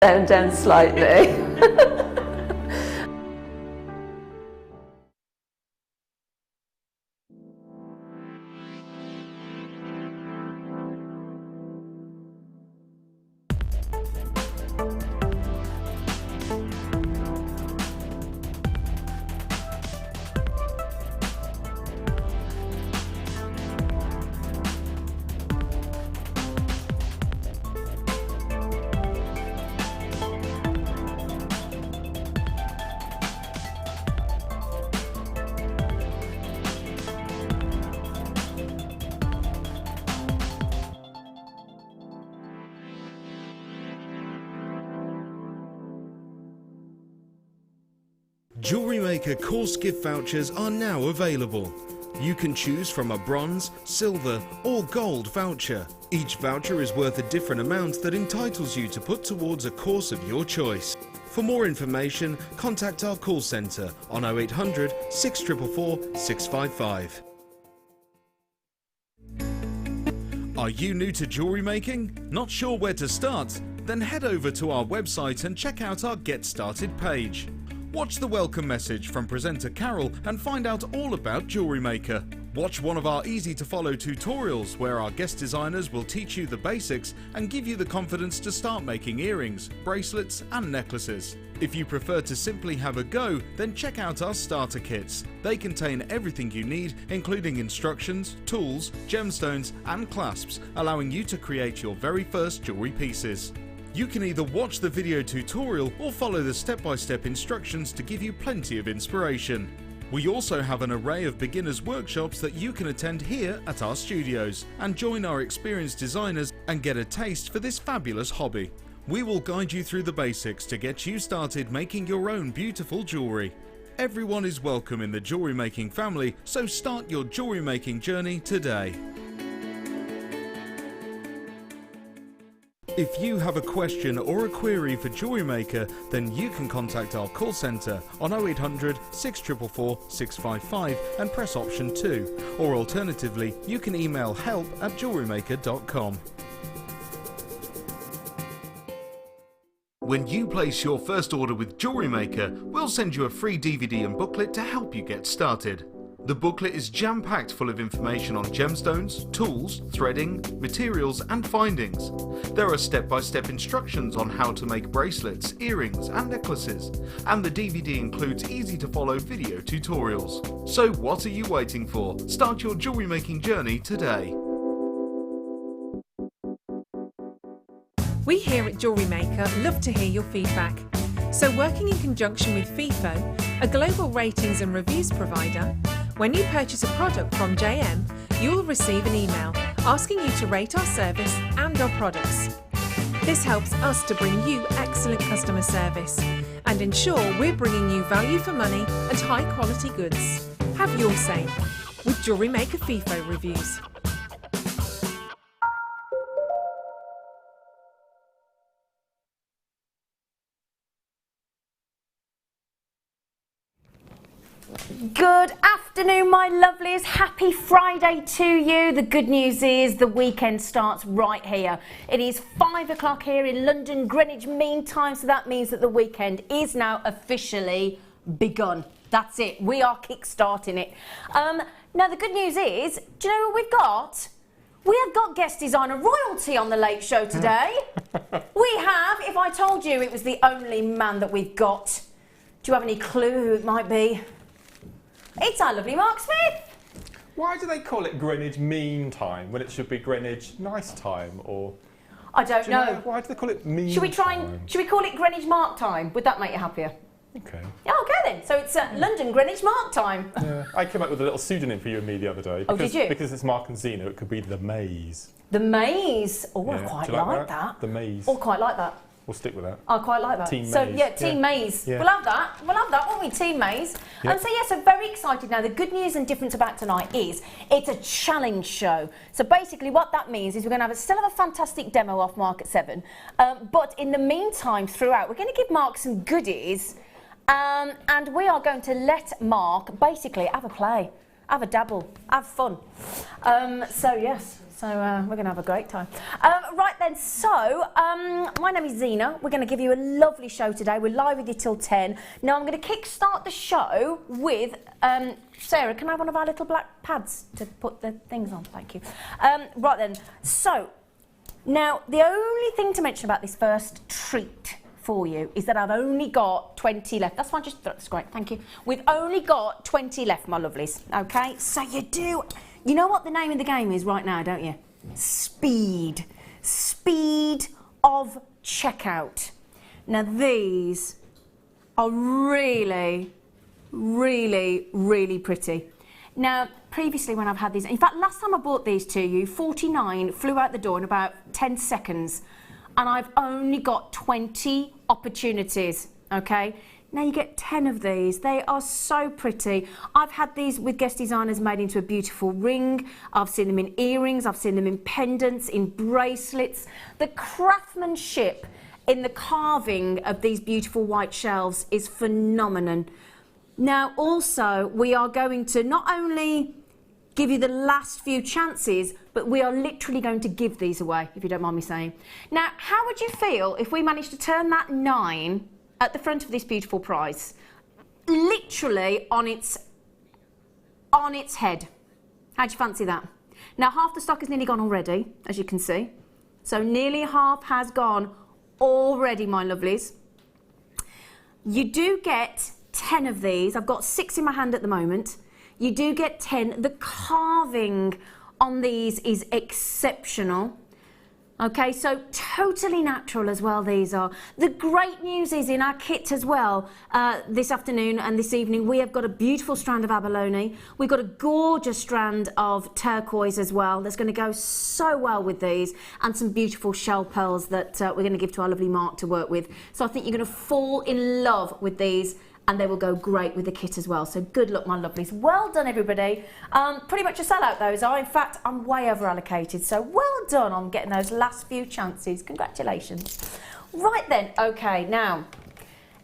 Down slightly. Jewellery Maker course gift vouchers are now available. You can choose from a bronze, silver or gold voucher. Each voucher is worth a different amount that entitles you to put towards a course of your choice. For more information, contact our call centre on 0800 644 655. Are you new to jewellery making? Not sure where to start? Then head over to our website and check out our Get Started page. Watch the welcome message from presenter Carol and find out all about Jewellery Maker. Watch one of our easy to follow tutorials where our guest designers will teach you the basics and give you the confidence to start making earrings, bracelets and necklaces. If you prefer to simply have a go, then check out our starter kits. They contain everything you need, including instructions, tools, gemstones and clasps, allowing you to create your very first jewellery pieces. You can either watch the video tutorial or follow the step-by-step instructions to give you plenty of inspiration. We also have an array of beginners workshops that you can attend here at our studios and join our experienced designers and get a taste for this fabulous hobby. We will guide you through the basics to get you started making your own beautiful jewellery. Everyone is welcome in the jewellery making family, so start your jewellery making journey today. If you have a question or a query for Jewellery Maker, then you can contact our call centre on 0800 644 655 and press option 2, or alternatively you can email help@jewellerymaker.com. When you place your first order with Jewellery Maker, we'll send you a free DVD and booklet to help you get started. The booklet is jam-packed full of information on gemstones, tools, threading, materials and findings. There are step-by-step instructions on how to make bracelets, earrings and necklaces, and the DVD includes easy-to-follow video tutorials. So what are you waiting for? Start your jewellery making journey today. We here at Jewellery Maker love to hear your feedback. So working in conjunction with FIFO, a global ratings and reviews provider, when you purchase a product from JM, you will receive an email asking you to rate our service and our products. This helps us to bring you excellent customer service and ensure we're bringing you value for money and high quality goods. Have your say with Jewellery Maker FIFO reviews. Good afternoon, my lovelies. Happy Friday to you. The good news is the weekend starts right here. It is 5 o'clock here in London, Greenwich Mean Time, so that means that the weekend is now officially begun. That's it. We are kick-starting it. Now, the good news is, do you know what we've got? We have got guest designer royalty on the Late Show today. We have, if I told you it was the only man that we've got, do you have any clue who it might be? It's our lovely Mark Smith. Why do they call it Greenwich Mean Time when it should be Greenwich Nice Time? Or I don't know. Why do they call it Mean Should we try Time? and should we call it Greenwich Mark Time? Would that make you happier? Okay. Yeah, okay then. So it's London Greenwich Mark Time. Yeah. I came up with a little pseudonym for you and me the other day. Oh, did you? Because it's Mark and Zena, it could be The Maze. The Maze. Oh, Yeah. I quite Do you like that. The Maze. Oh, quite like that. We'll stick with that. I quite like that. Team So Maze. yeah, Team Maze. Yeah. We'll have that. We'll have that, won't we? Team Maze. Yep. So yeah, so very excited now. The good news and difference about tonight is it's a challenge show. So basically what that means is we're going to still have a fantastic demo off Mark at 7. But in the meantime, throughout, we're going to give Mark some goodies. And we are going to let Mark basically have a play. have a dabble, have fun. So yes. So we're going to have a great time. Right then, so my name is Zena. We're going to give you a lovely show today. We're live with you till 10. Now I'm going to kick-start the show with, Sarah, can I have one of our little black pads to put the things on? Thank you. Right then, so now the only thing to mention about this first treat for you is that I've only got 20 left. That's fine, that's great, thank you. We've only got 20 left, my lovelies, okay? So you know what the name of the game is right now, don't you? Speed. Speed of checkout. Now these are really, really, really pretty. Now, previously when I've had these, in fact, last time I bought these to you, 49 flew out the door in about 10 seconds. And I've only got 20 opportunities, okay? Now you get 10 of these. They are so pretty. I've had these with guest designers made into a beautiful ring. I've seen them in earrings. I've seen them in pendants, in bracelets. The craftsmanship in the carving of these beautiful white shelves is phenomenal. Now also, we are going to not only give you the last few chances, but we are literally going to give these away, if you don't mind me saying. Now, how would you feel if we managed to turn that 9 at the front of this beautiful prize, literally on its head? How'd you fancy that? Now, half the stock is nearly gone already, as you can see. So nearly half has gone already, my lovelies. You do get 10 of these. I've got 6 in my hand at the moment. You do get 10. The carving on these is exceptional. Okay, so totally natural as well, these are. The great news is in our kit as well, this afternoon and this evening, we have got a beautiful strand of abalone. We've got a gorgeous strand of turquoise as well. That's going to go so well with these, and some beautiful shell pearls that we're going to give to our lovely Mark to work with. So I think you're going to fall in love with these, and they will go great with the kit as well. So good luck, my lovelies. Well done, everybody. Pretty much a sellout, those are. In fact, I'm way over allocated. So well done on getting those last few chances. Congratulations. Right then, okay, now,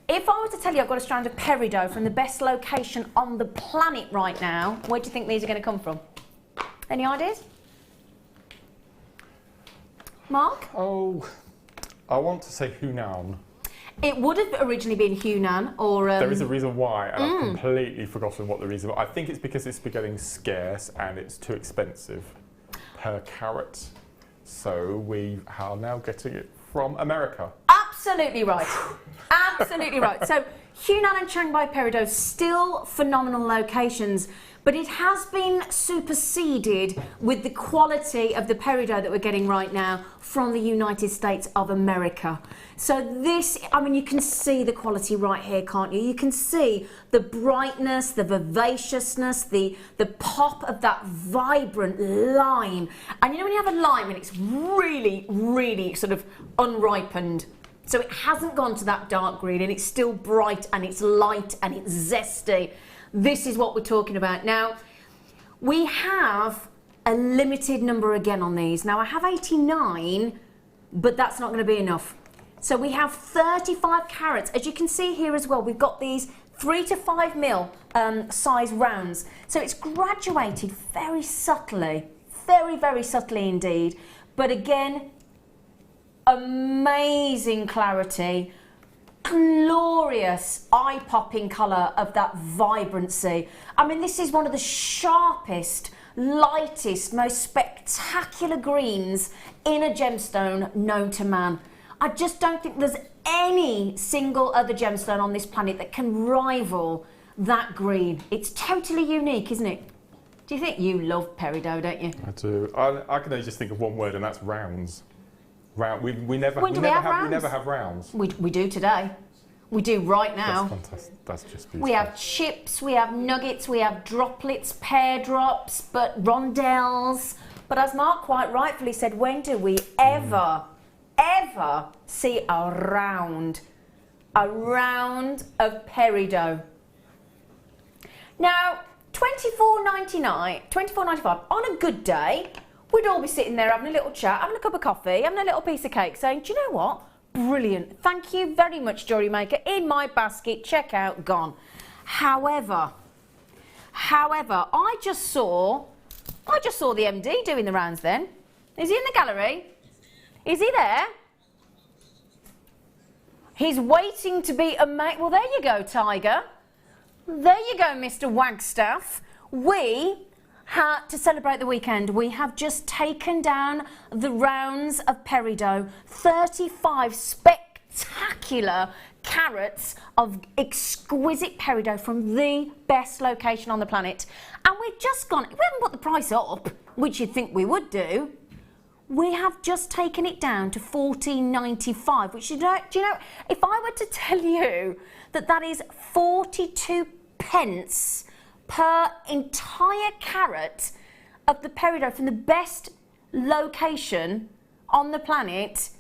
if I were to tell you I've got a strand of peridot from the best location on the planet right now, where do you think these are going to come from? Any ideas? Mark? Oh, I want to say Hunan. It would have originally been Hunan, or... There is a reason why, and I've completely forgotten what the reason was. I think it's because it's getting scarce and it's too expensive per carat. So we are now getting it from America. Absolutely right. Absolutely right. So Hunan and Shanghai peridot, still phenomenal locations, but it has been superseded with the quality of the peridot that we're getting right now from the United States of America. So this, I mean, you can see the quality right here, can't you? You can see the brightness, the vivaciousness, the pop of that vibrant lime. And you know when you have a lime and it's really, really sort of unripened, so it hasn't gone to that dark green and it's still bright and it's light and it's zesty. This is what we're talking about. Now, we have a limited number again on these. Now, I have 89, but that's not going to be enough. So we have 35 carats. As you can see here as well, we've got these 3 to 5 mil size rounds. So it's graduated very subtly, very, very subtly indeed. But again, amazing clarity, glorious eye-popping colour of that vibrancy. I mean, this is one of the sharpest, lightest, most spectacular greens in a gemstone known to man. I just don't think there's any single other gemstone on this planet that can rival that green. It's totally unique, isn't it? Do you think? You love peridot, don't you? I do. I can only just think of one word, and that's rounds. We never have rounds. We do today. We do right now. That's fantastic. That's just beautiful. We have chips, we have nuggets, we have droplets, pear drops, but rondelles. But as Mark quite rightfully said, when do we ever see a round of peridot? Now, $24.95 on a good day, we'd all be sitting there having a little chat, having a cup of coffee, having a little piece of cake, saying, do you know what? Brilliant. Thank you very much, Jewellery Maker. In my basket, checkout, gone. However, However, I just saw the MD doing the rounds then. Is he in the gallery? Is he there? He's waiting to be amazed. Well, there you go, Tiger. There you go, Mr. Wagstaff. We had to celebrate the weekend. We have just taken down the rounds of peridot. 35 spectacular carats of exquisite peridot from the best location on the planet. And we've just gone, we haven't put the price up, which you'd think we would do. We have just taken it down to $14.95, which do you know, if I were to tell you that that is 42 pence per entire carat of the peridot from the best location on the planet,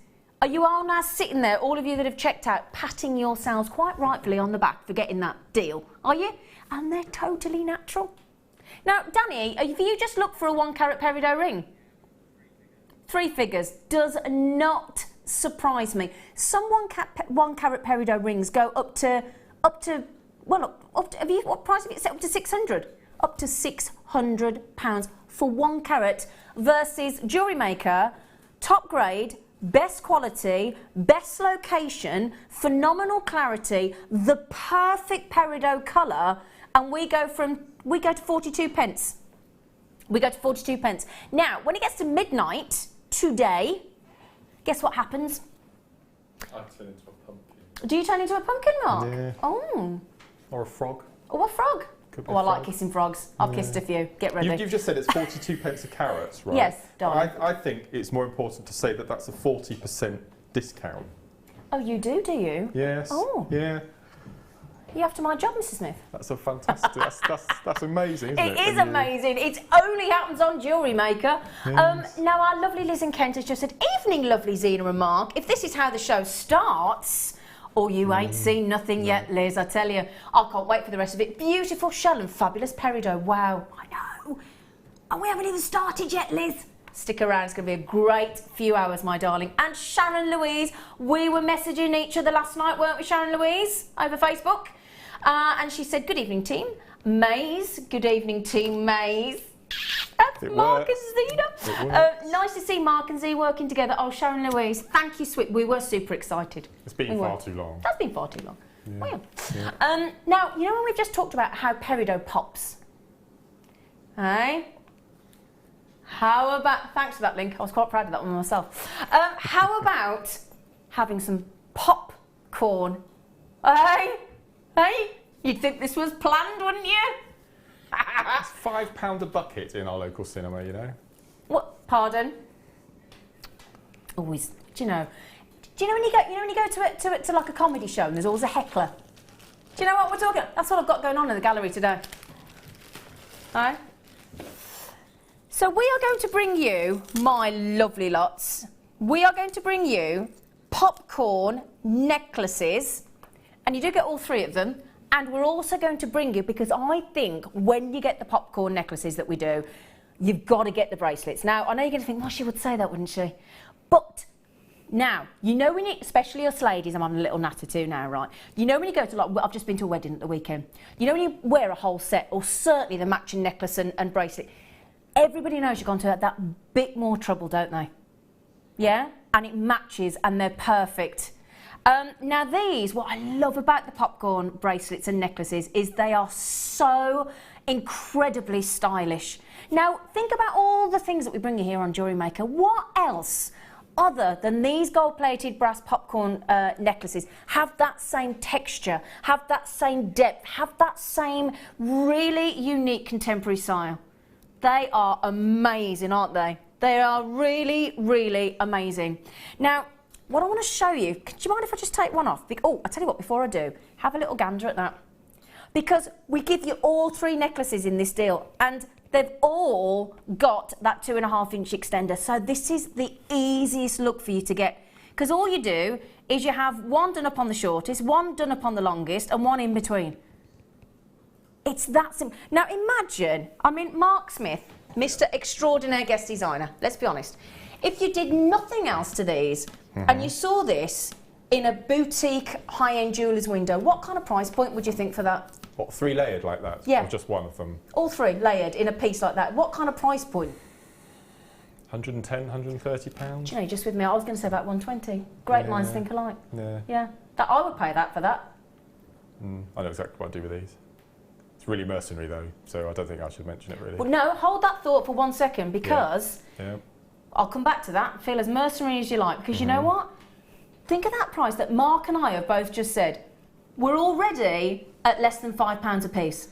are you all now sitting there, all of you that have checked out, patting yourselves quite rightfully on the back for getting that deal, are you? And they're totally natural. Now, Danny, if you just look for a 1 carat peridot ring, 3 figures, does not surprise me. Some 1 carat peridot rings go up to what price have you set up to 600? Up to £600 for 1 carat versus Jewellery Maker, top grade, best quality, best location, phenomenal clarity, the perfect peridot colour, and we go to 42 pence. We go to 42 pence. Now, when it gets to midnight today, guess what happens? I turn into a pumpkin. Do you turn into a pumpkin, Mark? Yeah. Oh. Or a frog. Oh, a frog. Could be Oh, I a like frog. kissing frogs. I've kissed a few. Get ready. You've just said it's 42 pence a carat, right? Yes, darling. I think it's more important to say that that's a 40% discount. Oh, you do you? Yes. Oh. Yeah. You after my job, Mrs. Smith? That's a fantastic. that's amazing, isn't it? It is amazing. It only happens on Jewellery Maker. Yes. Now, our lovely Liz and Kent has just said, evening, lovely Zena and Mark. If this is how the show starts, or you ain't seen nothing yet, Liz, I tell you. I can't wait for the rest of it. Beautiful shell and fabulous peridot. Wow, I know. And we haven't even started yet, Liz. Stick around, it's going to be a great few hours, my darling. And Sharon Louise, we were messaging each other last night, weren't we, Sharon Louise, over Facebook? And she said, good evening, team. Maze, good evening, team Maze. That's Mark and Zena. Nice to see Mark and Z working together. Oh, Sharon Louise, thank you, sweet. We were super excited. It's been far too long. That's been far too long. Yeah. Yeah. Now, you know when we've just talked about how peridot pops? Hey? How about, thanks for that link, I was quite proud of that one myself. How about having some popcorn? Hey? Hey? You'd think this was planned, wouldn't you? It's £5 a bucket in our local cinema, you know. What? Pardon? Always. Do you know when you go to like a comedy show and there's always a heckler? Do you know what we're talking about? That's what I've got going on in the gallery today. Right? So we are going to bring you, my lovely lots, we are going to bring you popcorn necklaces, and you do get all 3 of them. And we're also going to bring you, because I think when you get the popcorn necklaces that we do, you've got to get the bracelets. Now, I know you're going to think, well, she would say that, wouldn't she? But now, you know when you, especially us ladies, I'm on a little natter too now, right? You know when you go to, like, I've just been to a wedding at the weekend. You know when you wear a whole set, or certainly the matching necklace and bracelet, everybody knows you've gone to that bit more trouble, don't they? Yeah? And it matches and they're perfect. Now these, what I love about the popcorn bracelets and necklaces is they are so incredibly stylish. Now think about all the things that we bring you here on Jewellery Maker. What else other than these gold-plated brass popcorn necklaces have that same texture, have that same depth, have that same really unique contemporary style? They are amazing, aren't they? They are really, really amazing. Now, what I want to show you, do you mind if I just take one off? Oh, I'll tell you what, before I do, have a little gander at that. Because we give you all 3 necklaces in this deal, and they've all got that 2.5-inch extender. So this is the easiest look for you to get. Because all you do is you have one done up on the shortest, one done up on the longest, and one in between. It's that simple. Now imagine, I mean, Mark Smith, Mr. Extraordinaire Guest Designer, let's be honest. If you did nothing else to these, and you saw this, in a boutique high-end jeweller's window, what kind of price point would you think for that? What, 3 layered like that? Yeah. Or just one of them? All 3 layered in a piece like that. What kind of price point? 110, 130 pounds? Do you know, just with me, I was going to say about 120. Great minds think alike. Yeah. Yeah. That, I would pay that for that. I know exactly what I'd do with these. It's really mercenary though, so I don't think I should mention it really. Well, no, hold that thought for 1 second, because Yeah. I'll come back to that. Feel as mercenary as you like, because you know what? Think of that price that Mark and I have both just said. We're already at less than £5 a piece.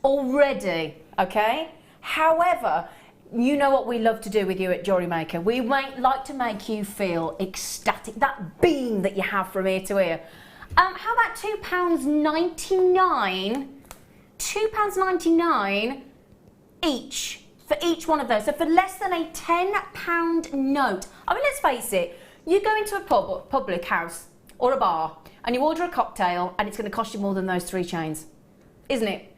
Already, okay? However, you know what we love to do with you at Jewellery Maker. We like to make you feel ecstatic, that beam that you have from ear to ear. How about £2.99? £2.99 each for each one of those. So for less than a £10 note. I mean, let's face it, you go into a public house or a bar and you order a cocktail and it's going to cost you more than those 3 chains, isn't it?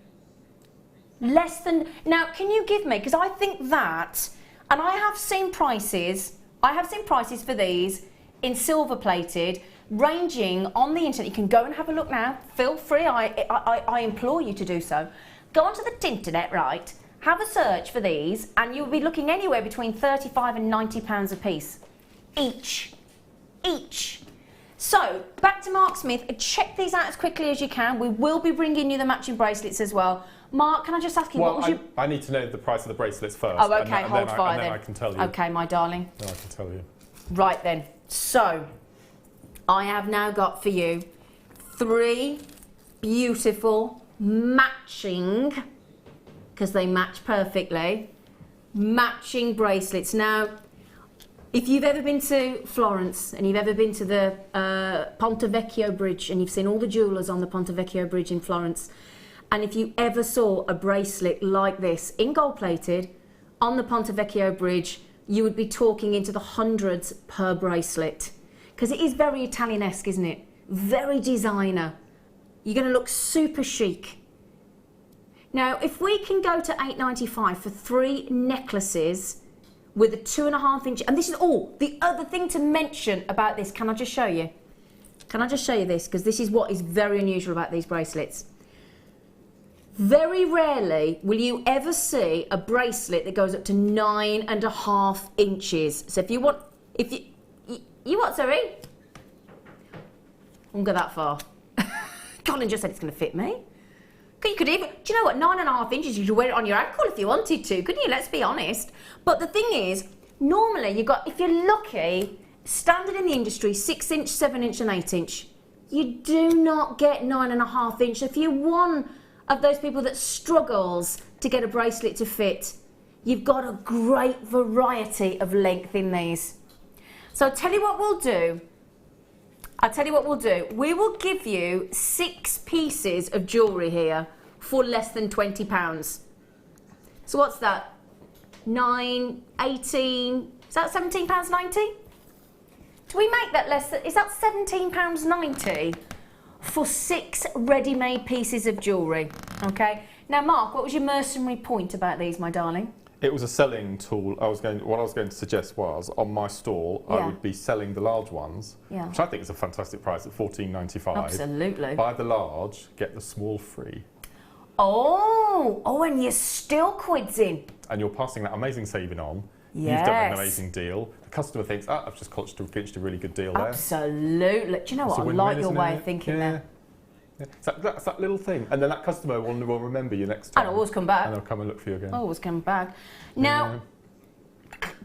Less than, now can you give me, because I think that, and I have seen prices for these in silver plated, ranging on the internet. You can go and have a look now, feel free, I implore you to do so. Go onto the internet, right, have a search for these, and you'll be looking anywhere between £35 and £90 a piece, each. So, back to Mark Smith, check these out as quickly as you can. We will be bringing you the matching bracelets as well. Mark, can I just ask you, what was your... I need to know the price of the bracelets first. Oh, okay, hold fire then. And then I can tell you. Okay, my darling. Then I can tell you. Right then, so, I have now got for you 3 beautiful matching, because they match perfectly, matching bracelets. Now, if you've ever been to Florence and you've ever been to the Ponte Vecchio Bridge and you've seen all the jewellers on the Ponte Vecchio Bridge in Florence, and if you ever saw a bracelet like this in gold plated on the Ponte Vecchio Bridge, you would be talking into the hundreds per bracelet, because it is very Italianesque, isn't it? Very designer. You're going to look super chic. Now, if we can go to £8.95 for 3 necklaces with a 2.5 inch, and this is all, the other thing to mention about this, can I just show you? Can I just show you this? Because this is what is very unusual about these bracelets. Very rarely will you ever see a bracelet that goes up to 9.5 inches. So if you want, you what, sorry? I won't go that far. Colin just said it's going to fit me. You could even, do you know what, 9.5 inches, you could wear it on your ankle if you wanted to, couldn't you? Let's be honest. But the thing is, normally you got, if you're lucky, standard in the industry, 6 inch, 7 inch and 8 inch. You do not get 9.5 inch. If you're one of those people that struggles to get a bracelet to fit, you've got a great variety of length in these. So I'll tell you what we'll do. We will give you 6 pieces of jewellery here for less than £20. So what's that? 9, 18, is that £17.90? Do we make that less than, is that £17.90 for 6 ready-made pieces of jewellery? Okay. Now Mark, what was your mercenary point about these, my darling? It was a selling tool. What I was going to suggest was, on my stall, I would be selling the large ones, which I think is a fantastic price at £14.95. Absolutely. Buy the large, get the small free. Oh, and you're still quids in. And you're passing that amazing saving on. Yes. You've done an amazing deal. The customer thinks, I've just clinched a really good deal there. Absolutely. Do you know what? I like your way of thinking there. Yeah. That's that little thing, and then that customer will remember you next time. And always come back. And they'll come and look for you again. Always come back. Now,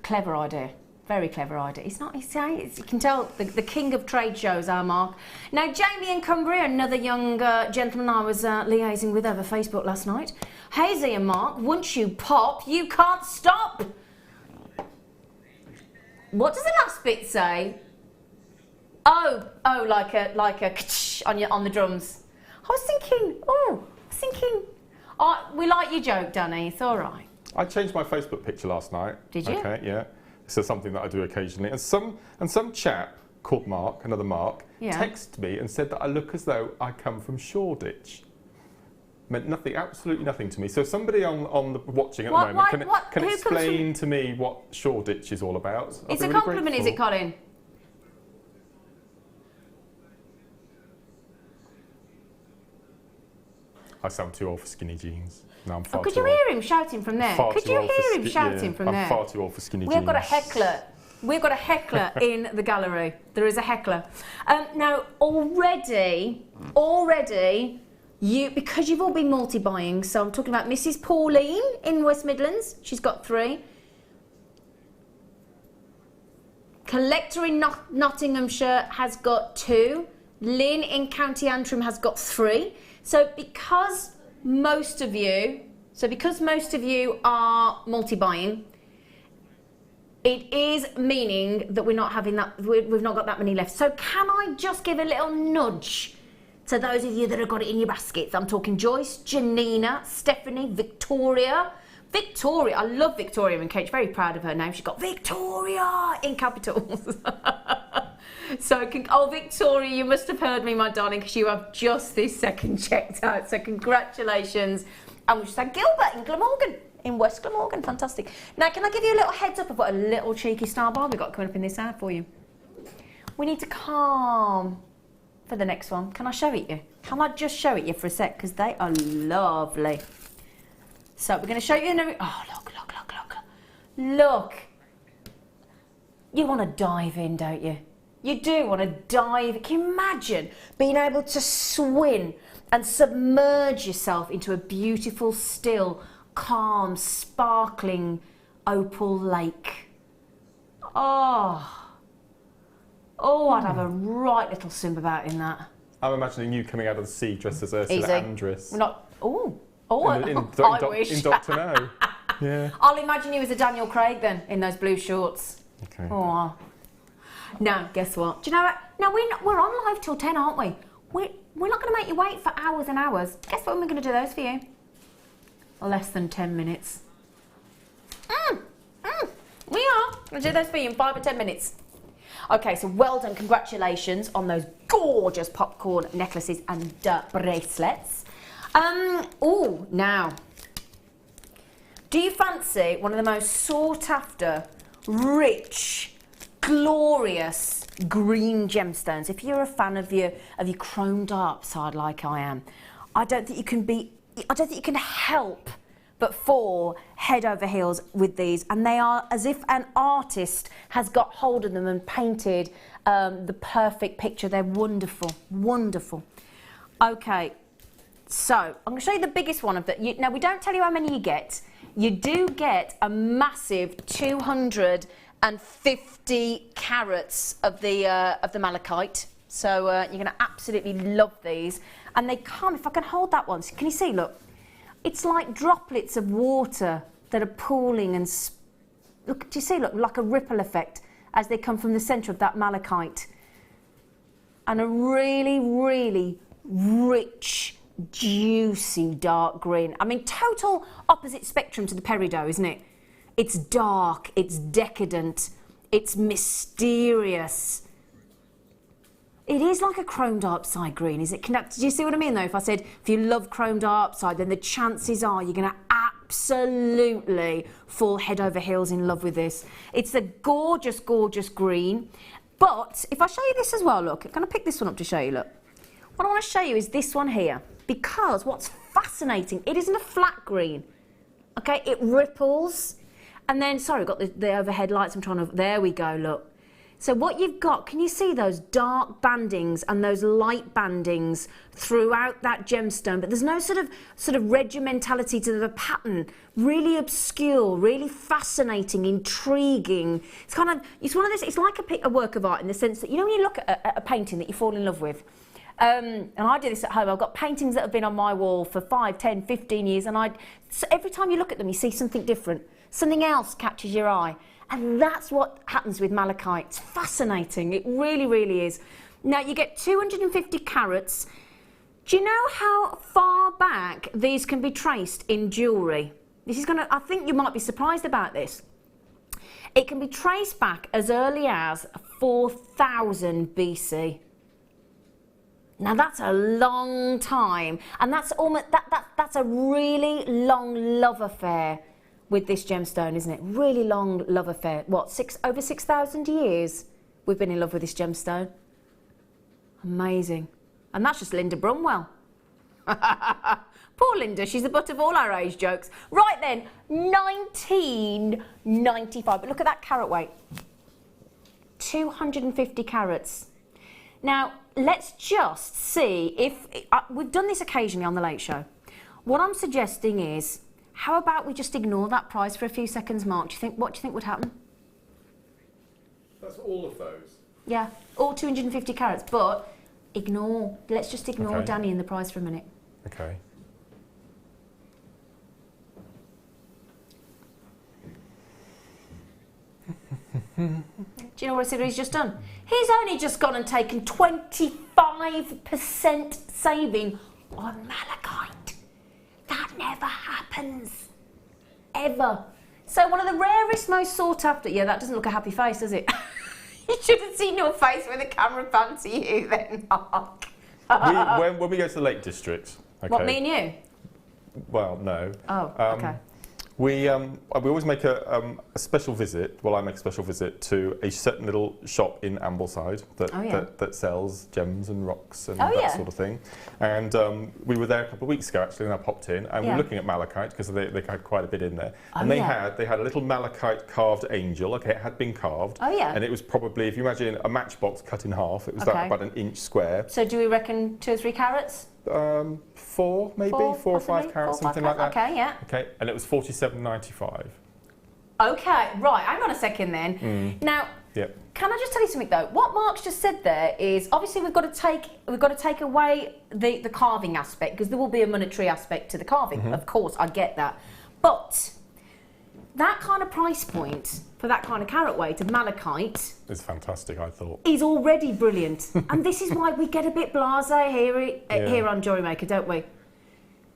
clever idea. Very clever idea. It's not, you can tell the king of trade shows, our Mark. Now, Jamie in Cumbria, another young gentleman I was liaising with over Facebook last night. Hey, Zena and Mark, once you pop, you can't stop. What does the last bit say? Oh, like a on the drums. I was thinking, we like your joke, Danny, it's all right. I changed my Facebook picture last night. Did you? Okay, yeah. This is something that I do occasionally. And some chap called Mark, another Mark, texted me and said that I look as though I come from Shoreditch. Meant nothing, absolutely nothing to me. So somebody on the watching at the moment can explain to me what Shoreditch is all about. It's a compliment, is it, Colin? I sound too old for skinny jeans. No, I'm far Could too you old. hear him shouting from there? Far Could too you old for hear him shouting from there? I'm far too old for skinny We've jeans. got a heckler. We've got a heckler in the gallery. There is a heckler. Now, already, because you've all been multi-buying, so I'm talking about Mrs. Pauline in West Midlands. She's got 3. Collector in Nottinghamshire has got 2. Lynn in County Antrim has got 3. So because most of you are multi-buying, it is meaning that we're not having that. We've not got that many left. So can I just give a little nudge to those of you that have got it in your baskets? I'm talking Joyce, Janina, Stephanie, Victoria. Victoria, I love Victoria and Kate. Very proud of her name. She's got Victoria in capitals. So, Victoria, you must have heard me, my darling, because you have just this second checked out. So congratulations. And we just had Gilbert in Glamorgan, in West Glamorgan. Fantastic. Now, can I give you a little heads up of what a little cheeky star bar we've got coming up in this ad for you? We need to calm for the next one. Can I show it you? Can I just show it you for a sec? Because they are lovely. So we're going to show you in a... Oh, look. Look. You want to dive in, don't you? You do want to dive. Can you imagine being able to swim and submerge yourself into a beautiful, still, calm, sparkling opal lake? Oh, I'd have a right little swim about in that. I'm imagining you coming out of the sea dressed as Ursula Andress. We're not... I wish. In Doctor No. Yeah. I'll imagine you as a Daniel Craig then, in those blue shorts. Okay. Oh. Now, guess what? Do you know what? No, we're on live till 10, aren't we? We're not going to make you wait for hours and hours. Guess what? We're going to do those for you. Less than 10 minutes. We are going to do those for you in 5 or 10 minutes. Okay, so well done. Congratulations on those gorgeous popcorn necklaces and bracelets. Now, do you fancy one of the most sought after, rich, glorious green gemstones? If you're a fan of your chromed up side like I am, I don't think you can help but fall head over heels with these, and they are as if an artist has got hold of them and painted the perfect picture. They're wonderful, wonderful. Okay, so I'm going to show you the biggest one of that. Now, we don't tell you how many you get. You do get a massive 250 carats of the malachite. So you're going to absolutely love these. And they come, if I can hold that one, can you see, look? It's like droplets of water that are pooling and, look, do you see, look, like a ripple effect as they come from the centre of that malachite. And a really, really rich, juicy dark green. I mean, total opposite spectrum to the peridot, isn't it? It's dark, it's decadent, it's mysterious. It is like a chromed upside green, is it? Do you see what I mean, though? If I said, if you love chromed upside, then the chances are you're going to absolutely fall head over heels in love with this. It's a gorgeous, gorgeous green. But if I show you this as well, look, I'm going to pick this one up to show you, look. What I want to show you is this one here. Because what's fascinating, it isn't a flat green. Okay, it ripples. And then, sorry, I've got the overhead lights. There we go, look. So what you've got, can you see those dark bandings and those light bandings throughout that gemstone? But there's no sort of regimentality to the pattern. Really obscure, really fascinating, intriguing. It's one of those. It's like a work of art in the sense that, you know, when you look at a painting that you fall in love with. And I do this at home. I've got paintings that have been on my wall for 5, 10, 15 years, and so every time you look at them, you see something different. Something else catches your eye. And that's what happens with malachite. It's fascinating. It really, really is. Now, you get 250 carats. Do you know how far back these can be traced in jewellery? I think you might be surprised about this. It can be traced back as early as 4000 BC. Now, that's a long time. And that's a really long love affair with this gemstone, isn't it? Really long love affair. What, over 6,000 years we've been in love with this gemstone? Amazing. And that's just Linda Brumwell. Poor Linda, she's the butt of all our age jokes. Right then, 1995. But look at that carat weight. 250 carats. Now, let's just see if... we've done this occasionally on The Late Show. What I'm suggesting is, how about we just ignore that price for a few seconds, Mark? What do you think would happen? That's all of those? Yeah, all 250 carats, but ignore... Let's just ignore Danny and the price for a minute. Okay. Do you know what he's just done? He's only just gone and taken 25% saving on malachite. That never happens. Ever. So one of the rarest, most sought after... Yeah, that doesn't look a happy face, does it? You should have seen your face when the camera panned to you then, Mark. when we go to the Lake District... Okay. What, me and you? Well, no. Oh, okay. We always make a special visit. Well, I make a special visit to a certain little shop in Ambleside that sells gems and rocks and that sort of thing. And we were there a couple of weeks ago actually, and I popped in and we were looking at malachite because they had quite a bit in there. And they had a little malachite carved angel. Okay, it had been carved. Oh yeah. And it was probably, if you imagine a matchbox cut in half, it was about an inch square. So do we reckon 2 or 3 carats? 4 maybe, 4 or 5 carats, something like that. Okay, yeah. Okay, and it was $47.95. Okay, right. Hang on a second then. Now, can I just tell you something though? What Mark's just said there is obviously we've got to take away the carving aspect because there will be a monetary aspect to the carving. Of course, I get that, but that kind of price point for that kind of carat weight of malachite is fantastic, I thought. Is already brilliant. And this is why we get a bit blasé here on Jewellery Maker, don't we?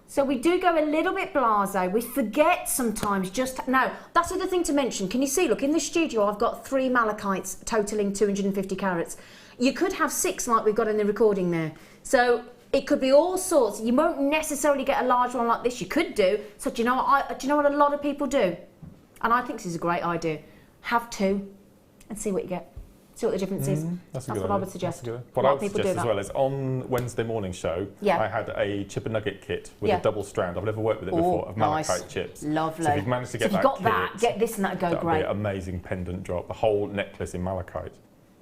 So we do go a little bit blasé. We forget sometimes just... Now, that's the other thing to mention. Can you see, look, in the studio I've got 3 malachites totalling 250 carats. You could have 6 like we've got in the recording there. So it could be all sorts. You won't necessarily get a large one like this. You could do. So do you know what a lot of people do? And I think this is a great idea. Have 2 and see what you get. See what the difference is. That's what I would suggest. What I would suggest as well is on Wednesday morning show, I had a chip and nugget kit with a double strand. I've never worked with it before, of malachite chips. Lovely. So if you've managed to get that, get this and that'd go great. That'd be an amazing pendant drop. The whole necklace in malachite.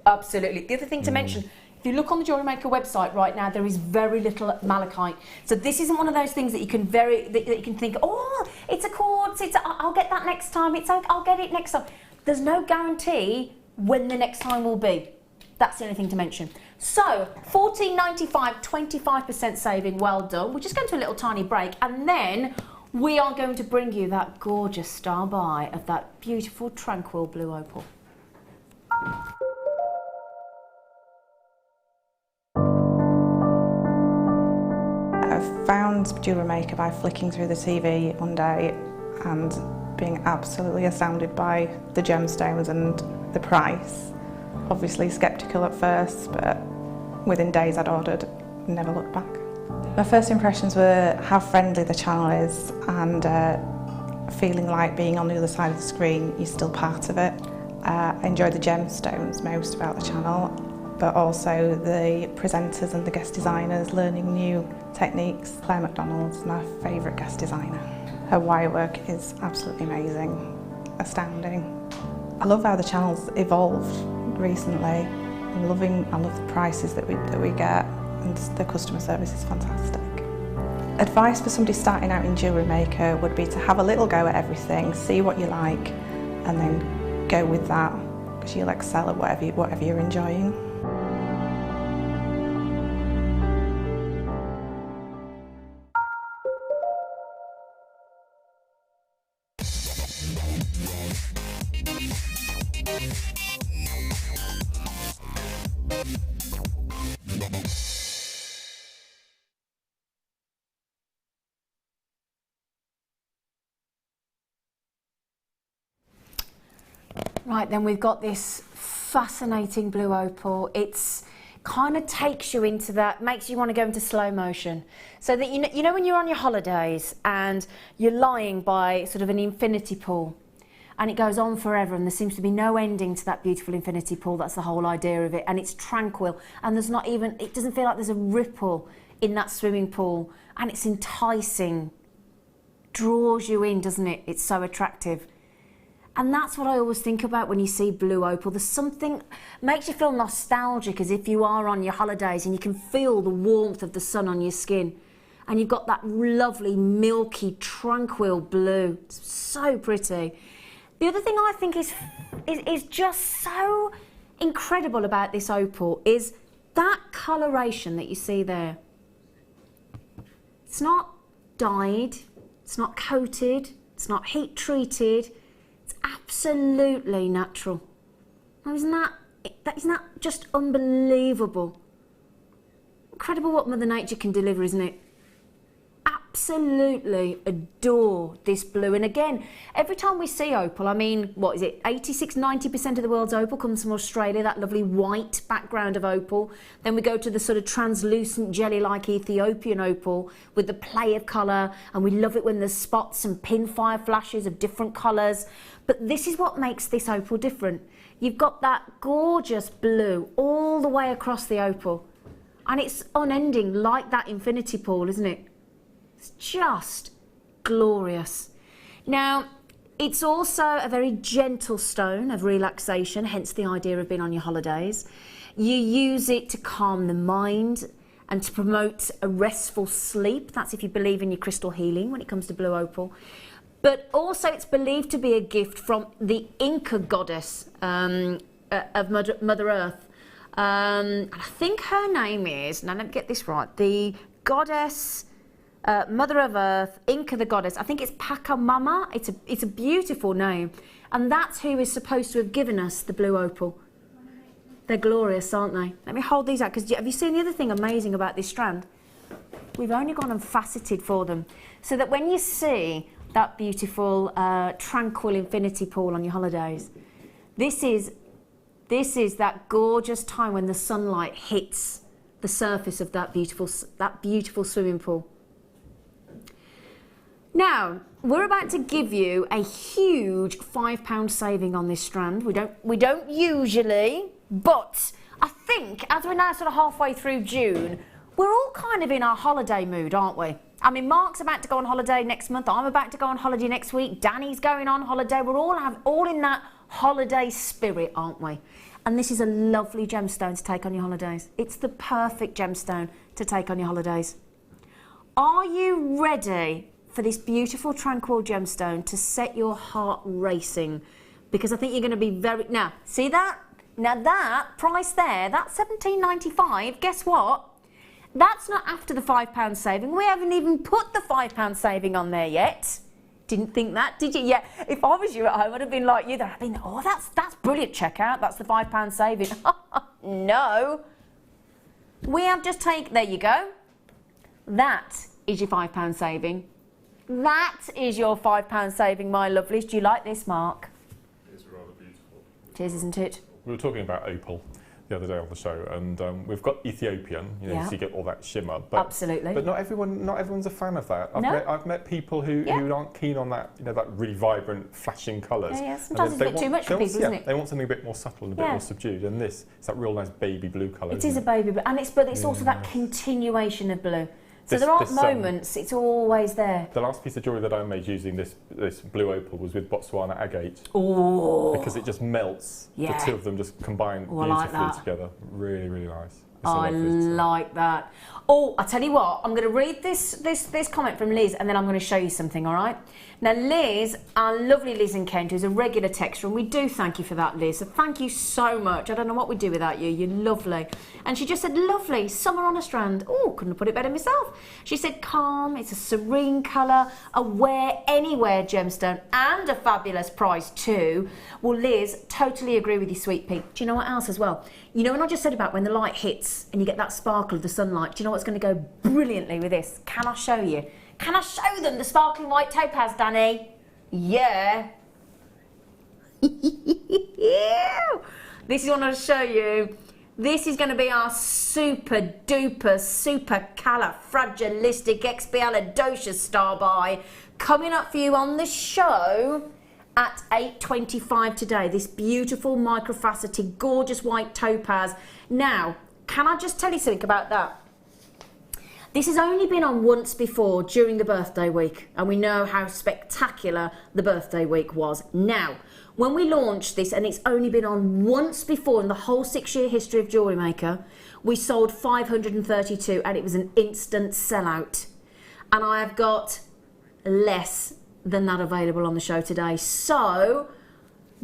Absolutely. The other thing to mention, if you look on the Jewellery Maker website right now, there is very little malachite. So this isn't one of those things that you can think, oh, it's a quartz, I'll get that next time, I'll get it next time. There's no guarantee when the next time will be. That's the only thing to mention. So, $14.95, 25% saving, well done. We're just going to a little tiny break and then we are going to bring you that gorgeous star buy of that beautiful tranquil blue opal. I found Jewellery Maker by flicking through the TV one day and being absolutely astounded by the gemstones and the price. Obviously sceptical at first, but within days I'd ordered, never looked back. My first impressions were how friendly the channel is and feeling like being on the other side of the screen, you're still part of it. I enjoy the gemstones most about the channel, but also the presenters and the guest designers learning new techniques. Claire McDonald's my favourite guest designer. Her wire work is absolutely amazing, astounding. I love how the channel's evolved recently. I love the prices that we get, and the customer service is fantastic. Advice for somebody starting out in Jewellery Maker would be to have a little go at everything, see what you like, and then go with that, because you'll excel at whatever you're enjoying. Right, then we've got this fascinating blue opal. It's kind of takes you into that, makes you want to go into slow motion. So that you know when you're on your holidays and you're lying by sort of an infinity pool and it goes on forever, and there seems to be no ending to that beautiful infinity pool. That's the whole idea of it, and it's tranquil, and there's not even, it doesn't feel like there's a ripple in that swimming pool, and it's enticing, draws you in, doesn't it? It's so attractive. And that's what I always think about when you see blue opal. There's something, makes you feel nostalgic, as if you are on your holidays and you can feel the warmth of the sun on your skin. And you've got that lovely, milky, tranquil blue. It's so pretty. The other thing I think is just so incredible about this opal is that coloration that you see there. It's not dyed, it's not coated, it's not heat treated. It's absolutely natural. Now, isn't that just unbelievable? Incredible what Mother Nature can deliver, isn't it? Absolutely adore this blue. And again, every time we see opal, I mean, what is it, 86–90% of the world's opal comes from Australia, that lovely white background of opal. Then we go to the sort of translucent jelly-like Ethiopian opal with the play of colour, and we love it when there's spots and pinfire flashes of different colours. But this is what makes this opal different. You've got that gorgeous blue all the way across the opal, and it's unending like that infinity pool, isn't it? It's just glorious. Now, it's also a very gentle stone of relaxation, hence the idea of being on your holidays. You use it to calm the mind and to promote a restful sleep. That's if you believe in your crystal healing when it comes to blue opal. But also it's believed to be a gift from the Inca goddess of Mother Earth. And I think her name is, now let me get this right, the goddess... Mother of Earth, Inca the goddess. I think it's Pachamama. It's a beautiful name, and that's who is supposed to have given us the blue opal. They're glorious, aren't they? Let me hold these out, because have you seen the other thing amazing about this strand? We've only gone and faceted for them, so that when you see that beautiful, tranquil infinity pool on your holidays, this is that gorgeous time when the sunlight hits the surface of that beautiful swimming pool. Now, we're about to give you a huge £5 saving on this strand. We don't usually, but I think as we're now sort of halfway through June, we're all kind of in our holiday mood, aren't we? I mean, Mark's about to go on holiday next month. I'm about to go on holiday next week. Danny's going on holiday. We're all in that holiday spirit, aren't we? And this is a lovely gemstone to take on your holidays. It's the perfect gemstone to take on your holidays. Are you ready for this beautiful, tranquil gemstone to set your heart racing? Because I think you're going to be very... Now, see that? Now that price there, that's $17.95. Guess what? That's not after the £5 saving. We haven't even put the £5 saving on there yet. Didn't think that, did you? Yeah, if I was you at home, I'd have been like you. I'd been, oh, that's brilliant, checkout. That's the £5 saving. No. We have just taken... There you go. That is your £5 saving. That is your £5 saving, my lovelies. Do you like this, Mark? It's rather beautiful. It is, isn't it? We were talking about opal the other day on the show, and we've got Ethiopian, Yeah. so you get all that shimmer. But, Absolutely. But not everyone's a fan of that. I've met people who aren't keen on that, that really vibrant, flashing colours. Yeah. Sometimes it's a bit too much for people, isn't it? They want something a bit more subtle and a bit more subdued, and this is that real nice baby blue colour. It is a baby blue, and it's also that continuation of blue. So there aren't moments, it's always there. The last piece of jewellery that I made using this blue opal was with Botswana agate. Oh! Because it just melts. Yeah. The two of them just combine beautifully together. Really, really nice. I like that. Oh, I tell you what, I'm going to read this comment from Liz, and then I'm going to show you something, all right? Now, Liz, our lovely Liz in Kent, who's a regular texter, and we do thank you for that, Liz. So thank you so much. I don't know what we'd do without you. You're lovely. And she just said, lovely, summer on a strand. Oh, couldn't have put it better myself. She said, calm, it's a serene colour, a wear anywhere gemstone, and a fabulous price too. Well, Liz, totally agree with you, sweet pea. Do you know what else as well? You know when I just said about when the light hits and you get that sparkle of the sunlight, do you know what's going to go brilliantly with this? Can I show you? Can I show them the sparkling white topaz, Danny? Yeah. This is what I'm going to show you. This is going to be our super duper, super califragilistic expialidocious star buy coming up for you on the show at £8.25 today. This beautiful microfaceted, gorgeous white topaz. Now, can I just tell you something about that? This has only been on once before during the birthday week, and we know how spectacular the birthday week was. Now, when we launched this, and it's only been on once before in the whole 6-year history of Jewellery Maker, we sold 532 and it was an instant sellout. And I have got less than that available on the show today. So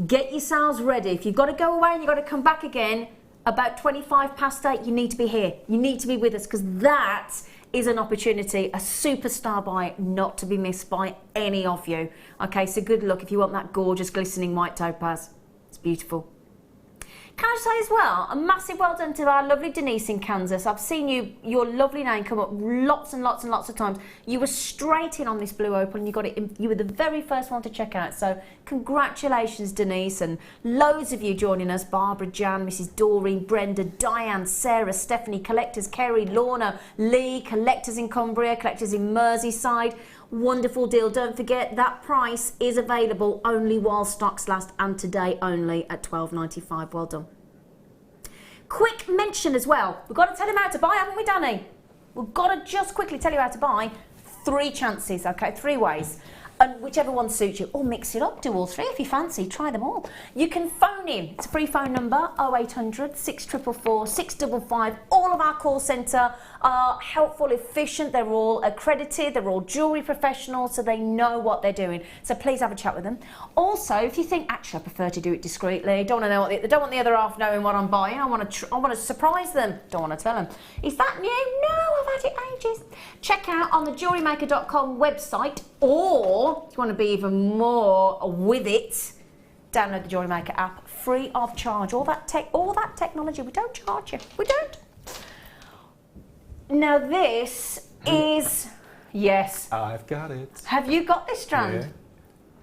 get yourselves ready. If you've got to go away and you've got to come back again, about 8:25, you need to be here. You need to be with us, because that is an opportunity, a superstar buy, not to be missed by any of you. Okay, so good luck if you want that gorgeous glistening white topaz. It's beautiful. Can I say as well, a massive well done to our lovely Denise in Kansas. I've seen your lovely name come up lots and lots and lots of times. You were straight in on this blue opal and you got it. You were the very first one to check out. So congratulations, Denise, and loads of you joining us. Barbara, Jan, Mrs. Doreen, Brenda, Diane, Sarah, Stephanie, collectors, Kerry, Lorna, Lee, collectors in Cumbria, collectors in Merseyside. Wonderful deal. Don't forget that price is available only while stocks last, and today only at £12.95. Well done. Quick mention as well. We've got to tell him how to buy, haven't we, Danny? We've got to just quickly tell you how to buy. 3 chances, okay? 3 ways. And whichever one suits you, or mix it up, do all 3 if you fancy, try them all. You can phone in. It's a free phone number, 0800 644 655. All of our call centre are helpful, efficient, they're all accredited, they're all jewellery professionals, so they know what they're doing. So please have a chat with them. Also, if you think, actually I prefer to do it discreetly, don't want the other half knowing what I'm buying, I want to surprise them, don't want to tell them. Is that new? No, I've had it ages. Check out on the JewelleryMaker.com website, or if you want to be even more with it, download the Jewellery Maker app, free of charge. All that technology, we don't charge you. We don't. Now this is, yes. I've got it. Have you got this strand? Yeah.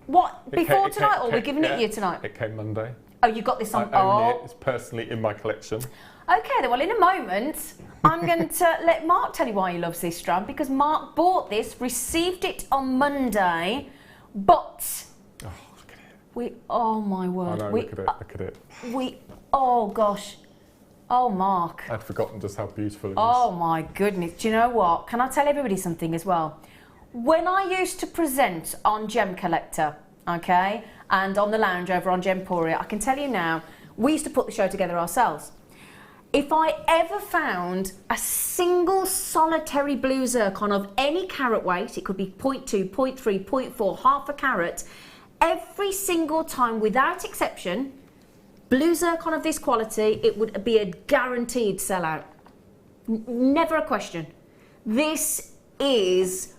What, before tonight, or we're giving it you tonight? It came Monday. Oh, you got this on, I own it. It's personally in my collection. Okay then, well in a moment, I'm going to let Mark tell you why he loves this strand, because Mark bought this, received it on Monday, but Oh, look at it. oh my word. I know, look at it. Oh gosh. Oh, Mark. I'd forgotten just how beautiful it is. Oh my goodness. Do you know what? Can I tell everybody something as well? When I used to present on Gem Collector, okay, and on the lounge over on Gemporia, I can tell you now, we used to put the show together ourselves. If I ever found a single solitary blue zircon of any carat weight, it could be 0.2, 0.3, 0.4, half a carat, every single time, without exception, blue zircon of this quality, it would be a guaranteed sellout. Never a question. This is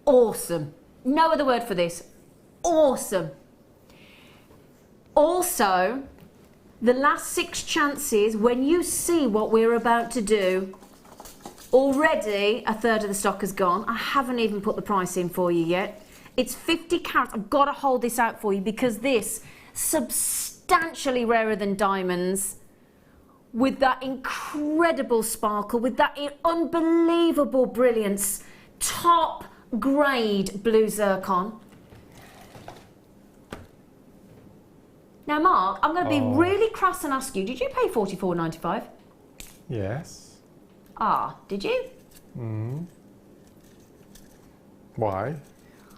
awesome. No other word for this. Awesome. Also, the last 6 chances, when you see what we're about to do, already a third of the stock has gone. I haven't even put the price in for you yet. It's 50 carats. I've got to hold this out for you because this, substantially rarer than diamonds, with that incredible sparkle, with that unbelievable brilliance, top grade blue zircon. Now, Mark, I'm going to be really crass and ask you, did you pay $44.95? Yes. Ah, did you? Why?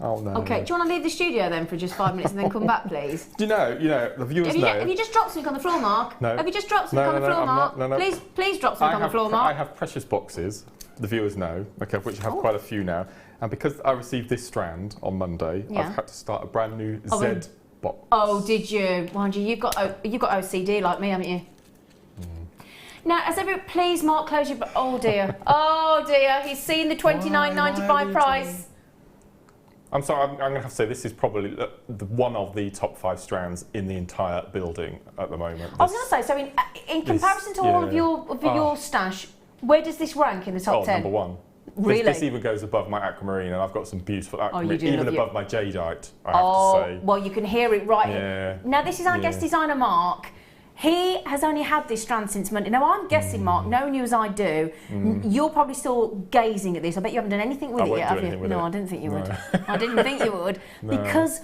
Oh, no. Okay, do you want to leave the studio then for just 5 minutes and then come back, please? Do you know, the viewers know. Have you just dropped something on the floor, Mark? No. Have you just dropped something on the floor, Mark? No. Please drop something on the floor, Mark. I have precious boxes, the viewers know, okay, which I have quite a few now. And because I received this strand on Monday, I've had to start a brand new Z box. Oh, did you? Mind you, you've got OCD like me, haven't you? Now, please, Mark, close your... Oh, dear. Oh, dear. He's seen the $29.95 price. I'm sorry, I'm going to have to say this is probably one of the top 5 strands in the entire building at the moment. I was going to say, so in comparison to all of your stash, where does this rank in the top 10? Number 1. Really? This even goes above my aquamarine, and I've got some beautiful aquamarine, even above my jadeite, I have to say. Well, you can hear it right. Yeah. Now, this is our guest designer, Mark. He has only had this strand since Monday. Now, I'm guessing, Mark, knowing you as I do, you're probably still gazing at this. I bet you haven't done anything with it yet, have you? No, I didn't think you would. I didn't think you would. Because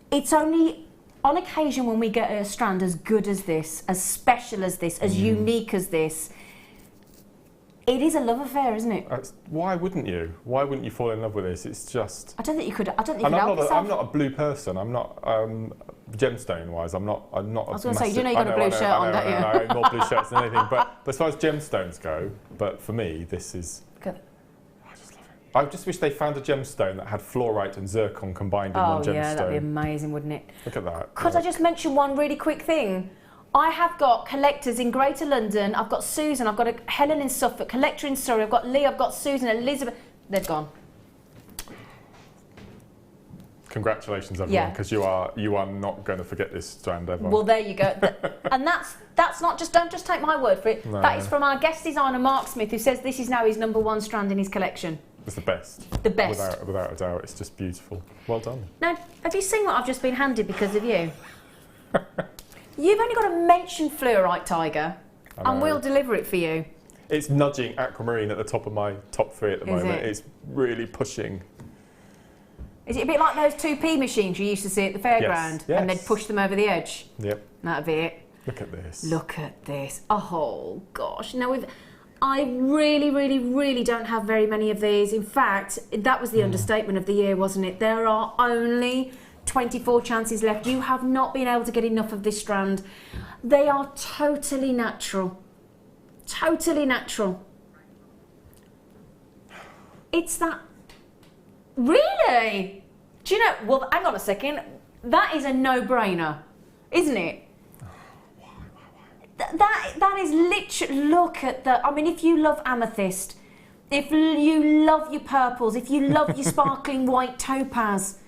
it's only on occasion when we get a strand as good as this, as special as this, as unique as this, it is a love affair, isn't it? Why wouldn't you? Why wouldn't you fall in love with this? It's just... I don't think you could. I don't think you could help yourself. I'm not a blue person. I'm not gemstone-wise. I'm not. I was going to say, you do know you've got a blue shirt on, don't you? I know, more blue shirts than anything. But as far as gemstones go, but for me, this is. Good. I just love it. I just wish they found a gemstone that had fluorite and zircon combined in one gemstone. Oh yeah, that'd be amazing, wouldn't it? Look at that. Could I just mention one really quick thing? I have got collectors in Greater London. I've got Susan, I've got a Helen in Suffolk, collector in Surrey, I've got Lee, I've got Susan, Elizabeth. They've gone. Congratulations, everyone, because you are not going to forget this strand ever. Well, there you go. And that's not just, don't just take my word for it. No. That is from our guest designer, Mark Smith, who says this is now his #1 strand in his collection. It's the best. The best. Without a doubt. It's just beautiful. Well done. Now, have you seen what I've just been handed because of you? You've only got to mention fluorite, Tiger, and we'll deliver it for you. It's nudging aquamarine at the top of my top 3 at the moment. It? It's really pushing. Is it a bit like those 2p machines you used to see at the fairground? Yes. And they'd push them over the edge? Yep. That'd be it. Look at this. Look at this. Oh, gosh. Now, I really don't have very many of these. In fact, that was the understatement of the year, wasn't it? There are only 24 chances left. You have not been able to get enough of this strand. They are totally natural. Totally natural. It's that... Really? Do you know... Well, hang on a second. That is a no-brainer, isn't it? That is literally... Look at the... I mean, if you love amethyst, if you love your purples, if you love your sparkling white topaz,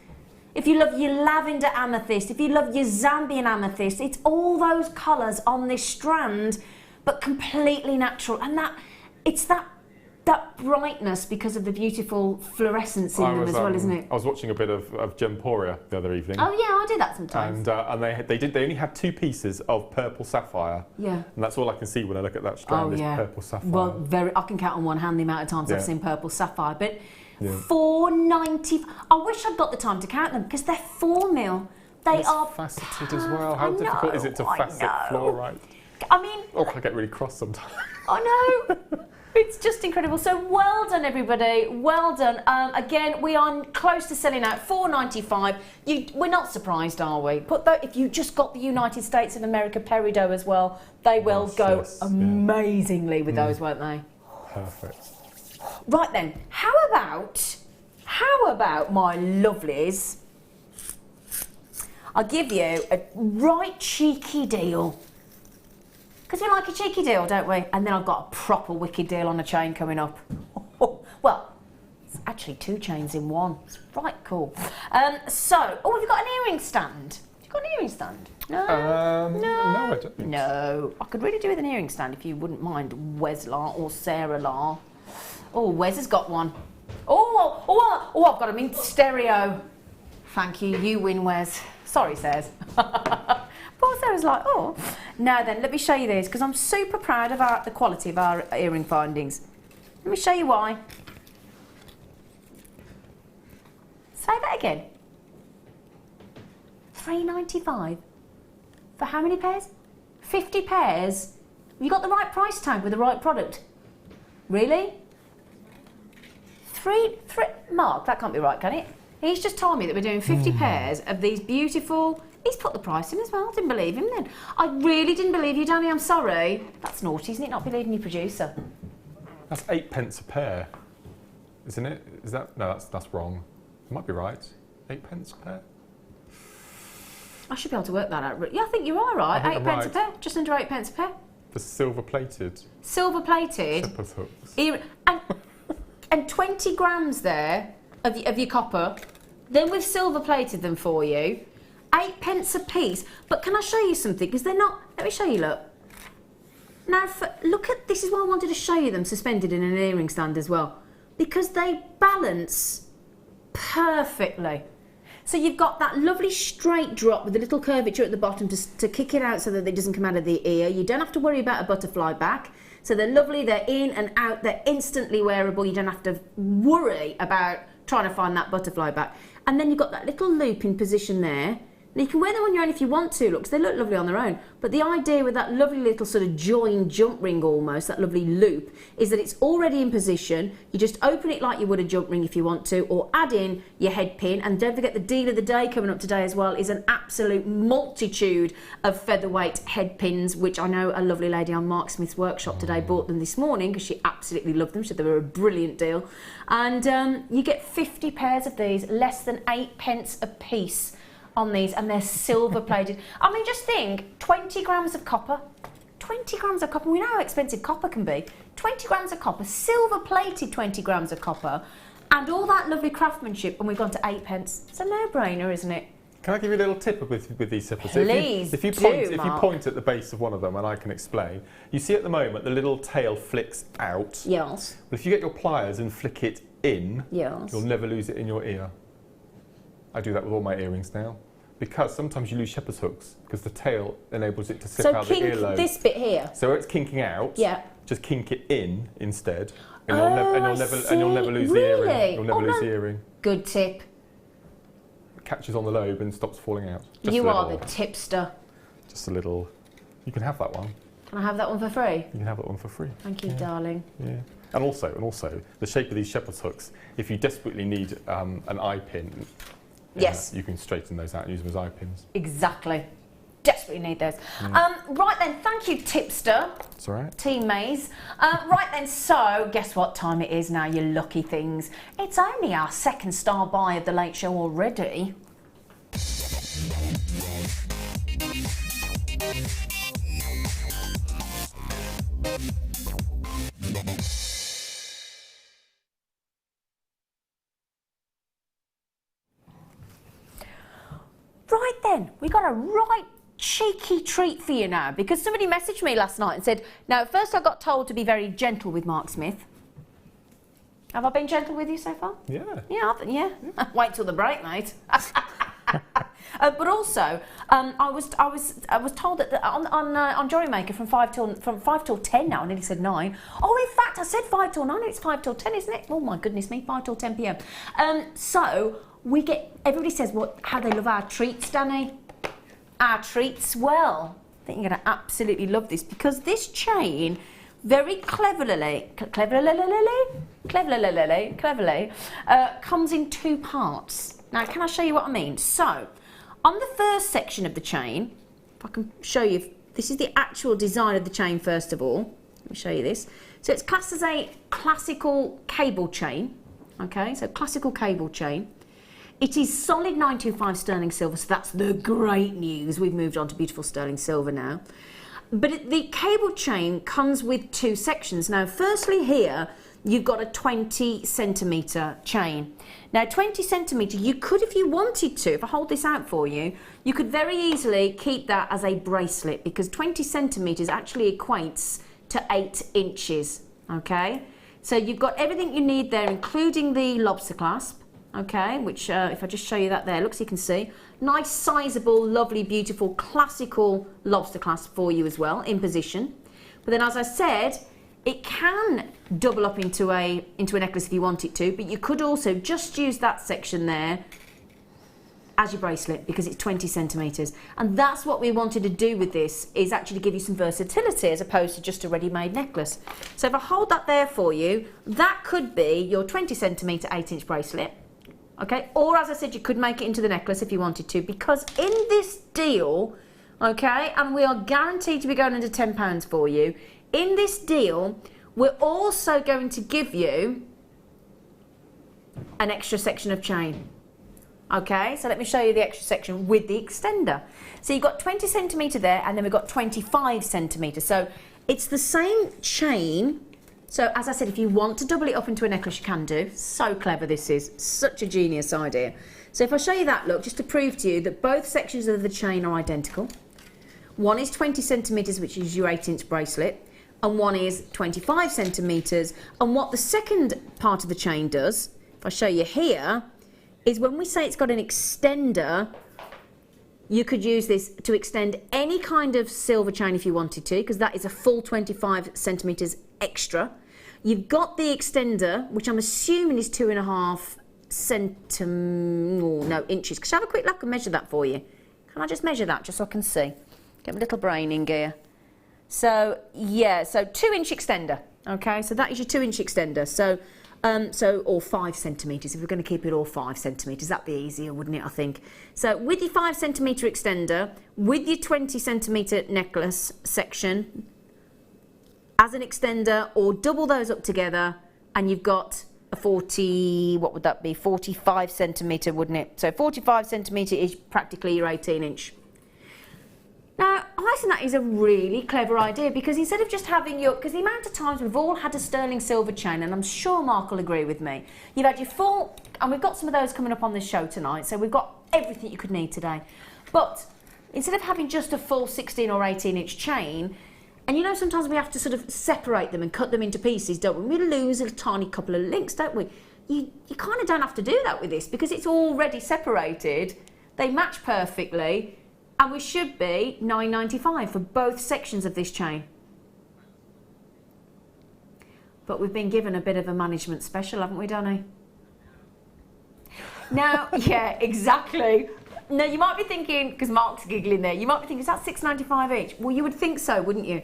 if you love your lavender amethyst, if you love your Zambian amethyst, it's all those colours on this strand, but completely natural. And it's that brightness because of the beautiful fluorescence in them as well, isn't it? I was watching a bit of Gemporia the other evening. Oh yeah, I do that sometimes. And they only had 2 pieces of purple sapphire. Yeah. And that's all I can see when I look at that strand is purple sapphire. Well, I can count on one hand the amount of times I've seen purple sapphire, but. Yeah. $4.90. I wish I'd got the time to count them because they're 4 mil. They are faceted as well. How difficult is it to facet fluorite? I mean, I get really cross sometimes. I know. It's just incredible. So well done, everybody. Well done. Again, we are close to selling out. $4.95. We're not surprised, are we? If you just got the United States of America Peridot as well, they will go amazingly with those, won't they? Perfect. Right then, how about my lovelies? I'll give you a right cheeky deal. Because we like a cheeky deal, don't we? And then I've got a proper wicked deal on a chain coming up. Well, it's actually 2 chains in one. It's right cool. Have you got an earring stand? Have you got an earring stand? No? No, I don't think No. I could really do with an earring stand if you wouldn't mind, Weslar or Sarah La. Oh, Wes has got one. Oh, I've got them in stereo. Thank you, you win, Wes. Sorry, Sarah. Poor Sarah's like, oh. Now then, let me show you these, because I'm super proud of the quality of our earring findings. Let me show you why. Say that again. $3.95. For how many pairs? 50 pairs? You got the right price tag with the right product. Really? Mark, that can't be right, can it? He's just told me that we're doing 50 pairs of these beautiful... He's put the price in as well. I didn't believe him then. I really didn't believe you, Danny. I'm sorry. That's naughty, isn't it? Not believing your producer. That's 8p a pair, isn't it? Is that... No, that's wrong. It might be right. 8p a pair? I should be able to work that out. Yeah, I think you are right. 8p a pair. Just under 8p a pair. The silver-plated. Silver-plated. Shepherd's hooks. And 20 grams there of your copper. Then we've silver-plated them for you. 8p a piece. But can I show you something? Because they're not... Let me show you, look. Now, look at... This is why I wanted to show you them suspended in an earring stand as well. Because they balance perfectly. So you've got that lovely straight drop with a little curvature at the bottom to kick it out so that it doesn't come out of the ear. You don't have to worry about a butterfly back. So they're lovely, they're in and out, they're instantly wearable. You don't have to worry about trying to find that butterfly back. And then you've got that little loop in position there And you can wear them on your own if you want to, look, 'cause they look lovely on their own. But the idea with that lovely little sort of join jump ring almost, that lovely loop, is that it's already in position. You just open it like you would a jump ring if you want to, or add in your head pin. And don't forget the deal of the day coming up today as well is an absolute multitude of featherweight head pins, which I know a lovely lady on Mark Smith's workshop today bought them this morning because she absolutely loved them. She said they were a brilliant deal. And you get 50 pairs of these, less than 8p a piece on these, and they're silver plated. I mean, just think, 20 grams of copper. 20 grams of copper. We know how expensive copper can be. 20 grams of copper, silver plated 20 grams of copper, and all that lovely craftsmanship, and we've gone to 8p. It's a no-brainer, isn't it? Can I give you a little tip with these zippers? Please if you point at the base of one of them, and I can explain, you see at the moment the little tail flicks out. Yes. But if you get your pliers and flick it in, yes, you'll never lose it in your ear. I do that with all my earrings now, because sometimes you lose shepherd's hooks because the tail enables it to slip out the earlobe. So kink this bit here. So where it's kinking out, yeah, just kink it in instead, and you'll never lose the earring. You'll never lose the earring. Good tip. It catches on the lobe and stops falling out. You are the tipster. Just a little. You can have that one. Can I have that one for free? You can have that one for free. Thank you, darling. Yeah. And also, the shape of these shepherd's hooks. If you desperately need an eye pin. Yes. You can straighten those out and use them as eye pins. Exactly. Desperately need those. Right then, thank you, tipster. It's all right. Team Maze. Right then, so guess what time it is now, you lucky things. It's only our second star buy of the late show already. Right then, we got a right cheeky treat for you now, because somebody messaged me last night and said, now at first I got told to be very gentle with Mark Smith. Have I been gentle with you so far? Yeah. Yeah. Wait till the break, mate. But also, I was told that on Jewellery Maker from 5 till 10 now. I nearly said 9. Oh, in fact, I said 5 till 9. It's 5 till 10, isn't it? Oh my goodness me, 5 till 10 p.m. So everybody says how they love our treats, Danny. Our treats. Well, I think you're going to absolutely love this, because this chain very cleverly comes in 2 parts. Now, can I show you what I mean? So, on the first section of the chain, if I can show you, this is the actual design of the chain first of all. Let me show you this. So it's classed as a classical cable chain. Okay, so classical cable chain. It is solid 925 sterling silver, so that's the great news. We've moved on to beautiful sterling silver now. But the cable chain comes with 2 sections. Now, firstly here, you've got a 20 centimetre chain. Now, 20 centimetre, you could, if you wanted to, if I hold this out for you, you could very easily keep that as a bracelet, because 20 centimetres actually equates to 8 inches, okay? So you've got everything you need there, including the lobster clasp, okay, which if I just show you that there, look so you can see. Nice, sizable, lovely, beautiful, classical lobster clasp for you as well, in position. But then, as I said, it can double up into a necklace if you want it to, but you could also just use that section there as your bracelet, because it's 20 centimetres. And that's what we wanted to do with this, is actually give you some versatility as opposed to just a ready-made necklace. So if I hold that there for you, that could be your 20 centimetre 8-inch bracelet. Okay, or as I said, you could make it into the necklace if you wanted to, because in this deal, okay, and we are guaranteed to be going under £10 for you, in this deal, we're also going to give you an extra section of chain. Okay, so let me show you the extra section with the extender. So you've got 20 centimetre there, and then we've got 25 centimetre. So it's the same chain. So as I said, if you want to double it up into a necklace, you can do. So clever this is. Such a genius idea. So if I show you that look, just to prove to you that both sections of the chain are identical. One is 20 centimetres, which is your 8-inch bracelet, and one is 25 centimetres. And what the second part of the chain does, if I show you here, is when we say it's got an extender, you could use this to extend any kind of silver chain if you wanted to, because that is a full 25 centimetres extra. You've got the extender, which I'm assuming is 2.5 inches. Can I have a quick look and measure that for you? Can I just measure that just so I can see? Get my little brain in gear. So, yeah, so 2-inch extender. Okay, so that is your 2-inch extender. So, or 5 centimetres. If we're going to keep it all 5 centimetres, that'd be easier, wouldn't it, I think? So with your 5 centimetre extender, with your 20 centimetre necklace section as an extender, or double those up together, and you've got a 40, what would that be? 45 centimetre, wouldn't it? So 45 centimetre is practically your 18-inch. Now, I think that is a really clever idea, because instead of just having your, because the amount of times we've all had a sterling silver chain, and I'm sure Mark will agree with me, you've had your full, and we've got some of those coming up on this show tonight, so we've got everything you could need today. But instead of having just a full 16 or 18-inch chain, and you know sometimes we have to sort of separate them and cut them into pieces, don't we? We lose a tiny couple of links, don't we? You kind of don't have to do that with this, because it's already separated, they match perfectly, and we should be $9.95 for both sections of this chain. But we've been given a bit of a management special, haven't we, Danny? Now, yeah, exactly. Now, you might be thinking, because Mark's giggling there, you might be thinking, is that $6.95 each? Well, you would think so, wouldn't you?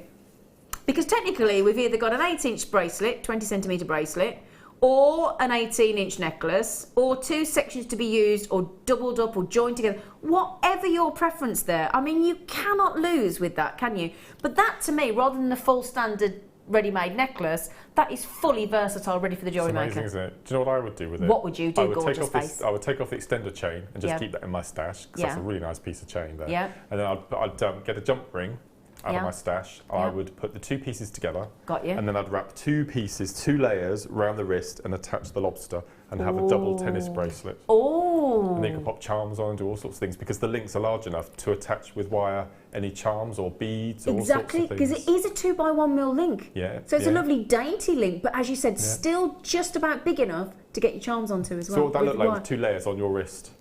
Because technically, we've either got an 8-inch bracelet, 20 centimetre bracelet, or an 18-inch necklace, or 2 sections to be used, or doubled up, or joined together. Whatever your preference there. I mean, you cannot lose with that, can you? But that, to me, rather than the full standard ready-made necklace, that is fully versatile, ready for the jewellery maker. It's amazing, isn't it? Do you know what I would do with it? What would you do, gorgeous face? I would take off the extender chain and just keep that in my stash, because that's a really nice piece of chain there. Yeah. And then I'd get a jump ring out of my stash. I would put the 2 pieces together. Got you. And then I'd wrap 2 pieces, 2 layers around the wrist and attach the lobster and have a double tennis bracelet. Oh. And then you can pop charms on and do all sorts of things, because the links are large enough to attach with wire any charms or beads or all sorts of things. Exactly, because it is a 2x1 mil link. Yeah. So it's a lovely dainty link, but as you said, still just about big enough to get your charms onto as well. So what would that look like with 2 layers on your wrist?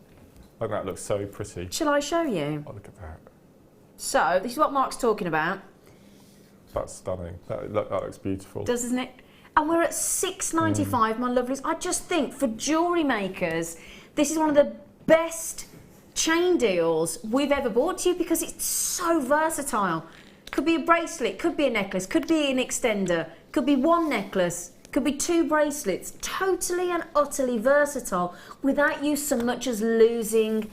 Like that looks so pretty. Shall I show you? Oh, look at that. So, this is what Mark's talking about. That's stunning. That looks beautiful. Doesn't it? And we're at $6.95, my lovelies. I just think for jewellery makers, this is one of the best chain deals we've ever bought to you, because it's so versatile. Could be a bracelet, could be a necklace, could be an extender, could be 1 necklace, could be 2 bracelets. Totally and utterly versatile, without you so much as losing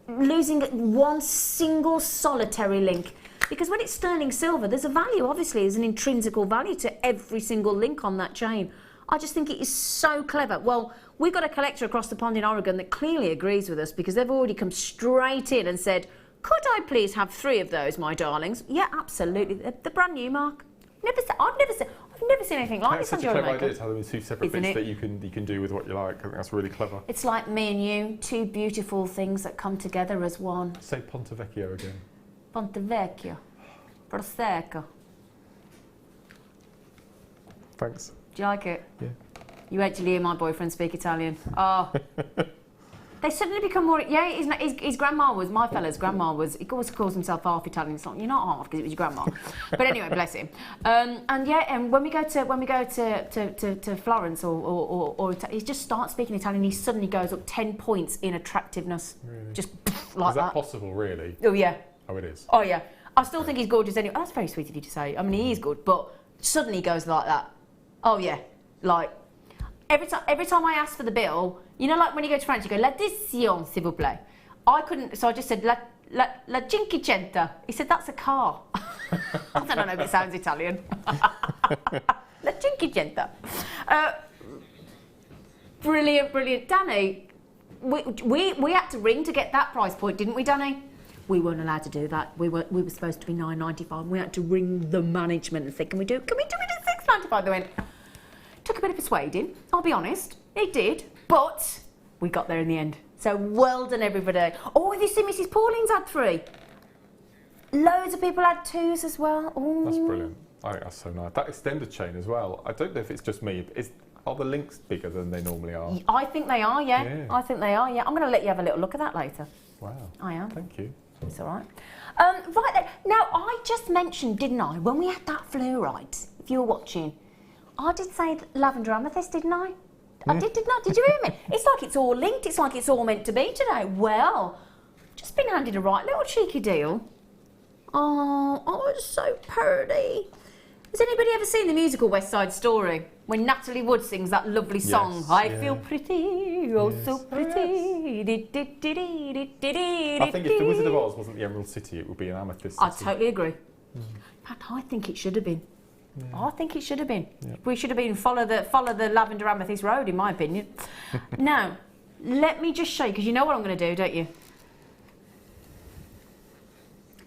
one single solitary link. Because when it's sterling silver, there's a value, obviously, there's an intrinsical value to every single link on that chain. I just think it is so clever. Well, we've got a collector across the pond in Oregon that clearly agrees with us, because they've already come straight in and said, could I please have 3 of those, my darlings? Yeah, absolutely. They're brand new, Mark. I've never seen anything like this on Jewellery Maker. It's such a clever idea to have them in 2 separate bits that you can do with what you like. I think that's really clever. It's like me and you, 2 beautiful things that come together as one. Say Ponte Vecchio again. Ponte Vecchio. Prosecco. Thanks. Do you like it? Yeah. You actually hear my boyfriend speak Italian. Oh. They suddenly become more... Yeah, his grandma was... My fella's grandma was... He always calls himself half Italian. It's like, you're not half, because it was your grandma. But anyway, bless him. And when we go to Florence or he just starts speaking Italian, he suddenly goes up 10 points in attractiveness. Really? Just like that. Is that possible, really? Oh, yeah. Oh, it is? Oh, yeah. I still think he's gorgeous anyway. Oh, that's very sweet of you to say. I mean, he is good, but suddenly he goes like that. Oh, yeah. Like... Every time I ask for the bill, you know, like when you go to France, you go, l'addition, s'il vous plaît. I couldn't, so I just said, la Cinquecento. He said, that's a car. I don't know if it sounds Italian. La Cinquecento. Brilliant, brilliant. Danny, we had to ring to get that price point, didn't we, Danny? We weren't allowed to do that. We were supposed to be $9.95. We had to ring the management and say, can we do it at $6.95? They went... Took a bit of persuading, I'll be honest. It did, but we got there in the end. So well done, everybody. Oh, have you seen Mrs. Pauline's had 3? Loads of people had 2s as well. Ooh. That's brilliant. I think that's so nice. That extended chain as well. I don't know if it's just me. Are the links bigger than they normally are? I think they are, yeah. I think they are, yeah. I'm going to let you have a little look at that later. Wow. I am. Thank you. It's all right. Right then. Now, I just mentioned, didn't I, when we had that fluorite, if you were watching, I did say lavender amethyst, didn't I? I did, didn't I? Did you hear me? It's like it's all linked. It's like it's all meant to be today. Well, just Just been handed a right little cheeky deal. Oh, it's so pretty. Has anybody ever seen the musical West Side Story? When Natalie Wood sings that lovely song, Yes, I feel pretty, oh so pretty. I think if the Wizard of Oz wasn't the Emerald City, it would be an Amethyst I city. totally agree. In fact, I think it should have been. I think it should have been. Yeah. We should have been follow the Lavender Amethyst Road, in my opinion. Now, let me just show you, because you know what I'm going to do, don't you?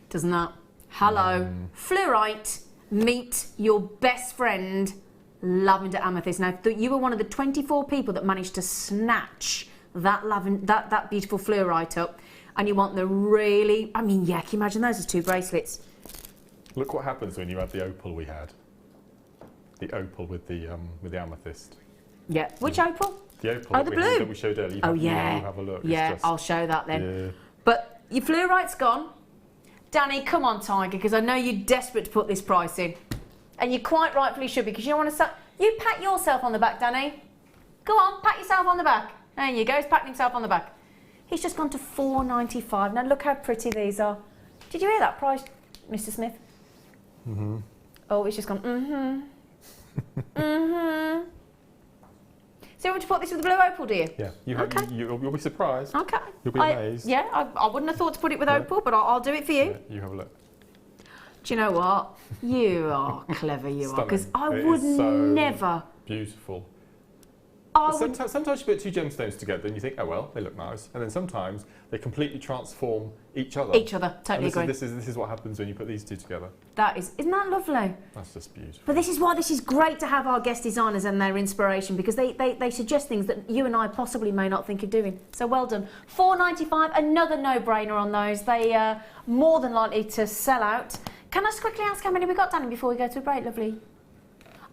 Doesn't that? Hello, fluorite, meet your best friend, Lavender Amethyst. Now, you were one of the 24 people that managed to snatch that beautiful fluorite up, and you want the really, I mean, yeah, can you imagine those as 2 bracelets? Look what happens when you add the opal we had. The opal with the amethyst. Yeah, which opal? The opal the blue. that we showed earlier. Oh, You yeah. have a look. Yeah, It's just, I'll show that then. yeah. But your fluorite's gone. Danny, come on, Tiger, because I know you're desperate to put this price in. And you quite rightfully should be, because you don't want to... You pat yourself on the back, Danny. Go on, pat yourself on the back. There you go, he's patting himself on the back. He's just gone to $4.95. Now, look how pretty these are. Did you hear that price, Mr. Smith? Mm-hmm. Oh, it's just gone, mm-hmm. So you want to put this with the blue opal, do you? Yeah, Okay. you'll be surprised. Okay. You'll be amazed. Yeah, I wouldn't have thought to put it with opal, but I'll do it for you. Yeah, you have a look. Do you know what? You are clever, you are. Because I It would is so never... Beautiful. I would, Sometimes you put 2 gemstones together and you think, oh well, they look nice, and then sometimes they completely transform each other. totally agree. This is what happens when you put these 2 together. Isn't that lovely? That's just beautiful. But this is why this is great to have our guest designers and their inspiration, because they suggest things that you and I possibly may not think of doing. So well done. $4.95, another no-brainer on those. They are more than likely to sell out. Can I just quickly ask how many we got, Danny, before we go to a break, lovely?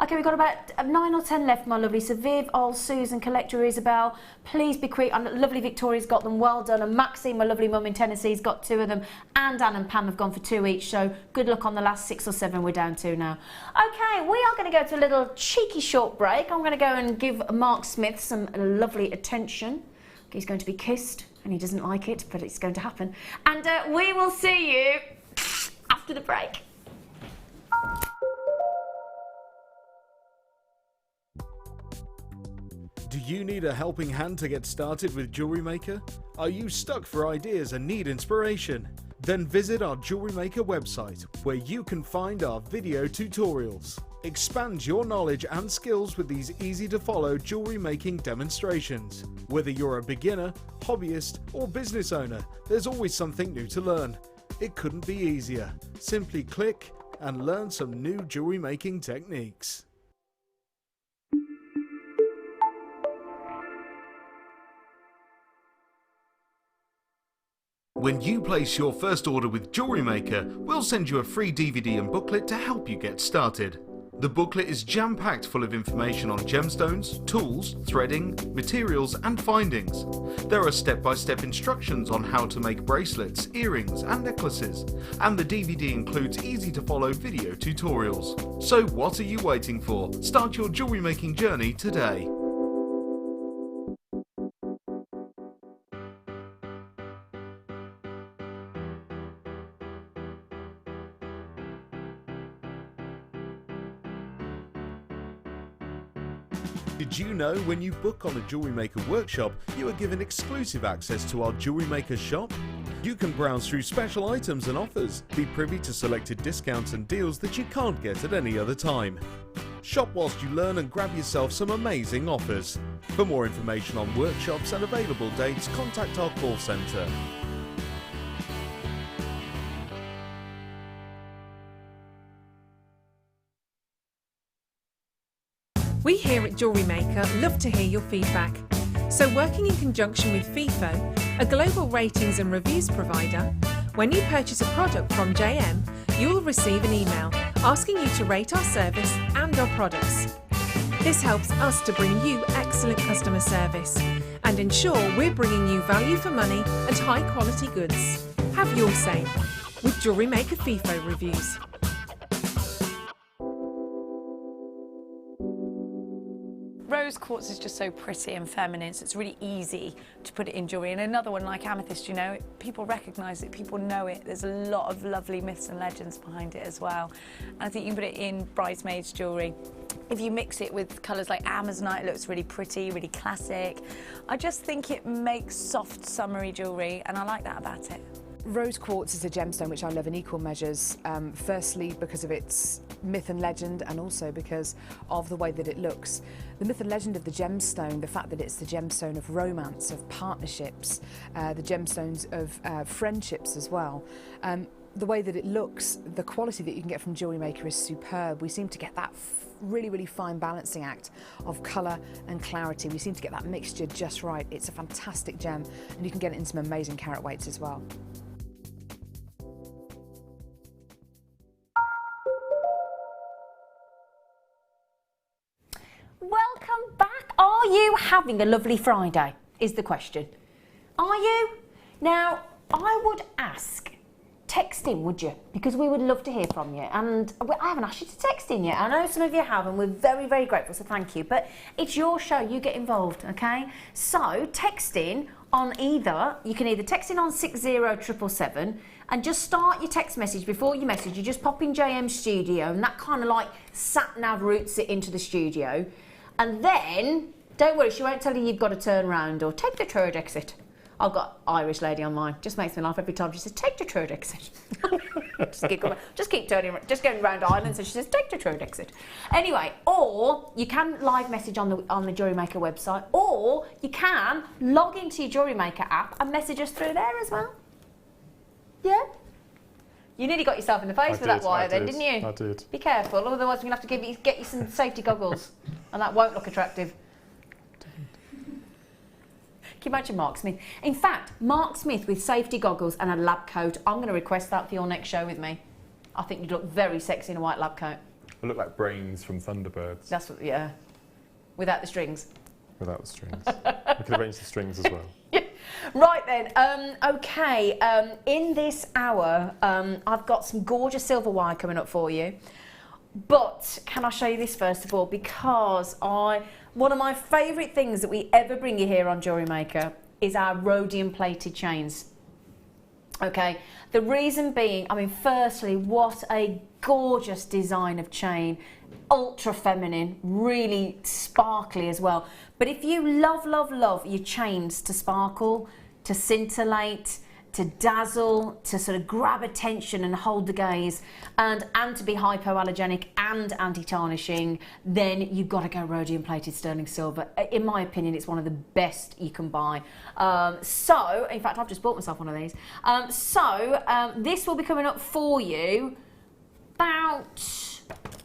Okay, we've got about 9 or 10 left, my lovely. So Viv, Ol, Susan, Collector, Isabel, please be quick. And lovely Victoria's got them, well done. And Maxine, my lovely mum in Tennessee, has got 2 of them. And Anne and Pam have gone for 2 each. So good luck on the last 6 or 7 we're down to now. Okay, we are going to go to a little cheeky short break. I'm going to go and give Mark Smith some lovely attention. He's going to be kissed, and he doesn't like it, but it's going to happen. And we will see you after the break. Do you need a helping hand to get started with Jewellery Maker? Are you stuck for ideas and need inspiration? Then visit our Jewellery Maker website, where you can find our video tutorials. Expand your knowledge and skills with these easy-to-follow jewellery making demonstrations. Whether you're a beginner, hobbyist, or business owner, there's always something new to learn. It couldn't be easier. Simply click and learn some new jewellery making techniques. When you place your first order with Jewellery Maker, we'll send you a free DVD and booklet to help you get started. The booklet is jam-packed full of information on gemstones, tools, threading, materials and findings. There are step-by-step instructions on how to make bracelets, earrings and necklaces, and the DVD includes easy-to-follow video tutorials. So what are you waiting for? Start your jewellery making journey today. Did you know when you book on a Jewellery Maker workshop, you are given exclusive access to our Jewellery Maker shop? You can browse through special items and offers, be privy to selected discounts and deals that you can't get at any other time. Shop whilst you learn and grab yourself some amazing offers. For more information on workshops and available dates, contact our call centre. We here at Jewellery Maker love to hear your feedback. So working in conjunction with FIFO, a global ratings and reviews provider, when you purchase a product from JM, you will receive an email asking you to rate our service and our products. This helps us to bring you excellent customer service and ensure we're bringing you value for money and high quality goods. Have your say with Jewellery Maker FIFO reviews. rose quartz is just so pretty and feminine, so it's really easy to put it in jewellery. And another one like amethyst, you know, people recognise it, people know it. There's a lot of lovely myths and legends behind it as well. And I think you can put it in bridesmaids jewellery. If you mix it with colours like amazonite, it looks really pretty, really classic. I just think it makes soft, summery jewellery, and I like that about it. Rose quartz is a gemstone which I love in equal measures, firstly because of its myth and legend, and also because of the way that it looks. The myth and legend of the gemstone, the fact that it's the gemstone of romance, of partnerships, the gemstones of friendships as well. The way that it looks, the quality that you can get from Jewellery Maker is superb. We seem to get that really, really fine balancing act of colour and clarity. We seem to get that mixture just right. It's a fantastic gem, and you can get it in some amazing carat weights as well. Welcome back. Are you having a lovely Friday, is the question. Are you? Now, I would ask, text in, would you? Because we would love to hear from you. And I haven't asked you to text in yet. I know some of you have, and we're very, very grateful, so thank you. But it's your show, you get involved, okay? So text in on either, you can either text in on 60777 and just start your text message. Before you message, you just pop in JM Studio, and that kind of like sat-nav routes it into the studio. And then, don't worry, she won't tell you you've got to turn around or take the third exit. I've got Irish lady on mine. Just makes me laugh every time she says, take the third exit. just keep turning, just going round island, so she says, take the third exit. Anyway, or you can live message on the Jewellery Maker website, or you can log into your Jewellery Maker app and message us through there as well. Yeah? You nearly got yourself in the face with that wire then, didn't you? I did. Be careful, otherwise we're going to have to get you some safety goggles, and that won't look attractive. Can you imagine Mark Smith? In fact, Mark Smith with safety goggles and a lab coat. I'm going to request that for your next show with me. I think you'd look very sexy in a white lab coat. I look like Brains from Thunderbirds. That's what, yeah. Without the strings. Without the strings. We could arrange the strings as well. Right then, okay, in this hour, I've got some gorgeous silver wire coming up for you. But can I show you this first of all? Because one of my favourite things that we ever bring you here on Jewellery Maker is our rhodium plated chains. Okay, the reason being, I mean, firstly, what a gorgeous design of chain. Ultra feminine, really sparkly as well. But if you love, love, love your chains to sparkle, to scintillate, to dazzle, to sort of grab attention and hold the gaze, and to be hypoallergenic and anti-tarnishing, then you've got to go rhodium plated sterling silver. In my opinion, it's one of the best you can buy. So, in fact, I've just bought myself one of these. This will be coming up for you about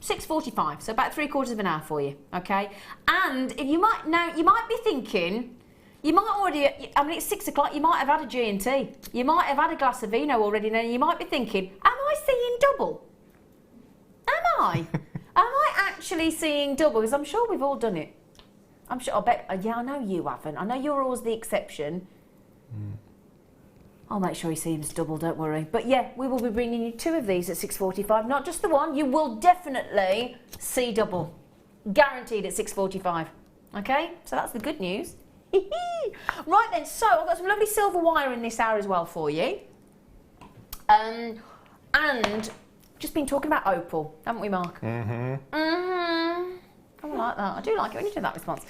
6:45, so about 3/4 of an hour for you, okay? And if you might be thinking, you might already, I mean, it's 6 o'clock, you might have had a G&T. You might have had a glass of vino already, and you might be thinking, am I seeing double? Am I? Am I actually seeing double? Because I'm sure we've all done it. I'm sure, I bet, yeah, I know you haven't. I know you're always the exception. I'll make sure he seems double, don't worry. But yeah, we will be bringing you 2 of these at 6:45, not just the one. You will definitely see double. Guaranteed at 6:45. Okay, so that's the good news. Right then, so I've got some lovely silver wire in this hour as well for you. And just been talking about opal, haven't we, Mark? Mm-hmm. Mm-hmm. I like that. I do like it when you do that response.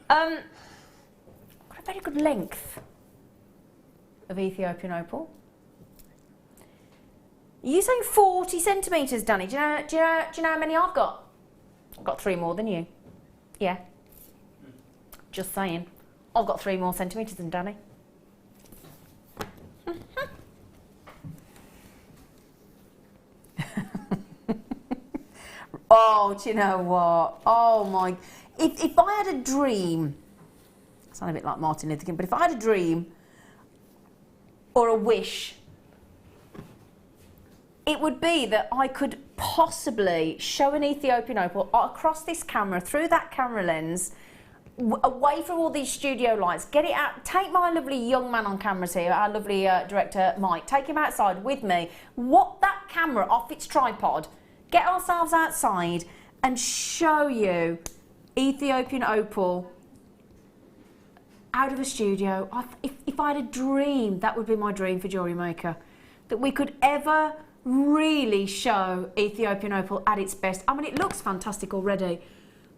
Got a very good length of Ethiopian opal. Are you saying 40 centimetres, Danny? Do you know how many I've got? I've got 3 more than you. Yeah. Just saying. I've got 3 more centimetres than Danny. Oh, do you know what? Oh my! If I had a dream, I sound a bit like Martin Luther King, but if I had a dream or a wish, it would be that I could possibly show an Ethiopian opal across this camera, through that camera lens, away from all these studio lights, get it out, take my lovely young man on cameras here, our lovely director Mike, take him outside with me, whop that camera off its tripod, get ourselves outside and show you Ethiopian opal out of a studio. If I had a dream, that would be my dream for Jewellery Maker, that we could ever really show Ethiopian opal at its best. I mean, it looks fantastic already,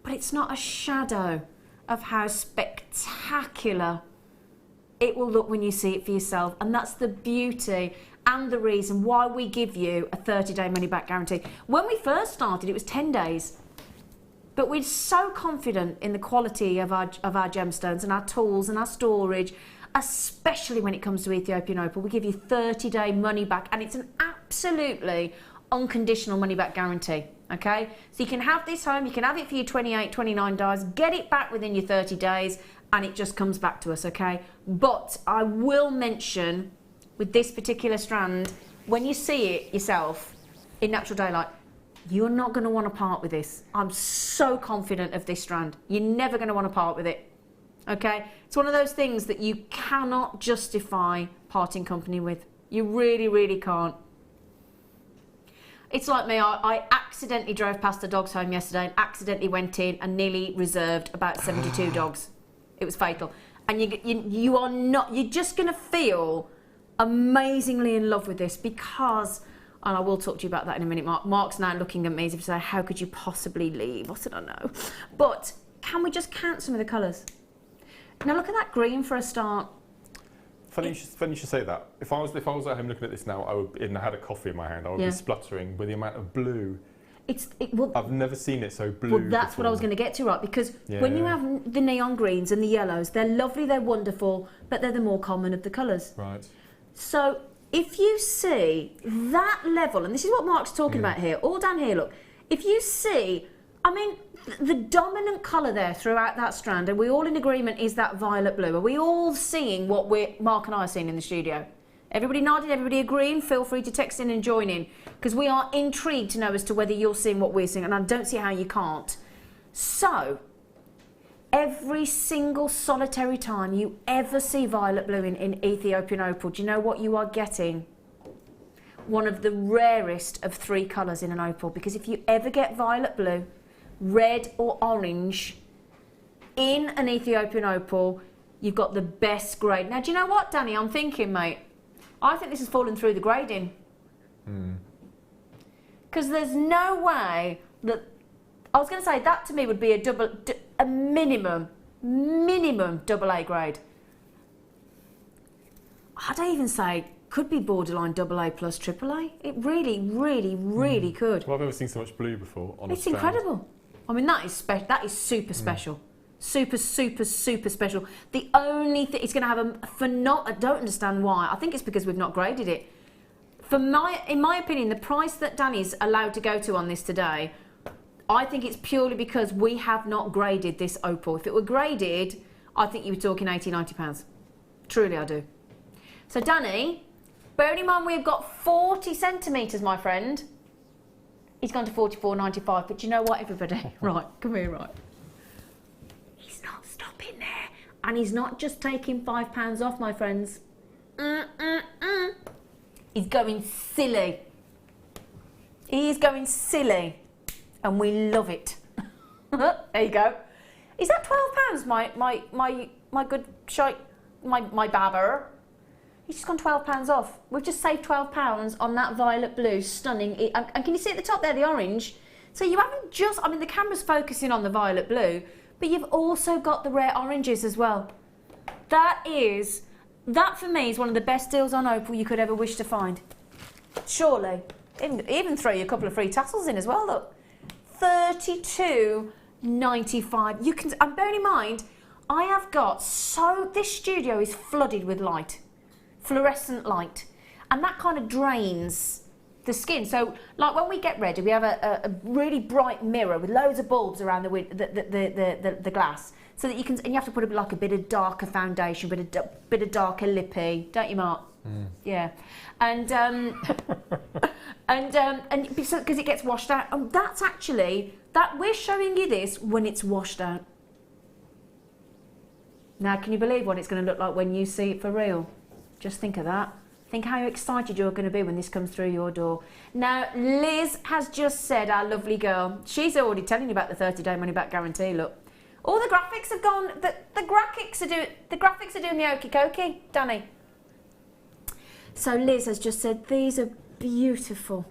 but it's not a shadow of how spectacular it will look when you see it for yourself. And that's the beauty and the reason why we give you a 30-day money-back guarantee. When we first started, it was 10 days. But we're so confident in the quality of our gemstones and our tools and our storage, especially when it comes to Ethiopian opal. We give you 30-day money back, and it's an absolutely unconditional money back guarantee. Okay, so you can have this home, you can have it for your 28, 29 days, get it back within your 30 days, and it just comes back to us. Okay, but I will mention with this particular strand, when you see it yourself in natural daylight, you're not going to want to part with this. I'm so confident of this strand. You're never going to want to part with it. Okay, it's one of those things that you cannot justify parting company with. You really, really can't. It's like me, I accidentally drove past a dog's home yesterday and accidentally went in and nearly reserved about 72 dogs. It was fatal. And you are not, you're just going to feel amazingly in love with this because, and I will talk to you about that in a minute, Mark. Mark's now looking at me as if to say, how could you possibly leave? I said, I know. But can we just count some of the colours? Now look at that green for a start. Funny you should say that. If I was at home looking at this now, and I had a coffee in my hand, I would be spluttering with the amount of blue. I've never seen it so blue. Well, that's before. what I was going to get to, right? Because when you have the neon greens and the yellows, they're lovely, they're wonderful, but they're the more common of the colours. Right. So if you see that level, and this is what Mark's talking about here, all down here, look. If you see, I mean, the dominant colour there throughout that strand, and we're all in agreement, is that violet blue. Are we all seeing what Mark and I are seeing in the studio? Everybody nodding, everybody agreeing? Feel free to text in and join in, because we are intrigued to know as to whether you're seeing what we're seeing, and I don't see how you can't. So, every single solitary time you ever see violet blue in Ethiopian opal, do you know what you are getting? One of the rarest of three colours in an opal, because if you ever get violet blue, red or orange in an Ethiopian opal, you've got the best grade. Now, do you know what, Danny? I'm thinking, mate, I think this has fallen through the grading. Because there's no way that, I was going to say, that to me would be a minimum double A grade. I'd even say could be borderline double A plus triple A. It really, really, really could. Well, I've never seen so much blue before on a It's strand. incredible. I mean, that is super special. Super, super, super special. The only thing, it's going to have a phenomenal, I don't understand why. I think it's because we've not graded it. In my opinion, the price that Danny's allowed to go to on this today, I think it's purely because we have not graded this opal. If it were graded, I think you were talking £80, £90. Truly, I do. So, Danny, bearing in mind we've got 40 centimetres, my friend. He's gone to 44.95, but you know what, everybody? Right, come here, right. He's not stopping there. And he's not just taking £5 off, my friends. He's going silly. He's going silly. And we love it. There you go. Is that £12, my good shite, my babber? He's just gone £12 off. We've just saved £12 on that violet blue, stunning. And can you see at the top there, the orange? So you haven't just, I mean, the camera's focusing on the violet blue, but you've also got the rare oranges as well. That for me is one of the best deals on opal you could ever wish to find. Surely. Even throw you a couple of free tassels in as well, look. £32.95. You can, and bearing in mind, I have got this studio is flooded with light. Fluorescent light, and that kind of drains the skin. So, like when we get ready, we have a really bright mirror with loads of bulbs around the glass, so that you can. And you have to put a bit of darker foundation, bit of darker lippy, don't you, Mark? Yeah, and because it gets washed out, and that's actually that we're showing you this when it's washed out. Now, can you believe what it's going to look like when you see it for real? Just think of that. Think how excited you're going to be when this comes through your door. Now, Liz has just said, our lovely girl, she's already telling you about the 30-day money-back guarantee, look. All the graphics have gone. The graphics are doing the okie dokie, Danny. So Liz has just said these are beautiful.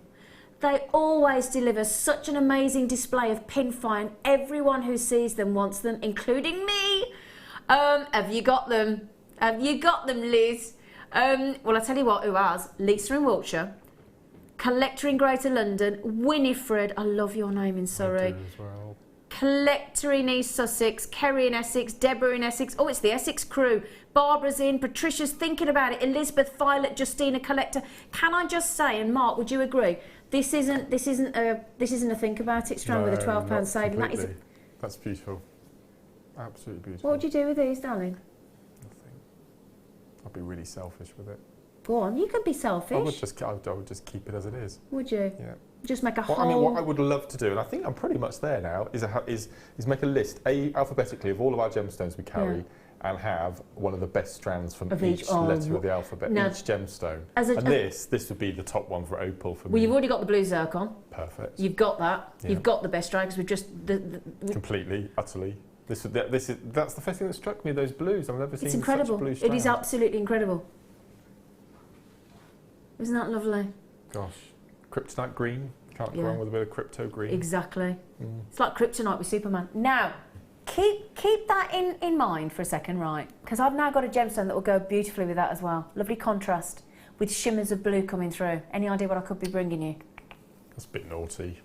They always deliver such an amazing display of pinfire, and everyone who sees them wants them, including me. Have you got them? Have you got them, Liz? Well, I tell you what, who has? Lisa in Wiltshire, Collector in Greater London, Winifred, I love your name in Surrey. I do as well. Collector in East Sussex, Kerry in Essex, Deborah in Essex. Oh, it's the Essex crew. Barbara's in, Patricia's thinking about it. Elizabeth, Violet, Justina, Collector. Can I just say, and Mark, would you agree? This isn't a think about it strand with a £12 saving. That's beautiful. Absolutely beautiful. What would you do with these, darling? Nothing. I'd be really selfish with it. Go on, you could be selfish. I would just keep it as it is. Would you? Yeah. Just make a whole... I mean, what I would love to do, and I think I'm pretty much there now, is make a list, alphabetically, of all of our gemstones we carry, and have one of the best strands from each letter of the alphabet, each gemstone. This would be the top one for opal for me. Well, you've already got the blue zircon. Perfect. You've got that. Yeah. You've got the best strand, because we've just... Completely, utterly. That's the first thing that struck me, those blues. I've never seen such a blue strand. It is absolutely incredible. Isn't that lovely? Gosh. Kryptonite green. Can't go wrong with a bit of crypto green. Exactly. It's like kryptonite with Superman. Now, keep that in mind for a second, right? Because I've now got a gemstone that will go beautifully with that as well. Lovely contrast with shimmers of blue coming through. Any idea what I could be bringing you? That's a bit naughty.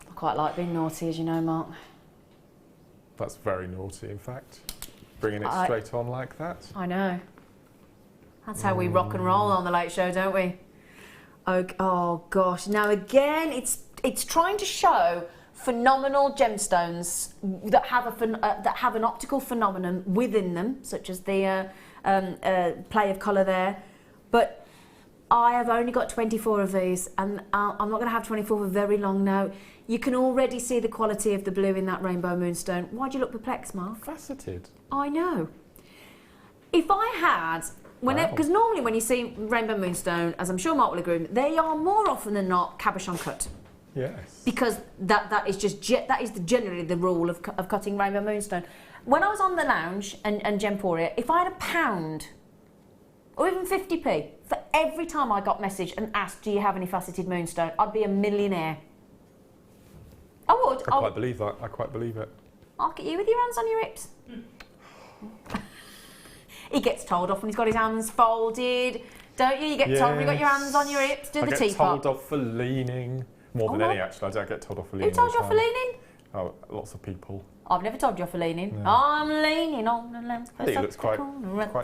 I quite like being naughty, as you know, Mark. That's very naughty, in fact. Bringing it straight on like that. I know. That's how we rock and roll on the Late Show, don't we? Oh gosh. Now again, it's trying to show phenomenal gemstones that have an optical phenomenon within them, such as the play of colour there. But I have only got 24 of these, and I'm not going to have 24 for very long now. You can already see the quality of the blue in that rainbow moonstone. Why do you look perplexed, Mark? Faceted. I know. If I had... Because normally when you see rainbow moonstone, as I'm sure Mark will agree with me, they are more often than not cabochon cut. Yes. Because that is generally the rule of cutting rainbow moonstone. When I was on the lounge and Gemporia, if I had £1 or even 50p for every time I got messaged and asked, do you have any faceted moonstone, I'd be a millionaire. I would. I quite believe that. I quite believe it. I'll get you with your hands on your hips. He gets told off when he's got his hands folded, don't you? You get told when you've got your hands on your hips, do the teapot. I get told off for leaning, more than any actually. I don't get told off for leaning. Who told you off for leaning? Oh, lots of people. I've never told you off for leaning. No. I'm leaning on the lamp. I think it looks quite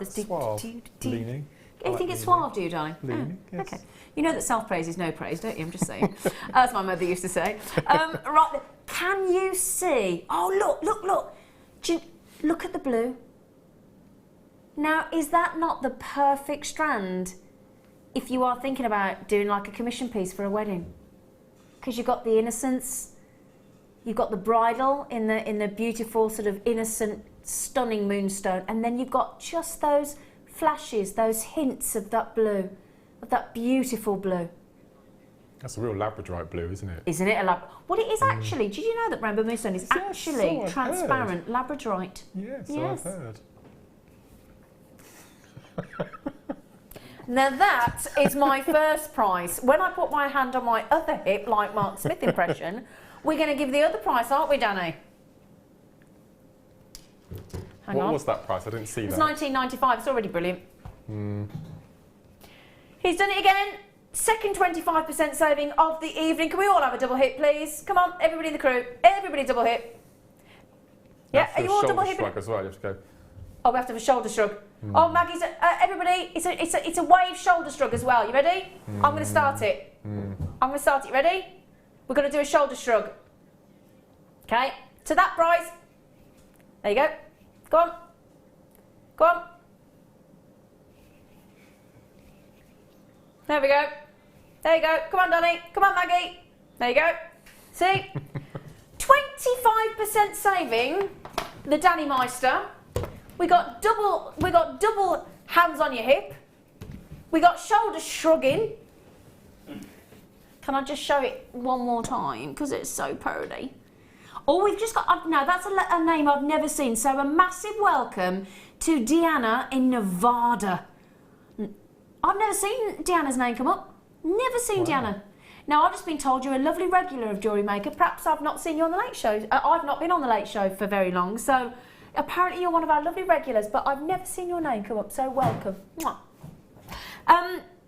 suave, leaning. You think it's suave, do you, darling? Leaning, yes. Okay. You know that self-praise is no praise, don't you? I'm just saying. As my mother used to say. Right, can you see? Oh, look. Look at the blue. Now, is that not the perfect strand if you are thinking about doing like a commission piece for a wedding? Because you've got the innocence, you've got the bridal in the beautiful sort of innocent, stunning moonstone, and then you've got just those flashes, those hints of that blue, of that beautiful blue. That's a real labradorite blue, isn't it? Isn't it a Well, it is actually. Did you know that rainbow moonstone is actually transparent labradorite? Yes, I've heard. Now that is my first prize. When I put my hand on my other hip, like Mark Smith impression, we're going to give the other price, aren't we, Danny? Hang on. What was that price? I didn't see that. It's $19.95. It's already brilliant. He's done it again. Second 25% saving of the evening. Can we all have a double hip, please? Come on, everybody in the crew. Everybody double hip. Yeah, are you all double hip? As well. You have to go. Oh, we have to have a shoulder shrug. Oh, Maggie's... everybody, it's a wave shoulder shrug as well. You ready? I'm going to start it. I'm going to start it. Ready? We're going to do a shoulder shrug. Okay? To that price. There you go. Go on. Go on. There we go. There you go. Come on, Donny. Come on, Maggie. There you go. See? 25% saving. The Danny Meister. We got double hands on your hip. We got shoulder shrugging. Can I just show it one more time? Because it's so pretty. Oh, we've just got, now that's a name I've never seen. So a massive welcome to Deanna in Nevada. I've never seen Deanna's name come up. Never seen Deanna. Now, I've just been told you're a lovely regular of Jewellery Maker. Perhaps I've not seen you on the Late Show. I've not been on the Late Show for very long, so apparently you're one of our lovely regulars, but I've never seen your name come up, so welcome. Mwah.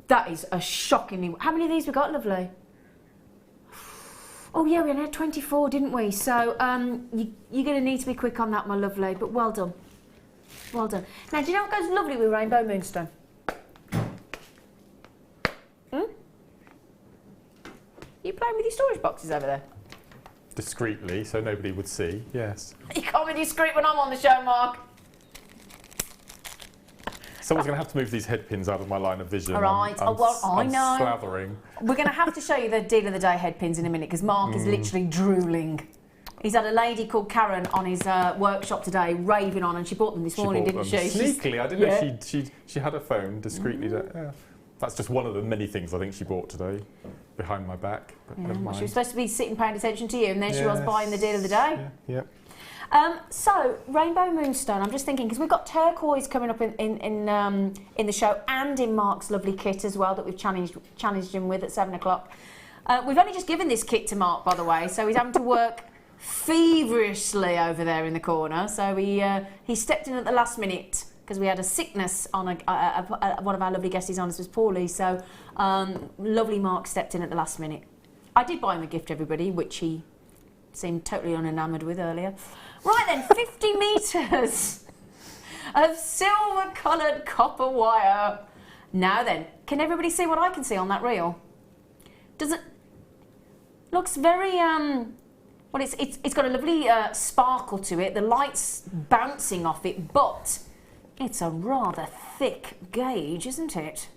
That is a shockingly... How many of these we got, lovely? Oh, yeah, we only had 24, didn't we? So you're going to need to be quick on that, my lovely, but well done. Well done. Now, do you know what goes lovely with Rainbow Moonstone? You playing with your storage boxes over there? Discreetly, so nobody would see, yes. You can't be discreet when I'm on the show, Mark. Someone's going to have to move these head pins out of my line of vision. All right. I know. Slathering. We're going to have to show you the deal of the day head pins in a minute because Mark is literally drooling. He's had a lady called Karen on his workshop today raving on, and she bought them this morning, didn't she? Sneakily, I didn't know she had a phone discreetly. That's just one of the many things I think she bought today, behind my back. But never mind. She was supposed to be sitting paying attention to you, and then she was buying the deal of the day. Yeah. So Rainbow Moonstone, I'm just thinking because we've got turquoise coming up in the show and in Mark's lovely kit as well that we've challenged him with at 7 o'clock. We've only just given this kit to Mark, by the way, so he's having to work feverishly over there in the corner. So he stepped in at the last minute because we had a sickness on one of our lovely guests on us was poorly. So lovely Mark stepped in at the last minute. I did buy him a gift, everybody, which he seemed totally unenamoured with earlier. Right then, 50 metres of silver-coloured copper wire. Now then, can everybody see what I can see on that reel? Does it... Looks very, well, it's got a lovely sparkle to it. The light's bouncing off it, but it's a rather thick gauge, isn't it?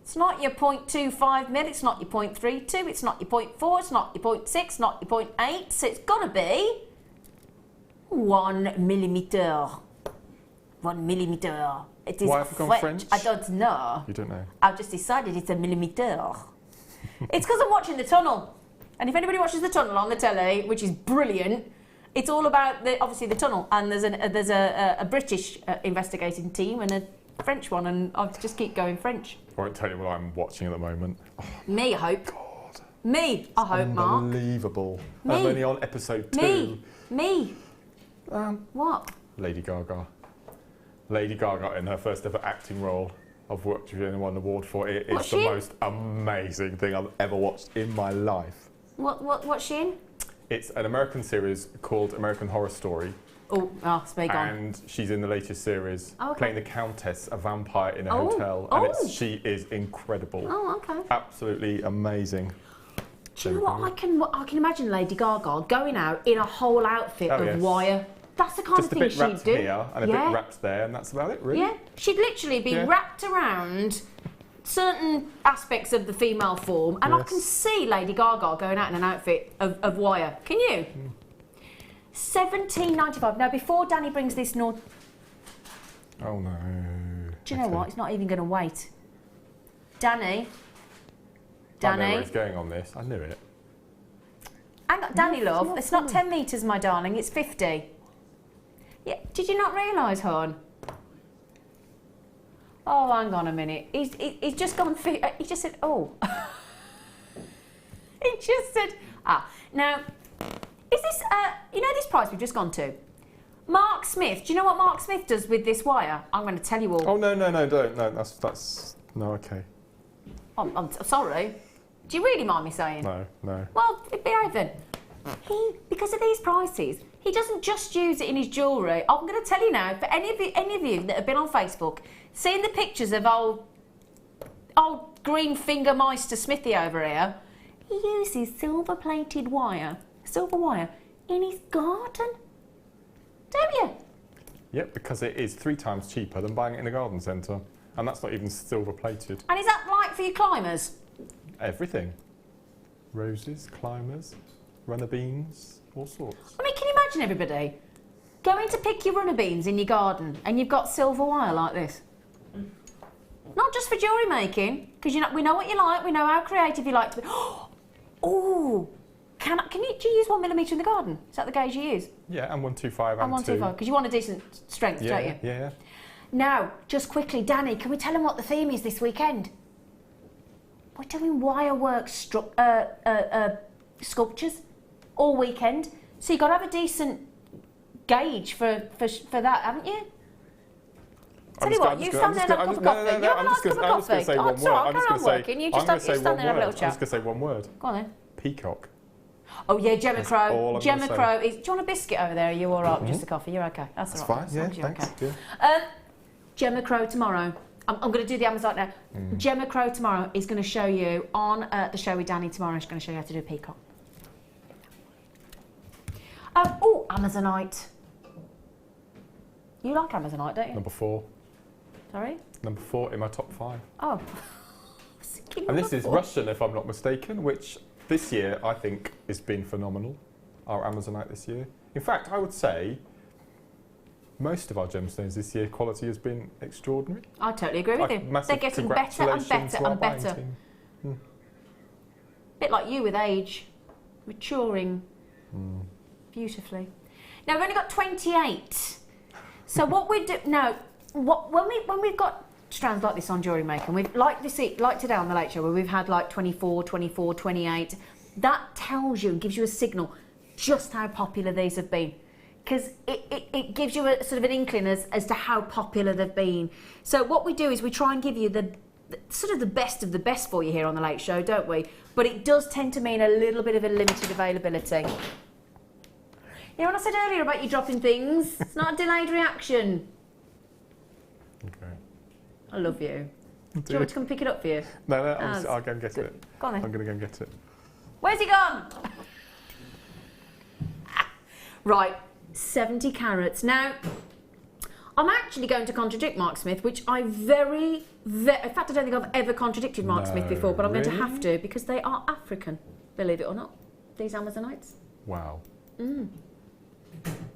It's not your 0.25 mil, it's not your 0.32, it's not your 0.4, it's not your 0.6, not your 0.8, so it's got to be 1 millimetre. 1 millimetre. It is Why have you gone French? I don't know. You don't know? I've just decided it's a millimetre. It's because I'm watching The Tunnel. And if anybody watches The Tunnel on the telly, which is brilliant, it's all about, obviously, The Tunnel. And there's a British investigating team and a French one, and I'll just keep going French. I won't tell you what I'm watching at the moment. Oh, me, I hope. God. Me, I hope, Mark. Unbelievable. Me. I'm only on episode 2. Me. What? Lady Gaga. Lady Gaga in her first ever acting role. I've worked with her and won an award for it. It's the most amazing thing I've ever watched in my life. What's she in? It's an American series called American Horror Story. Speak on. And she's in the latest series, playing the Countess, a vampire in a hotel. Oh. And she is incredible. Oh, okay. Absolutely amazing. Do you know what? I can imagine Lady Gaga going out in a whole outfit of wire. That's the kind of thing she'd do. Just a bit wrapped here and a bit wrapped there, and that's about it, really. Yeah, she'd literally be wrapped around certain aspects of the female form, and I can see Lady Gaga going out in an outfit of wire. Can you? $17.95. Now, before Danny brings this north... Oh, no. Do you know what? It's not even going to wait. Danny. I know where it's going on this. I knew it. Hang on, Danny, love. It's not 10 metres, my darling. It's 50. Yeah. Did you not realise, hon? Oh, hang on a minute. He's just gone... He just said, oh. He just said... Now... Is this, you know this price we've just gone to? Mark Smith, do you know what Mark Smith does with this wire? I'm going to tell you all. Oh, no, don't. No, that's, no, okay. I'm sorry. Do you really mind me saying? No. Well, behave then. Because of these prices, he doesn't just use it in his jewellery. I'm going to tell you now, for any of you that have been on Facebook, seeing the pictures of old green finger Meister Smithy over here, he uses silver-plated wire in his garden. Don't you? Yep, because it is 3 times cheaper than buying it in a garden centre. And that's not even silver plated. And is that right for your climbers? Everything. Roses, climbers, runner beans, all sorts. I mean, can you imagine everybody going to pick your runner beans in your garden and you've got silver wire like this? Not just for jewellery making, because we know what you like, we know how creative you like to be. Oh! do you use 1mm in the garden? Is that the gauge you use? Yeah, and 125 and 125, because you want a decent strength, don't you? Yeah. Now, just quickly, Danny, can we tell them what the theme is this weekend? We're doing wirework sculptures all weekend, so you've got to have a decent gauge for that, haven't you? Tell you what, you stand there and have a cup of coffee. You have a nice cup of coffee. I'm just going to say one word. I'm just going to say one word. Go on then. Peacock. Oh yeah, Gemma Crow. Gemma Crow is. Do you want a biscuit over there? Are you all right? Just a coffee. You're okay. That's all right. Fine. Yeah, thanks. Okay. Yeah. Gemma Crow tomorrow. I'm going to do the Amazon now. Gemma Crow tomorrow is going to show you on the show with Danny tomorrow. She's going to show you how to do a peacock. Oh, Amazonite. You like Amazonite, don't you? Number 4. Sorry? Number 4 in my top 5. Oh. And this is Russian, if I'm not mistaken, which this year I think has been phenomenal. Our Amazonite this year. In fact, I would say most of our gemstones this year, quality has been extraordinary. I totally agree with you. They're getting better and better and better. Bit like you with age, maturing beautifully. Now we've only got 28. So what we do now, when we've got strands like this on Jewellery Maker, and we've like today on the Late Show where we've had like 24, 24, 28, that tells you and gives you a signal just how popular these have been. Because it gives you a sort of an inkling as to how popular they've been. So what we do is we try and give you the sort of the best of the best for you here on the Late Show, don't we? But it does tend to mean a little bit of a limited availability. You know what I said earlier about you dropping things? It's not a delayed reaction. Okay. I love you. Do you want me to come pick it up for you? No, I'll go and get it. Go on then. I'm going to go and get it. Where's he gone? Right, 70 carats. Now, I'm actually going to contradict Mark Smith, which I in fact, I don't think I've ever contradicted Mark Smith before, but I'm going to have to because they are African, believe it or not, these Amazonites. Wow.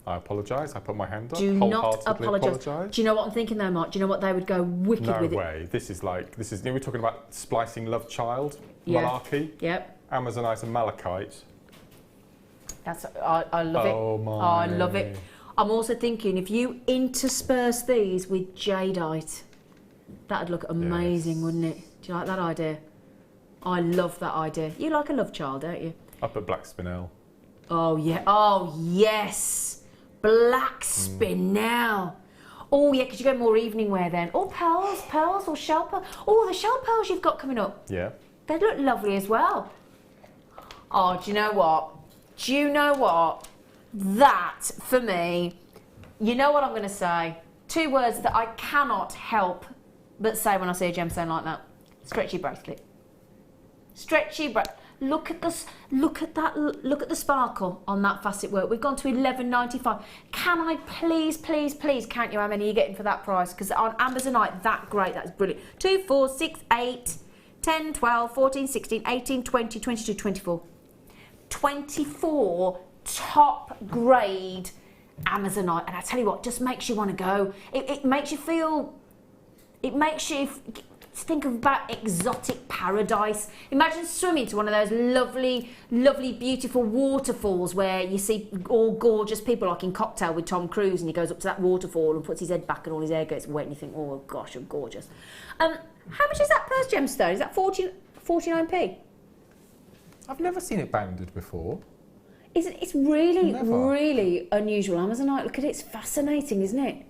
I apologise. I put my hand up. Do not apologise. Do you know what I'm thinking though, Mark? Do you know what they would go wicked with? No way. This is, you know, we're talking about splicing love child, Yeah. malarkey, Yep. Amazonite and malachite. I love it. Oh my. I love it. I'm also thinking if you intersperse these with jadeite, that'd look amazing, wouldn't it? Do you like that idea? I love that idea. You like a love child, don't you? I put black spinel. Oh yeah. Oh yes. Black spinel. Oh yeah, because you go more evening wear then. Or pearls or shell pearls. Oh, the shell pearls you've got coming up. Yeah. They look lovely as well. Oh, do you know what? Do you know what? That, for me, you know what I'm going to say? 2 words that I cannot help but say when I see a gemstone like that. Stretchy bracelet. Stretchy bracelet. Look at the sparkle on that facet work. We've gone to $11.95. Can I please count you how many you're getting for that price? Because on Amazonite, that great, that's brilliant. 2, 4, 6, 8, 10, 12, 14, 16, 18, 20, 22, 24. 24 top grade Amazonite, and I tell you what, just makes you want to go. It makes you feel, it makes you think about exotic paradise. Imagine swimming to one of those lovely, beautiful waterfalls where you see all gorgeous people, like in Cocktail with Tom Cruise, and he goes up to that waterfall and puts his head back and all his hair gets wet, and you think, oh gosh, you're gorgeous. How much is that per gemstone? Is that 49p? I've never seen it banded before. It's really unusual Amazonite. Look at it, it's fascinating, isn't it?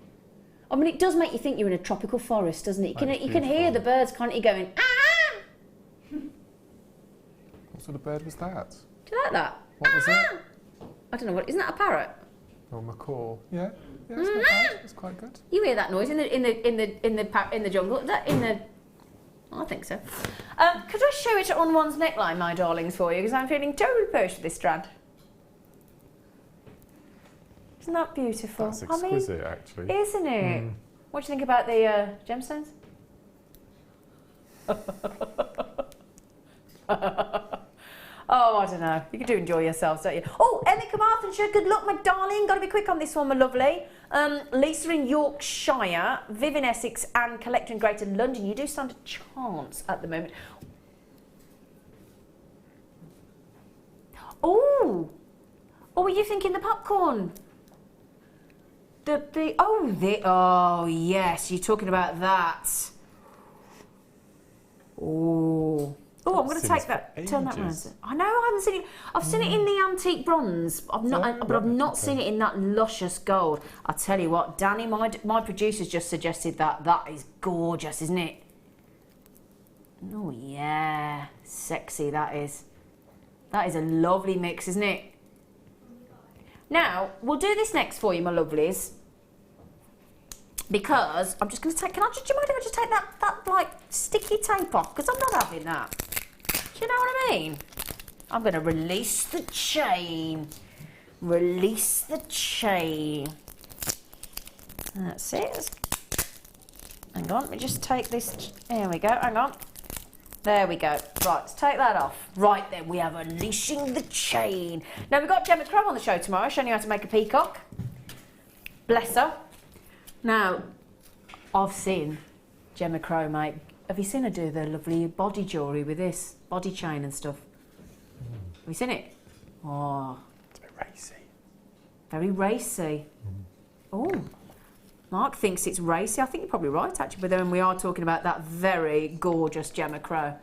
I mean, it does make you think you're in a tropical forest, doesn't it? You can hear the birds, can't you, going, ah! What sort of bird was that? Do you like that? What was it? I don't know, isn't that a parrot? Oh, macaw. Yeah, it's not bad. It's quite good. You hear that noise in the jungle? I think so. Could I show it on one's neckline, my darlings, for you? Because I'm feeling totally perched with this strand. Isn't that beautiful? That's exquisite, actually. Isn't it? What do you think about the gemstones? Oh, I don't know. You do enjoy yourselves, don't you? Oh, Emma Carmarthenshire, good luck, my darling. Got to be quick on this one, my lovely. Lisa in Yorkshire, Viv in Essex, and Collector in Greater London. You do stand a chance at the moment. Oh! Or were you thinking the popcorn? Oh yes, you're talking about that. Oh, I'm going to take that. Turn that round. I know I haven't seen it. I've seen it in the antique bronze. But I've not seen it in that luscious gold. I tell you what, Danny, my producer's just suggested that. That is gorgeous, isn't it? Oh yeah, sexy that is. That is a lovely mix, isn't it? Now, we'll do this next for you, my lovelies. Because I'm just going to take... do you mind if I just take that like, sticky tape off? Because I'm not having that. Do you know what I mean? I'm going to release the chain. Release the chain. That's it. Hang on, let me just take this... There we go, hang on. There we go. Right, let's take that off. Right then, we are releasing the chain. Now, we've got Gemma Crow on the show tomorrow, showing you how to make a peacock. Bless her. Now, I've seen Gemma Crow make... Have you seen her do the lovely body jewellery with this? Body chain and stuff. Have you seen it? Oh. It's a bit racy. Very racy. Oh. Mark thinks it's racy. I think you're probably right, actually. But then we are talking about that very gorgeous Gemma Crow.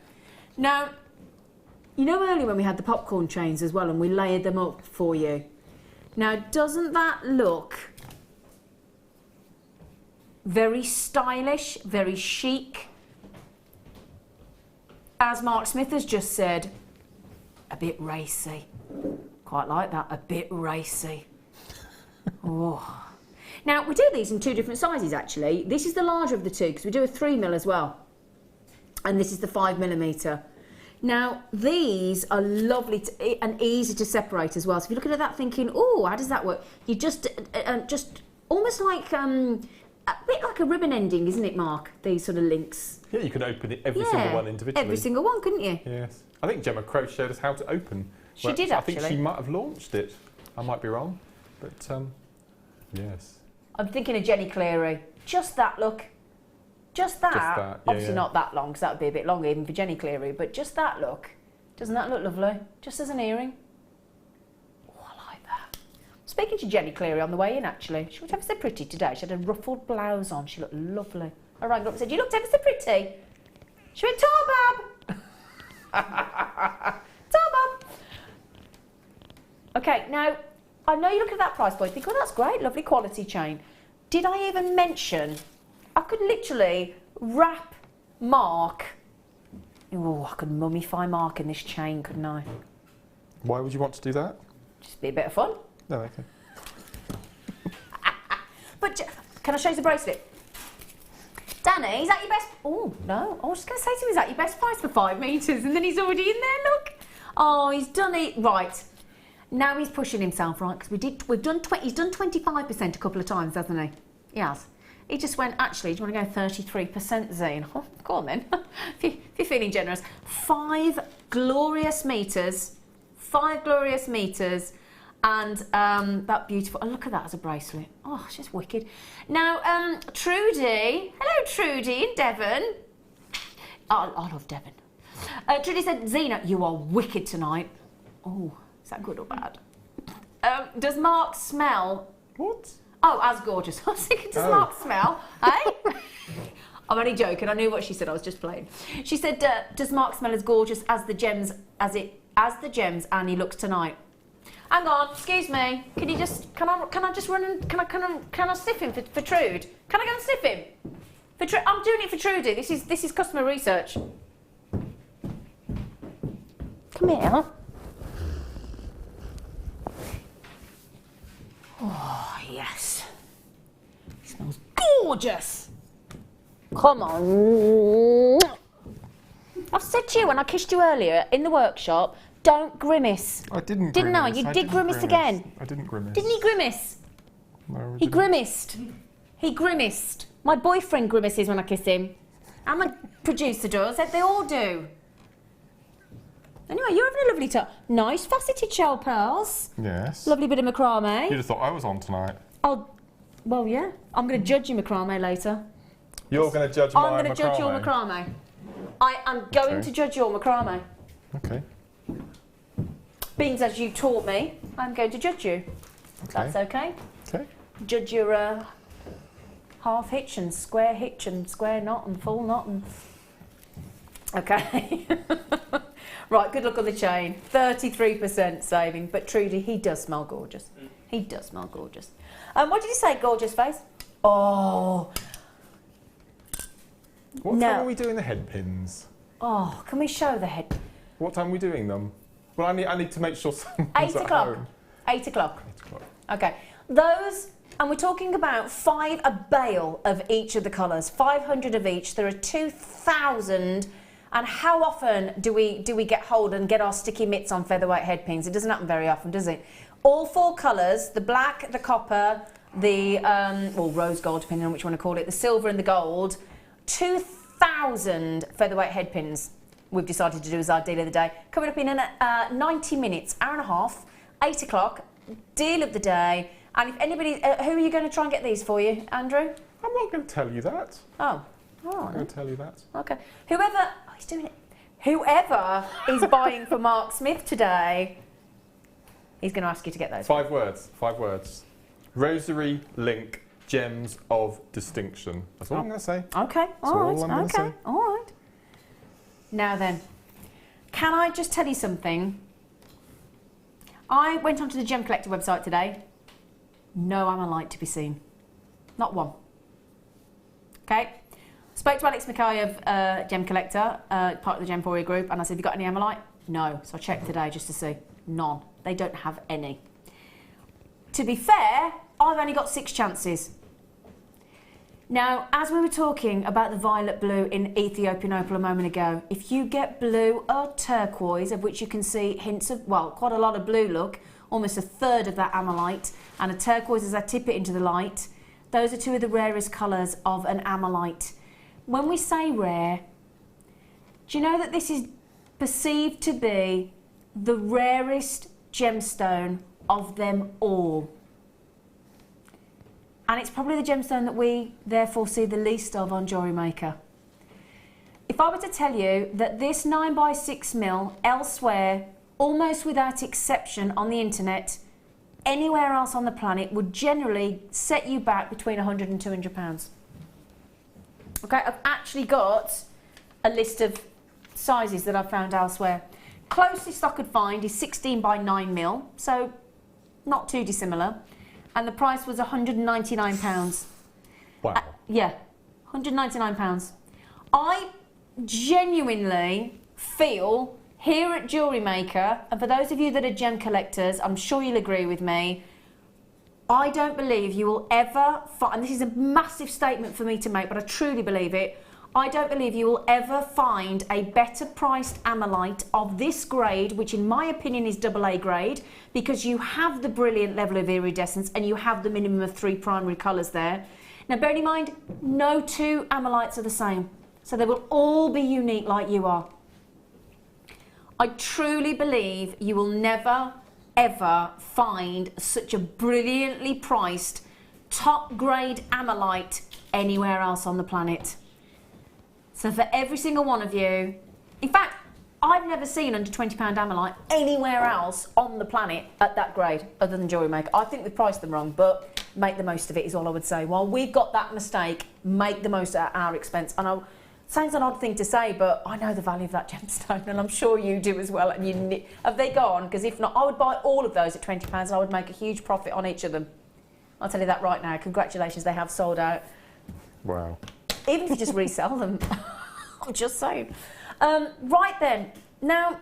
Now, you know earlier when we had the popcorn chains as well and we layered them up for you? Now, doesn't that look very stylish, very chic? As Mark Smith has just said, a bit racy. Quite like that, a bit racy. Oh. Now, we do these in two different sizes, actually. This is the larger of the two, because we do a 3mm as well. And this is the 5mm. Now, these are lovely and easy to separate as well. So if you're looking at that thinking, oh, how does that work? You just almost like a bit like a ribbon ending, isn't it, Mark? These sort of links. Yeah, you could open it every single one individually. Every single one, couldn't you? Yes. I think Gemma Crow showed us how to open. She did, actually. I think she might have launched it. I might be wrong, but yes. I'm thinking of Jenny Cleary. Just that look. Just that. Yeah, obviously not that long, because that would be a bit long even for Jenny Cleary, but just that look. Doesn't that look lovely? Just as an earring. Oh, I like that. Speaking to Jenny Cleary on the way in, actually, she looked ever so pretty today. She had a ruffled blouse on. She looked lovely. I rang her up and said, you looked ever so pretty. She went, Tarbab. Tarbab. Okay, now, I know you look at that price point, think, oh, that's great, lovely quality chain. Did I even mention, I could literally wrap Mark, oh, I could mummify Mark in this chain, couldn't I? Why would you want to do that? Just be a bit of fun. No, okay. But, can I show you the bracelet? Danny, is that your best? Oh, no, I was just going to say to him, is that your best price for 5 metres? And then he's already in there, look. Oh, he's done it. Right. Now he's pushing himself, right? Because he's done 25% a couple of times, hasn't he? He has. He just went, actually, do you want to go 33%, Zane? Oh, go on then, if you're feeling generous. 5 glorious metres. 5 glorious metres. And that beautiful, oh, look at that as a bracelet. Oh, it's just wicked. Now, Trudy. Hello, Trudy in Devon. Oh, I love Devon. Trudy said, Zena, you are wicked tonight. Oh. Is that good or bad? Does Mark smell? What? Oh, as gorgeous. I was thinking, does Mark smell? Hey? I'm only joking. I knew what she said. I was just playing. She said, does Mark smell as gorgeous as the gems and he looks tonight? Hang on, excuse me. Can you just? Can I just run and can I sniff him for Trude? Can I go and sniff him? I'm doing it for Trudy. This is customer research. Come here. Oh, yes. It smells gorgeous. Come on. I said to you when I kissed you earlier in the workshop, don't grimace. I didn't grimace. Didn't I? You did grimace again. I didn't grimace. Didn't he grimace? No, he grimaced. He grimaced. My boyfriend grimaces when I kiss him. And my producer does. They all do. Anyway, you're having a lovely time. Nice faceted shell pearls. Yes. Lovely bit of macrame. You'd have thought I was on tonight. Oh, well, yeah. I'm going to judge your macrame later. You're going to judge my macrame? I'm going to judge your macrame. I am going to judge your macrame. Okay. being as you taught me, I'm going to judge you. That's okay. Okay. Judge your half hitch and square knot and full knot and... Okay. Right, good luck on the chain. 33% saving, but Trudy, he does smell gorgeous. He does smell gorgeous. What did you say, gorgeous face? Oh. What time are we doing the head pins? Oh, can we show the head? What time are we doing them? Well, I need to make sure someone's 8 at o'clock. home. 8 o'clock. 8 o'clock. Okay. Those, and we're talking about a bale of each of the colours, 500 of each. There are 2,000. And how often do we get hold and get our sticky mitts on featherweight head pins? It doesn't happen very often, does it? All 4 colours, the black, the copper, the well, rose gold, depending on which you want to call it, the silver and the gold. 2,000 featherweight head pins we've decided to do as our deal of the day. Coming up in 90 minutes, hour and a half, 8 o'clock, deal of the day. And if anybody, who are you going to try and get these for you, Andrew? I'm not going to tell you that. Oh, all I'm right. not going to tell you that. Okay. Whoever, oh, he's doing it. Whoever is buying for Mark Smith today, he's going to ask you to get those. 5 words. 5 words. Rosary link gems of distinction. That's all I'm going to say. Okay. all I'm gonna Okay. say. All right. Now then, can I just tell you something? I went onto the Gem Collector website today. No Ammolite to be seen. Not one. Okay. Spoke to Alex Mackay of Gem Collector, part of the Gemporia group, and I said, have you got any Ammolite? No. So I checked today just to see. None. They don't have any. To be fair, I've only got 6 chances. Now, as we were talking about the violet blue in Ethiopian opal a moment ago, if you get blue or turquoise, of which you can see hints of, well, quite a lot of blue look, almost a third of that Ammolite, and a turquoise as I tip it into the light, those are 2 of the rarest colours of an Ammolite. When we say rare, do you know that this is perceived to be the rarest gemstone of them all? And it's probably the gemstone that we therefore see the least of on Jewellery Maker. If I were to tell you that this 9x6mm elsewhere, almost without exception on the internet, anywhere else on the planet would generally set you back between £100 and £200. Okay, I've actually got a list of sizes that I've found elsewhere. Closest I could find is 16x9mm, so not too dissimilar. And the price was £199. Wow. Yeah, £199. I genuinely feel here at Jewellery Maker, and for those of you that are gem collectors, I'm sure you'll agree with me, I don't believe you will ever find, and this is a massive statement for me to make, but I truly believe it, I don't believe you will ever find a better priced Ammolite of this grade, which in my opinion is AA grade, because you have the brilliant level of iridescence and you have the minimum of 3 primary colours there. Now bearing in mind, no 2 Ammolites are the same, so they will all be unique like you are. I truly believe you will never ever find such a brilliantly priced top grade Ammolite anywhere else on the planet. So for every single one of you, in fact, I've never seen under £20 Ammolite anywhere else on the planet at that grade other than Jewellery Maker. I think we've priced them wrong, but make the most of it is all I would say. While we've got that mistake, make the most at our expense. I know, sounds an odd thing to say, but I know the value of that gemstone, and I'm sure you do as well. And you, have they gone? Because if not, I would buy all of those at £20 and I would make a huge profit on each of them. I'll tell you that right now. Congratulations, they have sold out. Wow. Even if you just resell them. I'm just saying. Right then, now,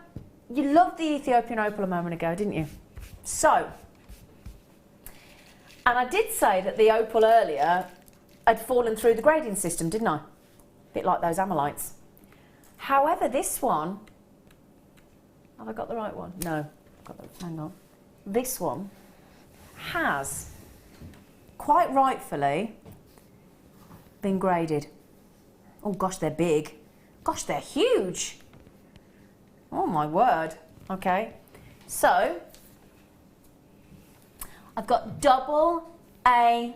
you loved the Ethiopian opal a moment ago, didn't you? So, and I did say that the opal earlier had fallen through the grading system, didn't I? A bit like those Ammolites. However, this one, have I got the right one? No, hang on. This one has, quite rightfully, been graded. Oh gosh, they're big. Gosh, they're huge. Oh my word. Okay. So, I've got AA+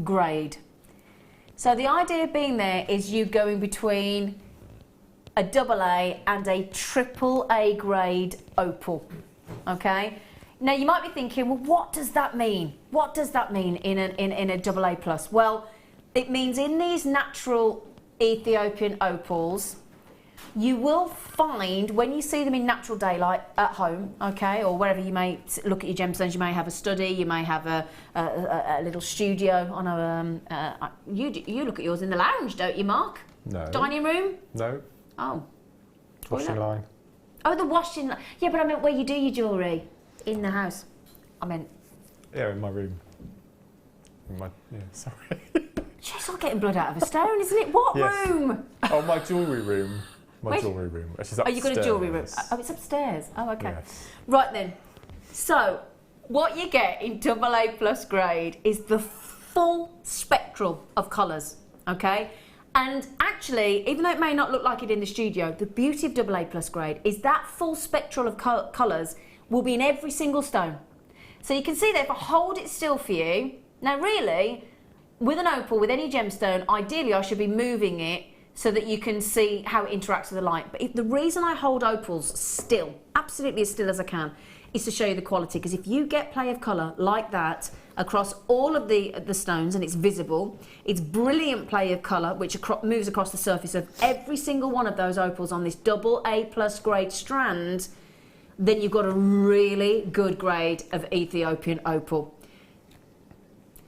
grade. So the idea being there is you going between a AA and a AAA grade opal, okay? Now you might be thinking, well, what does that mean? What does that mean in a AA plus? Well, it means in these natural Ethiopian opals, you will find, when you see them in natural daylight at home, okay, or wherever you may look at your gemstones, you may have a study, you may have a little studio on a, you look at yours in the lounge, don't you, Mark? No. Dining room? No. Oh. Washing line. Oh, the washing line. Yeah, but I meant where you do your jewellery. In the house. I meant... Yeah, in my room. Yeah, sorry. She's not getting blood out of a stone, isn't it? What Yes. room? Oh, my jewellery room. My Wait. jewellery room. She's Oh, upstairs. you've got a jewellery room. Oh, it's upstairs. Oh, okay. Yes. Right then. So, what you get in AA plus grade is the full spectrum of colours, okay? And actually, even though it may not look like it in the studio, the beauty of AA plus grade is that full spectrum of colours will be in every single stone. So you can see that if I hold it still for you, now really, with an opal, with any gemstone, ideally I should be moving it so that you can see how it interacts with the light. But the reason I hold opals still, absolutely as still as I can, is to show you the quality. Because if you get play of colour like that across all of the stones and it's visible, it's brilliant play of colour which moves across the surface of every single one of those opals on this AA plus grade strand, then you've got a really good grade of Ethiopian opal.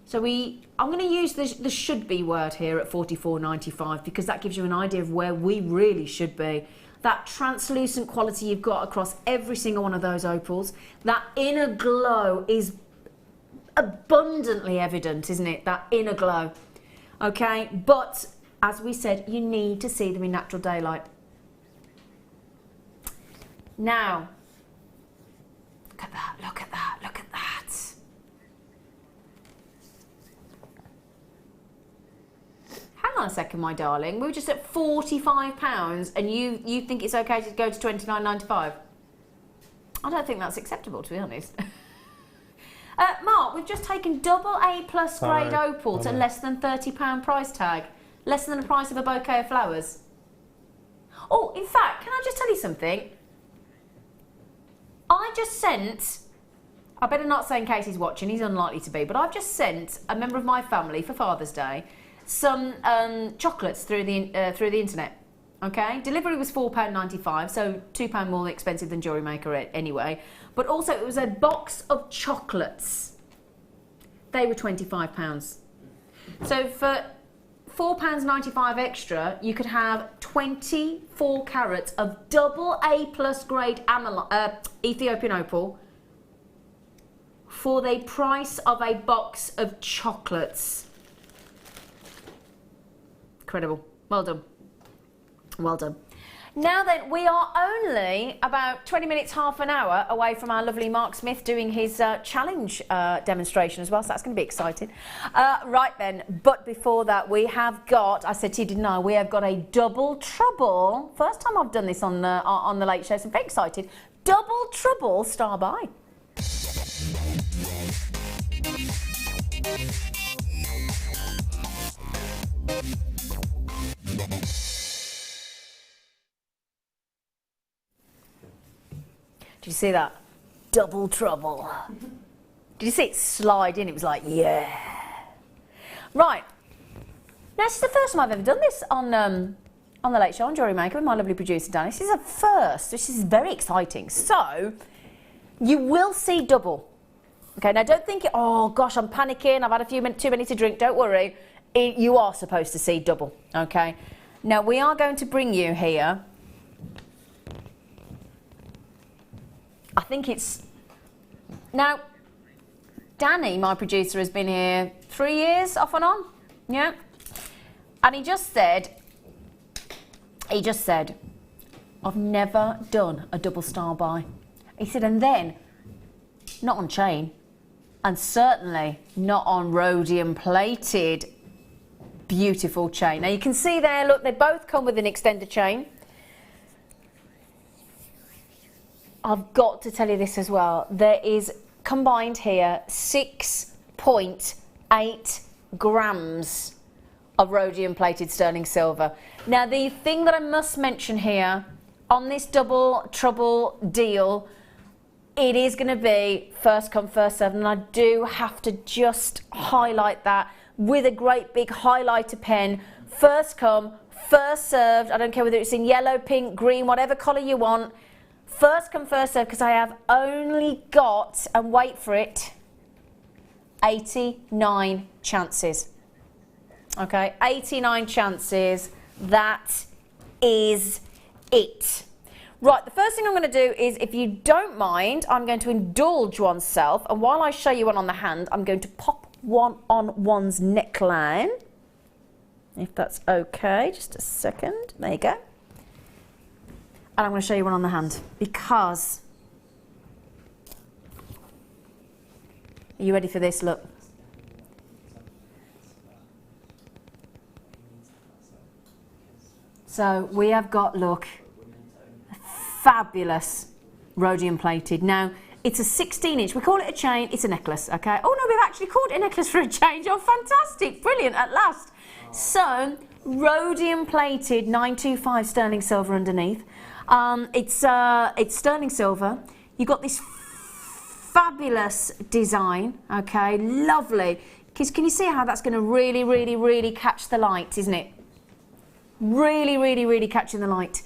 So I'm going to use the should be word here at $44.95 because that gives you an idea of where we really should be. That translucent quality you've got across every single one of those opals, that inner glow is abundantly evident, isn't it? That inner glow. Okay, but as we said, you need to see them in natural daylight. Now, look at that, look at that, look at that. Hang on a second, my darling. We were just at £45 and you think it's okay to go to $29.95? I don't think that's acceptable, to be honest. Mark, we've just taken AA plus grade opal to less than £30 price tag. Less than the price of a bouquet of flowers. Oh, in fact, can I just tell you something? I just sent, I better not say in case he's watching, he's unlikely to be, but I've just sent a member of my family for Father's Day some chocolates through the internet. Okay, delivery was £4.95, so £2 more expensive than Jewellery Maker anyway. But also it was a box of chocolates. They were £25. So for £4.95 extra, you could have 24 carats of AA plus grade Ethiopian opal for the price of a box of chocolates. Incredible. Well done. Well done. Now then, we are only about 20 minutes, half an hour away from our lovely Mark Smith doing his challenge demonstration as well, so that's going to be exciting. Right then, but before that, we have got, I said to you, didn't I, we have got a double trouble. First time I've done this on the Late Show, so I'm very excited. Double trouble star buy. Did you see that? Double trouble. Did you see it slide in? It was like, yeah. Right. Now, this is the first time I've ever done this on The Late Show on Jewellery Maker with my lovely producer, Danny. This is a first, which is very exciting. So, you will see double. Okay, now don't think, oh gosh, I'm panicking, I've had too many to drink. Don't worry. You are supposed to see double, okay? Now, we are going to bring you here, I think it's, now, Danny, my producer, has been here 3 years, off and on, yeah? And he just said, I've never done a double star buy. He said, and then, not on chain, and certainly not on rhodium plated, beautiful chain. Now you can see there, look, they both come with an extended chain. I've got to tell you this as well. There is combined here 6.8 grams of rhodium plated sterling silver. Now the thing that I must mention here on this double trouble deal, it is going to be first come first served, and I do have to just highlight that with a great big highlighter pen. First come first served. I don't care whether it's in yellow, pink, green, whatever colour you want. First come first served, because I have only got, and wait for it, 89 chances. Okay, 89 chances. That is it. Right, the first thing I'm going to do is, if you don't mind, I'm going to indulge oneself, and while I show you one on the hand, I'm going to pop one on one's neckline, if that's okay. Just a second. There you go. And I'm going to show you one on the hand, because, are you ready for this? Look. So we have got, look, fabulous rhodium plated. Now, it's a 16-inch. We call it a chain. It's a necklace, okay? Oh, no, we've actually called it a necklace for a change. Oh, fantastic. Brilliant, at last. So, rhodium plated 925 sterling silver underneath. It's sterling silver. You've got this fabulous design, okay? Lovely. Can you see how that's going to really, really, really catch the light, isn't it? Really, really, really catching the light.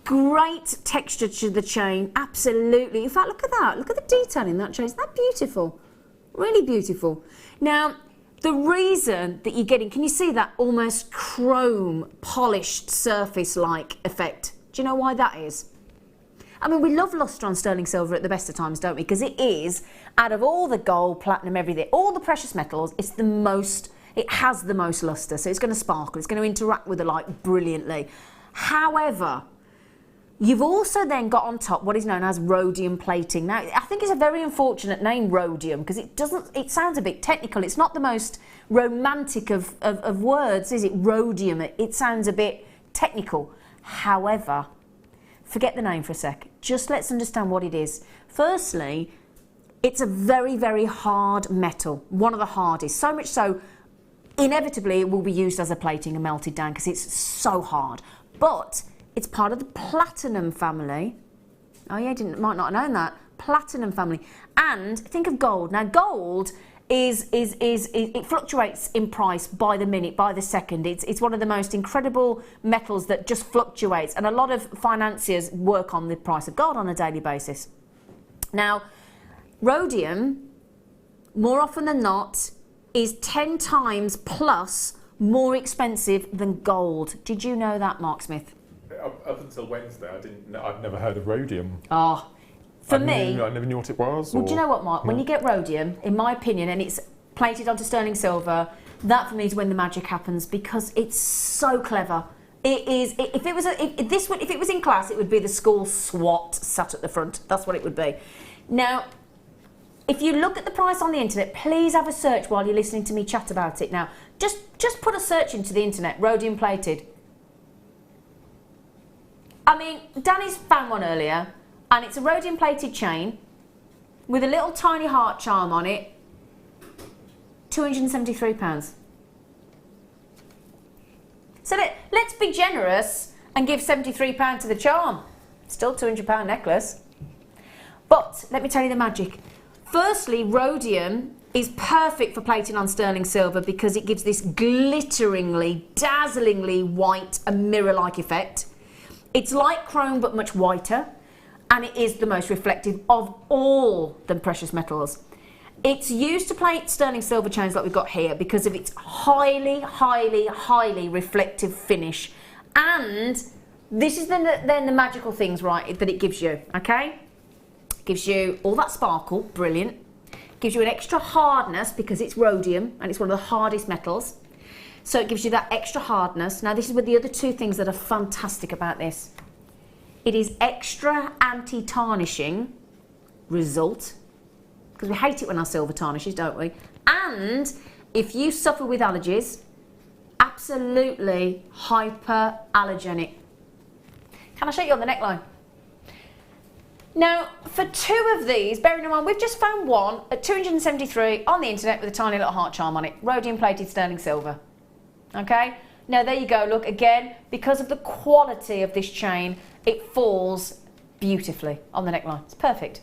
Great texture to the chain, absolutely. In fact, look at that. Look at the detail in that chain. Isn't that beautiful? Really beautiful. Now, the reason that you're getting, can you see that almost chrome polished surface-like effect? Do you know why that is? I mean, we love lustre on sterling silver at the best of times, don't we? Because it is, out of all the gold, platinum, everything, all the precious metals, it's the most, it has the most lustre. So it's going to sparkle. It's going to interact with the light brilliantly. However, you've also then got on top what is known as rhodium plating. Now, I think it's a very unfortunate name, rhodium, because it sounds a bit technical. It's not the most romantic of words, is it? Rhodium. It sounds a bit technical. However, forget the name for a sec. Just let's understand what it is. Firstly, it's a very, very hard metal. One of the hardest. So much so, inevitably, it will be used as a plating and melted down because it's so hard. But it's part of the platinum family. Oh yeah, might not have known that. Platinum family. And think of gold. Now gold it fluctuates in price by the minute, by the second. It's one of the most incredible metals that just fluctuates. And a lot of financiers work on the price of gold on a daily basis. Now, rhodium, more often than not, is 10 times plus more expensive than gold. Did you know that, Mark Smith? Up until Wednesday, I've never heard of rhodium. Oh, I never knew what it was. Well, do you know what, Mark? When you get rhodium, in my opinion, and it's plated onto sterling silver, that for me is when the magic happens, because it's so clever. It is. If it was in class, it would be the school SWAT sat at the front. That's what it would be. Now, if you look at the price on the internet, please have a search while you're listening to me chat about it. Now, just put a search into the internet, rhodium plated. I mean, Danny's found one earlier, and it's a rhodium plated chain with a little tiny heart charm on it. £273. So let's be generous and give £73 to the charm. Still £200 necklace. But let me tell you the magic. Firstly, rhodium is perfect for plating on sterling silver because it gives this glitteringly, dazzlingly white and mirror-like effect. It's like chrome but much whiter, and it is the most reflective of all the precious metals. It's used to plate sterling silver chains like we've got here because of its highly, highly, highly reflective finish. And this is then the magical things, right, that it gives you, okay? It gives you all that sparkle, brilliant. Gives you an extra hardness because it's rhodium and it's one of the hardest metals. So it gives you that extra hardness. Now this is with the other two things that are fantastic about this. It is extra anti-tarnishing result, because we hate it when our silver tarnishes, don't we? And if you suffer with allergies, absolutely hyperallergenic. Can I show you on the neckline? Now, for two of these, bearing in mind, we've just found one at 273 on the internet with a tiny little heart charm on it, rhodium plated sterling silver. Okay, now there you go. Look, again, because of the quality of this chain, it falls beautifully on the neckline. It's perfect.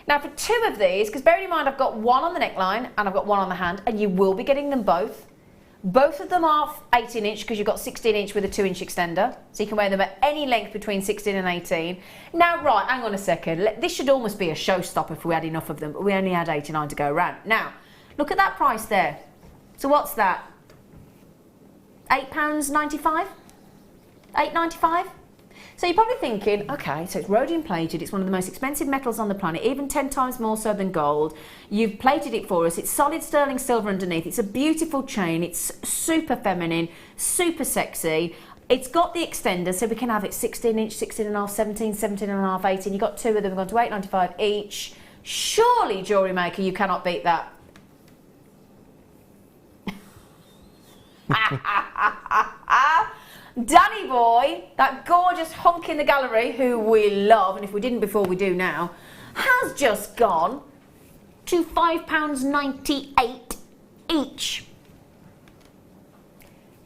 Now for 2 of these, because bearing in mind I've got one on the neckline and I've got one on the hand, and you will be getting them both. Both of them are 18 inch because you've got 16 inch with a 2 inch extender. So you can wear them at any length between 16 and 18. Now, right, hang on a second. This should almost be a showstopper if we had enough of them, but we only had 89 to go around. Now, look at that price there. So what's that? £8.95? £8.95? So you're probably thinking, okay, so it's rhodium plated, it's one of the most expensive metals on the planet, even 10 times more so than gold. You've plated it for us, it's solid sterling silver underneath, it's a beautiful chain, it's super feminine, super sexy. It's got the extender, so we can have it 16 inch, 16 and a half, 17, 17 and a half, 18. You've got 2 of them, we've gone to £8.95 each. Surely, Jewellery Maker, you cannot beat that. Danny boy, that gorgeous hunk in the gallery who we love, and if we didn't before we do now, has just gone to £5.98 each.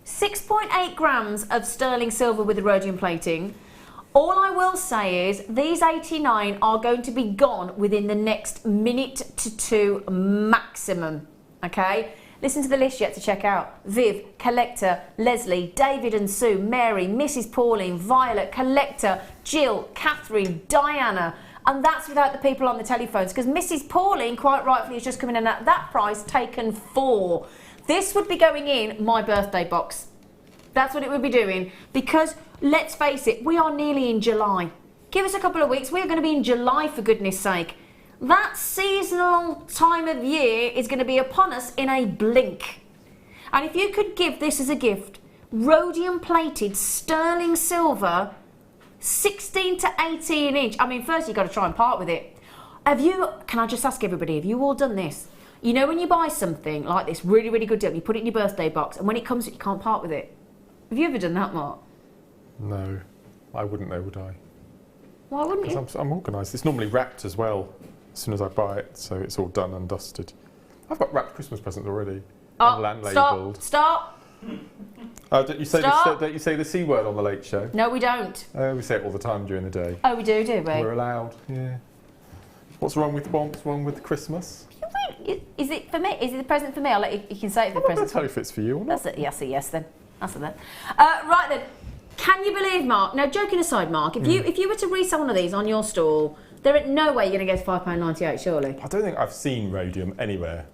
6.8 grams of sterling silver with the rhodium plating. All I will say is these 89 are going to be gone within the next minute to 2 maximum, okay? Listen to the list yet to check out. Viv, Collector, Leslie, David and Sue, Mary, Mrs. Pauline, Violet, Collector, Jill, Catherine, Diana. And that's without the people on the telephones, because Mrs. Pauline, quite rightfully, is just coming in at that price, taken 4. This would be going in my birthday box. That's what it would be doing, because let's face it, we are nearly in July. Give us a couple of weeks, we're going to be in July, for goodness sake. That seasonal time of year is going to be upon us in a blink. And if you could give this as a gift, rhodium plated sterling silver, 16 to 18 inch. I mean, first you've got to try and part with it. Can I just ask everybody, have you all done this? You know when you buy something like this, really, really good deal, you put it in your birthday box, and when it comes, you can't part with it. Have you ever done that, Mark? No, I wouldn't know, would I? Why wouldn't you? Because I'm organised. It's normally wrapped as well. As soon as I buy it, so it's all done and dusted. I've got wrapped Christmas presents already. Oh, and labelled. Stop! Don't you say the C word on the Late Show? No, we don't. We say it all the time during the day. Oh, we do we? We're allowed, yeah. What's wrong with Christmas? Is it for me? Is it the present for me? I'll let you can say it for the present. I'll tell you if it's for you or not. That's it. Yes, yes then. That's it then. Right then. Can you believe, Mark? Now, joking aside, Mark, if you were to resell one of these on your stall, there ain't no way you're going to get £5.98, surely. I don't think I've seen rhodium anywhere.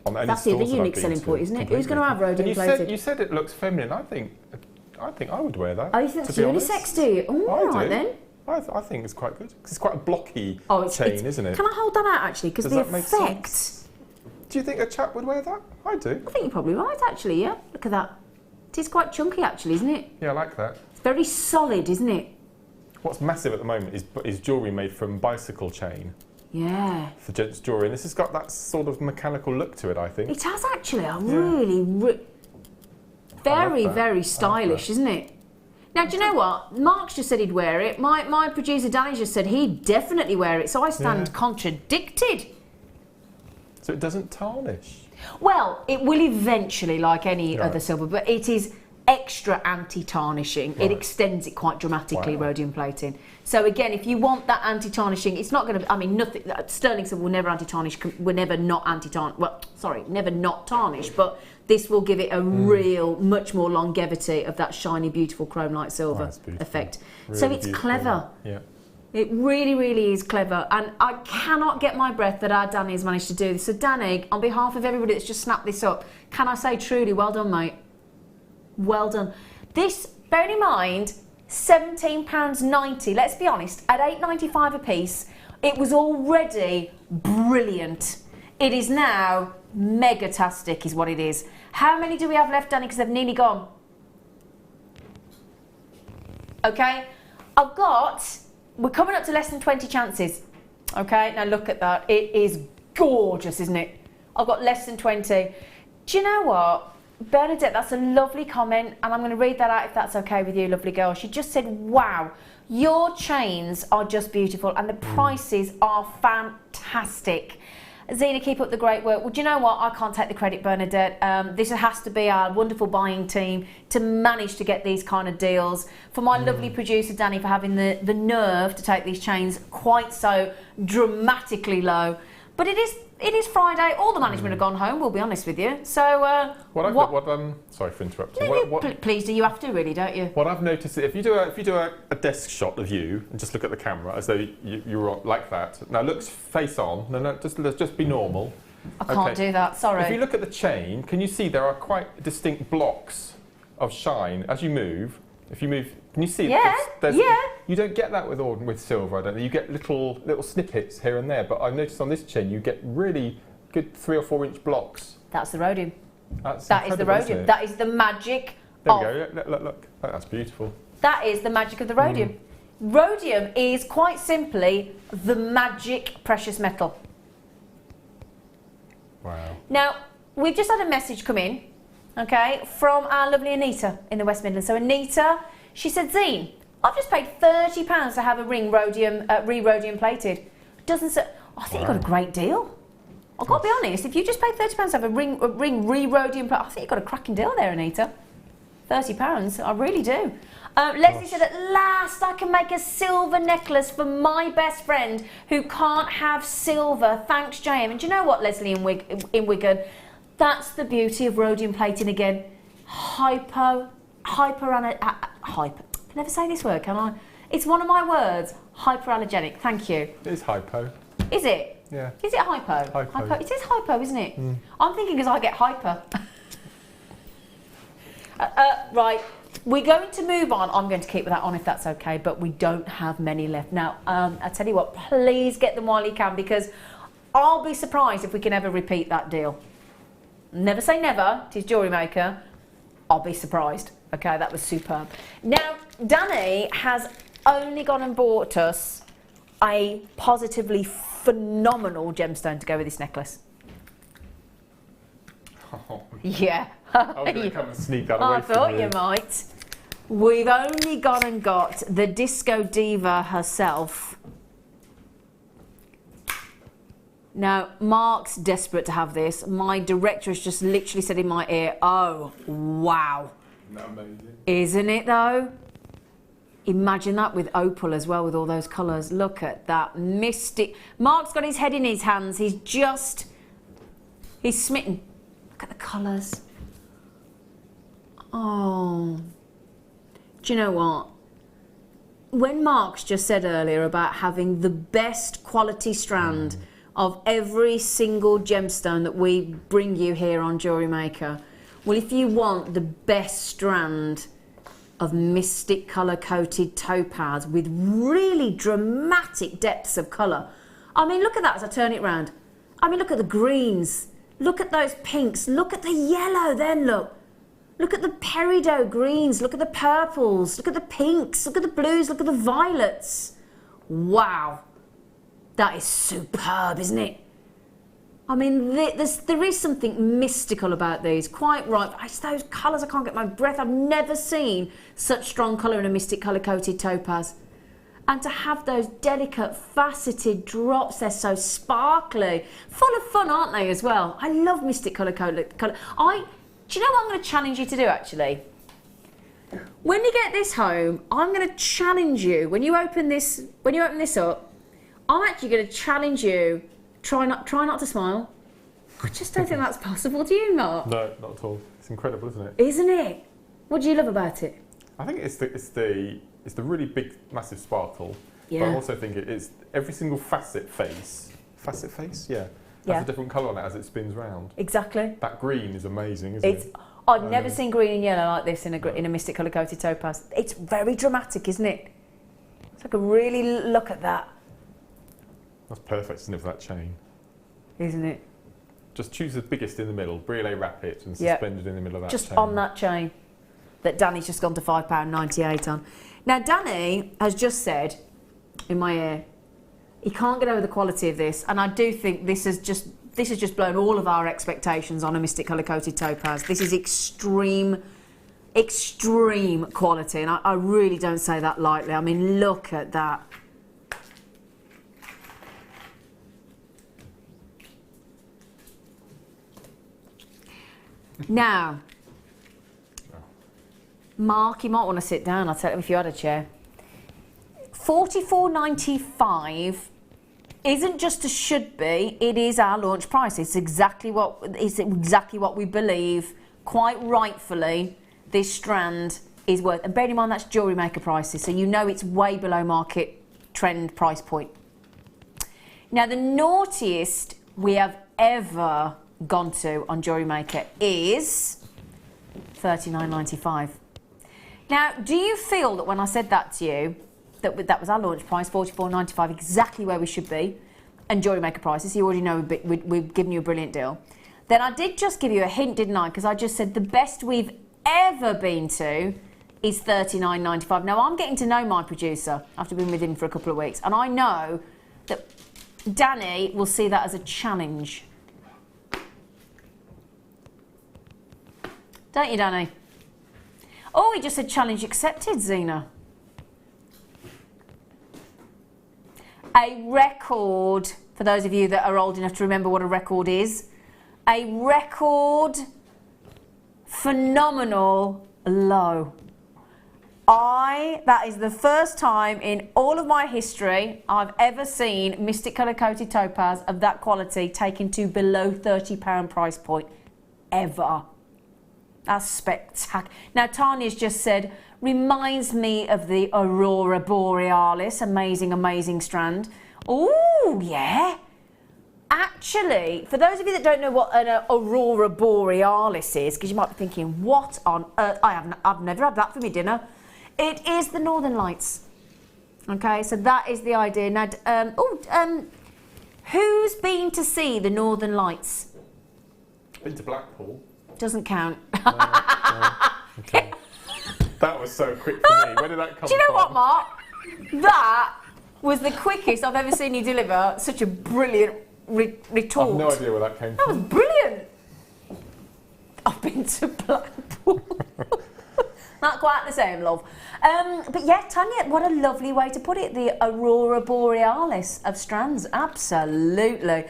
On any That's the other stores that unique I've selling been to. point, isn't it? Completely. Who's going to have rhodium plated? You said it looks feminine. I think I would wear that. Oh, you think that's unisex, do you? Oh, all right then. I think it's quite good because it's quite a blocky chain, isn't it? Can I hold that out actually? Because the effect. Do you think a chap would wear that? I do. I think you're probably right, actually. Yeah. Look at that. It is quite chunky, actually, isn't it? Yeah, I like that. It's very solid, isn't it? What's massive at the moment is jewellery made from bicycle chain. Yeah. For gents' jewellery, and this has got that sort of mechanical look to it, I think. It has actually. Very stylish, isn't it? Now, do you know what? Mark's just said he'd wear it. My producer Danny just said he'd definitely wear it. So I stand contradicted. So it doesn't tarnish? Well, it will eventually, like any other silver, but it is extra anti-tarnishing. Right. It extends it quite dramatically, rhodium plating. So again, if you want that anti-tarnishing, it's not going to. I mean, nothing. Sterling silver will never anti-tarnish. Will never not anti-tarnish. Well, sorry, never not tarnish. But this will give it a real, much more longevity of that shiny, beautiful chrome light silver effect. Really so it's clever. Yeah. It really, really is clever, and I cannot get my breath that our Danny has managed to do this. So Danny, on behalf of everybody that's just snapped this up, can I say truly, well done, mate. Well done. This, bearing in mind, £17.90, let's be honest, at £8.95 a piece, it was already brilliant. It is now mega-tastic is what it is. How many do we have left, Danny, because they've nearly gone? Okay, we're coming up to less than 20 chances. Okay, now look at that. It is gorgeous, isn't it? I've got less than 20. Do you know what? Bernadette, that's a lovely comment, and I'm going to read that out if that's okay with you, lovely girl. She just said, wow, your chains are just beautiful and the prices are fantastic. Zena, keep up the great work. Well, do you know what? I can't take the credit, Bernadette. This has to be our wonderful buying team to manage to get these kind of deals. For my lovely producer, Danny, for having the nerve to take these chains quite so dramatically low. But it is Friday. All the management have gone home, we'll be honest with you. So, sorry for interrupting. No, please do. You have to, really, don't you? What I've noticed is if you do a desk shot of you and just look at the camera as though you're on, like that. Now looks face on. No, just be normal. I can't do that. Sorry. If you look at the chain, can you see there are quite distinct blocks of shine as you move? If you move, can you see? Yeah. You don't get that with silver, I don't think. You get little snippets here and there, but I've noticed on this chain you get really good 3 or 4 inch blocks. That's the rhodium. That is the rhodium. That is the magic. There we go. Look. That's beautiful. That is the magic of the rhodium. Rhodium is quite simply the magic precious metal. Wow. Now, we've just had a message come in, okay, from our lovely Anita in the West Midlands. So Anita, she said, Zine, I've just paid £30 to have a ring re-rhodium plated. Doesn't say, I think you got a great deal. I've got to be honest, if you just paid £30 to have a ring re-rhodium plated, I think you got a cracking deal there, Anita. £30, I really do. Leslie said, at last I can make a silver necklace for my best friend who can't have silver. Thanks, JM. And do you know what, Leslie in Wigan? That's the beauty of rhodium plating again. I can never say this word, can I? It's one of my words. Hyperallergenic. Thank you. It is hypo. Is it? Yeah. Is it hypo? Hypo. It is hypo, isn't it? I'm thinking because I get hyper. Right. We're going to move on. I'm going to keep that on if that's okay, but we don't have many left. Now, I tell you what, please get them while you can, because I'll be surprised if we can ever repeat that deal. Never say never. It is Jewellery Maker. I'll be surprised. Okay, that was superb. Now, Danny has only gone and bought us a positively phenomenal gemstone to go with this necklace. Oh, yeah. I was going to come and sneak that away I from thought you. you might. We've only gone and got the Disco Diva herself. Now, Mark's desperate to have this. My director has just literally said in my ear, oh, wow. Isn't that amazing? Isn't it, though? Imagine that with opal as well, with all those colours. Look at that mystic. Mark's got his head in his hands. He's smitten. Look at the colours. Oh. Do you know what? When Mark's just said earlier about having the best quality strand of every single gemstone that we bring you here on Jewellery Maker, well, if you want the best strand of mystic colour coated topaz with really dramatic depths of colour, I mean, look at that as I turn it round. I mean, look at the greens, look at those pinks, look at the yellow then, look at the peridot greens, look at the purples, look at the pinks, look at the blues, look at the violets. Wow, that is superb, isn't it? I mean, there is something mystical about these, quite right. It's those colours, I can't get my breath. I've never seen such strong colour in a mystic colour-coated topaz. And to have those delicate, faceted drops, they're so sparkly. Full of fun, aren't they, as well? I love mystic colour-coated colour. Do you know what I'm going to challenge you to do, actually? When you get this home, I'm going to challenge you, when you open this up, I'm actually going to challenge you. Try not to smile. I just don't think that's possible. Do you, Mark? No, not at all. It's incredible, isn't it? Isn't it? What do you love about it? I think it's the really big, massive sparkle. Yeah. But I also think it's every single facet face. Yeah. Has a different colour on it as it spins round. Exactly. That green is amazing, isn't it? I've never seen green and yellow like this in a mystic colour coated topaz. It's very dramatic, isn't it? It's like a really look at that. That's perfect, isn't it, for that chain? Isn't it? Just choose the biggest in the middle, brûlée wrap it and suspend it in the middle of that just chain. on that chain that Danny's just gone to £5.98 on. Now, Danny has just said in my ear, he can't get over the quality of this, and I do think this has just blown all of our expectations on a mystic colour coated topaz. This is extreme quality, and I really don't say that lightly. I mean, look at that. Now, Mark, you might want to sit down. I'll tell you if you had a chair. $44.95 isn't just a should be, it is our launch price. It's exactly what we believe, quite rightfully, this strand is worth. And bear in mind that's Jewellery Maker prices, so you know it's way below market trend price point. Now the naughtiest we have ever gone to on Jewellery Maker is $39.95. Now, do you feel that when I said that to you, that was our launch price, $44.95, exactly where we should be, and Jewellery Maker prices, you already know we've given you a brilliant deal. Then I did just give you a hint, didn't I? Because I just said the best we've ever been to is $39.95. Now, I'm getting to know my producer after being with him for a couple of weeks, and I know that Danny will see that as a challenge. Don't you, Danny? Oh, he just said challenge accepted, Zena. A record, for those of you that are old enough to remember what a record is, a record phenomenal low. That is the first time in all of my history I've ever seen Mystic Colour Coated Topaz of that quality taken to below £30 price point, ever. That's spectacular. Now, Tanya's just said, reminds me of the Aurora Borealis. Amazing, amazing strand. Oh, yeah. Actually, for those of you that don't know what an Aurora Borealis is, because you might be thinking, what on earth? I've never had that for my dinner. It is the Northern Lights. Okay, so that is the idea. Now, who's been to see the Northern Lights? Been to Blackpool. Doesn't count. Okay. That was so quick for me. Where did that come from? Do you know what, Mark? That was the quickest I've ever seen you deliver such a brilliant retort. I've no idea where that came from. That was brilliant. I've been to Blackpool. Not quite the same, love. But yeah, Tanya, what a lovely way to put it. The Aurora Borealis of strands. Absolutely.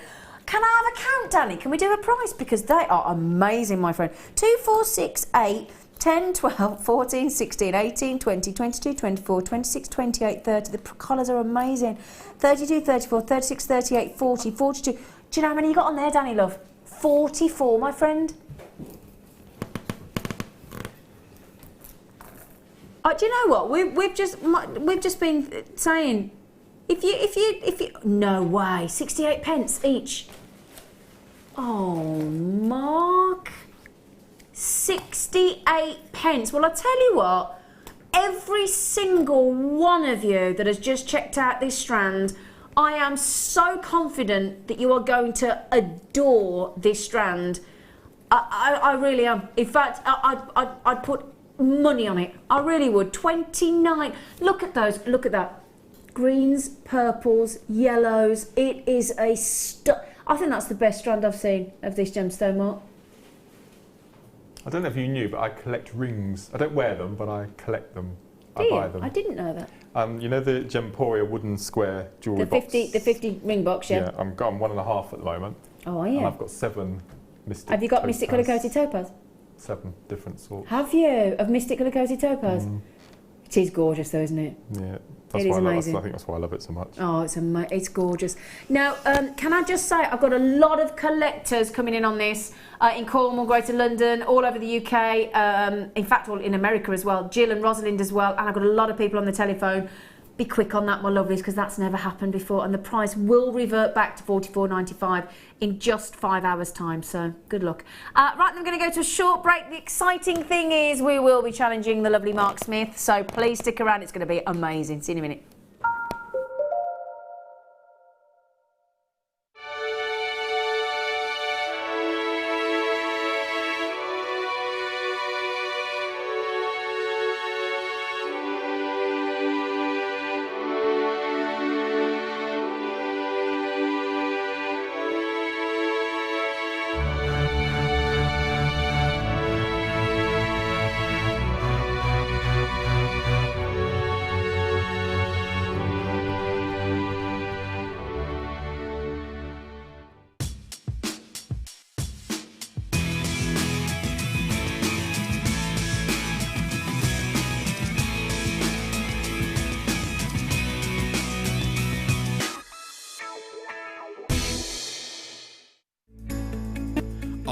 Can I have a count, Danny? Can we do a price? Because they are amazing, my friend. 2, 4, 6, 8, 10, 12, 14, 16, 18, 20, 22, 24, 26, 28, 30. The collars are amazing. 32, 34, 36, 38, 40, 42. Do you know how many you got on there, Danny, love? 44, my friend. Do you know what? We've just been saying, if you, no way, 68 pence each. Oh, Mark. 68 pence. Well, I'll tell you what, every single one of you that has just checked out this strand, I am so confident that you are going to adore this strand. I really am. In fact, I'd put money on it. I really would. 29. Look at those. Look at that. Greens, purples, yellows. It is a I think that's the best strand I've seen of this gemstone, Mark. I don't know if you knew, but I collect rings. I don't wear them, but I collect them. I buy them. I didn't know that. You know the Gemporia wooden square jewellery box? The 50 ring box, yeah. Yeah, I'm 1.5 at the moment. Oh, yeah. And I've got 7 Mystic. Have you got Mystic Colour Coated Topaz? 7 different sorts. Have you? Of Mystic Colour Coated Topaz? It is gorgeous though, isn't it? Yeah. It is amazing. I think that's why I love it so much. Oh, it's gorgeous. Now, can I just say, I've got a lot of collectors coming in on this in Cornwall, Greater London, all over the UK, in fact, all in America as well, Jill and Rosalind as well, and I've got a lot of people on the telephone. Be quick on that, my lovelies, because that's never happened before, and the price will revert back to $44.95 in just 5 hours' time, so good luck. Right, then I'm going to go to a short break. The exciting thing is we will be challenging the lovely Mark Smith, so please stick around. It's going to be amazing. See you in a minute.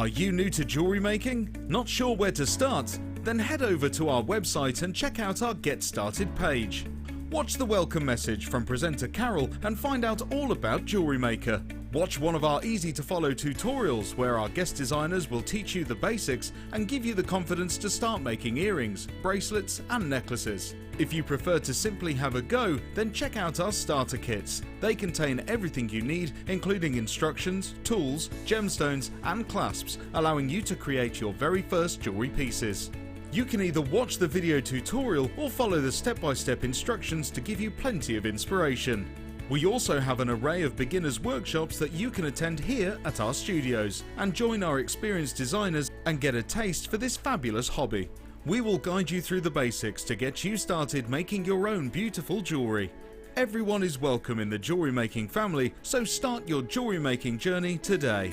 Are you new to jewellery making? Not sure where to start? Then head over to our website and check out our Get Started page. Watch the welcome message from presenter Carol and find out all about Jewellery Maker. Watch one of our easy-to-follow tutorials where our guest designers will teach you the basics and give you the confidence to start making earrings, bracelets and necklaces. If you prefer to simply have a go, then check out our starter kits. They contain everything you need, including instructions, tools, gemstones and clasps, allowing you to create your very first jewellery pieces. You can either watch the video tutorial or follow the step-by-step instructions to give you plenty of inspiration. We also have an array of beginners workshops that you can attend here at our studios and join our experienced designers and get a taste for this fabulous hobby. We will guide you through the basics to get you started making your own beautiful jewellery. Everyone is welcome in the jewellery making family, so start your jewellery making journey today.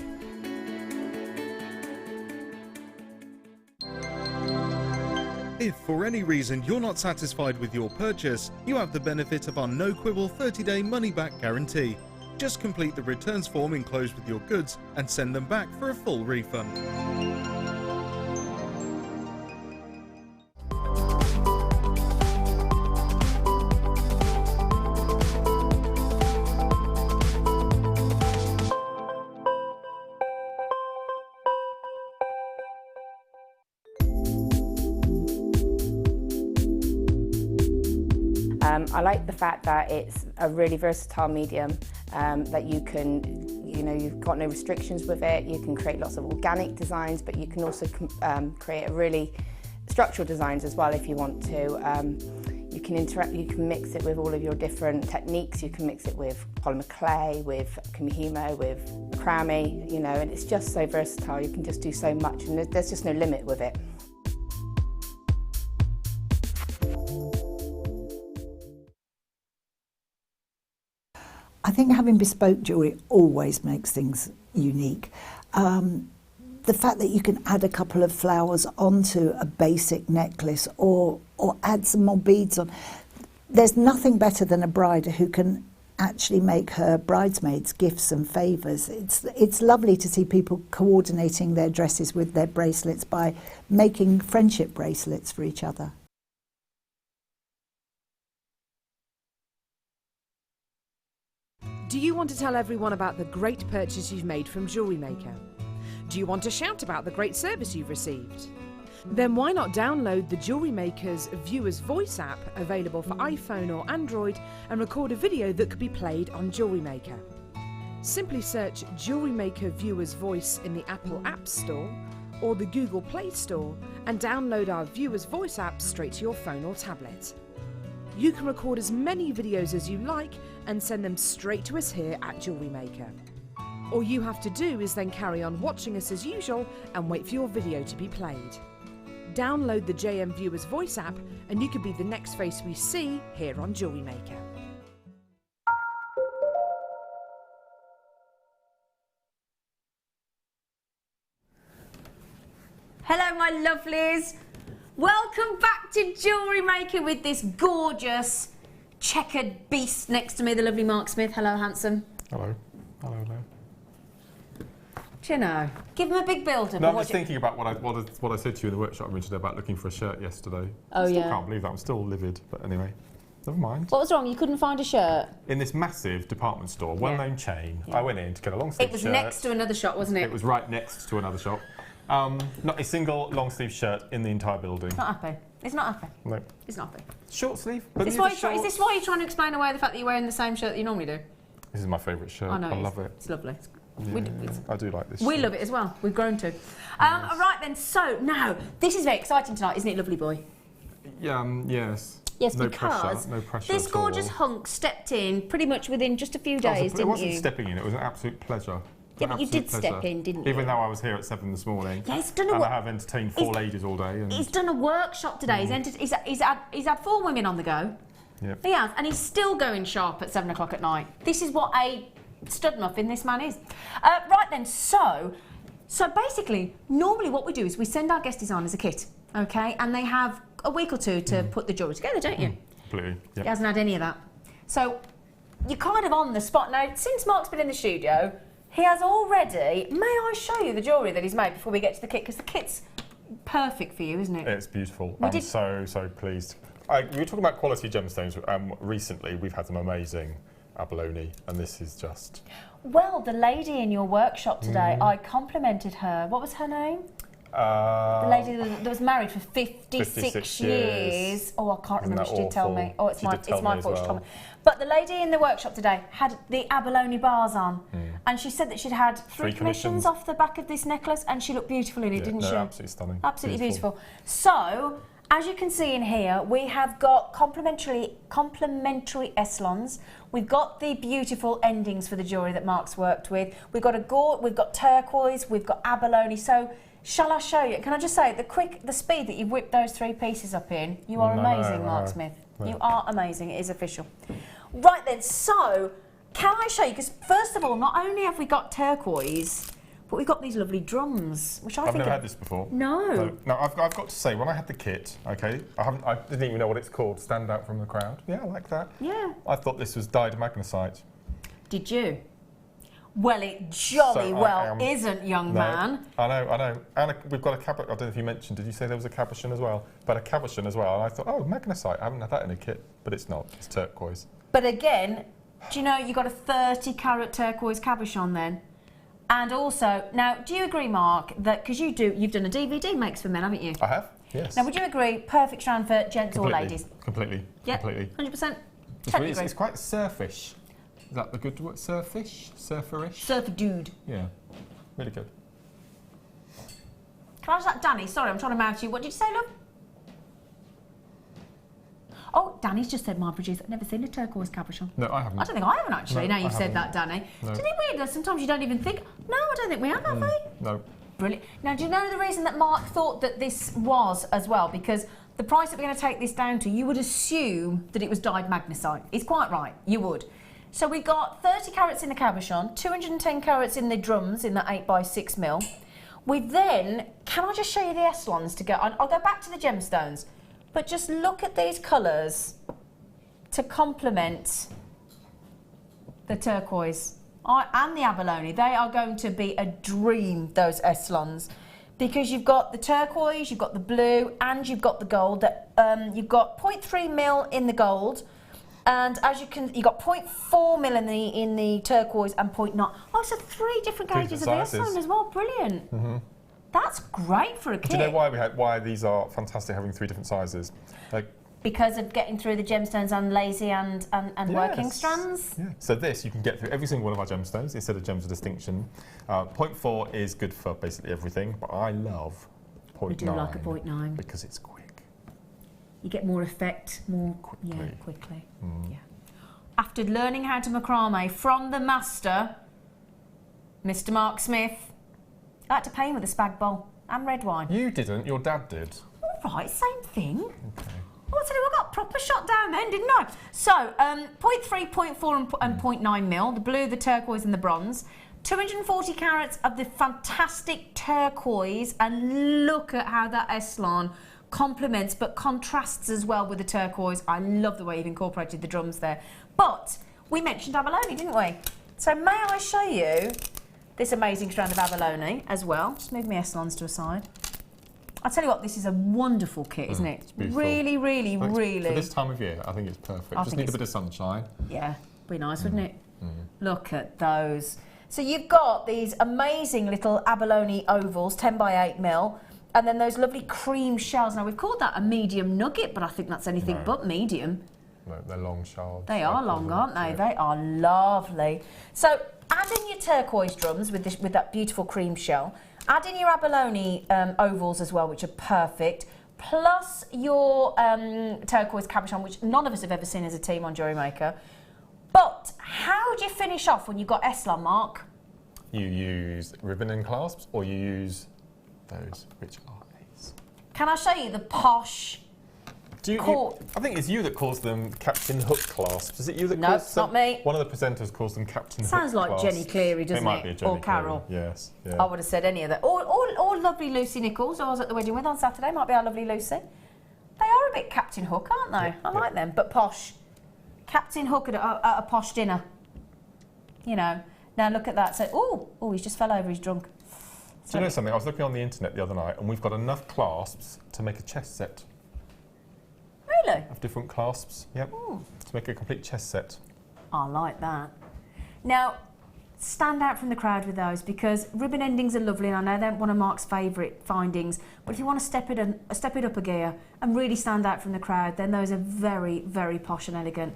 If for any reason you're not satisfied with your purchase, you have the benefit of our no-quibble 30-day money-back guarantee. Just complete the returns form enclosed with your goods and send them back for a full refund. I like the fact that it's a really versatile medium, that you can, you've got no restrictions with it. You can create lots of organic designs, but you can also create a really structural designs as well if you want to. You can mix it with all of your different techniques. You can mix it with polymer clay, with kumihimo, with crami, and it's just so versatile. You can just do so much, and there's just no limit with it. I think having bespoke jewellery always makes things unique. The fact that you can add a couple of flowers onto a basic necklace or add some more beads on. There's nothing better than a bride who can actually make her bridesmaids gifts and favours. It's lovely to see people coordinating their dresses with their bracelets by making friendship bracelets for each other. Do you want to tell everyone about the great purchase you've made from Jewellery Maker? Do you want to shout about the great service you've received? Then why not download the Jewellery Maker's Viewer's Voice app, available for iPhone or Android, and record a video that could be played on Jewellery Maker. Simply search Jewellery Maker Viewer's Voice in the Apple App Store or the Google Play Store and download our Viewer's Voice app straight to your phone or tablet. You can record as many videos as you like and send them straight to us here at Jewellery Maker. All you have to do is then carry on watching us as usual and wait for your video to be played. Download the JM Viewer's Voice app and you could be the next face we see here on Jewellery Maker. Hello my lovelies, welcome back to Jewellery Maker with this gorgeous checkered beast next to me, the lovely Mark Smith. Hello handsome. Hello. Hello, hello. Do you know? Give him a big build up. No, I'm just thinking about what I said to you in the workshop room today about looking for a shirt yesterday. Oh, I yeah. can't believe that. I'm still livid, but anyway, never mind. What was wrong? You couldn't find a shirt? In this massive department store, well-known chain, I went in to get a long sleeve shirt. It was next to another shop, wasn't it? It was right next to another shop. Not a single long sleeve shirt in the entire building. Not happy. It's not happy. No. It's not happy. Short sleeve. Is this why you're trying to explain away the fact that you're wearing the same shirt that you normally do? This is my favourite shirt. I know. I love it. It's lovely. Yeah, I do like this. We love it as well. We've grown to. Right then. So now this is very exciting tonight, isn't it, lovely boy? Yes. Yes, no because pressure, no pressure this at all. gorgeous hunk stepped in pretty much within just a few days, didn't you? It wasn't stepping in. It was an absolute pleasure. Yeah, but you did step in, didn't you? Even though I was here at 7 this morning. Yeah, he's done and I have entertained 4 ladies all day. And he's done a workshop today. He's had 4 women on the go. Yep. He has, and he's still going sharp at 7 o'clock at night. This is what a stud muffin this man is. Right then, so basically, normally what we do is we send our guest designers a kit, okay, and they have a week or two to put the jewellery together, don't you? Completely. Yep. He hasn't had any of that. So you're kind of on the spot now. Since Mark's been in the studio, He has already... May I show you the jewellery that he's made before we get to the kit? Because the kit's perfect for you, isn't it? It's beautiful. I'm so pleased. We were talking about quality gemstones. Recently, we've had some amazing abalone, and this is just... Well, the lady in your workshop today, I complimented her. What was her name? The lady that was married for 56 years. Oh, I can't remember. She did tell me. Oh, it's my fault. She told me. But the lady in the workshop today had the abalone bars on, and she said that she'd had three commissions off the back of this necklace, and she looked beautiful in it, didn't she? Absolutely stunning. Absolutely beautiful. So, as you can see in here, we have got complementary S-lons. We've got the beautiful endings for the jewellery that Mark's worked with. We've got we've got turquoise, we've got abalone. So, shall I show you? Can I just say, the speed that you've whipped those three pieces up in, you are amazing, Mark Smith. No. You are amazing. It is official. Right then, so can I show you? Because first of all, not only have we got turquoise, but we've got these lovely drums, which I've never had this before. No. No, I've got to say, when I had the kit, okay, I didn't even know what it's called. Stand out from the crowd. Yeah, I like that. Yeah. I thought this was dyed magnesite. Did you? Well, it jolly isn't, young man. I know. And we've got a cabochon. I don't know if you mentioned, did you say there was a cabochon as well? But a cabochon as well. And I thought, oh, magnesite. I haven't had that in a kit. But it's not. It's turquoise. But again, do you know you've got a 30-carat turquoise cabochon then? And also, now, do you agree, Mark, that, because you've done a DVD makes for men, haven't you? I have, yes. Now, would you agree, perfect strand for gents or ladies? Completely. Yeah, completely. 100%? It's quite surfish. Is that the good word? Surfish? Surferish? Surfer dude. Yeah. Really good. Can I just ask Danny? Sorry, I'm trying to mouth you. What did you say, love? Oh, Danny's just said, my producer, I've never seen a turquoise cabochon. No, I haven't. I don't think I haven't actually, no, now you've said that, Danny. No. Isn't it weird that sometimes you don't even think, no, I don't think we have we? No. Brilliant. Now, do you know the reason that Mark thought that this was as well? Because the price that we're going to take this down to, you would assume that it was dyed magnesite. It's quite right, you would. So we got 30 carats in the cabochon, 210 carats in the drums in the 8x6mm. We then, can I just show you the S-lons to go? I'll go back to the gemstones, but just look at these colours to complement the turquoise and the abalone. They are going to be a dream, those S-lons, because you've got the turquoise, you've got the blue, and you've got the gold. You've got 0.3mm in the gold. And as you can, you got 0.4mm in the turquoise and 0.9. Oh, so 3 different gauges of the S-lone as well. Brilliant. Mm-hmm. That's great for a kit. Do you know why these are fantastic having 3 different sizes? Because of getting through the gemstones and lazy and working strands? Yeah. So this, you can get through every single one of our gemstones instead of gems of distinction. 0.4 is good for basically everything, but I love 0.9. We do like a 0.9. Because it's quick. You get more effect, more quickly. Mm. Yeah. After learning how to macrame from the master, Mr. Mark Smith, I had to pay him with a spag bowl and red wine. You didn't, your dad did. All right, same thing. Okay. Oh, I tell you, I got proper shot down then, didn't I? So, 0.3, 0.4 and 0.9mm, the blue, the turquoise and the bronze. 240 carats of the fantastic turquoise, and look at how that S-lon complements but contrasts as well with the turquoise. I love the way you've incorporated the drums there. But we mentioned abalone, didn't we? So may I show you this amazing strand of abalone as well? Just move my S-lons to a side. I'll tell you what, this is a wonderful kit, isn't it? It's really, really, really. For this time of year, I think it's perfect. Just need a bit of sunshine. Yeah, be nice, wouldn't it? Look at those. So you've got these amazing little abalone ovals, 10x8mm. And then those lovely cream shells. Now, we've called that a medium nugget, but I think that's anything but medium. No, they're long shells. They are long, aren't they? They are lovely. So, add in your turquoise drums with that beautiful cream shell. Add in your abalone ovals as well, which are perfect. Plus your turquoise cabochon, which none of us have ever seen as a team on Jewellery Maker. But how do you finish off when you've got S-lon, Mark? You use ribbon and clasps, or you use those, which are these. Can I show you the posh? I think it's you that calls them Captain Hook clasps. Is it you that calls them? No, it's not me. One of the presenters calls them Captain Hook Sounds like clasps. Jenny Cleary, doesn't it? It might be Jenny or Carol. Cleary. Yes. Yeah. I would have said any of that. Or lovely Lucy Nichols, who I was at the wedding with on Saturday. Might be our lovely Lucy. They are a bit Captain Hook, aren't they? I like them, but posh. Captain Hook at a posh dinner. You know. Now look at that. So, oh, he's just fell over. He's drunk. Do you know something? I was looking on the internet the other night, and we've got enough clasps to make a chest set. Really? Of different clasps, yep. To make a complete chest set. I like that. Now, stand out from the crowd with those, because ribbon endings are lovely, and I know they're one of Mark's favourite findings, but if you want to step it up a gear and really stand out from the crowd, then those are very, very posh and elegant.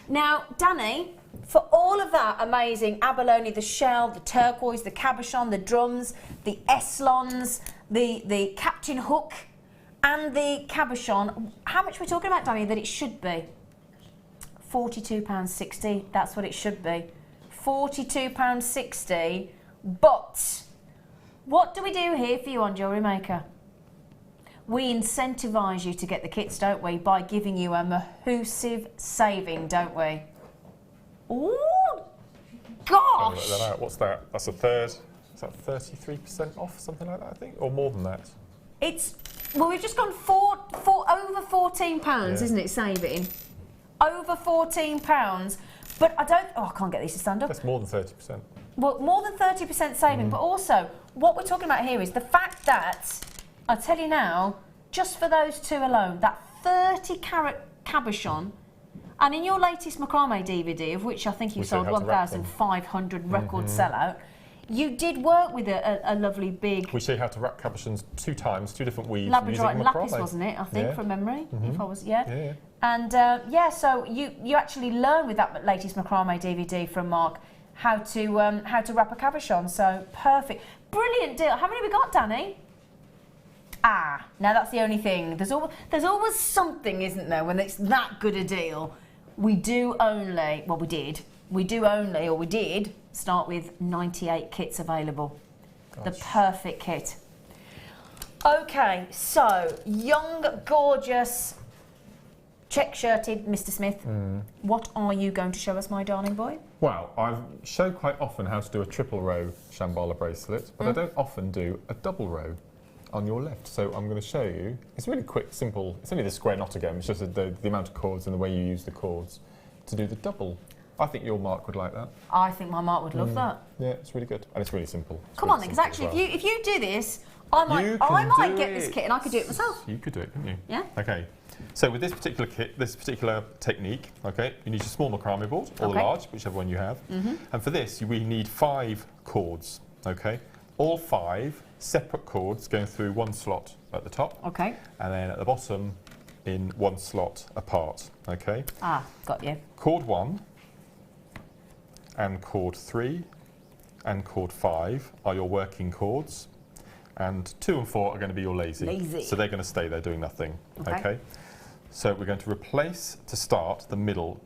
Now, Danny, for all of that amazing abalone, the shell, the turquoise, the cabochon, the drums, the eslons, the captain hook, and the cabochon, how much are we talking about, Danny, that it should be? £42.60, that's what it should be. £42.60, but what do we do here for you on Jewellery Maker? We incentivise you to get the kits, don't we, by giving you a massive saving, don't we? Ooh, gosh! Work that out. What's that? That's a third. Is that 33% off, something like that, I think? Or more than that? It's, well, we've just gone over £14, isn't it, saving? Over £14, but I don't, I can't get these to stand up. That's more than 30%. Well, more than 30% saving, but also, what we're talking about here is the fact that, I'll tell you now, just for those two alone, that 30 carat cabochon, and in your latest macrame DVD, of which I think you sold 1,500 record sellout, you did work with a lovely big... We show you how to wrap cabochons 2 times, 2 different weaves Labradorite and using lapis, wasn't it, I think, from memory, if I was, And so you actually learn with that latest macrame DVD from Mark how to wrap a cabochon, so perfect. Brilliant deal. How many have we got, Danny? Now that's the only thing. There's always something, isn't there, when it's that good a deal. We do only, well, we did start with 98 kits available. Gosh. The perfect kit. Okay, so young, gorgeous, check-shirted Mr. Smith, what are you going to show us, my darling boy? Well, I show quite often how to do a triple row Shambhala bracelet, but I don't often do a double row on your left. So I'm going to show you. It's really quick, simple. It's only the square knot again. It's just the amount of cords and the way you use the cords to do the double. I think your Mark would like that. I think my Mark would love that. Yeah, it's really good. And it's really simple. Come on then, because actually if you do this, I might get this kit and I could do it myself. You could do it, couldn't you? Yeah. Okay. So with this particular kit, this particular technique, okay, you need your small macrame board or the large, whichever one you have. And for this, we need 5 cords, okay? All 5 separate cords going through one slot at the top. Okay. And then at the bottom in one slot apart, okay? Got you. Cord 1 and cord 3 and cord 5 are your working cords. And 2 and 4 are going to be your lazy. So they're going to stay there doing nothing, okay? So we're going to replace, to start, the middle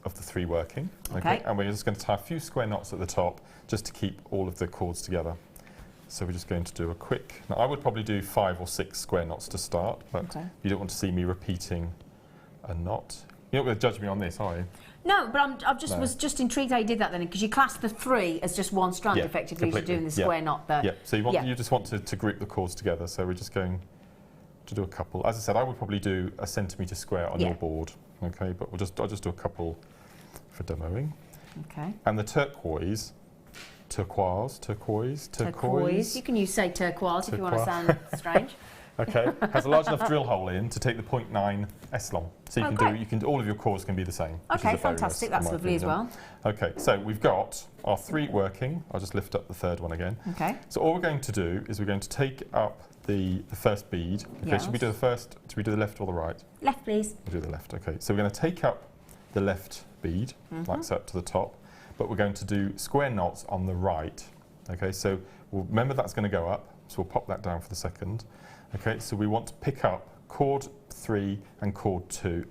of the 3 working, okay? And we're just going to tie a few square knots at the top just to keep all of the cords together. So we're just going to do a quick... Now, I would probably do 5 or 6 square knots to start, but you don't want to see me repeating a knot. You're not going to judge me on this, are you? No, but I was just intrigued how you did that then, because you classed the 3 as just one strand, effectively, as you're doing the square knot there. Yeah, so you just want to group the cords together, so we're just going to do a couple. As I said, I would probably do a centimetre square on your board, okay, but I'll just do a couple for demoing. Okay. And the turquoise, you can say turquoise if you want to sound strange. Okay, has a large enough drill hole in to take the 0.9 eslon. So you can all of your cords can be the same. Okay, fantastic. That's lovely as well. Okay, so we've got our 3 working. I'll just lift up the 3rd one again. Okay. So all we're going to do is we're going to take up the first bead. Okay, should we do the first? Should we do the left or the right? Left, please. We'll do the left. Okay, so we're going to take up the left bead, like so, up to the top, but we're going to do square knots on the right. Okay, so remember that's going to go up, so we'll pop that down for the second. Okay, so we want to pick up cord 3 and cord 5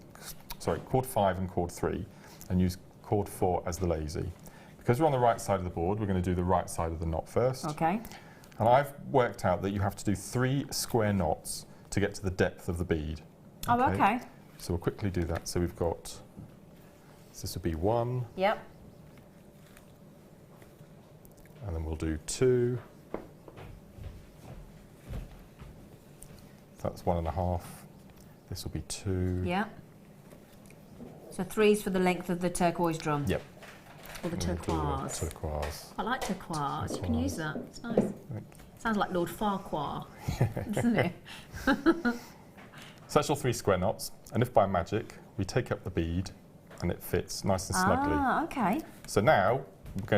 and cord 3, and use cord 4 as the lazy. Because we're on the right side of the board, we're going to do the right side of the knot first. Okay. And I've worked out that you have to do 3 square knots to get to the depth of the bead. Oh, okay. So we'll quickly do that. So we've got, so this would be 1. Yep. And then we'll do 2. That's 1.5. This will be 2. Yeah. So 3's for the length of the turquoise drum. Yep. or the And we'll do turquoise? Turquoise. I like turquoise. You can Turquoise. use that. It's nice. Sounds like Lord Farquhar, doesn't it? So that's your 3 square knots, and if by magic we take up the bead and it fits nice and snugly. Ah, okay. So now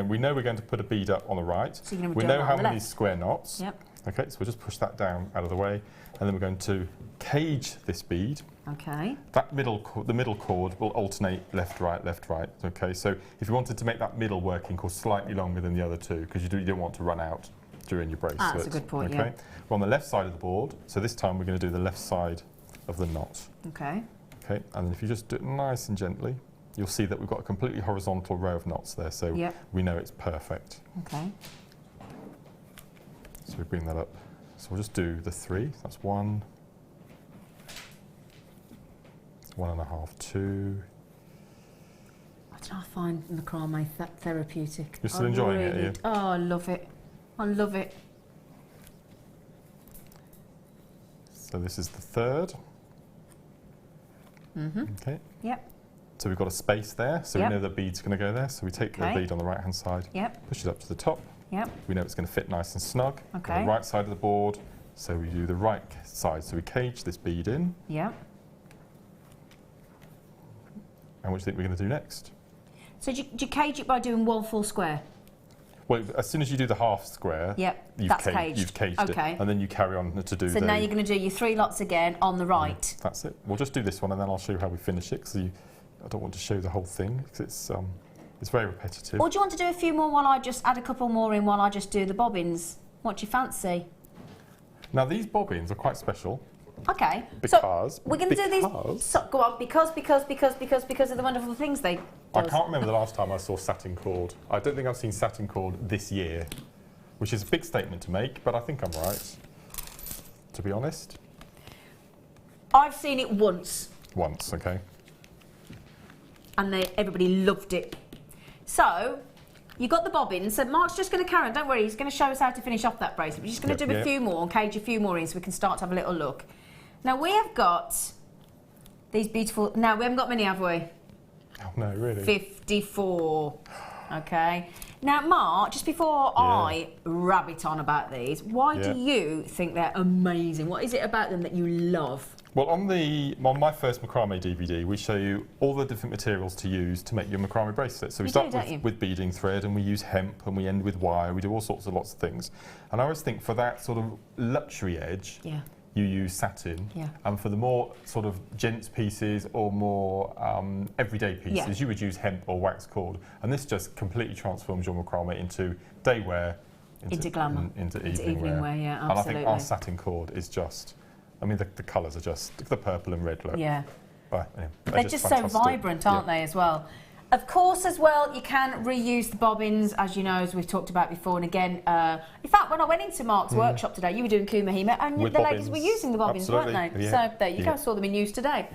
we know we're going to put a bead up on the right. So you're going to We do know it how on the many left. square knots. Yep. Okay, so we'll just push that down out of the way, and then we're going to cage this bead. Okay. That the middle cord will alternate left, right, left, right. Okay, so if you wanted to make that middle working cord slightly longer than the other two, because you don't want to run out during your bracelet. That's a good point, okay? yeah. We're on the left side of the board, so this time we're going to do the left side of the knot. Okay. Okay, and then if you just do it nice and gently, you'll see that we've got a completely horizontal row of knots there, so Yep. we know it's perfect. Okay. So we bring that up. So we'll just do the 3. That's 1, 1.5, 2. I don't know, I find macrame therapeutic. You're still enjoying it, are you? Oh, I love it. I love it. So this is the 3rd. Okay. Yep. So we've got a space there, so Yep. we know the bead's going to go there. So we take Okay. the bead on the right-hand side, Yep. push it up to the top. Yep. We know it's going to fit nice and snug on Okay. the right side of the board. So we do the right side. So we cage this bead in. Yep. And what do you think we're going to do next? So do you cage it by doing 1 full square? Well, as soon as you do the half square, Yep. you've That's caged. You've caged Okay. it. And then you carry on to do So the... now you're going to do your 3 lots again on the right. That's it. We'll just do this one and then I'll show you how we finish it, because I don't want to show the whole thing, because it's very repetitive. Or do you want to do a few more while I just add a couple more in while I just do the bobbins? What do you fancy? Now, these bobbins are quite special. Okay. Because- so we're going to do these. because- So, go on. Because of the wonderful things they. I does. can't remember the last time I saw satin cord. I don't think I've seen satin cord this year, which is a big statement to make, but I think I'm right, to be honest. I've seen it once, Once, okay. and everybody loved it. So. You got the bobbins, so Mark's just going to carry on. Don't worry, he's going to show us how to finish off that bracelet. We're just going to do a few more and cage a few more in so we can start to have a little look. Now we have got these beautiful. Now we haven't got many, have we? Oh, no, really? 54. Okay. Now, Mark, just before I rabbit on about these, why do you think they're amazing? What is it about them that you love? Well, on my first macrame DVD, we show you all the different materials to use to make your macrame bracelet. So we start with beading thread, and we use hemp, and we end with wire. We do all sorts of lots of things. And I always think for that sort of luxury edge, you use satin. And for the more sort of gents pieces or more everyday pieces, you would use hemp or wax cord. And this just completely transforms your macrame into day wear, into glamour, into evening wear. Yeah, absolutely. And I think our satin cord is just, I mean, the colours are just the purple and red look. Yeah. But, anyway, they're just so vibrant, aren't they, as well? Of course, as well, you can reuse the bobbins, as you know, as we've talked about before. And again, in fact, when I went into Mark's workshop today, you were doing kumahima, and With the bobbins. ladies were using the bobbins, Absolutely. weren't they? Yeah. So there you go, saw them in use today.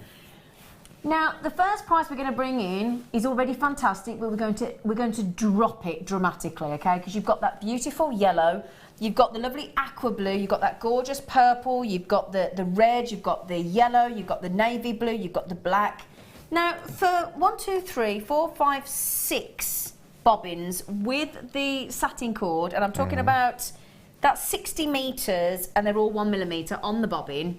Now, the first prize we're going to bring in is already fantastic, but we're going to drop it dramatically, okay? Because you've got that beautiful yellow, you've got the lovely aqua blue, you've got that gorgeous purple, you've got the red, you've got the yellow, you've got the navy blue, you've got the black. Now, for 1, 2, 3, 4, 5, 6 bobbins with the satin cord, and I'm talking about that's 60 metres, and they're all 1 millimetre on the bobbin.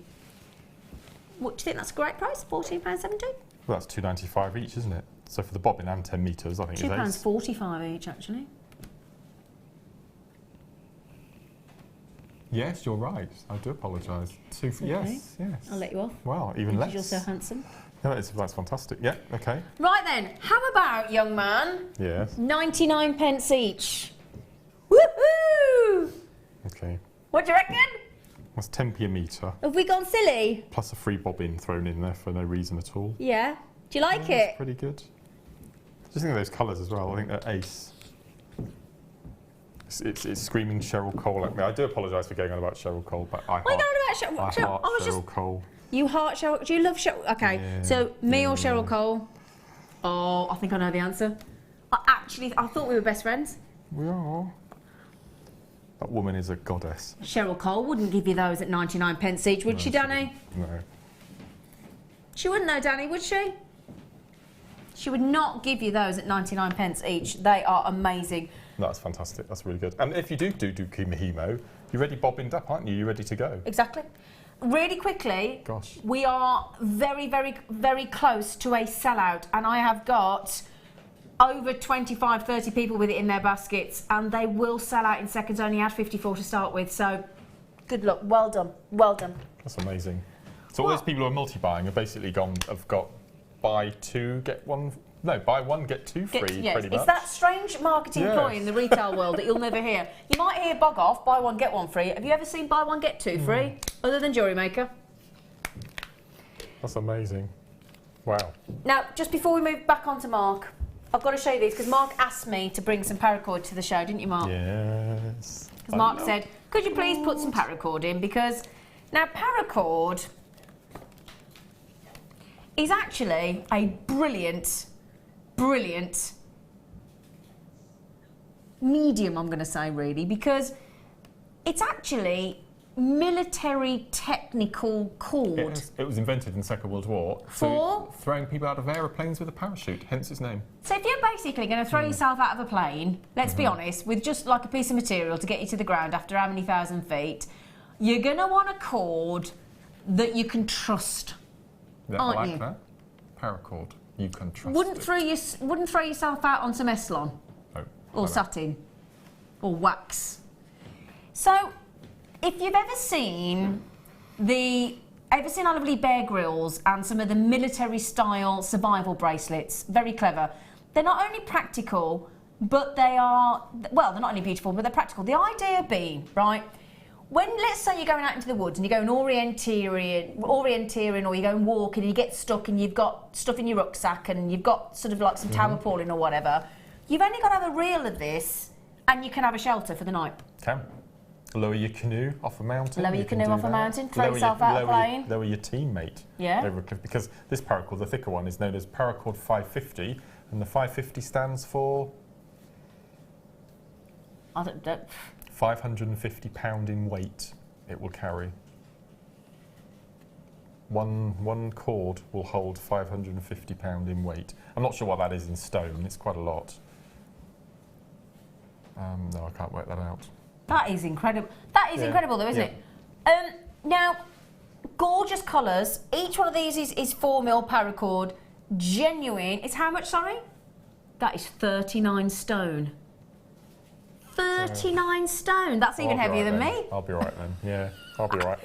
What do you think that's a great price? £14.70? Well, that's £2.95 each, isn't it? So for the bobbin and 10 metres, I think it's £2.45 each, actually. Yes, you're right. I do apologise. Yes. I'll let you off. Wow, even less. Because you're so handsome. No, that's fantastic. Yeah, okay. Right then, how about, young man, Yes. 99 pence each? Woohoo! Okay. What do you reckon? That's 10p a metre, Have we gone silly? plus a free bobbin thrown in there for no reason at all. Yeah. Do you like That's it? pretty good. Just think of those colours as well. I think they're ace. It's screaming Cheryl Cole at me. I do apologise for going on about Cheryl Cole, but I Why heart, going about Cheryl? I heart Cheryl Cole. You heart Cheryl? Do you love Cheryl? Okay, Yeah, so me or Cheryl Cole? Oh, I think I know the answer. I thought we were best friends. We are. That woman is a goddess. Cheryl Cole wouldn't give you those at 99 pence each, would she, Danny? No. She wouldn't know, Danny, would she? She would not give you those at 99 pence each. They are amazing. No, that's fantastic. That's really good. And if you do hemo, you're ready bobbined up, aren't you? You're ready to go. Exactly. Really quickly, gosh, we are very, very, very close to a sellout, and I have got over 25, 30 people with it in their baskets, and they will sell out in seconds. Only had 54 to start with, so good luck. Well done. Well done. That's amazing. So all those people who are multi-buying have basically have got buy one, get two free, yes. pretty much. It's that strange marketing ploy in the retail world that you'll never hear. You might hear bog off, buy one, get one free. Have you ever seen buy one, get two free, other than Jewellery Maker? That's amazing. Wow. Now, just before we move back on to Mark, I've got to show you these, because Mark asked me to bring some paracord to the show, didn't you, Mark? Yes. Because Mark said, could you please put some paracord in? Because now paracord is actually a brilliant medium, I'm going to say, really, because it's actually military technical cord. It was invented in the Second World War for throwing people out of aeroplanes with a parachute, hence its name. So if you're basically going to throw yourself out of a plane, let's be honest, with just like a piece of material to get you to the ground after how many thousand feet, you're going to want a cord that you can trust, aren't you? That? Paracord. You can trust wouldn't throw yourself out on some Eslon or satin or wax. So if you've ever seen our lovely Bear Grylls and some of the military style survival bracelets, very clever. They're not only practical, but they're not only beautiful, but they're practical. The idea being, right, when, let's say you're going out into the woods and you're going orienteering, or you're going walking and you get stuck and you've got stuff in your rucksack and you've got sort of like some tower pulling or whatever, you've only got to have a reel of this and you can have a shelter for the night. Lower your canoe off a mountain. Lower your canoe off a mountain, throw yourself out of a plane. Lower your teammate over a cliff, because this paracord, the thicker one, is known as paracord 550, and the 550 stands for? I don't know. 550 pound in weight it will carry. One cord will hold 550 pound in weight. I'm not sure what that is in stone. It's quite a lot. No, I can't work that out. That is incredible. That is incredible, though, isn't it? Now, gorgeous colours. Each one of these is 4mm paracord. Genuine. It's how much, sorry? That is 39 stone. 39 stone. That's even heavier than me. I'll be right then. Yeah, I'll be right.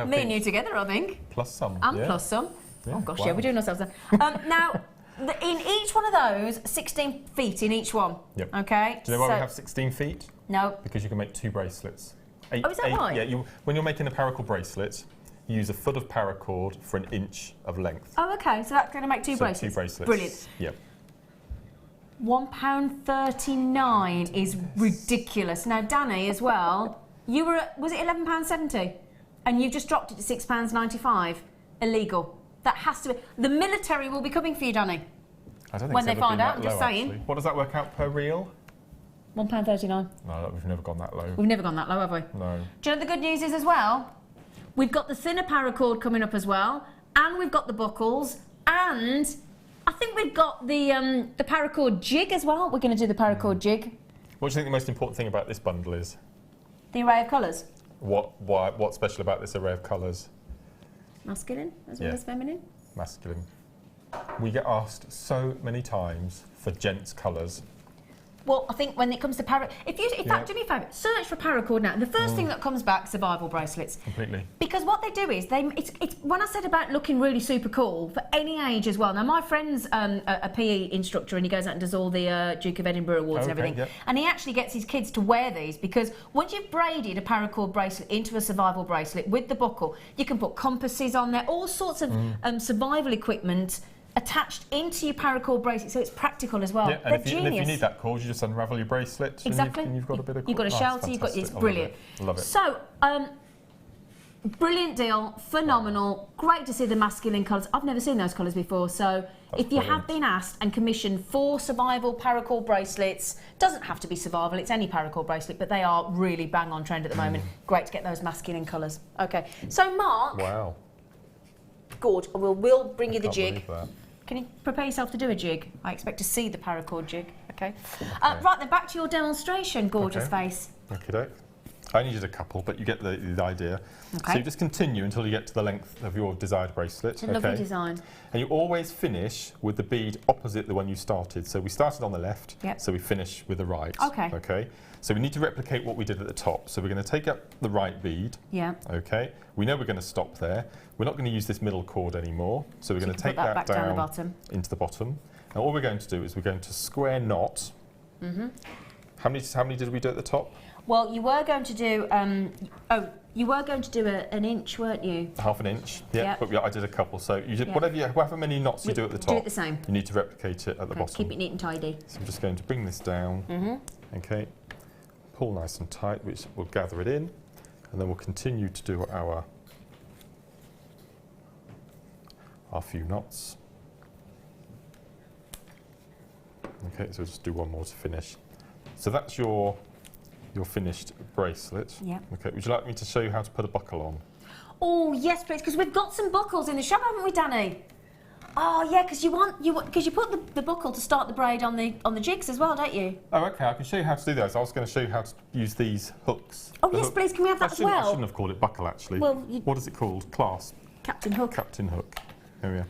Me and you together, I think. Plus some. And plus some. Oh gosh, yeah, we're doing ourselves then. Now, in each one of those, 16 feet in each one. Yep. Okay. Do you know why we have 16 feet? No. Because you can make 2 bracelets. Is that right? Yeah. When you're making a paracord bracelet, you use a foot of paracord for an inch of length. Oh, okay. So that's going to make 2 bracelets. 2 bracelets. Brilliant. Yep. £1.39 is ridiculous. Now, Danny, as well, you were at, was it £11.70? And you've just dropped it to £6.95. Illegal. That has to be. The military will be coming for you, Danny. I don't think when they find out, I'm just saying. Actually. What does that work out per reel? £1.39. No, we've never gone that low. We've never gone that low, have we? No. Do you know what the good news is as well? We've got the thinner paracord coming up as well, and we've got the buckles, and I think we've got the paracord jig as well. We're going to do the paracord jig. What do you think the most important thing about this bundle is? The array of colours. What's special about this array of colours? Masculine as well as feminine. Masculine. We get asked so many times for gents' colours. Well, I think when it comes to in fact, do me a favour, search for paracord now. The first thing that comes back, survival bracelets. Completely. Because what they do is, it's when I said about looking really super cool, for any age as well. Now, my friend's a PE instructor and he goes out and does all the Duke of Edinburgh Awards and everything. Yep. And he actually gets his kids to wear these because once you've braided a paracord bracelet into a survival bracelet with the buckle, you can put compasses on there, all sorts of survival equipment attached into your paracord bracelet, so it's practical as well. Yeah, and if you need that cord, you just unravel your bracelet. Exactly. And you've got a bit of. You've got a shelter. It's brilliant. Love it. So, brilliant deal, phenomenal. Great to see the masculine colours. I've never seen those colours before. So, if you have been asked and commissioned 4 survival paracord bracelets, doesn't have to be survival. It's any paracord bracelet, but they are really bang on trend at the moment. Great to get those masculine colours. Okay. So, Mark. Wow. Good. We'll bring you the jig. Can you prepare yourself to do a jig? I expect to see the paracord jig. Okay. Right then, back to your demonstration, gorgeous face. Okay. I only did a couple, but you get the idea. Okay. So you just continue until you get to the length of your desired bracelet. It's a lovely design. And you always finish with the bead opposite the one you started. So we started on the left, so we finish with the right. Okay. Okay. So we need to replicate what we did at the top. So we're going to take up the right bead. Yeah. Okay. We know we're going to stop there. We're not going to use this middle cord anymore. So we're going to take that back down the bottom. Into the bottom. And all we're going to do is we're going to square knot. How many did we do at the top? Well, you were going to do, an inch, weren't you? Half an inch, yeah. But I did a couple. So you did however many knots you do at the top. Do it the same. You need to replicate it at the bottom. Keep it neat and tidy. So I'm just going to bring this down. Okay. Pull nice and tight, which will gather it in, and then we'll continue to do our few knots. Okay, so we'll just do one more to finish. So that's your finished bracelet. Yeah. Okay, would you like me to show you how to put a buckle on? Oh yes, please, because we've got some buckles in the shop, haven't we, Danny? Oh yeah, because you put the buckle to start the braid on the jigs as well, don't you? Oh, okay. I can show you how to do those. I was going to show you how to use these hooks. Oh yes, please. Can we have that as well? I shouldn't have called it buckle actually. Well, what is it called? Clasp. Captain hook. Captain hook. There we are.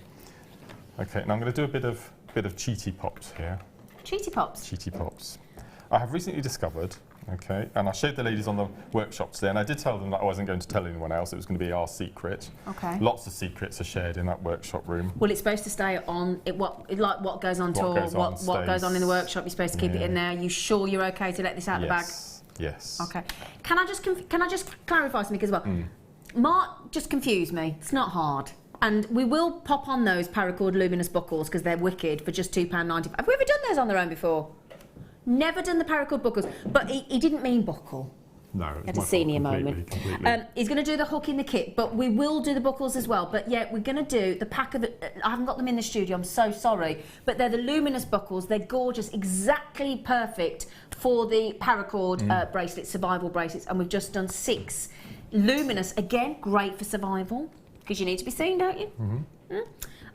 Okay, now I'm going to do a bit of cheaty pops here. Cheaty pops. Cheaty pops. I have recently discovered. Okay, and I showed the ladies on the workshop today, and I did tell them that I wasn't going to tell anyone else. It was going to be our secret. Okay. Lots of secrets are shared in that workshop room. Well, it's supposed to stay on what goes on tour, what goes on in the workshop. You're supposed to keep it in there. You sure you're okay to let this out the bag? Yes. Okay. Can I just clarify something as well? Mark just confused me. It's not hard. And we will pop on those paracord luminous buckles because they're wicked for just £2.95. Have we ever done those on their own before? Never done the paracord buckles, but he didn't mean buckle. No, at a senior moment. He's going to do the hook in the kit, but we will do the buckles as well. But yeah, we're going to do the pack of I haven't got them in the studio, I'm so sorry. But they're the luminous buckles. They're gorgeous, exactly perfect for the paracord bracelets, survival bracelets. And we've just done 6 luminous. Again, great for survival, because you need to be seen, don't you?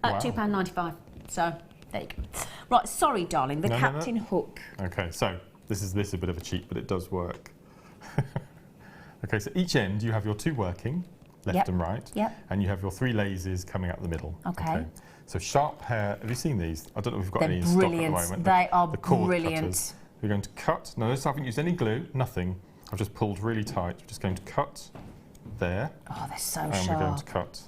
At £2.95. So there you go. Right, sorry, darling, the captain hook. Okay, so this is a bit of a cheat, but it does work. Okay, so each end you have your 2 working, left and right, and you have your 3 lasers coming out the middle. Okay. So sharp hair, have you seen these? I don't know if we've got any in stock at the moment. They are the cord brilliant. Cutters. We're going to cut, notice I haven't used any glue, nothing. I've just pulled really tight. We're just going to cut there. Oh, they're so and sharp. And we're going to cut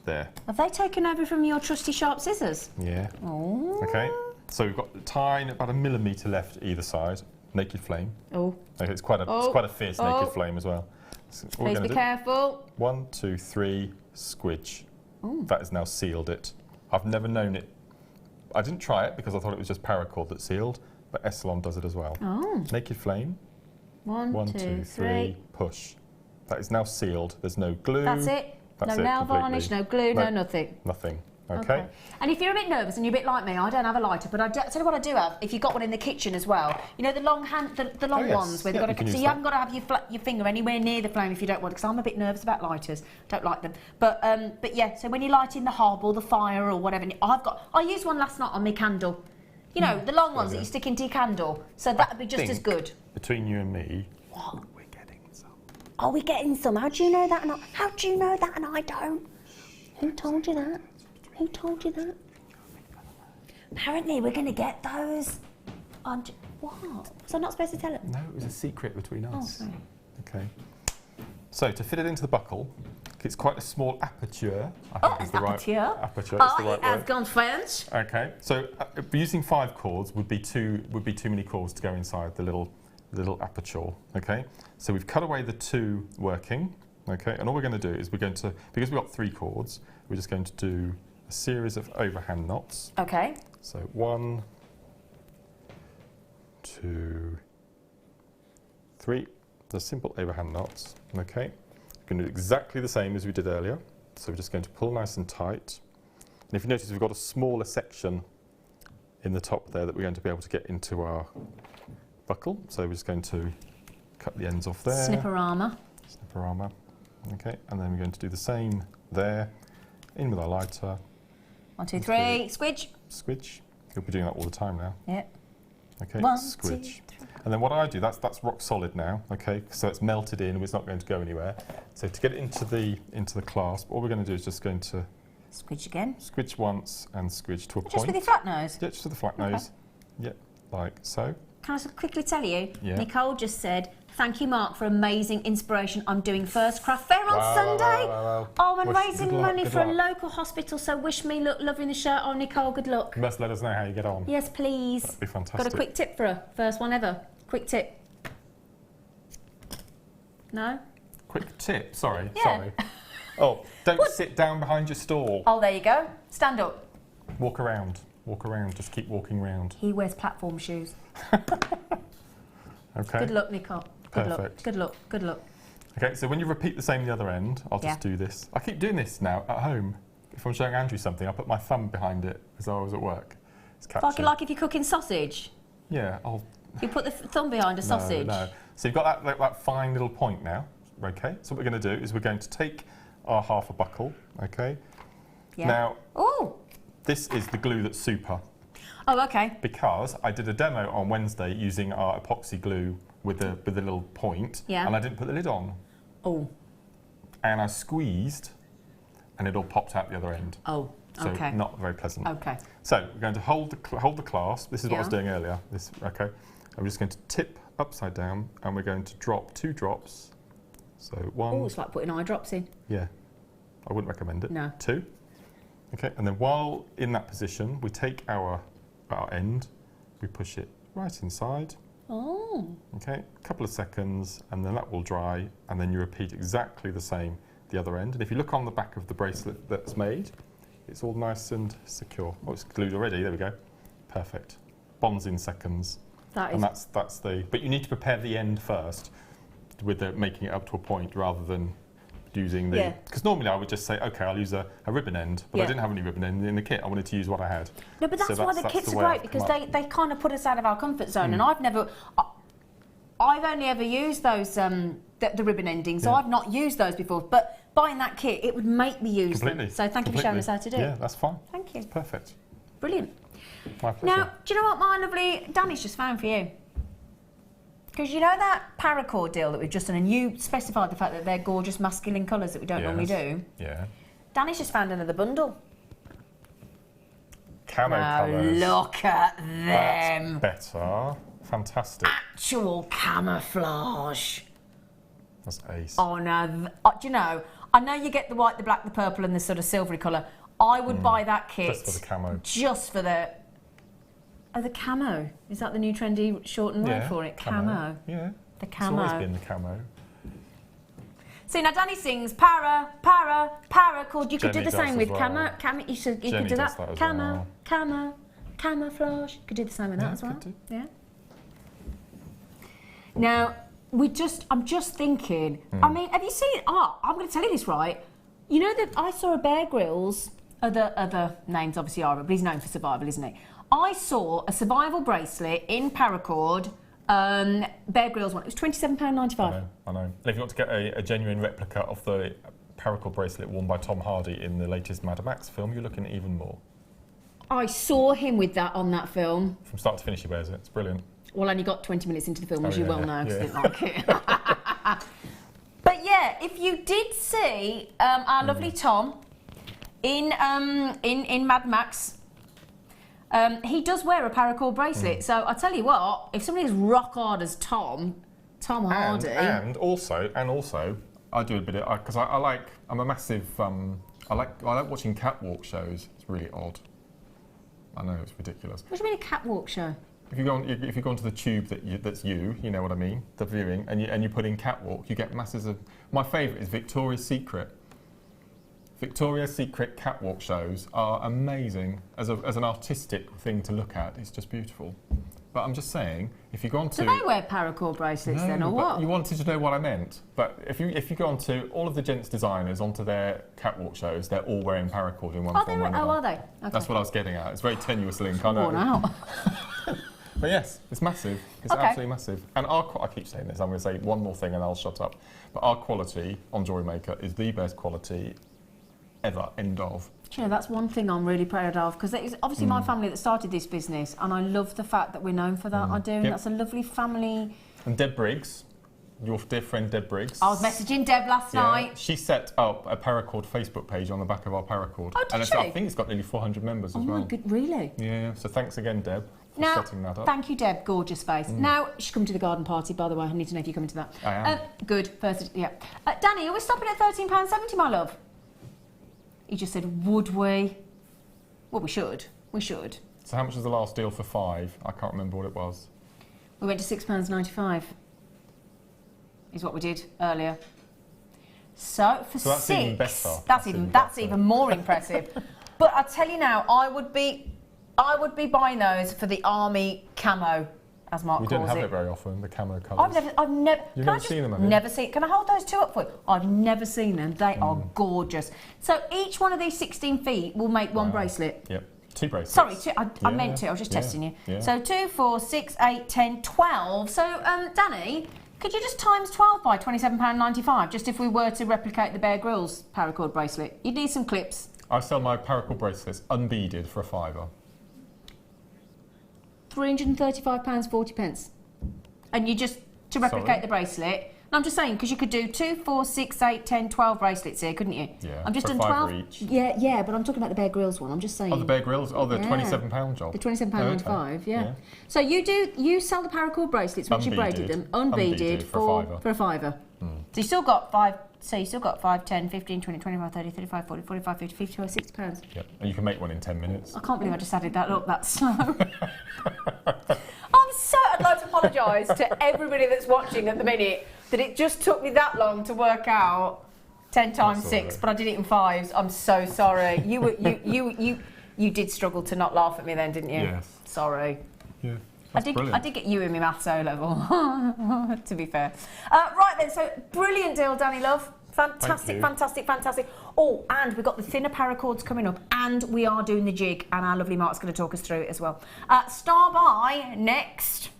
there. Have they taken over from your trusty sharp scissors? Yeah. Oh. Okay, so we've got the tine about 1 millimetre left either side. Naked flame. Oh. Okay, it's quite a fierce naked flame as well. So please be careful. 1, 2, 3, squidge. Ooh. That has now sealed it. I've never known it. I didn't try it because I thought it was just paracord that sealed, but Essilon does it as well. Oh. Naked flame. 1, 2, 3. Push. That is now sealed. There's no glue. That's it. No nail varnish, no glue, no nothing. Nothing. Okay. And if you're a bit nervous and you're a bit like me, I don't have a lighter, but tell you what I do have. If you've got one in the kitchen as well, you know the long ones where they've got so you haven't got to have your finger anywhere near the flame if you don't want. Because I'm a bit nervous about lighters, don't like them. But yeah, so when you're lighting the hob or the fire or whatever, I used one last night on my candle. You know the long ones that you stick into your candle. So that would be just as good. Between you and me, what? We're getting some. Are we getting some? How do you know that? How do you know that and I don't? Who told you that? Who told you that? Apparently we're going to get those. What? Was I not supposed to tell it? No, it was a secret between us. Oh, sorry. Okay. So to fit it into the buckle, it's quite a small aperture. Aperture. It has gone French. Okay. So using 5 cords would be too many cords to go inside the little aperture. Okay. So we've cut away the 2 working. Okay. And all we're going to do is because we've got 3 cords, we're just going to do a series of overhand knots. Okay. So 1, 2, 3. They're simple overhand knots. Okay. We're going to do exactly the same as we did earlier. So we're just going to pull nice and tight. And if you notice, we've got a smaller section in the top there that we're going to be able to get into our buckle. So we're just going to cut the ends off there. Snipperama. Okay. And then we're going to do the same there. In with our lighter. 1, 2, 3. Squidge. Squidge. You'll be doing that all the time now. Yep. Okay, 1, squidge. 2, 3. And then what I do, that's rock solid now, okay? So it's melted in, it's not going to go anywhere. So to get it into the clasp, all we're going to do is just going to Squidge again. squidge once and squidge to a point. Just with your flat nose? Yeah, just with the flat Okay. nose. Yep, like so. Can I just quickly tell you, Yeah. Nicole just said, thank you, Mark, for amazing inspiration. I'm doing first craft fair on Sunday. Wow. Oh, and Wish- raising good luck, money good for a luck. local hospital, so wish me luck loving the shirt on, Nicole. Good luck. You must let us know how you get on. Yes, please. That'd be fantastic. Got a quick tip for her. First one ever. Quick tip. No? Quick tip, sorry, Yeah. sorry. Oh, don't sit down behind your stall. Oh, there you go. Stand up. Walk around, just keep walking round. He wears platform shoes. Okay. Good luck, Nicole. Good luck. Perfect. Good luck. Good luck. Okay, so when you repeat the same the other end, I'll just Yeah. do this. I keep doing this now at home. If I'm showing Andrew something, I put my thumb behind it as though I was at work. It's catchy. Like if you're cooking sausage. Yeah, I'll... You put the thumb behind a sausage. No. So you've got that fine little point now, okay? So what we're going to do is we're going to take our half a buckle, okay? Yeah. Now, Oh. this is the glue that's super, Oh, okay. because I did a demo on Wednesday using our epoxy glue with the little point, Yeah. and I didn't put the lid on. Oh. And I squeezed, and it all popped out the other end. Oh. So Okay. not very pleasant. Okay. So we're going to hold the clasp. This is what I was Yeah. doing earlier. This, okay. I'm just going to tip upside down, and we're going to drop 2 drops. So 1. Oh, it's like putting eye drops in. Yeah. I wouldn't recommend it. No. 2. Okay. And then while in that position, we take our end, we push it right inside. Oh. Okay. A couple of seconds, and then that will dry, and then you repeat exactly the same the other end. And if you look on the back of the bracelet that's made, it's all nice and secure. Oh, it's glued already. There we go. Perfect. Bonds in seconds. That is. And that's the. But you need to prepare the end first, with making it up to a point rather than using the. Yeah. Because normally I would just say, okay, I'll use a ribbon end, but I Yeah. didn't have any ribbon end in the kit. I wanted to use what I had. No, but that's So why the that's kits the are way great, I've because come up. they kind of put us out of our comfort zone. And I've only ever used those the ribbon endings, so Yeah. I've not used those before. But buying that kit, it would make me use Completely. them. So thank you for showing us how to do Yeah, it. that's fine. Thank you. Perfect. Brilliant. My pleasure. Now, do you know what my lovely Danny's just found for you? Because you know that paracord deal that we've just done, and you specified the fact that they're gorgeous masculine colours that we don't normally do. Yeah. Danny's just found another bundle. Camo Now colours. look at them. That's better. Fantastic. Actual camouflage. That's ace. Oh no, do you know, I know you get the white, the black, the purple and the sort of silvery colour. I would buy that kit. Just for the camo. Just for the... Oh, the camo. Is that the new trendy shortened word for it? Camo. Yeah. The It's camo. always been the camo. See, now Danny sings para, para, paracord. You could Jenny do the does same as with well. camo. You could Jenny do does that. that as Camo, well. camo, camouflage. You could do the same with that as well. could do. Yeah. Now, I'm just thinking, I mean, have you seen, I'm going to tell you this, right? You know that I saw a Bear Grylls, other names obviously are, but he's known for survival, isn't he? I saw a survival bracelet in paracord, Bear Grylls one. It was £27.95. I know. And if you want to get a genuine replica of the paracord bracelet worn by Tom Hardy in the latest Mad Max film, you're looking at even more. I saw him with that on that film. From start to finish, he wears it. It's brilliant. Well, only got 20 minutes into the film, as you yeah, well yeah, know, because yeah. I didn't like it. But yeah, if you did see our lovely Tom in Mad Max, he does wear a paracord bracelet. So I tell you what, if somebody as rock hard as Tom Hardy, And also, I do a bit of because I'm a massive I like watching catwalk shows. It's really odd. I know it's ridiculous. what do you mean a catwalk show? If you go onto the tube that's you know what I mean, the viewing, and you put in catwalk, you get masses of. My favourite is Victoria's Secret. Victoria's Secret catwalk shows are amazing as an artistic thing to look at. It's just beautiful. But I'm just saying, if you go onto... Do they wear paracord bracelets then, or but what? You wanted to know what I meant. But if you go onto all of the gents designers onto their catwalk shows, they're all wearing paracord in one form or another. Are they? Okay. That's what I was getting at. It's a very tenuous link, I know. Worn out. But yes, it's massive. It's Okay. absolutely massive. And I keep saying this, I'm going to say one more thing and I'll shut up. But our quality on Jewellery Maker is the best quality ever, end of. Do you know, that's one thing I'm really proud of, because it's obviously my family that started this business, and I love the fact that we're known for that. I do, and that's a lovely family. And Deb Briggs, your dear friend Deb Briggs. I was messaging Deb last night. She set up a paracord Facebook page on the back of our paracord. Oh, did she? I think it's got nearly 400 members as well. Oh my good, really? Yeah, so thanks again, Deb, for Now, setting that up. thank you, Deb. Gorgeous face. Now, she's coming to the garden party, by the way. I need to know if you're coming to that. I am. Good. First, yeah. Danny, are we stopping at £13.70, my love? He just said, would we? Well, we should. We should. So how much was the last deal for 5? I can't remember what it was. We went to £6.95. Is what we did earlier. So for that's 6, even better. That's even more impressive. But I tell you now, I would be buying those for the army camo, as Mark calls it. We don't have it very often, the camo colours. I've never. You've never seen them, have you? Never seen. Can I hold those 2 up for you? I've never seen them. They are gorgeous. So each one of these 16 feet will make one bracelet. Yep. 2 bracelets. Sorry, 2. I meant to. I was just testing you. Yeah. So 2, 4, 6, 8, 10, 12. So Danny, could you just times 12 by £27.95, just if we were to replicate the Bear Grylls paracord bracelet? You'd need some clips. I sell my paracord bracelets unbeaded for a £5. £335.40. And you just, to replicate the bracelet. And I'm just saying, because you could do 2, 4, 6, 8, 10, 12 bracelets here, couldn't you? Yeah, I'm just for done 5 12. each. Yeah, but I'm talking about the Bear Grylls one. I'm just saying. Oh, the Bear Grylls? Oh, the Yeah. £27 job. The £27.95, okay. yeah. So you sell the paracord bracelets once you braided them, unbeaded for a £5. So you still got 5, so you still got 5, 10, 15, 20, 25, 30, 35, 40, 45, 50, 55, £60. Yep. And you can make one in 10 minutes. I can't believe I just added that up that slow. I'd like to apologise to everybody that's watching at the minute that it just took me that long to work out 10 times 6, but I did it in 5s. I'm so sorry. You did struggle to not laugh at me then, didn't you? Yes. Sorry. Yeah. I did get you in my maths O level, to be fair. Right then, so brilliant deal, Danny love. Fantastic, fantastic, fantastic. Oh, and we've got the thinner paracords coming up, and we are doing the jig, and our lovely Mark's going to talk us through it as well. Star by next.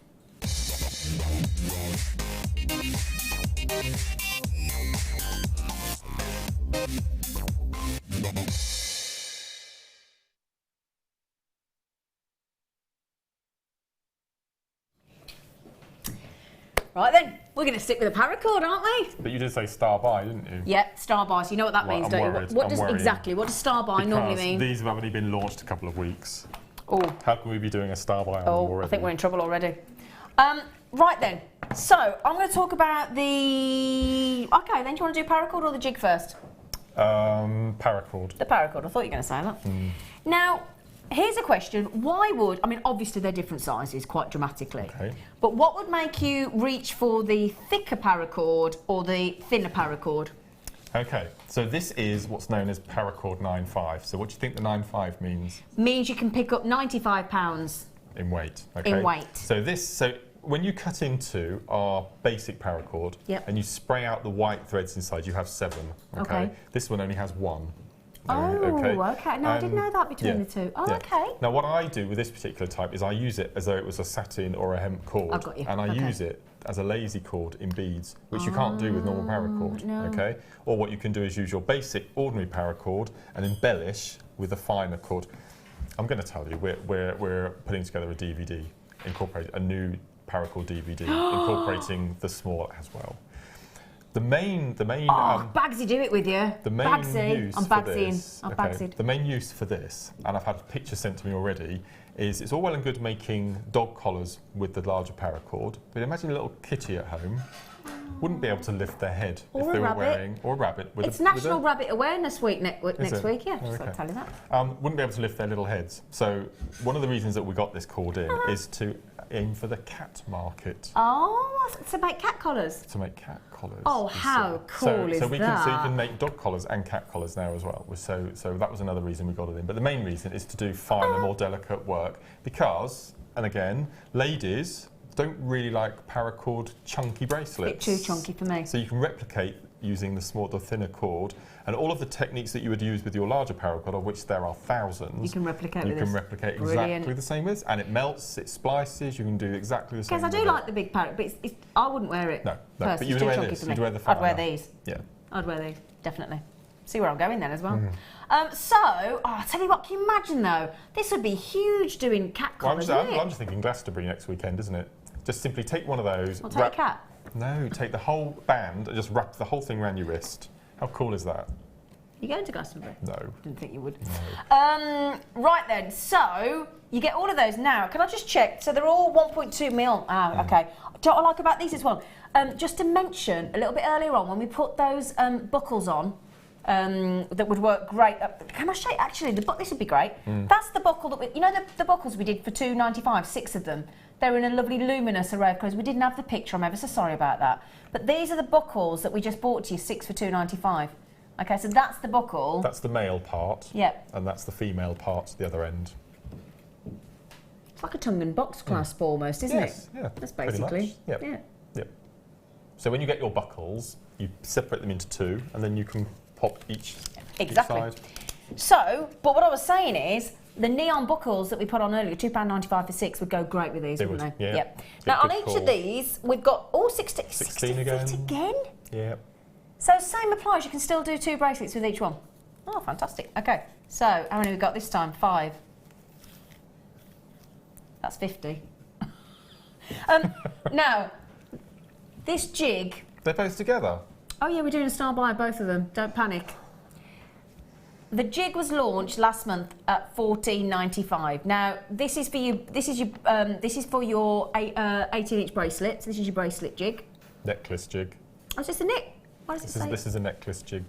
Right then, we're going to stick with the paracord, aren't we? But you did say star by, didn't you? Yep, star by. So you know what that means, don't you? What does exactly? What does star by normally mean? These have only been launched a couple of weeks. Oh. How can we be doing a star by on them already? I think we're in trouble already. Right then. So I'm going to talk about the. Okay, then do you want to do paracord or the jig first? Paracord. The paracord. I thought you were going to say that. Now. Here's a question. Why would, I mean, obviously they're different sizes quite dramatically, but what would make you reach for the thicker paracord or the thinner paracord? Okay, so this is what's known as paracord 9.5. So what do you think the 9.5 means? Means you can pick up 95 pounds. In weight, okay. In weight. So when you cut into our basic paracord and you spray out the white threads inside, you have 7, okay? This one only has 1. Okay. No, I didn't know that between the two. Okay. Now, what I do with this particular type is I use it as though it was a satin or a hemp cord. I've got you. And I use it as a lazy cord in beads, which you can't do with normal paracord, okay? Or what you can do is use your basic ordinary paracord and embellish with a finer cord. I'm going to tell you, we're putting together a DVD, incorporate a new paracord DVD, incorporating the small as well. The main Bagsy, do it with you. The main use I'm for Bagsying. this, I'm Bagsying. the main use for this, and I've had pictures sent to me already, is it's all well and good making dog collars with the larger paracord, but imagine a little kitty at home wouldn't be able to lift their head if they were wearing, or a rabbit. It's National Rabbit Awareness Week next week, yeah, just I'll tell you that. Wouldn't be able to lift their little heads. So one of the reasons that we got this cord in is to aim for the cat market. Oh, to make cat collars? To make cat collars. Oh, how cool is that? So you can make dog collars and cat collars now as well. So that was another reason we got it in. But the main reason is to do finer, more delicate work because, and again, ladies don't really like paracord chunky bracelets. A bit too chunky for me. So you can replicate using the thinner cord, and all of the techniques that you would use with your larger paracord, of which there are thousands. You can replicate with this. You can replicate exactly the same with, and it melts, it splices. You can do exactly the same. Because I do like the big paracord, but I wouldn't wear it. No, but you would wear this. You'd wear the finer. I'd wear these. Yeah. I'd wear these, definitely. See where I'm going then as well. I'll tell you what, can you imagine though? This would be huge doing cat collars, I'm just thinking Glastonbury next weekend, isn't it? Just simply take one of those. I'll take a cat. No, take the whole band and just wrap the whole thing around your wrist. How cool is that? You going to Glastonbury? No. Didn't think you would. No. Right then, so you get all of those now. Can I just check? So they're all 1.2 mil. Okay. Do you know what I like about these as well? Just to mention, a little bit earlier on, when we put those buckles on, that would work great. Can I show you? Actually, this would be great. That's the buckle that you know the buckles we did for £2.95, 6 of them. They're in a lovely luminous array of colours. We didn't have the picture. I'm ever so sorry about that. But these are the buckles that we just bought to you, 6 for £2.95. Okay, so that's the buckle. That's the male part. Yep. And that's the female part to the other end. It's like a tongue and box clasp almost, isn't it? Yeah. That's basically. Yep. Yeah. Yep. So when you get your buckles, you separate them into 2, and then you can pop each Exactly. side. So, but what I was saying is, the neon buckles that we put on earlier, £2.95 for 6, would go great with these, wouldn't they? Yeah. Yep. Now, on each of these, we've got all 16 again. again? Yeah. So, same applies. You can still do 2 bracelets with each one. Oh, fantastic. Okay. So, how many have we got this time? 5. That's 50. Now, this jig... They're both together? Oh, yeah, we're doing a style buy of both of them. Don't panic. The jig was launched last month at $14.95. Now, this is for you. This is for your 18-inch bracelet. So this is your bracelet jig. Necklace jig. Oh, is this a neck? What does it say? This is a necklace jig.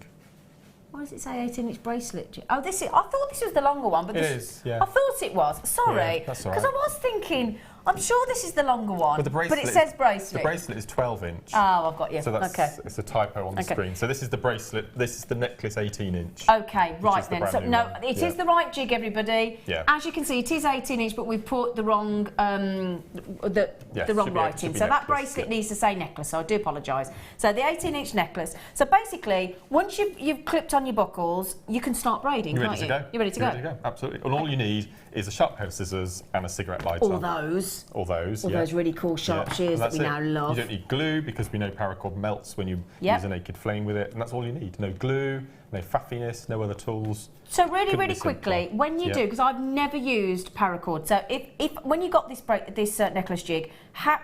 Why does it say 18-inch bracelet jig? Oh, this is. I thought this was the longer one, but It this is, yeah. I thought it was. Sorry, Yeah, that's all because right. I was thinking. I'm sure this is the longer one, But the bracelet. it says bracelet. The bracelet is 12-inch. Oh, I've got you. So that's okay. it's a typo on the Okay. screen. So this is the bracelet. This is the necklace 18-inch. Okay, right is the then. brand So new no, one. it Yeah. is the right jig, everybody. Yeah. As you can see, it is 18-inch, but we've put the wrong the Yes, wrong should be writing. So that necklace, bracelet yeah. needs to say necklace. So I do apologise. So the 18-inch necklace. So basically, once you've clipped on your buckles, you can start braiding, You're can't ready to you? go. You're ready to You're go. ready to go. Absolutely. And all you need is a sharp pair of scissors and a cigarette lighter. All those. All those. All yeah. those really cool sharp Yeah. shears And that we that's now it. love. You don't need glue because we know paracord melts when you Yep. use a naked flame with it, and that's all you need. No glue, no faffiness, no other tools. So really, Couldn't really be quickly, simpler. when you Yeah. do, because I've never used paracord. So if when you got this necklace jig,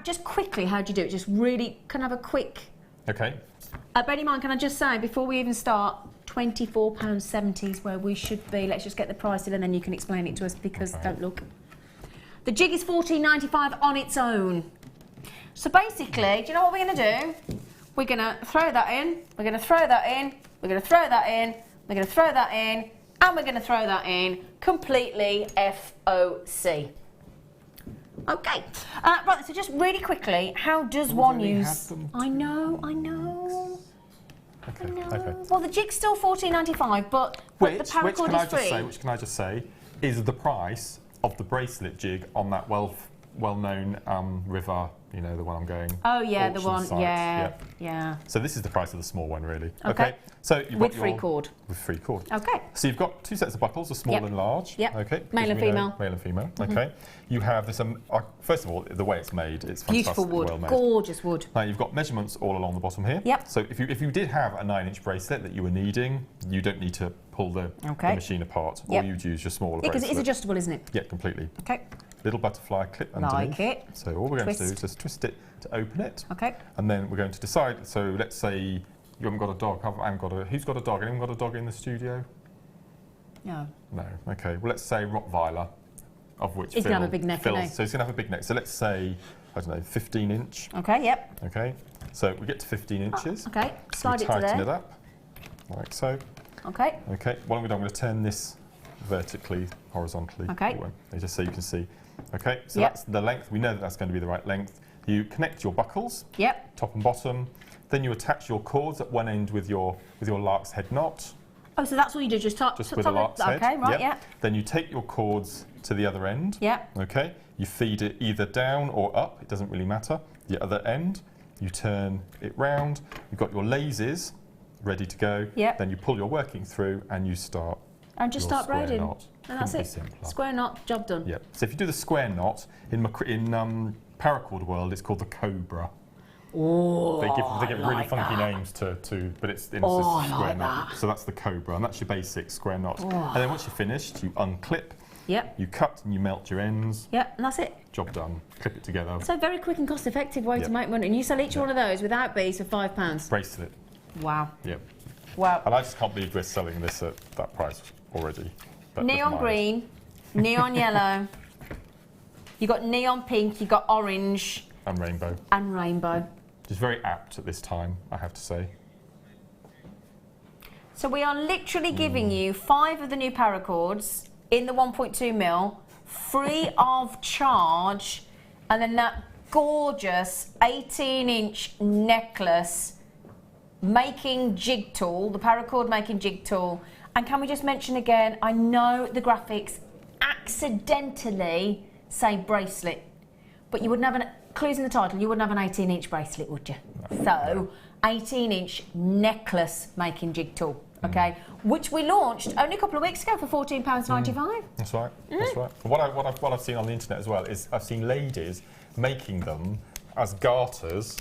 just quickly, how do you do it? Just really, can I have a quick? Okay. Bear in mind, can I just say before we even start, £24.70 is where we should be. Let's just get the price in, and then you can explain it to us because don't look. The jig is $14.95 on its own. So basically, do you know what we're going to do? We're going to throw that in. We're going to throw that in. We're going to throw that in. We're going to throw that in. And we're going to throw that in completely FOC. Okay. Right, so just really quickly, how does one only use... had them I know. Okay. I know. Okay. Well, the jig's still $14.95, but the paracord is free. Which can I just say is the price of the bracelet jig on that well-known river, you know, the one I'm going. Oh yeah, the auction one. site. Yeah. So this is the price of the small one, really. Okay. So you've With got free your, cord. With free cord. Okay. So you've got 2 sets of buckles, a small Yep. and large. Yep. Okay. Male and because we know- female. Male and female. Okay. You have this. First of all, the way it's made, it's fantastic. Beautiful wood. Well made. Gorgeous wood. Now you've got measurements all along the bottom here. Yep. So if you did have a 9-inch bracelet that you were needing, you don't need to pull the machine apart. Yep. Or you'd use your smaller Yeah, because bracelet. it is adjustable, isn't it? Yeah, completely. Okay. Little butterfly clip underneath. Like it. So all we're going to do Twist. is just twist it to open it. Okay. And then we're going to decide. So let's say you haven't got a dog. Who's got a dog? Anyone got a dog in the studio? No. No. Okay. Well, let's say Rottweiler, of which He's Phil, gonna have a big neck, Phil, isn't he? so he's going to have a big neck. So let's say, I don't know, 15-inch. Okay. Yep. Okay. So we get to 15 inches. Okay. So Slide we it to tighten there. it up, like so. Okay. Okay. What I'm going to do, I'm going to turn this vertically, horizontally. Okay. Just so you can see. Okay. So Yep. that's the length. We know that that's going to be the right length. You connect your buckles, Yep. top and bottom. Then you attach your cords at one end with your lark's head knot. Oh, so that's all you do, just top. Just with a lark's head. Okay. Right. Yep. Yeah. Then you take your cords to the other end. Yep. Okay. You feed it either down or up. It doesn't really matter. The other end. You turn it round. You've got your lasers ready to go. Yep. Then you pull your working through and you start. And just your start square braiding. knot. And that's Couldn't it. be simpler. Square knot, job done. Yep. So if you do the square knot in paracord world, it's called the cobra. Oh, They give really like funky that. names to, but it's in Oh, this I square like knot. that. So that's the cobra, and that's your basic square knot. And then once you're finished, you unclip, Yep. you cut and you melt your ends. Yep, and that's it. Job done. Clip it together. So very quick and cost-effective way Yep. to make money. And you sell each Yep. one of those without bees for £5. Bracelet. Wow. Yep. Wow. And I just can't believe we're selling this at that price already. But never Neon mind. green, neon yellow. You got neon pink. You got orange And rainbow. and rainbow. Which is very apt at this time, I have to say. So we are literally giving you 5 of the new paracords in the 1.2mm, free of charge, and then that gorgeous 18-inch necklace making jig tool, the paracord making jig tool. And can we just mention again, I know the graphics accidentally say bracelet, but you wouldn't have an, clues in the title, you wouldn't have an 18-inch bracelet, would you? So, 18-inch necklace making jig tool, okay? Which we launched only a couple of weeks ago for £14.95. That's right. That's right. What I've seen on the internet as well is I've seen ladies making them as garters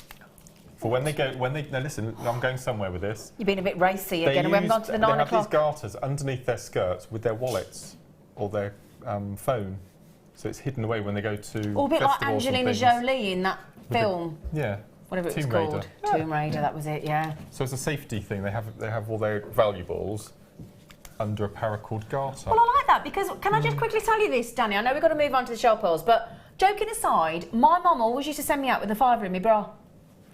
for when they go. Now listen, I'm going somewhere with this. You've been a bit racy again, and we haven't gone to the 9 They have these o'clock. garters underneath their skirts with their wallets or their phone, so it's hidden away when they go to. Or a bit like festivals and Angelina things. Jolie in that film, Yeah. whatever it was Tomb called. Raider. Tomb Raider, that was it, yeah. So it's a safety thing. They have all their valuables under a paracord garter. Well, I like that because, can I just quickly tell you this, Danny? I know we've got to move on to the shell pearls, but joking aside, my mum always used to send me out with a £5 in my bra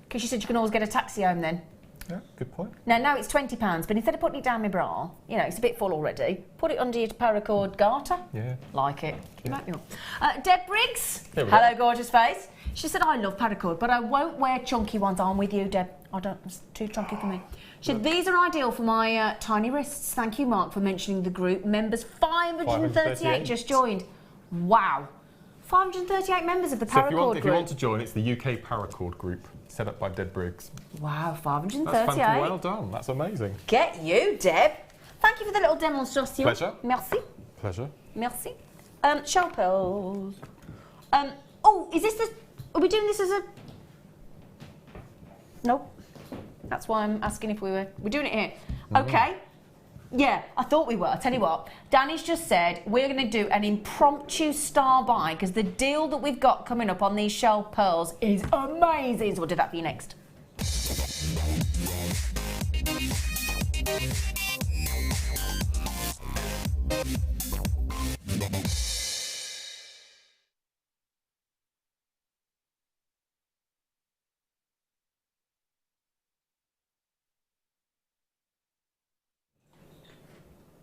because she said you can always get a taxi home then. Yeah, good point. Now it's £20, but instead of putting it down my bra, you know, it's a bit full already, put it under your paracord garter. Yeah. Like it. You make me up. Deb Briggs. There we Hello, go. gorgeous face. She said, I love paracord, but I won't wear chunky ones. I'm with you, Deb. I don't, it's too chunky for me. She said, these are ideal for my tiny wrists. Thank you, Mark, for mentioning the group. Members 538 just joined. Wow. 538 members of the So paracord if you group. want to join, it's the UK Paracord group, set up by Deb Briggs. Wow, That's 538. fantastic. Well done. That's amazing. Get you, Deb. Thank you for the little demonstration. Pleasure. Merci. Pleasure. Merci. Shell pearls. Oh, is this the... Are we doing this as a... Nope. That's why I'm asking if we're doing it here. Okay. Yeah, I thought we were. I'll tell you what. Danny's just said we're going to do an impromptu star buy because the deal that we've got coming up on these shell pearls is amazing. So we'll do that for you next.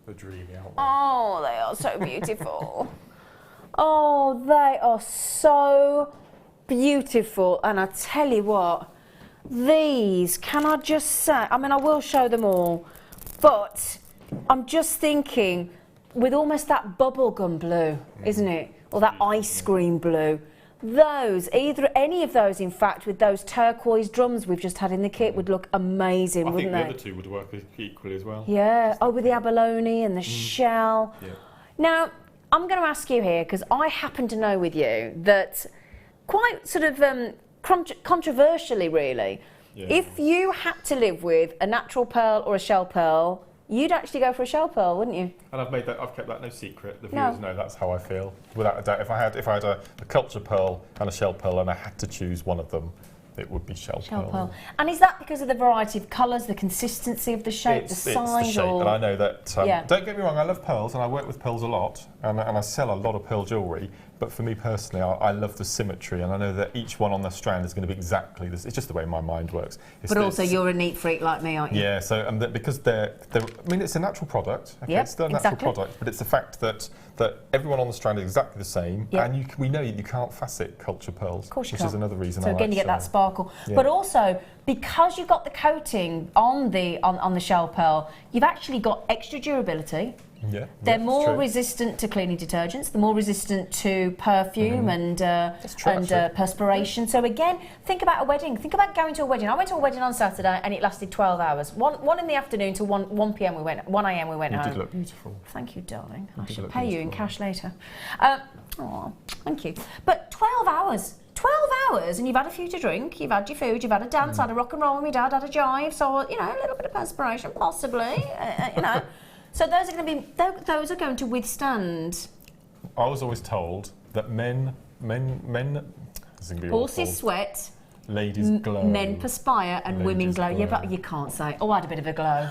The dreamy outline. Oh, they are so beautiful. Oh, they are so beautiful. And I tell you what, these, can I just say, I mean, I will show them all, but I'm just thinking, with almost that bubblegum blue, isn't it? Or that ice cream blue. Those, any of those, in fact, with those turquoise drums we've just had in the kit would look amazing, I think wouldn't the they? other two would work equally as well. Yeah, oh, with the abalone and the shell. Yeah. Now, I'm going to ask you here, because I happen to know with you that quite sort of controversially, really, Yeah. if you had to live with a natural pearl or a shell pearl, you'd actually go for a shell pearl, wouldn't you? And I've kept that no secret. The No. viewers know that's how I feel, without a doubt. If I had a culture pearl and a shell pearl, and I had to choose one of them, it would be shell pearl. And is that because of the variety of colours, the consistency of the shape, It's the the size? shape, or... and I know that. Yeah. Don't get me wrong, I love pearls, and I work with pearls a lot, and I sell a lot of pearl jewellery. But for me personally, I love the symmetry, and I know that each one on the strand is going to be exactly this. It's just the way my mind works. But also, you're a neat freak like me, aren't you? Yeah, so because they're, I mean, it's a natural product. Okay, Yep, it's still a natural exactly. product, but it's the fact that everyone on the strand is exactly the same, Yep. and we know you can't facet culture pearls, Of course you which can't. is another reason. So I again, like you get that shell. sparkle. Yeah. But also, because you've got the coating on the shell pearl, you've actually got extra durability. Yeah, They're yeah, more it's true. resistant to cleaning detergents. They're more resistant to perfume and true, actually. perspiration. So again, think about a wedding. Think about going to a wedding. I went to a wedding on Saturday and it lasted 12 hours. One in the afternoon till 1 p.m. 1 a.m. we went You home. did look beautiful. Thank you, darling. I did should look pay you in beautiful. cash later. Oh, thank you. But 12 hours. 12 hours and you've had a few to drink, you've had your food, you've had a dance, had a rock and roll with your dad, had a jive, so, you know, a little bit of perspiration, possibly, you know. So those are going to withstand. I was always told that men, this is gonna be horses awful. Sweat, Ladies glow. men perspire, and women glow. Yeah, but you can't say, oh, I had a bit of a glow.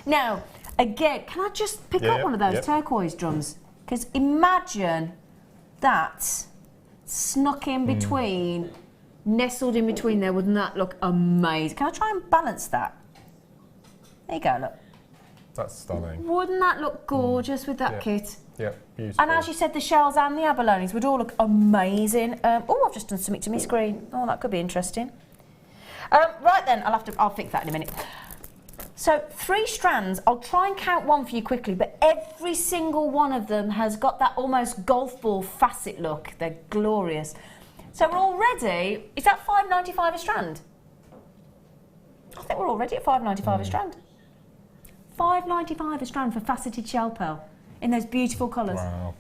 Now, again, can I just pick up one of those turquoise drums? Because imagine that snuck in between, nestled in between there. Wouldn't that look amazing? Can I try and balance that? There you go, look. That's stunning. Wouldn't that look gorgeous with that kit? Yeah, beautiful. And as you said, the shells and the abalones would all look amazing. Oh, I've just done something to my screen. Oh, that could be interesting. Right then, I'll fix that in a minute. So 3 strands, I'll try and count one for you quickly, but every single one of them has got that almost golf ball facet look. They're glorious. So we're already, is that $5.95 a strand? I think we're already at $5.95 a strand. $5.95 a strand for faceted shell pearl in those beautiful colours. Wow.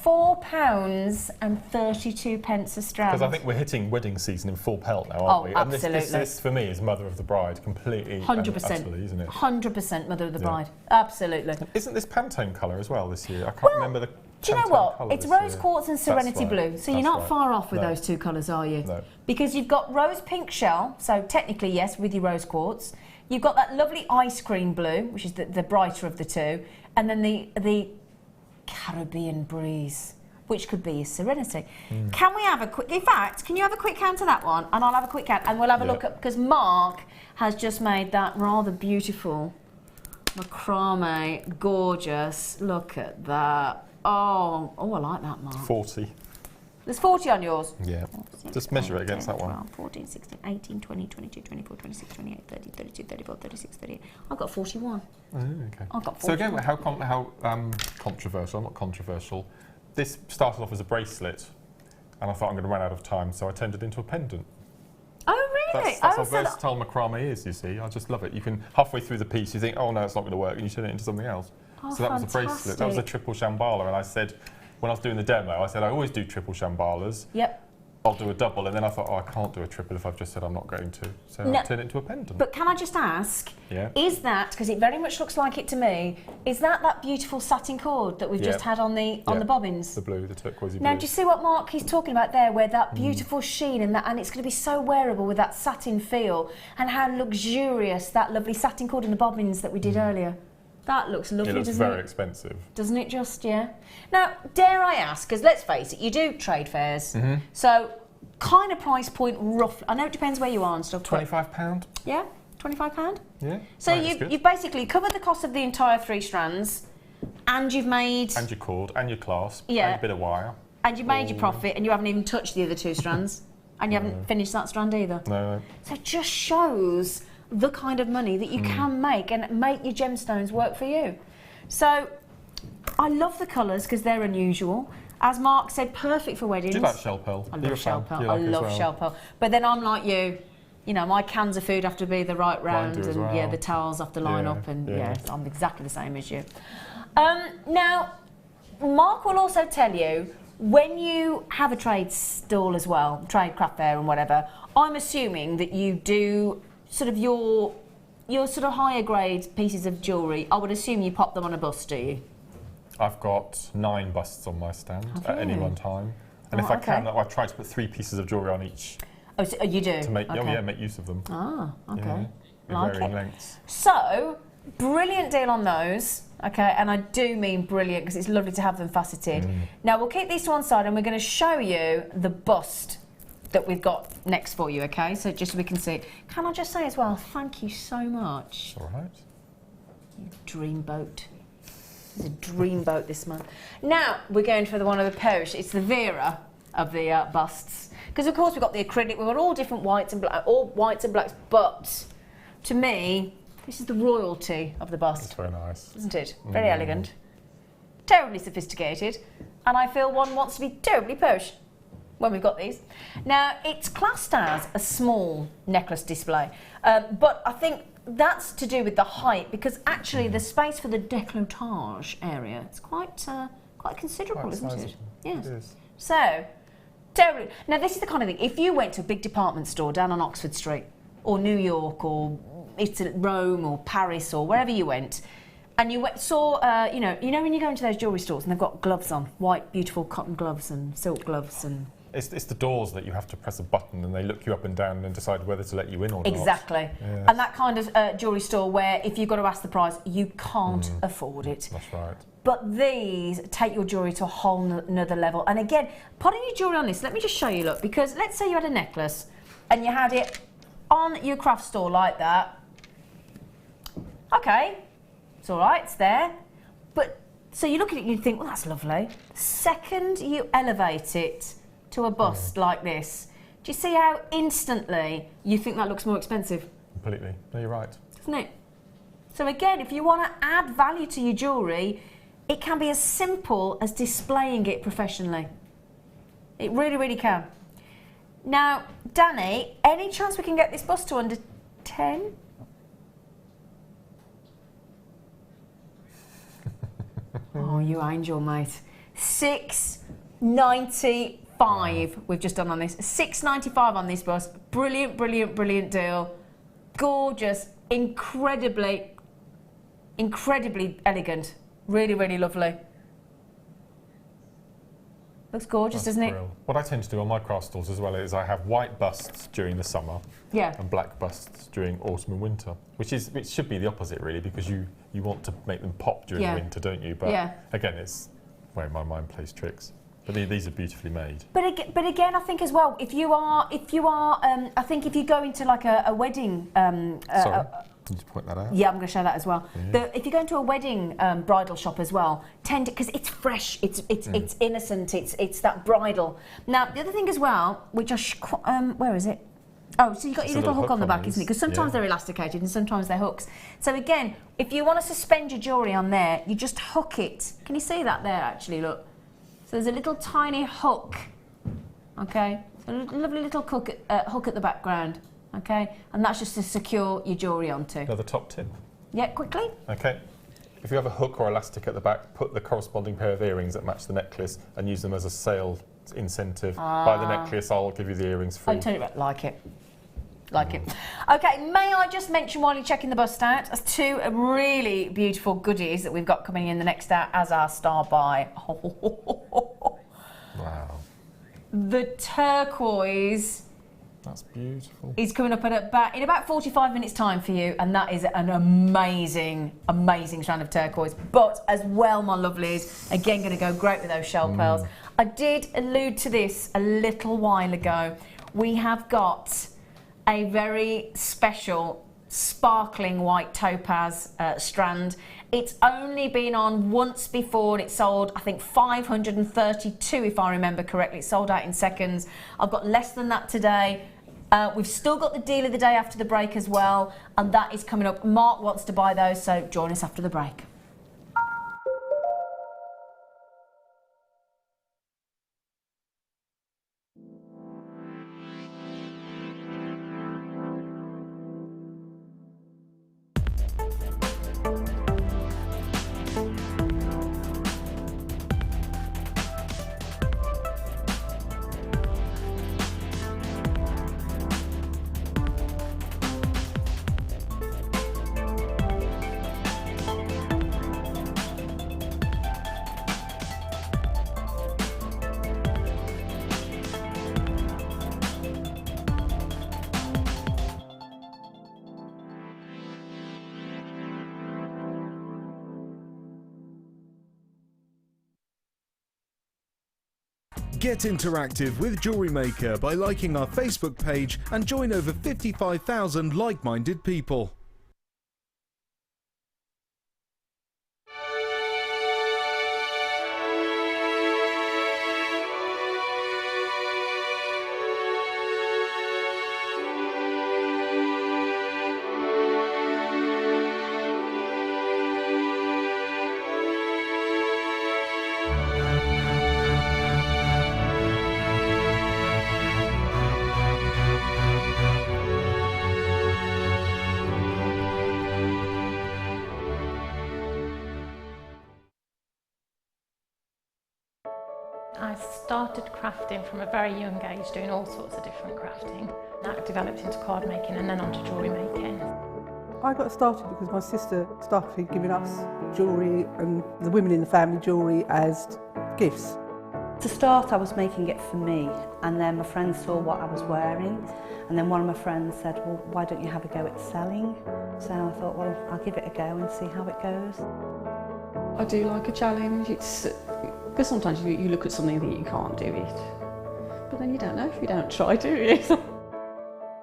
£4.32 a strand. Because I think we're hitting wedding season in full pelt now, aren't we? Absolutely. And this for me is Mother of the Bride, completely 100%, utterly, isn't it? 100% Mother of the Bride. Absolutely. Isn't this Pantone colour as well this year? I can't remember the. Do you know what? It's rose quartz and serenity blue, so you're not far off with No. those two colours, are you? No. Because you've got rose pink shell, so technically yes, with your rose quartz. You've got that lovely ice cream blue, which is the brighter of the two, and then the Caribbean breeze, which could be a serenity. Can we have a quick, in fact, can you have a quick count of that one? And I'll have a quick count, and we'll have a look at, because Mark has just made that rather beautiful macrame, gorgeous. Look at that. Oh, I like that, Mark. 40. There's 40 on yours? Yeah. 6, Just measure 8, it against 10, that one. 12, 14, 16, 18, 20, 22, 24, 26, 28, 30, 32, 34, 36, 38. I've got 41. Oh, okay. I've got 41. So again, how controversial, not controversial, this started off as a bracelet, and I thought I'm going to run out of time, so I turned it into a pendant. Oh, really? That's how versatile macrame is, you see. I just love it. You can, halfway through the piece, you think, oh no, it's not going to work, and you turn it into something else. Oh, so that was a bracelet. That was a triple shambhala, and I said, when I was doing the demo, I said I always do triple shambalas. Yep. I'll do a double, and then I thought, oh, I can't do a triple if I've just said I'm not going to. So I turned it into a pendant. But can I just ask, is that, because it very much looks like it to me, is that beautiful satin cord that we've just had on the bobbins? The blue, the turquoisey blue. Now, do you see what Mark is talking about there, where that beautiful sheen and it's going to be so wearable with that satin feel, and how luxurious that lovely satin cord in the bobbins that we did earlier. That looks lovely, doesn't it? It looks very expensive. Doesn't it just, Now, dare I ask, because let's face it, you do trade fairs, so kind of price point roughly, I know it depends where you are and stuff. £25? Yeah, £25? Yeah. So you've basically covered the cost of the entire 3 strands, and you've made... And your cord, and your clasp, and a bit of wire. And you've made your profit, and you haven't even touched the other 2 strands, and you haven't finished that strand either. No. So it just shows the kind of money that you can make and make your gemstones work for you. So I love the colours because they're unusual. As Mark said, perfect for weddings. Do you like shell pearl? I love shell pearl. I love shell pearl. But then I'm like you know, my cans of food have to be the right round, and the towels have to line up, and I'm exactly the same as you. Now, Mark will also tell you, when you have a trade stall as well, trade craft fair and whatever, I'm assuming that you do sort of your sort of higher grade pieces of jewellery. I would assume you pop them on a bust, do you? I've got 9 busts on my stand at any one time, and if I can, I try to put 3 pieces of jewellery on each. Oh, so you do? To make make use of them. Ah, okay. In varying lengths. So, brilliant deal on those. Okay, and I do mean brilliant because it's lovely to have them faceted. Now we'll keep these to one side, and we're going to show you the bust that we've got next for you, okay? So just so we can see it. Can I just say as well, thank you so much. It's all right. You dreamboat. It's a dreamboat this month. Now, we're going for the one of the Posh. It's the Vera of the busts. Because, of course, we've got the acrylic. We've got all different whites and blacks. But, to me, this is the royalty of the bust. It's very nice. Isn't it? Very elegant. Terribly sophisticated. And I feel one wants to be terribly Posh when we've got these. Now, it's classed as a small necklace display, but I think that's to do with the height, because actually the space for the décolletage area, it's quite considerable, isn't it? Yes. It is. So, Terribly. Now, this is the kind of thing, if you went to a big department store down on Oxford Street, or New York, or Italy, Rome, or Paris, or wherever you went, and you saw, you know when you go into those jewellery stores and they've got gloves on, white, beautiful cotton gloves and silk gloves and... It's the doors that you have to press a button and they look you up and down and decide whether to let you in or not. Exactly. Yes. And that kind of jewellery store where if you've got to ask the price, you can't afford it. That's right. But these take your jewellery to a whole another level. And again, putting your jewellery on this, let me just show you, look, because let's say you had a necklace and you had it on your craft store like that. Okay, it's all right, it's there. But, so you look at it and you think, well, that's lovely. The second you elevate it to a bust like this, do you see how instantly you think that looks more expensive? Completely. No, you're right. Isn't it? So again, if you want to add value to your jewellery, it can be as simple as displaying it professionally. It really, really can. Now, Danny, any chance we can get this bust to under 10? Oh, you angel, mate. 6.95 we've just done on this. 6.95 on this bust. Brilliant, brilliant, brilliant deal. Gorgeous, incredibly elegant. Really, really lovely. Looks gorgeous, doesn't it? What I tend to do on my craft stores as well is I have white busts during the summer and black busts during autumn and winter, which should be the opposite really, because you want to make them pop during the winter, don't you? But again, it's where my mind plays tricks. But these are beautifully made. But again, I think as well, if you are, I think if you go into like a wedding, Sorry, can you point that out? Yeah, I'm going to show that as well. Yeah. If you go into a wedding bridal shop as well, because it's fresh, it's innocent, it's that bridal. Now the other thing as well, which where is it? Oh, so you've got your little hook on the back, isn't it? Because sometimes they're elasticated and sometimes they're hooks. So again, if you want to suspend your jewellery on there, you just hook it. Can you see that there? Actually, look. So there's a little tiny hook, okay? So a lovely little hook at the background, okay? And that's just to secure your jewellery onto. Another top tip. Yeah, quickly. Okay. If you have a hook or elastic at the back, put the corresponding pair of earrings that match the necklace and use them as a sale incentive. Buy the necklace, I'll give you the earrings free. I'll tell you about, like it. Like it. Okay, may I just mention while you're checking the bust out, two really beautiful goodies that we've got coming in the next hour as our star buy. Wow. The turquoise. That's beautiful. Is coming up at in about 45 minutes time for you, and that is an amazing, amazing strand of turquoise. But as well, my lovelies, again going to go great with those shell pearls. I did allude to this a little while ago. We have got a very special sparkling white topaz strand. It's only been on once before and it sold, I think, 532 if I remember correctly. It sold out in seconds. I've got less than that today. We've still got the deal of the day after the break as well, and that is coming up. Mark wants to buy those, so join us after the break. Get interactive with Jewellery Maker by liking our Facebook page and join over 55,000 like-minded people. I started crafting from a very young age, doing all sorts of different crafting. That developed into card making and then onto jewellery making. I got started because my sister started giving us jewellery and the women in the family jewellery as gifts. To start, I was making it for me, and then my friends saw what I was wearing, and then one of my friends said, well, why don't you have a go at selling? So I thought, well, I'll give it a go and see how it goes. I do like a challenge. It's because sometimes you look at something and think you can't do it, but then you don't know if you don't try, do you?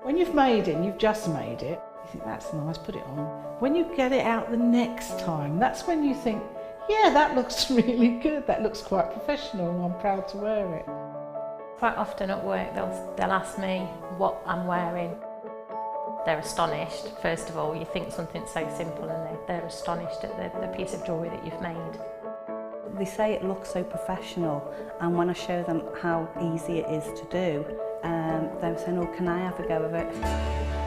When you've made it and you've just made it, you think that's nice, put it on. When you get it out the next time, that's when you think, yeah, that looks really good, that looks quite professional and I'm proud to wear it. Quite often at work they'll ask me what I'm wearing. They're astonished. First of all, you think something so simple and they're astonished at the piece of jewellery that you've made. They say it looks so professional, and when I show them how easy it is to do, they're saying, oh, can I have a go of it?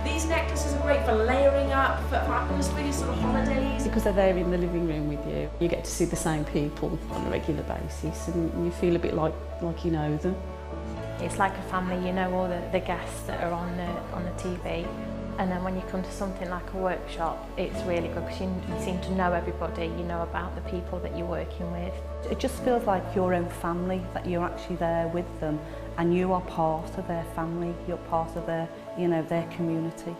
These necklaces are great for layering up, for atmosphere, sort of holidays. Because they're there in the living room with you. You get to see the same people on a regular basis and you feel a bit like you know them. It's like a family, you know all the guests that are on the TV. And then when you come to something like a workshop, it's really good because you seem to know everybody, you know about the people that you're working with. It just feels like your own family, that you're actually there with them and you are part of their family, you're part of their, you know, their community.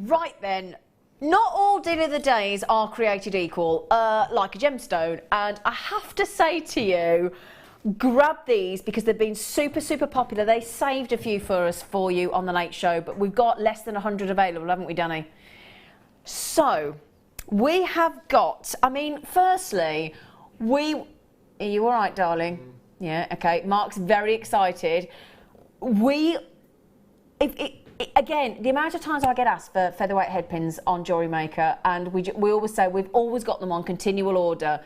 Right then, not all deal of the days are created equal, like a gemstone, and I have to say to you, grab these because they've been super popular. They saved a few for you on the Late Show, but we've got less than 100 available, haven't we, Danny? So, we have got, I mean, firstly, are you all right, darling? Yeah, okay, Mark's very excited. Again, the amount of times I get asked for featherweight headpins on Jewellery Maker, and we always say we've always got them on continual order.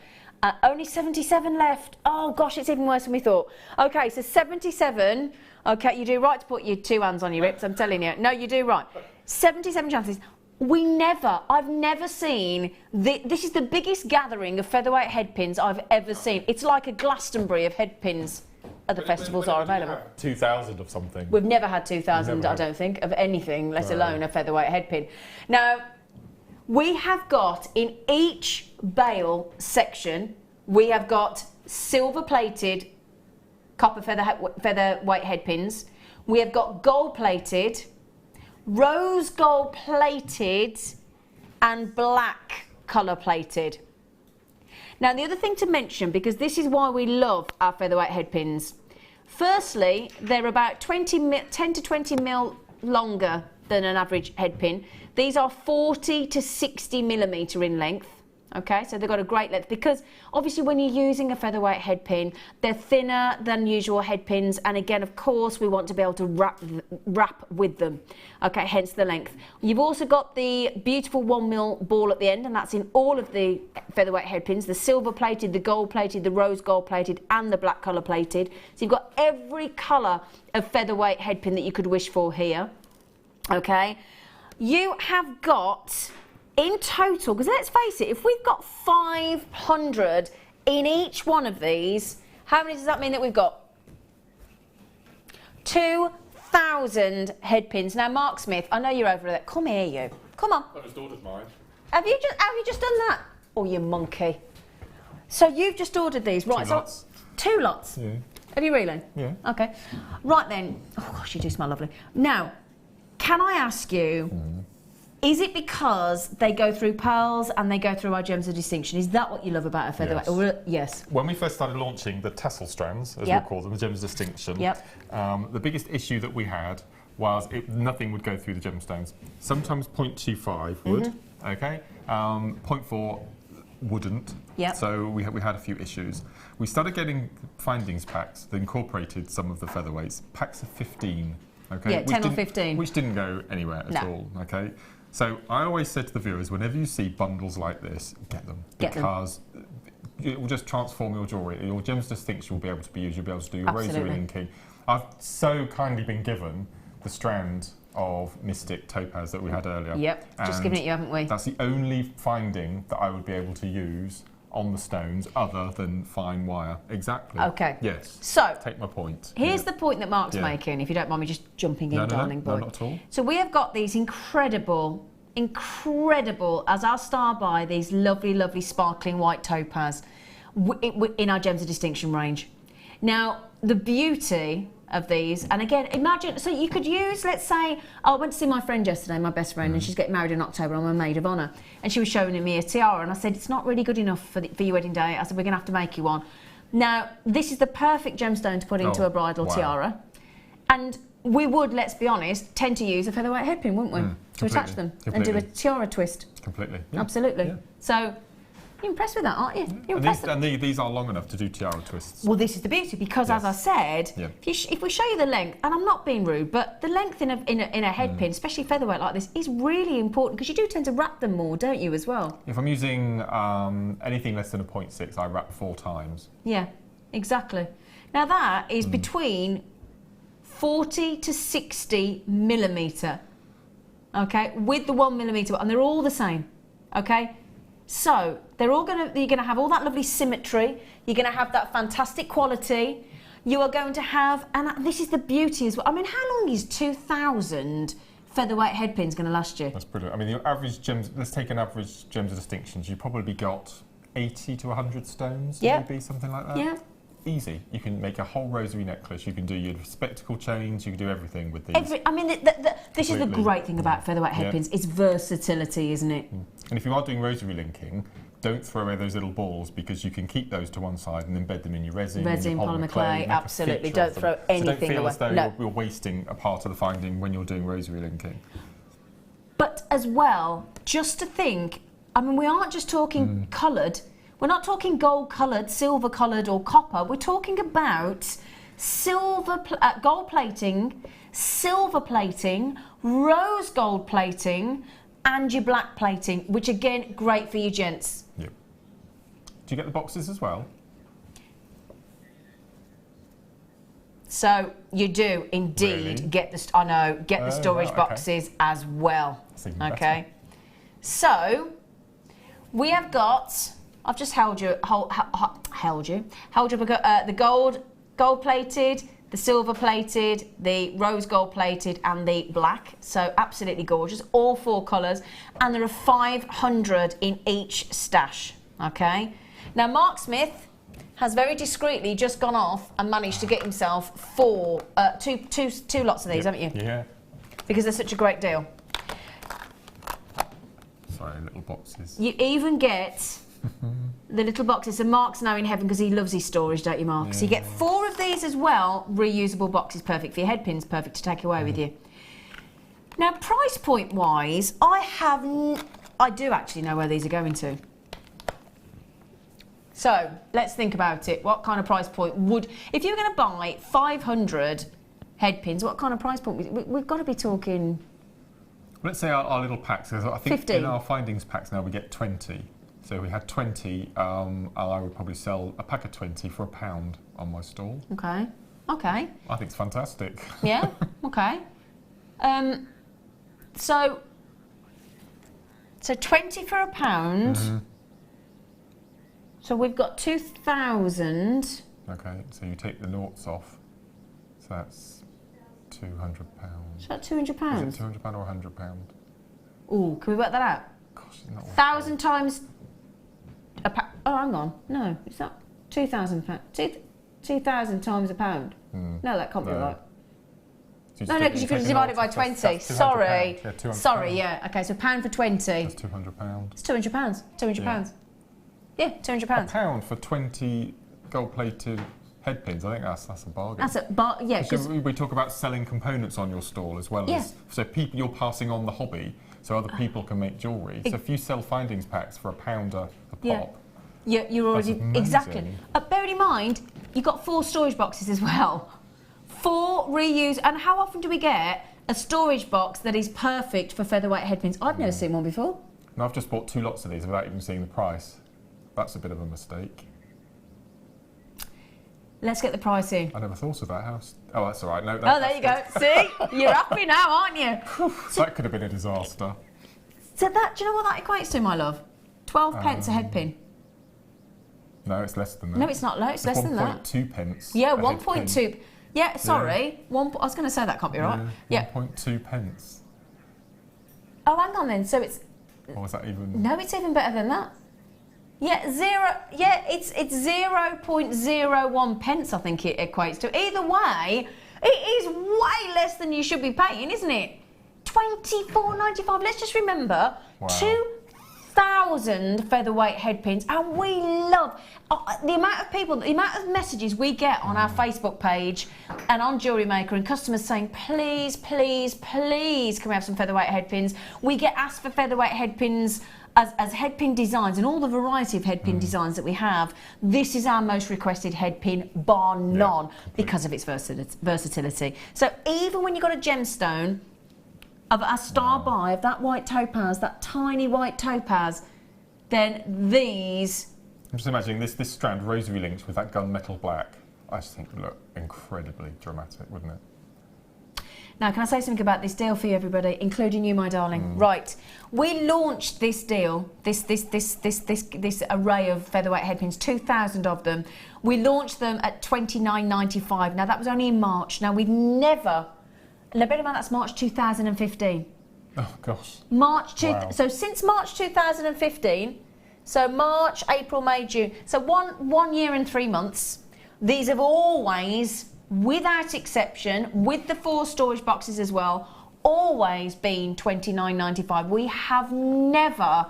Only 77 left. Oh gosh, it's even worse than we thought. Okay, so 77. Okay, you do right to put your two hands on your hips, I'm telling you. No, you do right. 77 chances. I've never seen, this is the biggest gathering of featherweight headpins I've ever seen. It's like a Glastonbury of headpins. Other festivals are available. 2,000 of something. We've never had 2,000, I don't think, of anything, let alone a featherweight headpin. Now, we have got in each bale section, we have got silver-plated copper featherweight headpins. We have got gold-plated, rose gold-plated, and black colour-plated. Now, the other thing to mention, because this is why we love our featherweight headpins, firstly, they're about 10 to 20 mil longer than an average headpin. These are 40 to 60 millimetre in length. Okay, so they've got a great length because obviously when you're using a featherweight headpin, they're thinner than usual headpins, and again, of course, we want to be able to wrap with them. Okay, hence the length. You've also got the beautiful 1 mil ball at the end, and that's in all of the featherweight headpins, the silver plated, the gold plated, the rose gold plated, and the black colour plated. So you've got every colour of featherweight headpin that you could wish for here. Okay, you have got, in total, because let's face it, if we've got 500 in each one of these, how many does that mean that we've got? 2,000 headpins. Now, Mark Smith, I know you're over there. Come here, you. Come on. I just ordered mine. Have you just done that? Oh, you monkey. So you've just ordered these, right? 2 lots. So 2 lots? Yeah. Have you really? Yeah. Okay. Right then. Oh, gosh, you do smell lovely. Now, can I ask you, is it because they go through pearls and they go through our gems of distinction? Is that what you love about a featherweight? Yes. Yes. When we first started launching the tassel strands, as we call them, the gems of distinction, the biggest issue that we had was nothing would go through the gemstones. Sometimes 0.25 would, okay? 0.4 wouldn't. So we had a few issues. We started getting findings packs that incorporated some of the featherweights, packs of 15. Okay, Yeah, 10 or 15. Which didn't go anywhere at all. Okay, so I always said to the viewers, whenever you see bundles like this, get them because it will just transform your jewellery. Your gems distinction will be able to be used. You'll be able to do your rosary linking. I've so kindly been given the strand of Mystic Topaz that we had earlier. Yep, just given it you, haven't we? That's the only finding that I would be able to use on the stones other than fine wire. Exactly. Okay. Yes. So, take my point. Here's the point that Mark's making, if you don't mind me just jumping in, darling boy. No, not at all. So we have got these incredible, as our star by, these lovely, lovely sparkling white topaz in our Gems of Distinction range. Now, the beauty of these, and again, imagine, so you could use, let's say, I went to see my friend yesterday, my best friend, and she's getting married in October. I'm a maid of honour, and she was showing me a tiara, and I said, it's not really good enough for your wedding day. I said, we're going to have to make you one. Now, this is the perfect gemstone to put into a bridal tiara, and we would, let's be honest, tend to use a featherweight headpin, wouldn't we, to attach them and do a tiara twist. Completely. Yeah. Absolutely. Yeah. So, you're impressed with that, aren't you? You're impressed. And these are long enough to do tiara twists. Well, this is the beauty, because as I said, if we show you the length, and I'm not being rude, but the length in a headpin, especially featherweight like this, is really important, because you do tend to wrap them more, don't you, as well? If I'm using anything less than a 0.6, I wrap 4 times. Yeah, exactly. Now that is between 40 to 60 millimetre, okay, with the 1 millimetre, and they're all the same, okay? So you're going to have all that lovely symmetry. You're going to have that fantastic quality. You are going to have, and this is the beauty as well. I mean, how long is 2,000 featherweight headpins going to last you? That's brilliant. I mean, your average gems. Let's take an average Gems of Distinctions. You probably got 80 to 100 stones, maybe something like that. Yeah. Easy. You can make a whole rosary necklace. You can do your spectacle chains. You can do everything with these. I mean, this is the great thing about featherweight headpins. It's versatility, isn't it? And if you are doing rosary linking, don't throw away those little balls, because you can keep those to one side and embed them in your resin, polymer clay. Absolutely. Don't throw anything away. So don't feel as though you're wasting a part of the finding when you're doing rosary linking. But as well, just to think, I mean, we aren't just talking coloured. We're not talking gold-coloured, silver-coloured or copper. We're talking about gold plating, silver plating, rose gold plating, and your black plating, which again, great for you gents. Yep. Do you get the boxes as well? So you do indeed get the storage boxes as well. Okay. So we have got. I've just held you up the gold plated, the silver plated, the rose gold plated, and the black. So absolutely gorgeous, all 4 colours, and there are 500 in each stash. Okay. Now Mark Smith has very discreetly just gone off and managed to get himself two lots of these, haven't you? Yeah. Because they're such a great deal. Sorry, little boxes. You even get the little boxes. So Mark's now in heaven because he loves his storage, don't you, Mark? So you get 4 of these as well. Reusable boxes, perfect for your headpins, perfect to take away with you. Now, price point wise, I do actually know where these are going to. So let's think about it. What kind of price point would, if you were going to buy 500 headpins, what kind of price point? We've got to be talking. Let's say our little packs. I think 15. In our findings packs now we get 20. So we had 20. I would probably sell a pack of 20 for £1 on my stall. Okay. Okay. I think it's fantastic. Yeah. Okay. So 20 for £1. Mm-hmm. So we've got 2,000. Okay. So you take the noughts off. So that's £200. Is that £200? Is it £200 or £100? Ooh, can we work that out? Gosh, it's not 1,000 times a pound. Oh, hang on. No, it's not £2,000. 2,000 times £1. No, that can't be right. So no, because you could divide it by 20. That's Sorry. Yeah, Sorry, yeah. Okay, so £1 for 20. That's £200. It's £200. £200. Yeah, £200. £1 for 20 gold-plated headpins. I think that's a bargain. That's a yeah. Because we talk about selling components on your stall as well as so you're passing on the hobby, so other people can make jewellery. So if you sell findings packs for £1 a pop, you're already... That's Exactly. amazing. Bearing in mind, you've got 4 storage boxes as well. 4 reuse, and how often do we get a storage box that is perfect for featherweight headpins? I've never seen one before. And I've just bought 2 lots of these without even seeing the price. That's a bit of a mistake. Let's get the price in. I never thought of that house. Oh, that's all right. No, Oh, there you go. See? You're happy now, aren't you? That could have been a disaster. So that, do you know what that equates to, my love? 12 pence a headpin. No, it's less than that. No, it's not low. It's less than that. 1.2 pence. Yeah, a 1.2. headpin. Yeah, sorry. I was going to say that can't be right. Yeah. 1.2 pence. Oh, hang on then. So it's... Or was that even... No, it's even better than that. Yeah, it's 0.01 pence, I think it equates to. Either way, it is way less than you should be paying, isn't it? $24.95. Let's just remember, 2,000 featherweight headpins, and we love the amount of people, the amount of messages we get on our Facebook page and on Jewellery Maker, and customers saying, please, please, please, can we have some featherweight headpins? We get asked for featherweight headpins as headpin designs, and all the variety of headpin designs that we have. This is our most requested headpin, bar none, because of its versatility. So even when you've got a gemstone of a star buy of that white topaz, that tiny white topaz, then these... I'm just imagining this strand rosary linked with that gunmetal black. I just think it would look incredibly dramatic, wouldn't it? Now, can I say something about this deal for you, everybody, including you, my darling? Right, we launched this deal, this array of featherweight headpins, 2,000 of them. We launched them at $29.95. Now, that was only in March. Now, we've never... Now, bear in mind, that's March 2015. Oh, gosh. Wow. So, since March 2015, so March, April, May, June, so one year and 3 months, these have always... without exception, with the 4 storage boxes as well, always been $29.95. We have never,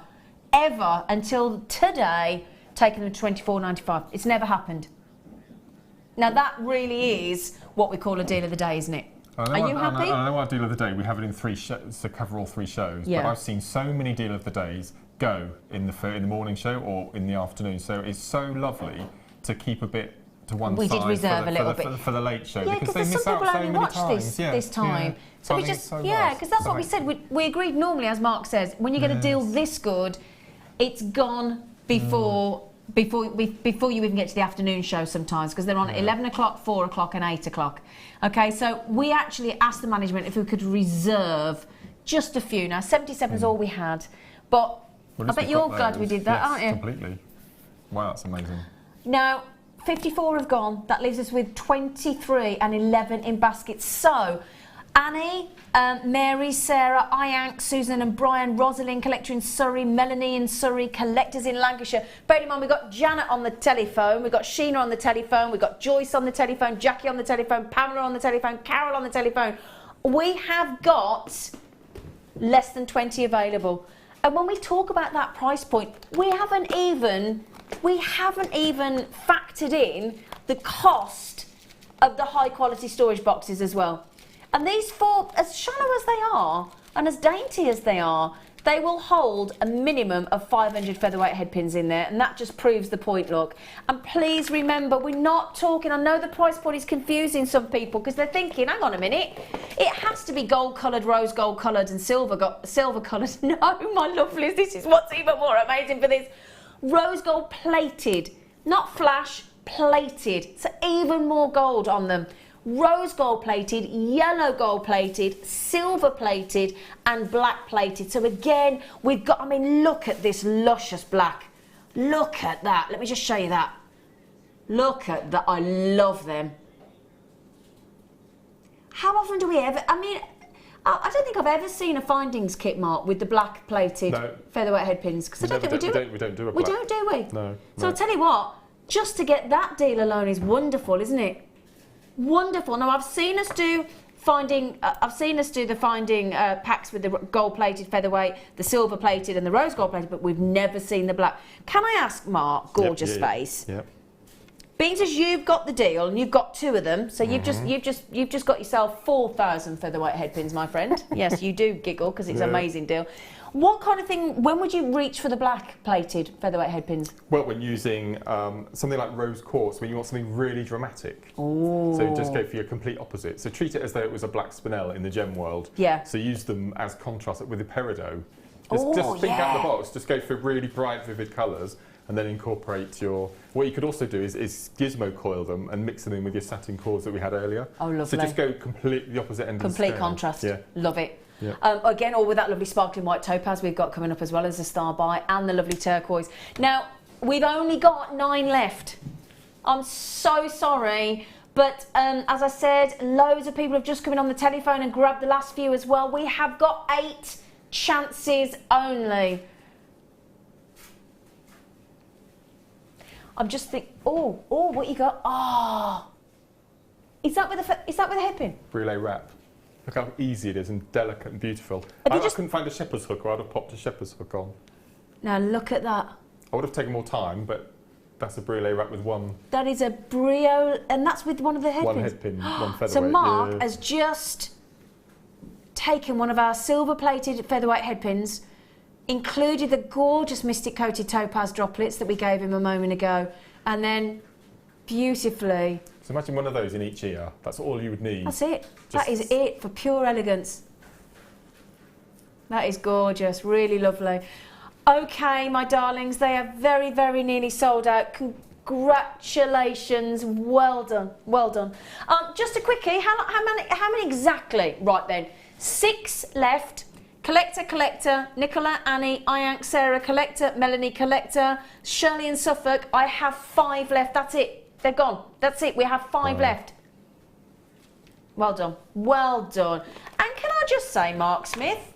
ever, until today, taken them to $24.95. It's never happened. Now that really is what we call a deal of the day, isn't it? Are you happy? I know what deal of the day. We have it in 3 shows to cover all 3 shows. Yeah. But I've seen so many deal of the days go in the morning show or in the afternoon. So it's so lovely to keep a bit to one we side. did reserve a little bit for the late show, yeah, because they miss some out people so only many watch times. this time. Yeah. So we just because that's what we said. We agreed normally, as Mark says, when you get a deal this good, it's gone before you even get to the afternoon show sometimes, because they're on at 11 o'clock, 4 o'clock and 8 o'clock. Okay, so we actually asked the management if we could reserve just a few. Now 77 is all we had, but I bet you're glad we did that, aren't you? Completely. Wow, that's amazing. Now 54 have gone. That leaves us with 23 and 11 in baskets. So Annie, Mary, Sarah, Iank, Susan and Brian, Rosalind, collector in Surrey, Melanie in Surrey, collectors in Lancashire. Bear in mind, we've got Janet on the telephone, we've got Sheena on the telephone, we've got Joyce on the telephone, Jackie on the telephone, Pamela on the telephone, Carol on the telephone. We have got less than 20 available. And when we talk about that price point, we haven't even factored in the cost of the high quality storage boxes as well. And these 4, as shallow as they are and as dainty as they are, they will hold a minimum of 500 featherweight headpins in there, and that just proves the point, look. And please remember, we're not talking, I know the price point is confusing some people because they're thinking, hang on a minute, it has to be gold coloured, rose gold coloured and silver coloured. No, my lovelies, this is what's even more amazing for this. Rose gold plated, not flash, plated, so even more gold on them. Rose gold plated, yellow gold plated, silver plated and black plated. So again, we've got, I mean, look at this luscious black. Look at that. Let me just show you that. Look at that. I love them. How often do we ever, I mean, I don't think I've ever seen a findings kit, Mark, with the black plated featherweight headpins. Because I don't think we do it. We don't do it. We don't, do we? No. So I'll tell you what, just to get that deal alone is wonderful, isn't it? Wonderful. Now I've seen us do the finding packs with the gold-plated featherweight, the silver-plated, and the rose gold-plated, but we've never seen the black. Can I ask, Mark, gorgeous face? Yep. Being as you've got the deal and you've got 2 of them, so you've just got yourself 4,000 featherweight headpins, my friend. Yes, you do giggle because it's an amazing deal. What kind of thing, when would you reach for the black plated featherweight headpins? Well, when using something like rose quartz, when you want something really dramatic. Oh. So just go for your complete opposite. So treat it as though it was a black spinel in the gem world. Yeah. So use them as contrast with the peridot. Just think out of the box, just go for really bright, vivid colours, and then incorporate your... What you could also do is gizmo coil them and mix them in with your satin cords that we had earlier. Oh, lovely. So just go completely the opposite end of the scale. Complete contrast. Yeah. Love it. Yeah. Again, all with that lovely sparkling white topaz we've got coming up, as well as the star by and the lovely turquoise. Now, we've only got 9 left. I'm so sorry, but as I said, loads of people have just come in on the telephone and grabbed the last few as well. We have got 8 chances only. I'm just thinking, oh, what you got? Oh, is that with a hairpin? Brûlée wrap. Look how easy it is and delicate and beautiful. I couldn't find a shepherd's hook, or I'd have popped a shepherd's hook on. Now look at that. I would have taken more time, but that's a brûlée wrap with one. That is a brio, and that's with one of the headpins. One headpin, one featherweight. So Mark has just taken one of our silver-plated featherweight headpins, included the gorgeous mystic-coated topaz droplets that we gave him a moment ago, and then beautifully... So imagine one of those in each ear. That's all you would need. That's it. That is it for pure elegance. That is gorgeous. Really lovely. Okay, my darlings, they are very, very nearly sold out. Congratulations. Well done. Well done. Just a quickie. How many exactly? Right then. 6 left. Collector, Nicola, Annie, Iank, Sarah, Collector, Melanie, Collector, Shirley and Suffolk. I have 5 left. That's it. They're gone. That's it. We have 5 left. Well done. Well done. And can I just say, Mark Smith,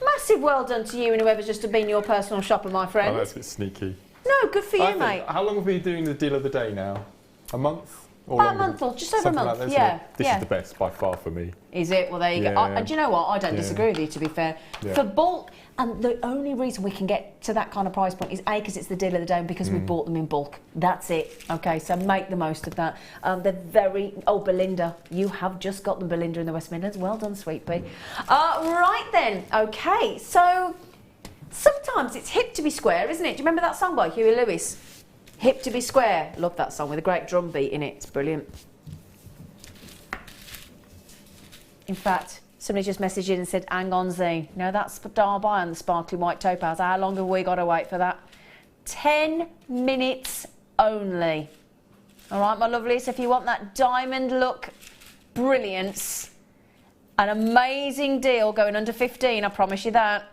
massive well done to you and whoever's just been your personal shopper, my friend. Oh, that's a bit sneaky. No, good for you, mate. How long have we been doing the deal of the day now? A month? About a month or just over a month, like yeah. This is the best by far for me. Is it? Well, there you go. And do you know what? I don't disagree with you, to be fair. Yeah. For bulk, and the only reason we can get to that kind of price point is A, because it's the deal of the day, and because we bought them in bulk. That's it. Okay, so make the most of that. They're very... Oh, Belinda, you have just got them, Belinda, in the West Midlands. Well done, sweet pea. Right then. Okay, so sometimes it's hip to be square, isn't it? Do you remember that song by Huey Lewis? Hip to be square. Love that song with a great drum beat in it. It's brilliant. In fact, somebody just messaged in and said, hang on, Zane. No, that's Darby and the sparkly white topaz. How long have we got to wait for that? 10 minutes only. All right, my lovelies, if you want that diamond look brilliance, an amazing deal going under 15, I promise you that.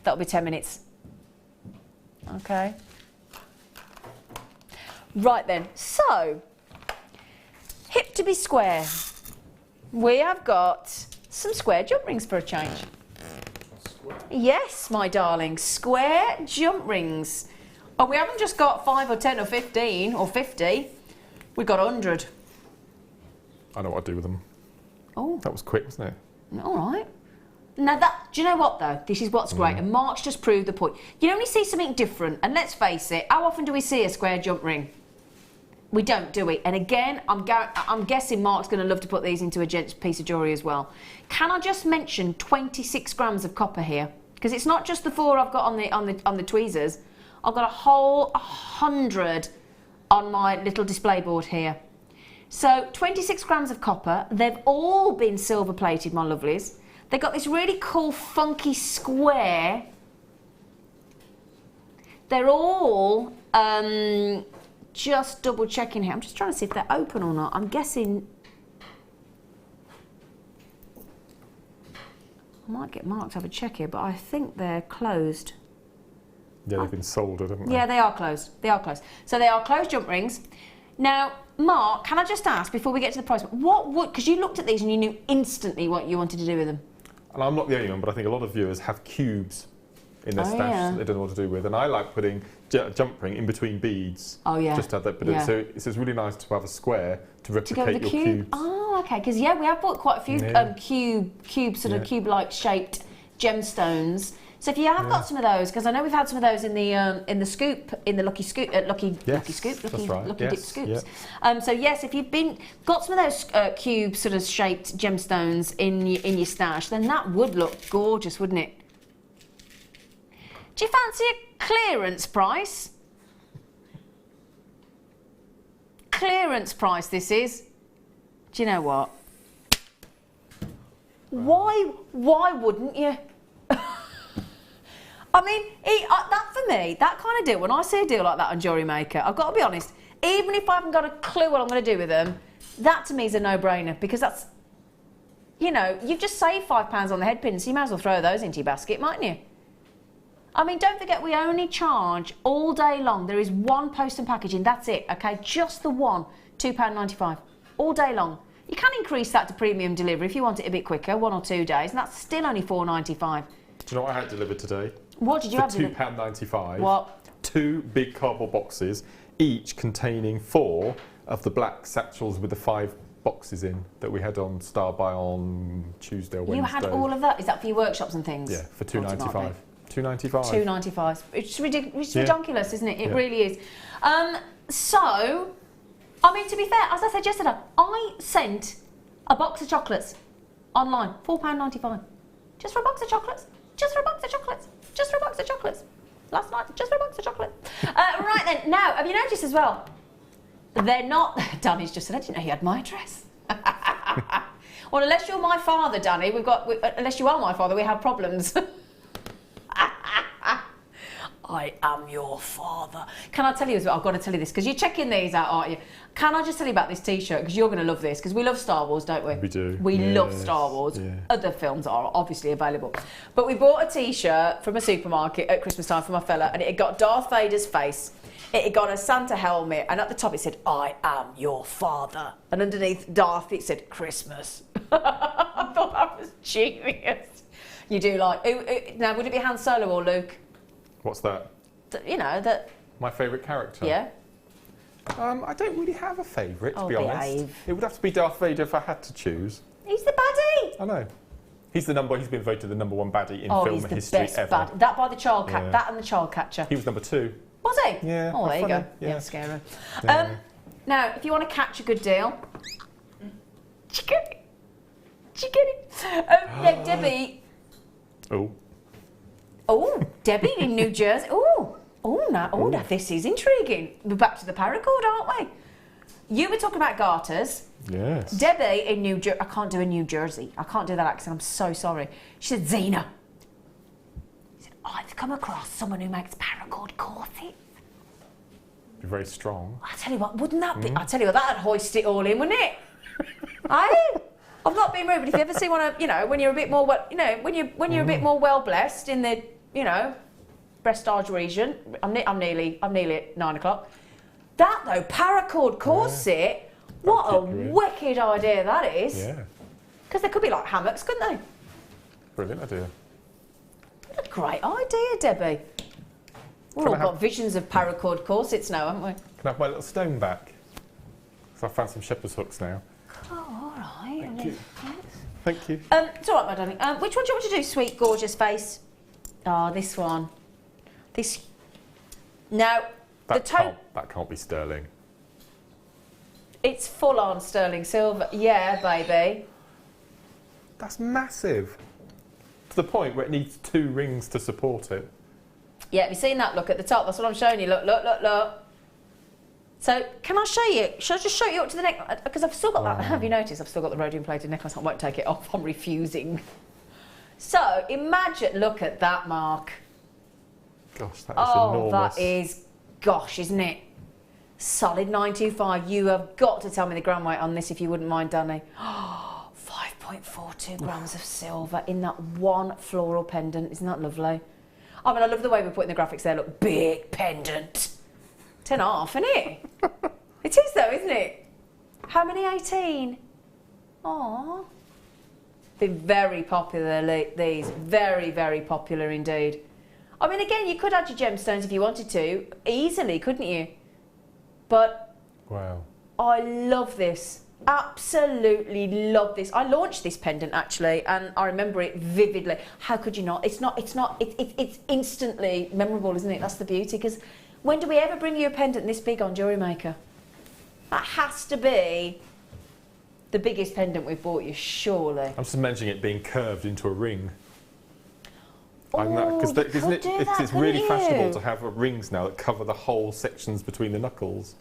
That'll be 10 minutes. Okay. Right then, so, hip to be square. We have got some square jump rings for a change. Square. Yes, my darling, square jump rings. Oh, we haven't just got 5 or 10 or 15 or 50. We've got 100. I know what I'd do with them. Oh. That was quick, wasn't it? All right. Now, do you know what, though? This is what's great, and Mark's just proved the point. You only see something different, and let's face it, how often do we see a square jump ring? We don't, do we? And again, I'm guessing Mark's going to love to put these into a gent's piece of jewellery as well. Can I just mention 26 grams of copper here? Because it's not just the 4 I've got on the tweezers. I've got a whole 100 on my little display board here. So 26 grams of copper. They've all been silver plated, my lovelies. They've got this really cool, funky square. They're all... just double checking here. I'm just trying to see if they're open or not. I'm guessing... I might get Mark to have a check here, but I think they're closed. Yeah, they've been soldered, haven't they? Yeah, they are closed. They are closed. So they are closed jump rings. Now, Mark, can I just ask, before we get to the price, because you looked at these and you knew instantly what you wanted to do with them. And I'm not the only one, but I think a lot of viewers have cubes in their stash that they don't know what to do with. And I like putting a jump ring in between beads. Oh, yeah. Just to have that bit of, so it's really nice to have a square to replicate your cubes. Oh, okay. Because, yeah, we have bought quite a few cube-like shaped gemstones So if you have got some of those, because I know we've had some of those in the scoop, in the Lucky Scoop, Lucky Dip scoops. Yeah. So yes, if you've got some of those cube sort of shaped gemstones in your stash, then that would look gorgeous, wouldn't it? Do you fancy a clearance price? Clearance price this is. Do you know what? Why wouldn't you? I mean, that for me, that kind of deal, when I see a deal like that on Jewellery Maker, I've got to be honest, even if I haven't got a clue what I'm going to do with them, that to me is a no-brainer, because that's, you know, you've just saved £5 on the head pins, so you might as well throw those into your basket, mightn't you? I mean, don't forget, we only charge all day long. There is one post and packaging, that's it, okay? Just the one, £2.95, all day long. You can increase that to premium delivery if you want it a bit quicker, 1 or 2 days, and that's still only £4.95. Do you know what I had delivered today? What did you have delivered? £2.95. What? 2 big cardboard boxes, each containing 4 of the black satchels with the 5 boxes in that we had on Star By on Tuesday or Wednesday. You had all of that? Is that for your workshops and things? Yeah, for £2.95. £2.95. £2.95. It's ridiculous, isn't it? It really is. So, I mean, to be fair, as I said yesterday, I sent a box of chocolates online, £4.95. Just for a box of chocolates. Just for a box of chocolates. Just for a box of chocolates. Last night, just for a box of chocolates. Right then, now, have you noticed as well? They're not... Danny's just said, I didn't know you had my address. Well, unless you're my father, Danny, unless you are my father, we have problems. I am your father. Can I tell you as well? I've got to tell you this, because you're checking these out, aren't you? Can I just tell you about this T-shirt? Because you're going to love this, because we love Star Wars, don't we? We do. We love Star Wars. Yeah. Other films are obviously available. But we bought a T-shirt from a supermarket at Christmas time for my fella, and it had got Darth Vader's face. It had got a Santa helmet, and at the top it said, I am your father. And underneath Darth, it said, Christmas. I thought that was genius. You do like... Now, would it be Han Solo or Luke? What's that? You know, that... My favourite character? Yeah. I don't really have a favourite, to be behave. honest. It would have to be Darth Vader if I had to choose. He's the baddie. I know. He's been voted the #1 baddie in film history he's the best ever. Baddie. That by the child that and the child catcher. He was #2. Was he? Yeah. Oh, there you go. Yeah, scary. Yeah. Now, if you want to catch a good deal, did you get it? Yeah, Debbie. Oh, Debbie in New Jersey. Now this is intriguing. We're back to the paracord, aren't we? You were talking about garters. Yes. Debbie in New Jersey. I can't do a New Jersey. I can't do that accent. I'm so sorry. She said, Zena. She said, I've come across someone who makes paracord corsets. Be very strong. I tell you what, wouldn't that be? I tell you what, that'd hoist it all in, wouldn't it? I've not been rude, but if you ever see one of, you know, when you're a bit more, when you're a bit more well blessed in the, you know, breastage region. I'm nearly at 9 o'clock. That though, paracord corset, what a wicked idea that is. Yeah. Because there could be like hammocks, couldn't they? Brilliant idea. What a great idea, Debbie. We've all got visions of paracord corsets now, haven't we? Can I have my little stone back? Because I've found some shepherd's hooks now. Oh, all right. Thank you. Thank you. It's all right, my darling. Which one do you want to do, sweet, gorgeous face? Oh, this one. This. Now, that can't be sterling. It's full on sterling silver. Yeah, baby. That's massive. To the point where it needs 2 rings to support it. Yeah, have you seen that? Look at the top. That's what I'm showing you. Look, look, look, look. So, can I show you? Should I just show you up to the neck? Because I've still got that. Have you noticed? I've still got the rhodium plated necklace. I won't take it off. I'm refusing. So, imagine. Look at that, Mark. Gosh, that is enormous. That is, gosh, isn't it? Solid 925. You have got to tell me the gram weight on this if you wouldn't mind, Danny. 5.42 grams of silver in that one floral pendant. Isn't that lovely? I mean, I love the way we're putting the graphics there. Look, big pendant. 10.5, isn't it? It is though, isn't it? How many? 18? Aww. They're very popular, these. Very, very popular indeed. I mean, again, you could add your gemstones if you wanted to. Easily, couldn't you? But... Wow. I love this. Absolutely love this. I launched this pendant actually, and I remember it vividly. How could you not? It's instantly memorable, isn't it? That's the beauty. Because when do we ever bring you a pendant this big on Jewellery Maker? That has to be the biggest pendant we've bought you, surely. I'm just imagining it being curved into a ring. Oh, It's really fashionable to have rings now that cover the whole sections between the knuckles.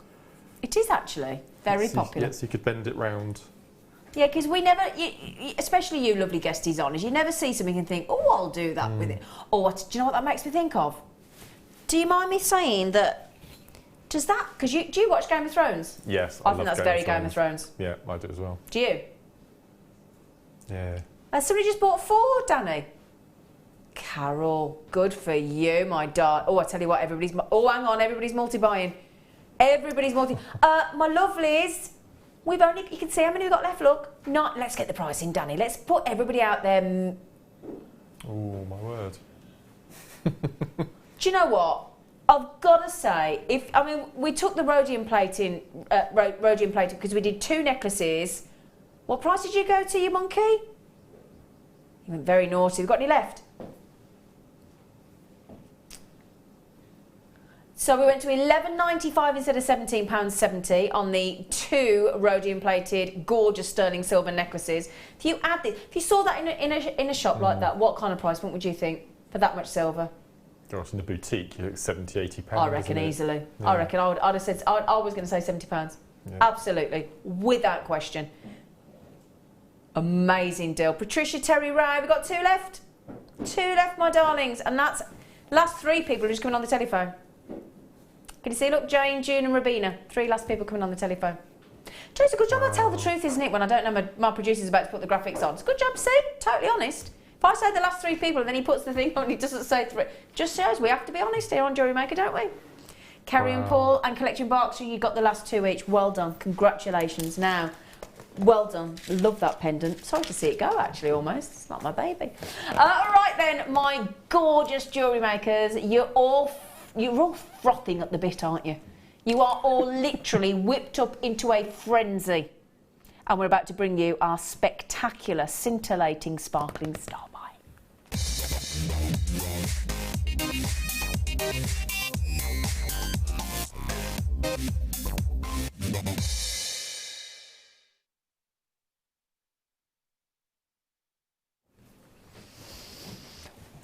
It is actually very popular. Yes, you could bend it round. Yeah, because we never, especially you lovely guesties on, you never see something and think, oh, I'll do that with it. Or do you know what that makes me think of? Do you mind me saying that, does that, because do you watch Game of Thrones? Yes, I think that's very Game of Thrones. Yeah, I do as well. Do you? Yeah. Somebody just bought 4, Danny. Carol, good for you, my darling. Oh, I tell you what, everybody's multi-buying. Everybody's multi. My lovelies, we've only, you can see how many we've got left, look. Let's get the price in, Danny. Let's put everybody out there. Oh, my word. Do you know what? I've got to say, we took the rhodium plating because we did 2 necklaces. What price did you go to, you monkey? You went very naughty. We've got any left? So we went to £11.95 instead of £17.70 on the 2 rhodium plated, gorgeous sterling silver necklaces. If you add this, if you saw that in a shop like that, what kind of price point would you think for that much silver? Gosh, in a boutique, you look £70, £80. I reckon easily. Yeah. I reckon I'd have said, I was going to say £70. Yeah. Absolutely, without question. Amazing deal. Patricia, Terry, Ray, we've got 2 left. 2 left, my darlings. And that's, last 3 people are just coming on the telephone. Can you see? Look, Jane, June and Rabina. 3 last people coming on the telephone. Joe, it's a good job I tell the truth, isn't it, when I don't know my producer's about to put the graphics on. It's a good job, see? Totally honest. If I say the last 3 people and then he puts the thing on and he doesn't say 3, just shows we have to be honest here on Jewellery Maker, don't we? Kerry and Paul and Collection Box, you got the last 2 each. Well done. Congratulations. Now, well done. Love that pendant. Sorry to see it go, actually, almost. It's not my baby. All right, then, my gorgeous Jewellery Makers. You're all frothing at the bit, aren't you? You are all literally whipped up into a frenzy. And we're about to bring you our spectacular, scintillating, sparkling Starbuy.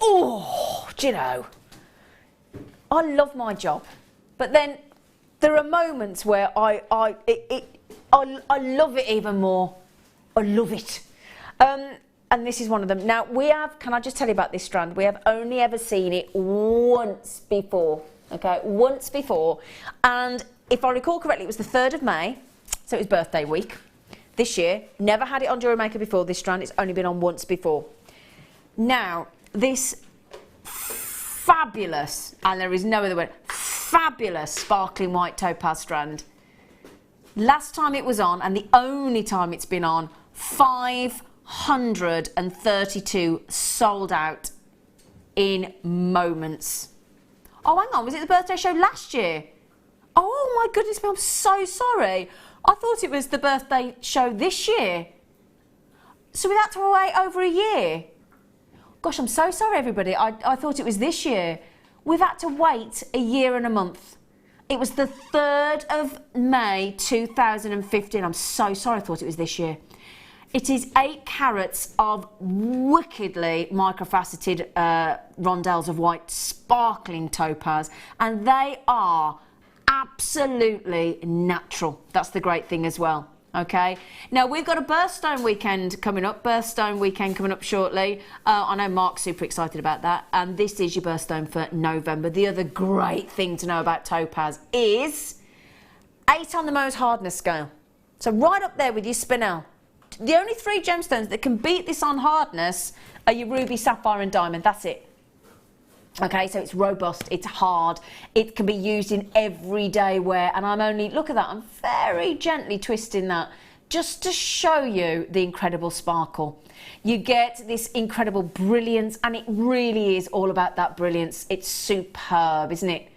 Oh, do you know, I love my job, but then there are moments where I love it even more. I love it. And this is one of them. Now, can I just tell you about this strand? We have only ever seen it once before, okay? Once before. And if I recall correctly, it was the 3rd of May, so it was birthday week this year. Never had it on Jewellery Maker before, this strand. It's only been on once before. Now, this fabulous, and there is no other word, fabulous sparkling white topaz strand. Last time it was on, and the only time it's been on, 532 sold out in moments. Oh, hang on, was it the birthday show last year? Oh my goodness me, I'm so sorry. I thought it was the birthday show this year. So we had to wait over a year. Gosh, I'm so sorry, everybody. I thought it was this year. We've had to wait a year and a month. It was the 3rd of May 2015. I'm so sorry, I thought it was this year. It is 8 carats of wickedly microfaceted rondelles of white sparkling topaz, and they are absolutely natural. That's the great thing as well. Okay, now we've got a birthstone weekend coming up, shortly. I know Mark's super excited about that, and this is your birthstone for November. The other great thing to know about topaz is 8 on the Mohs hardness scale. So right up there with your spinel. The only 3 gemstones that can beat this on hardness are your ruby, sapphire and diamond. That's it. Okay, so it's robust, it's hard, it can be used in everyday wear, and look at that, I'm very gently twisting that just to show you the incredible sparkle. You get this incredible brilliance, and it really is all about that brilliance. It's superb, isn't it?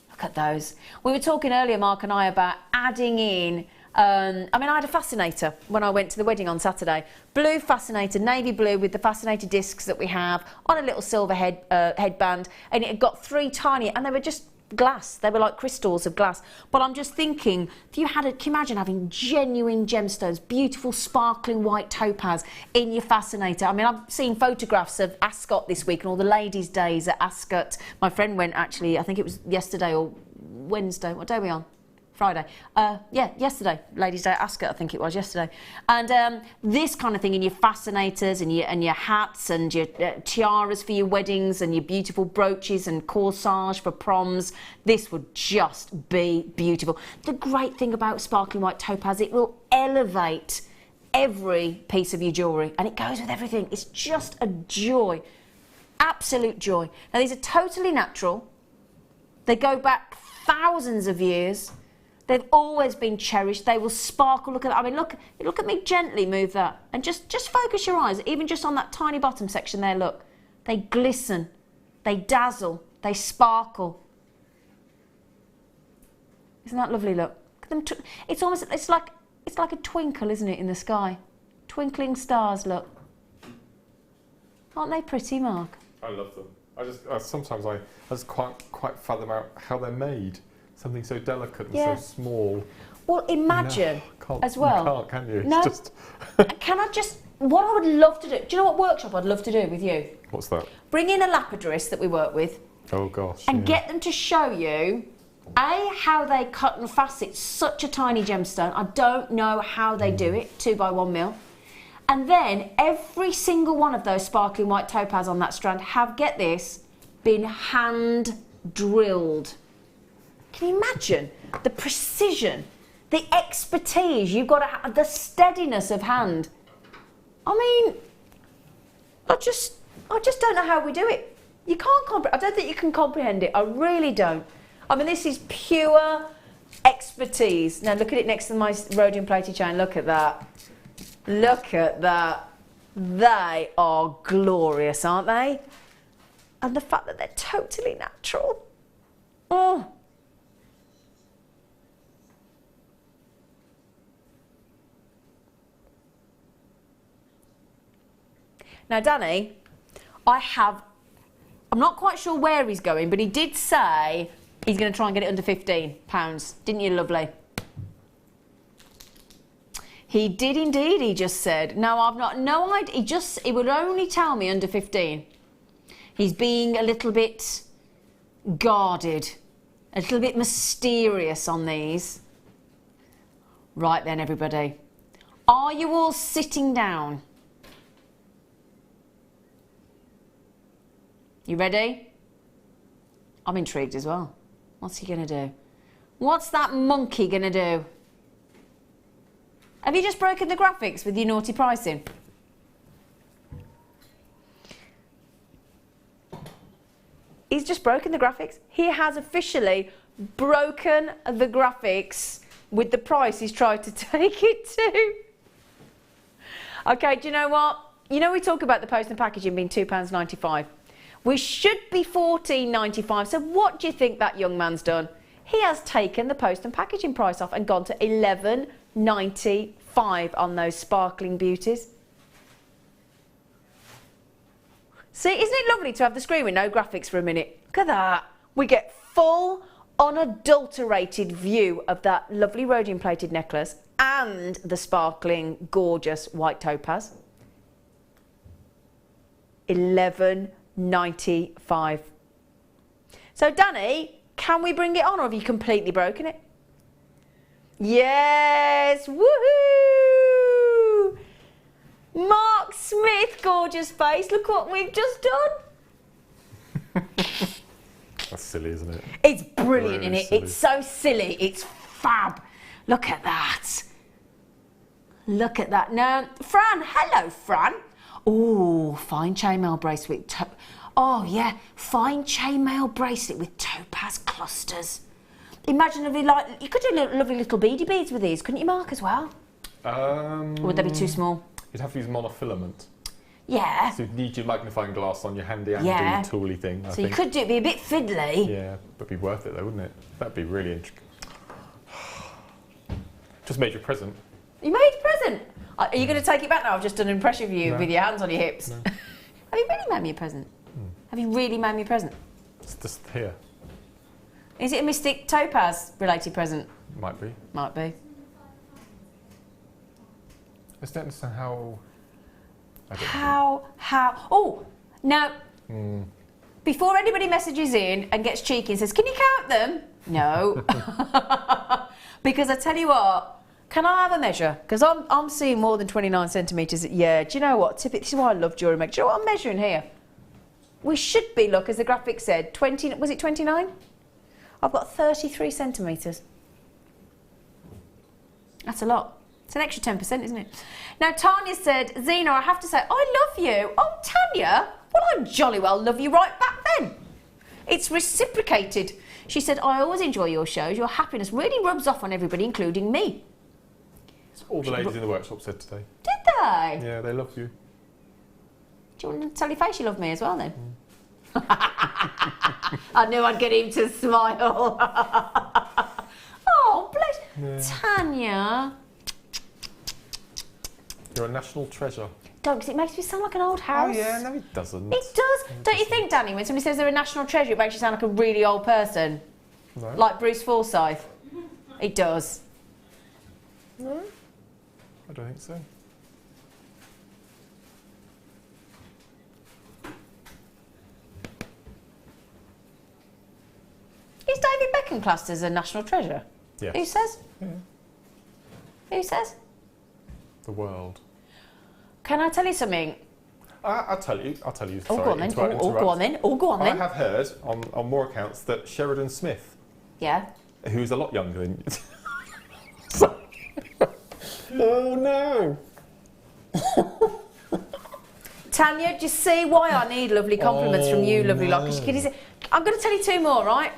Look at those. We were talking earlier, Mark and I, about adding in I mean, I had a fascinator when I went to the wedding on Saturday. Blue fascinator, navy blue with the fascinator discs that we have on a little silver headband, and it had got 3 tiny, and they were just glass. They were like crystals of glass. But I'm just thinking, if you had can you imagine having genuine gemstones, beautiful sparkling white topaz in your fascinator? I mean, I've seen photographs of Ascot this week and all the ladies' days at Ascot. My friend went actually, I think it was yesterday or Wednesday. What day are we on? Friday. Yeah, yesterday. Ladies' Day at Ascot, I think it was yesterday. And this kind of thing in your fascinators and your hats and your tiaras for your weddings and your beautiful brooches and corsage for proms. This would just be beautiful. The great thing about sparkling white topaz, it will elevate every piece of your jewellery, and it goes with everything. It's just a joy. Absolute joy. Now, these are totally natural. They go back thousands of years. They've always been cherished. They will sparkle. Look at that. I mean, look at me gently move that. And just focus your eyes, even just on that tiny bottom section there, look. They glisten. They dazzle. They sparkle. Isn't that lovely, look? Look at them. It's almost, it's like a twinkle, isn't it, in the sky? Twinkling stars, look. Aren't they pretty, Mark? I love them. Sometimes I just quite fathom out how they're made. Something so delicate and so small. Well, imagine as well. You can't, can you? No. Can I just... What I would love to do... Do you know what workshop I'd love to do with you? What's that? Bring in a lapidurist that we work with. Oh, gosh. And get them to show you, A, how they cut and facet such a tiny gemstone. I don't know how they do it, 2x1 mil. And then every single one of those sparkling white topaz on that strand have, get this, been hand drilled. Can you imagine the precision, the expertise you've got to have, the steadiness of hand? I mean, I just don't know how we do it. You can't comprehend. I don't think you can comprehend it. I really don't. I mean, this is pure expertise. Now look at it next to my rhodium plated chain. Look at that. Look at that. They are glorious, aren't they? And the fact that they're totally natural. Oh. Now, Danny, I'm not quite sure where he's going, but he did say he's going to try and get it under £15. Didn't you, lovely? He did indeed, he just said. No, I've not, no idea. He would only tell me under 15. He's being a little bit guarded, a little bit mysterious on these. Right then, everybody. Are you all sitting down? You ready? I'm intrigued as well. What's he going to do? What's that monkey going to do? Have you just broken the graphics with your naughty pricing? He's just broken the graphics. He has officially broken the graphics with the price he's tried to take it to. Okay, do you know what? You know we talk about the post and packaging being £2.95. We should be $14.95. So what do you think that young man's done? He has taken the post and packaging price off and gone to $11.95 on those sparkling beauties. See, isn't it lovely to have the screen with no graphics for a minute? Look at that. We get full, unadulterated view of that lovely rhodium plated necklace and the sparkling, gorgeous white topaz. $11.95. So, Danny, can we bring it on, or have you completely broken it? Yes! Woohoo! Mark Smith, gorgeous face. Look what we've just done. That's silly, isn't it? It's brilliant, isn't it? Silly. It's so silly. It's fab. Look at that. Look at that. Now, Fran. Hello, Fran. Oh, fine chainmail bracelet. Oh, yeah. Fine chainmail bracelet with topaz clusters. Imagine if you could do lovely little beady beads with these, couldn't you, Mark, as well? Or would they be too small? You'd have to use monofilament. Yeah. So you'd need your magnifying glass on your handy tooly thing. I think. You could do it, be a bit fiddly. Yeah, but be worth it though, wouldn't it? That'd be really interesting. Just made you a present. You made a present? Are you going to take it back now? I've just done an impression of you with your hands on your hips. No. Have you really made me a present? Have you really made me a present? It's just here. Is it a Mystic Topaz related present? Might be. Might be. I just don't understand how... Oh, now, before anybody messages in and gets cheeky and says, can you count them? No. Because I tell you what, can I have a measure? Because I'm seeing more than 29 centimetres. Yeah, do you know what? This is why I love Jewellery Maker. Do you know what I'm measuring here? We should be, look, as the graphic said, 20, was it 29? I've got 33 centimetres. That's a lot. It's an extra 10%, isn't it? Now, Tanya said, Zena, I have to say, I love you. Oh, Tanya, well, I jolly well love you right back then. It's reciprocated. She said, I always enjoy your shows. Your happiness really rubs off on everybody, including me. That's all the ladies in the workshop said today. Did they? Yeah, they love you. Do you want to tell your face you love me as well, then? I knew I'd get him to smile. Oh, bless. Yeah. Tanya. You're a national treasure. Don't, because it makes me sound like an old house. Oh, yeah, no, it doesn't. It does. Don't you think, Danny, when somebody says they're a national treasure, it makes you sound like a really old person? No. Like Bruce Forsyth. It does. No, I don't think so. Is David Beckham classed as a national treasure? Yes. Who says? Yeah. Who says? The world. Can I tell you something? I'll tell you. Oh, Sorry, go on then. Go on then. Go on then. I have heard on more accounts that Sheridan Smith, yeah, who's a lot younger than you. Oh no. Tanya, do you see why I need lovely compliments from you, lovely lot? I'm going to tell you two more, right?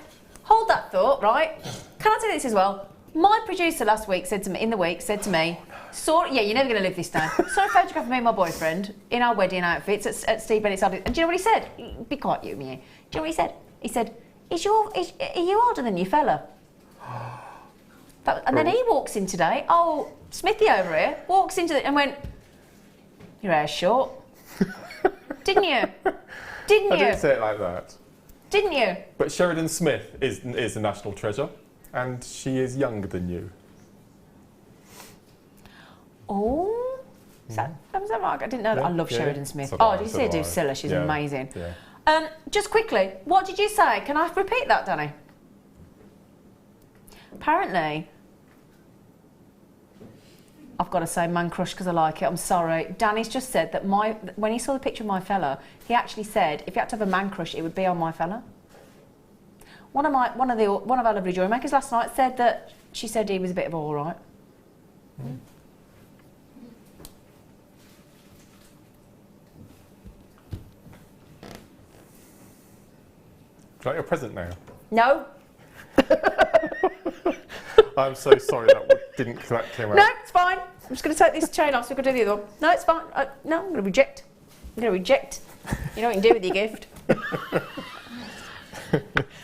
Hold that thought, right? Can I tell you this as well? My producer last week said to me, yeah, you're never going to live this down. Saw a photograph of me and my boyfriend in our wedding outfits at Steve Bennett's. And do you know what he said? Be quiet, you, me. Do you know what he said? He said, are you older than your fella? And then he walks in today, Smithy over here, walks into it and went, your hair's short. Didn't you? Didn't you? I didn't say it like that. Didn't you? But Sheridan Smith is a national treasure, and she is younger than you. Oh, is that right? I didn't know that. I love Sheridan Smith. Did you see her do Scylla? She's amazing. Yeah. Just quickly, what did you say? Can I repeat that, Danny? Apparently, I've got to say man crush because I like it. I'm sorry. Danny's just said that when he saw the picture of my fella, he actually said if you had to have a man crush, it would be on my fella. One of our lovely jewellery makers last night said that she said he was a bit of all right. Mm. Do you like your present now? No. I'm so sorry that didn't came out. No, it's fine. I'm just going to take this chain off so we can do the other one. No, it's fine. No, I'm going to reject. I'm going to reject. You know what you can do with your gift.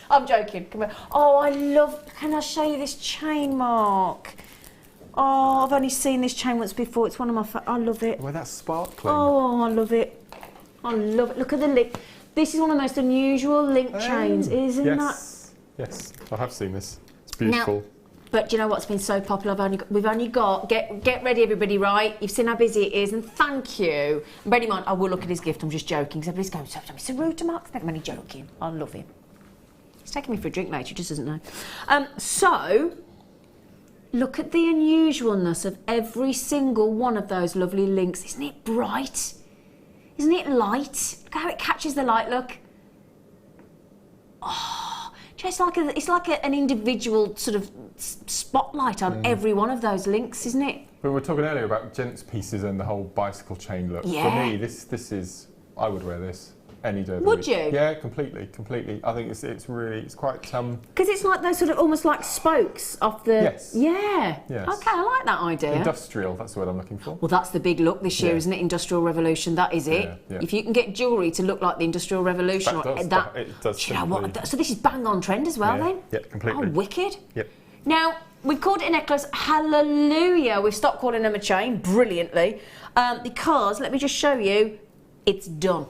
I'm joking. Come on. Oh, I love... Can I show you this chain, Mark? Oh, I've only seen this chain once before. It's one of my... I love it. Well, that's sparkling. Oh, I love it. I love it. Look at the link. This is one of the most unusual link chains, isn't that? Yes, I have seen this. It's beautiful. Now, but do you know what's been so popular? We've only got get ready, everybody. Right? You've seen how busy it is, and thank you. And bear in mind, I will look at his gift. I'm just joking. So everybody's going, "So don't be so rude to Mark." I'm only joking. I love him. He's taking me for a drink, mate. He just doesn't know. So look at the unusualness of every single one of those lovely links. Isn't it bright? Isn't it light? Look how it catches the light. Look. Oh. It's like an individual sort of spotlight on every one of those links, isn't it? We were talking earlier about gents pieces and the whole bicycle chain look. Yeah. For me, this is, I would wear this any day of the Would week. you? Yeah, completely. I think it's really, it's quite... Because it's like those sort of almost like spokes off the... Yes. Yeah. Yes. Okay, I like that idea. Industrial, that's the word I'm looking for. Well, that's the big look this year, isn't it? Industrial Revolution, that is it. Yeah. If you can get jewellery to look like the Industrial Revolution... It does. Do you know what? So this is bang on trend as well, then? Yeah, completely. Oh, wicked. Yep. Now, we've called it a necklace. Hallelujah. We've stopped calling them a chain brilliantly because, let me just show you, it's done.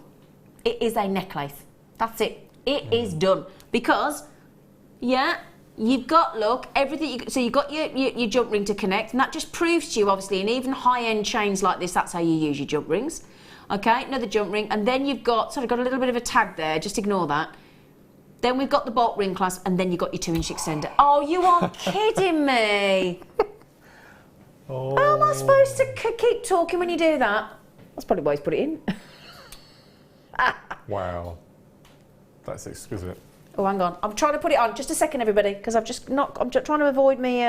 It is a necklace. That's it. It is done. Because, yeah, you've got, look, everything. So you've got your jump ring to connect, and that just proves to you, obviously, in even high-end chains like this, that's how you use your jump rings. Okay, another jump ring, and then you've got, sort of got a little bit of a tag there, just ignore that. Then we've got the bolt ring clasp, and then you've got your 2-inch extender. Oh, you are kidding me. Oh. How am I supposed to keep talking when you do that? That's probably why he's put it in. Wow. That's exquisite. Oh, hang on. I'm trying to put it on. Just a second, everybody, because I'm just trying to avoid me...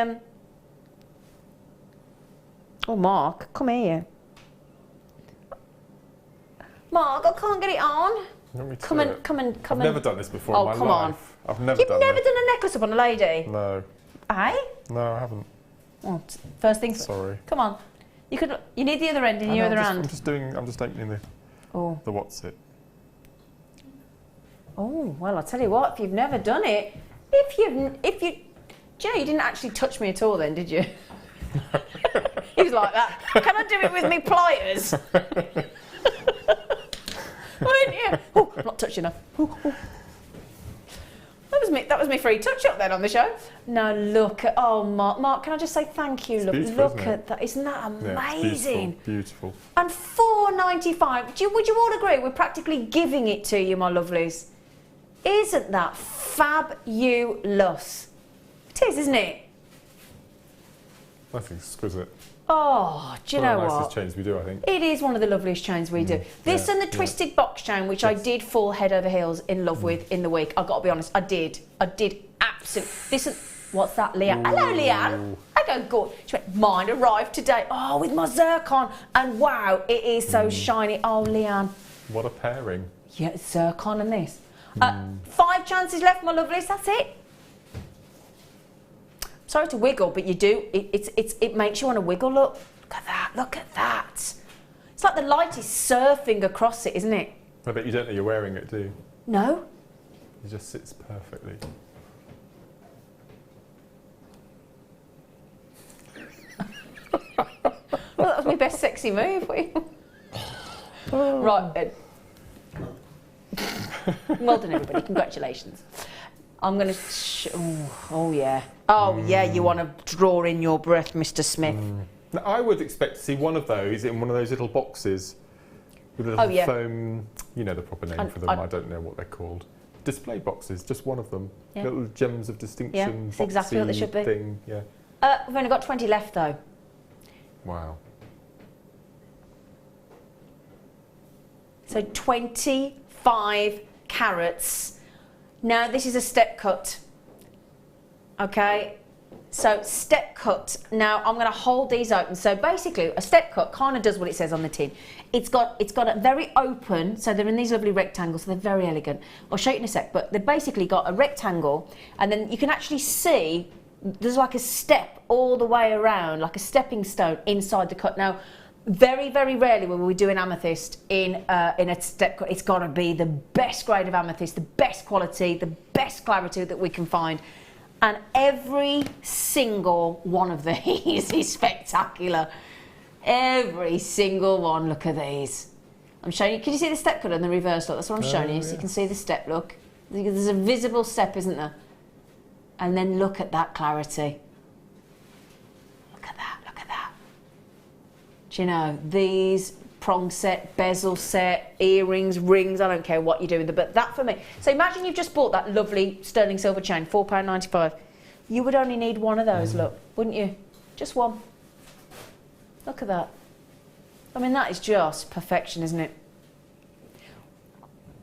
Oh, Mark, come here. Mark, I can't get it on. Come on. I've never done this before in my life. On. I've never You've done never this. done a necklace upon a lady? No. Aye? No, I haven't. Well, first things. Sorry. Come on. You need the other end in your other hand. I'm just opening the what's it. Oh, well, I'll tell you what, if you've never done it, Joe, you didn't actually touch me at all then, did you? He was like that. Can I do it with me pliers? Weren't you? Oh, I'm not touching her. That was me free touch up then on the show. Now look at, oh Mark, can I just say thank you? Look at that. Isn't that amazing? Yeah, beautiful. And $4.95. Would you all agree? We're practically giving it to you, my lovelies. Isn't that fabulous? It is, isn't it? That's exquisite. Oh, do you know what? One of the nicest chains we do, I think. It is one of the loveliest chains we do. This and the twisted box chain, which I did fall head over heels in love with in the week. I've got to be honest, I did absolutely. Listen, what's that, Leanne? Hello, Leanne. I go, good. She went, mine arrived today. Oh, with my zircon. And wow, it is so shiny. Oh, Leanne. What a pairing. Yeah, zircon and this. 5 chances left, my lovelies, that's it. Sorry to wiggle, but you do. It makes you want to wiggle. Look at that. Look at that. It's like the light is surfing across it, isn't it? I bet you don't know you're wearing it, do you? No. It just sits perfectly. Well, that was my best sexy move. Right then. Well done, everybody. Congratulations. I'm going to... Oh, yeah. Oh, yeah, you want to draw in your breath, Mr. Smith. Now, I would expect to see one of those in one of those little boxes with a little foam... You know the proper name for them. I don't know what they're called. Display boxes, just one of them. Yeah. Little gems of distinction. Yeah, it's exactly what they should be. Thing. Yeah. We've only got 20 left, though. Wow. So 25 carats. Now this is a step cut. Okay, so step cut. Now I'm going to hold these open. So basically, a step cut kind of does what it says on the tin. It's got a very open. So they're in these lovely rectangles. So they're very elegant. I'll show you in a sec. But they've basically got a rectangle, and then you can actually see there's like a step all the way around, like a stepping stone inside the cut. Now, very, very rarely when we do an amethyst in a step cut, it's got to be the best grade of amethyst, the best quality, the best clarity that we can find. And every single one of these is spectacular. Every single one. Look at these. I'm showing you. Can you see the step cut and the reverse look? That's what I'm showing you. So you can see the step look. There's a visible step, isn't there? And then look at that clarity. Look at that. Look at that. Do you know, these prong set, bezel set, earrings, rings, I don't care what you're doing, but that for me. So imagine you've just bought that lovely sterling silver chain, £4.95. You would only need one of those, look, wouldn't you? Just one. Look at that. I mean, that is just perfection, isn't it?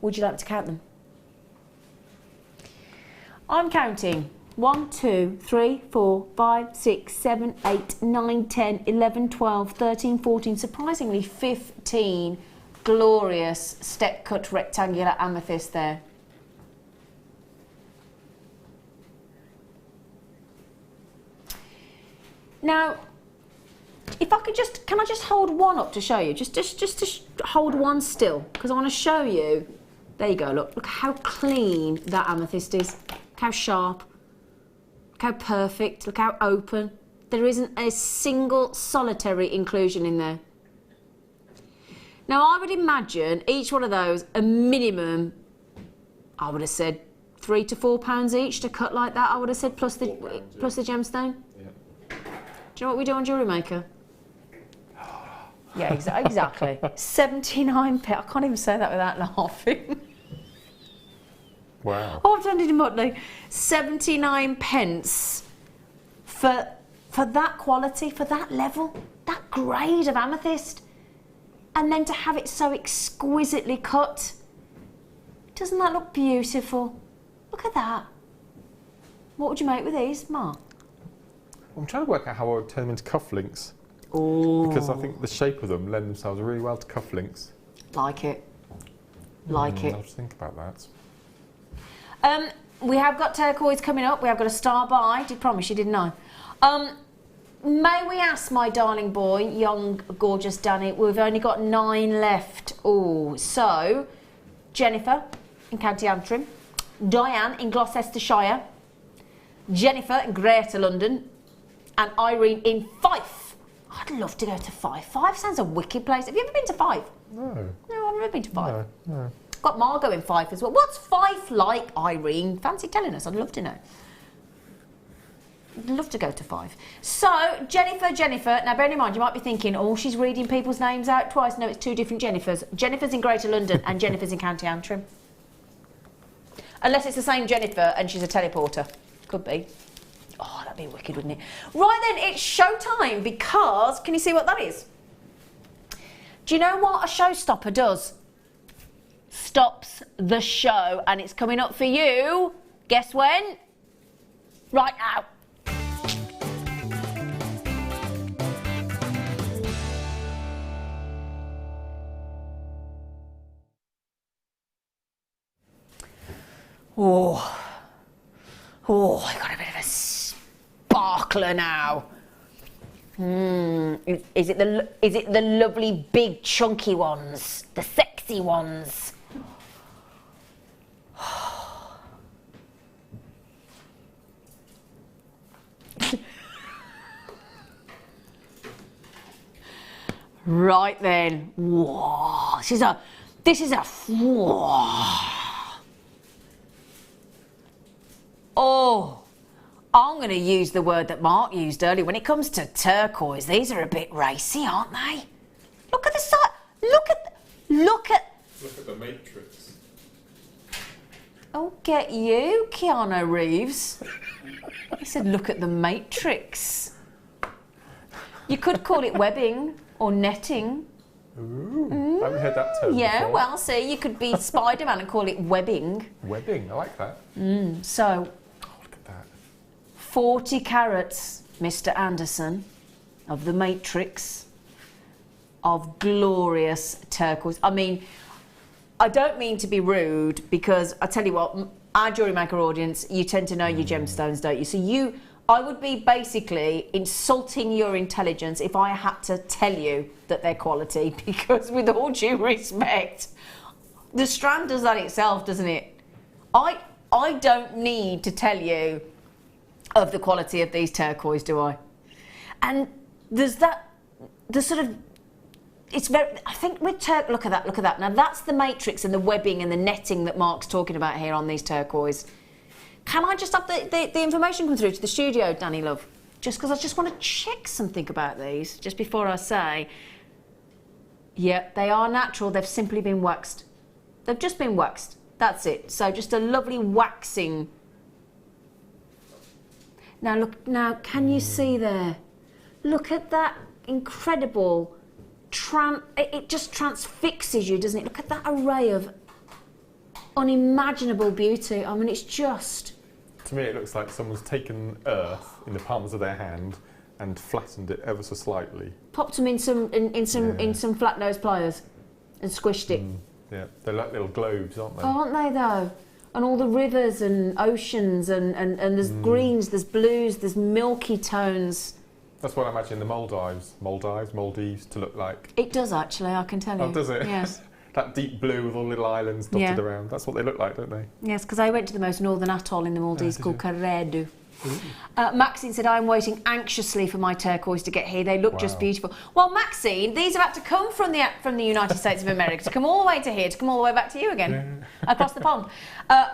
Would you like to count them? I'm counting. 1, 2, 3, 4, 5, 6, 7, 8, 9, 10, 11, 12, 13, 14, surprisingly 15 glorious step cut rectangular amethyst there. Now, if I could can I just hold one up to show you? Just to hold one still, because I want to show you. There you go, look how clean that amethyst is, how sharp. Look how perfect, look how open. There isn't a single solitary inclusion in there. Now I would imagine each one of those a minimum, I would have said £3 to £4 each to cut like that. I would have said plus the gemstone. Yeah. Do you know what we do on Jewellery Maker? Yeah, exactly. 79p. I can't even say that without laughing. Wow. Oh, I've done it in Motley. 79p for that quality, for that level, that grade of amethyst. And then to have it so exquisitely cut. Doesn't that look beautiful? Look at that. What would you make with these, Mark? I'm trying to work out how I would turn them into cufflinks. Oh. Because I think the shape of them lend themselves really well to cufflinks. Like it. Like it. I'll just think about that. We have got turquoise coming up. We have got a star by. Did promise you, didn't I? May we ask my darling boy, young, gorgeous Danny, we've only got 9 left. Oh, so Jennifer in County Antrim, Diane in Gloucestershire, Jennifer in Greater London, and Irene in Fife. I'd love to go to Fife. Fife sounds a wicked place. Have you ever been to Fife? No. No, I've never been to Fife. No. Got Margot in Fife as well. What's Fife like, Irene? Fancy telling us. I'd love to know. I'd love to go to Fife. So, Jennifer. Now, bear in mind, you might be thinking, oh, she's reading people's names out twice. No, it's 2 different Jennifers. Jennifer's in Greater London and Jennifer's in County Antrim. Unless it's the same Jennifer and she's a teleporter. Could be. Oh, that'd be wicked, wouldn't it? Right then, it's showtime because, can you see what that is? Do you know what a showstopper does? Stops the show, and it's coming up for you. Guess when? Right now. Oh, I got a bit of a sparkler now. Is it the lovely big chunky ones, the sexy ones? Right then. Whoa, this is a whoa. Oh, I'm going to use the word that Mark used earlier. When it comes to turquoise, these are a bit racy, aren't they? Look at the side. Look at the matrix. Oh, get you, Keanu Reeves. I said, look at the matrix. You could call it webbing or netting. Ooh, I haven't heard that term before. Well, see, you could be Spider-Man and call it webbing. Webbing, I like that. So, oh, look at that. 40 carats, Mr. Anderson, of the matrix, of glorious turquoise. I mean, I don't mean to be rude because I tell you what, our Jewellery Maker audience, you tend to know your gemstones, don't you? So I would be basically insulting your intelligence if I had to tell you that they're quality, because with all due respect, the strand does that itself, doesn't it? I don't need to tell you of the quality of these turquoise, do I? And there's sort of, it's very, I think with look at that. Now that's the matrix and the webbing and the netting that Mark's talking about here on these turquoise. Can I just have the information come through to the studio, Danny love? Just because I just want to check something about these, just before I say, yep, they are natural, they've simply been waxed. They've just been waxed, that's it. So just a lovely waxing. Now look, now can you see there? Look at that incredible, it just transfixes you, doesn't it? Look at that array of unimaginable beauty. I mean, it's just... To me, it looks like someone's taken earth in the palms of their hand and flattened it ever so slightly. Popped them in some flat nose pliers and squished it. Yeah, they're like little globes, aren't they? Aren't they though? And all the rivers and oceans and there's greens, there's blues, there's milky tones. That's what I imagine the Maldives to look like. It does actually, I can tell you. Oh, does it? Yes. That deep blue with all the little islands dotted around. That's what they look like, don't they? Yes, because I went to the most northern atoll in the Maldives called Karedu. Maxine said, I'm waiting anxiously for my turquoise to get here. They look just beautiful. Well, Maxine, these have had to come from the United States of America to come all the way to here, to come all the way back to you again, across the pond.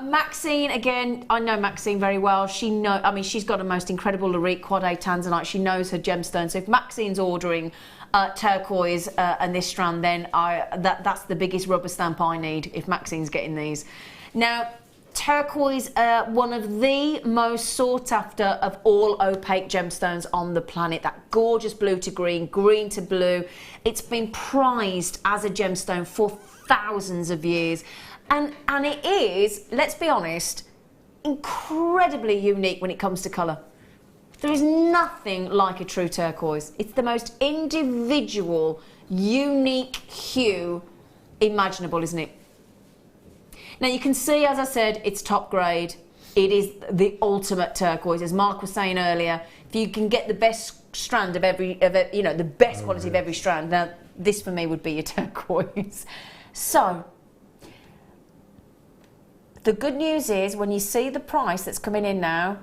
Maxine, again, I know Maxine very well. I mean, she's got a most incredible Larique Quad A Tanzanite. She knows her gemstone. So if Maxine's ordering turquoise and this strand, then that's the biggest rubber stamp I need if Maxine's getting these. Now, turquoise, one of the most sought after of all opaque gemstones on the planet. That gorgeous blue to green, green to blue. It's been prized as a gemstone for thousands of years. And it is, let's be honest, incredibly unique when it comes to colour. There is nothing like a true turquoise. It's the most individual, unique hue imaginable, isn't it? Now you can see, as I said, it's top grade. It is the ultimate turquoise. As Mark was saying earlier, if you can get the best strand of the best quality of every strand, now this for me would be your turquoise. So, the good news is when you see the price that's coming in now,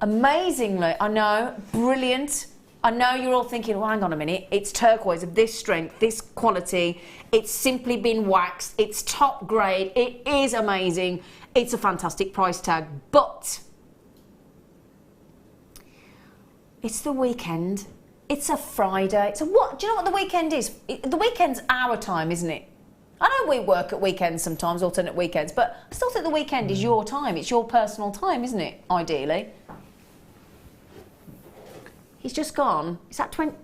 amazingly, I know, brilliant. I know you're all thinking, well, hang on a minute, it's turquoise of this strength, this quality, it's simply been waxed, it's top grade, it is amazing, it's a fantastic price tag, but it's the weekend, it's a Friday, do you know what the weekend is? The weekend's our time, isn't it? I know we work at weekends sometimes, alternate weekends, but I still think the weekend is your time, it's your personal time, isn't it, ideally? He's just gone. Is that 20?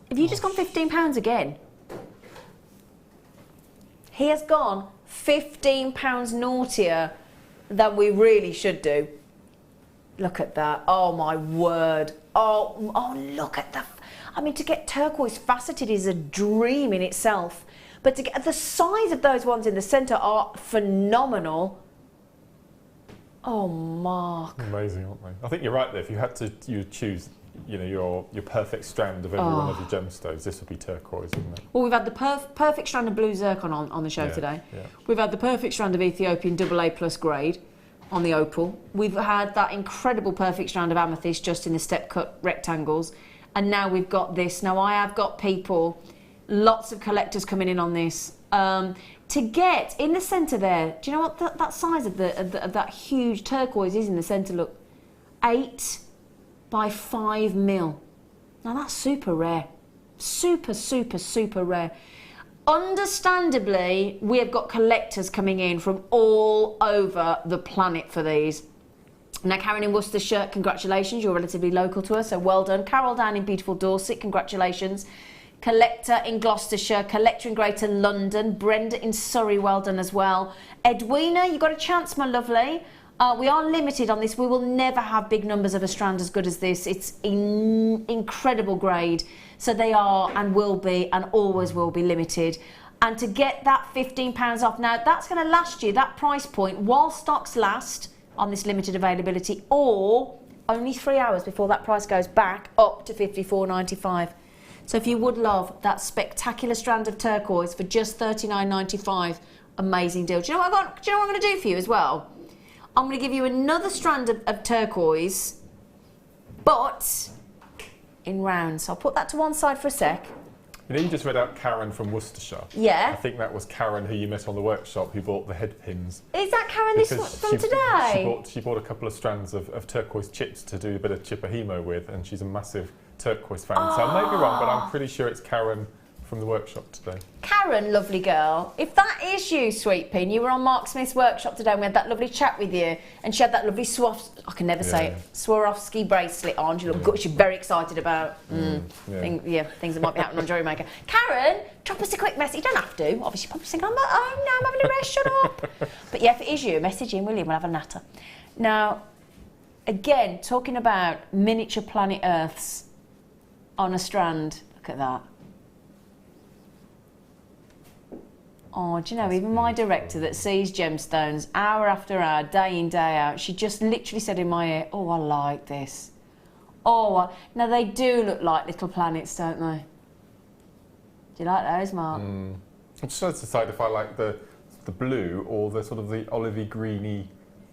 Have you just gone £15 again? He has gone £15 naughtier than we really should do. Look at that. Oh my word. Oh, look at that. I mean, to get turquoise faceted is a dream in itself. But to get the size of those ones in the centre are phenomenal. Oh, Mark. Amazing, aren't they? I think you're right there. If you had to choose, your perfect strand of every one of your gemstones, this would be turquoise, wouldn't it? Well, we've had the perfect strand of blue zircon on the show today. Yeah. We've had the perfect strand of Ethiopian AA+ grade on the opal. We've had that incredible perfect strand of amethyst just in the step cut rectangles. And now we've got this. Now I have got people, lots of collectors coming in on this. To get in the centre there, do you know what that size of that huge turquoise is in the centre? Look, 8 by 5 mil. Now that's super rare. Super, super, super rare. Understandably, we have got collectors coming in from all over the planet for these. Now, Karen in Worcestershire, congratulations. You're relatively local to us, so well done. Carol down in beautiful Dorset, congratulations. Collector in Gloucestershire, collector in Greater London, Brenda in Surrey, well done as well. Edwina, you got a chance, my lovely. We are limited on this. We will never have big numbers of a strand as good as this. It's incredible grade. So they are and will be and always will be limited. And to get that £15 off, now that's going to last you, that price point, while stocks last on this limited availability, or only 3 hours before that price goes back up to £54.95. So if you would love that spectacular strand of turquoise for just $39.95, amazing deal. Do you know what I'm going to do for you as well? I'm going to give you another strand of turquoise, but in rounds. So I'll put that to one side for a sec. You just read out Karen from Worcestershire. Yeah. I think that was Karen who you met on the workshop who bought the head pins. Is that Karen this from today? She bought a couple of strands of turquoise chips to do a bit of chipahimo with, and she's a massive turquoise fan. So I may be wrong, but I'm pretty sure it's Karen from the workshop today. Karen, lovely girl. If that is you, Sweet Pea, and you were on Mark Smith's workshop today and we had that lovely chat with you, and she had that lovely Swarovski bracelet on, she looked good, she's very excited about things that might be happening on Jewellery Maker. Karen, drop us a quick message. You don't have to. Obviously, probably thinking, I'm having a rest, shut up. But yeah, if it is you, message in, will you? We'll have a natter. Now, again, talking about miniature planet Earths on a strand. Look at that. Oh, do you know, even my director that sees gemstones hour after hour, day in, day out, she just literally said in my ear, oh, I like this. Oh, now they do look like little planets, don't they? Do you like those, Mark? I'm just trying to decide if I like the blue or the sort of the olivey greeny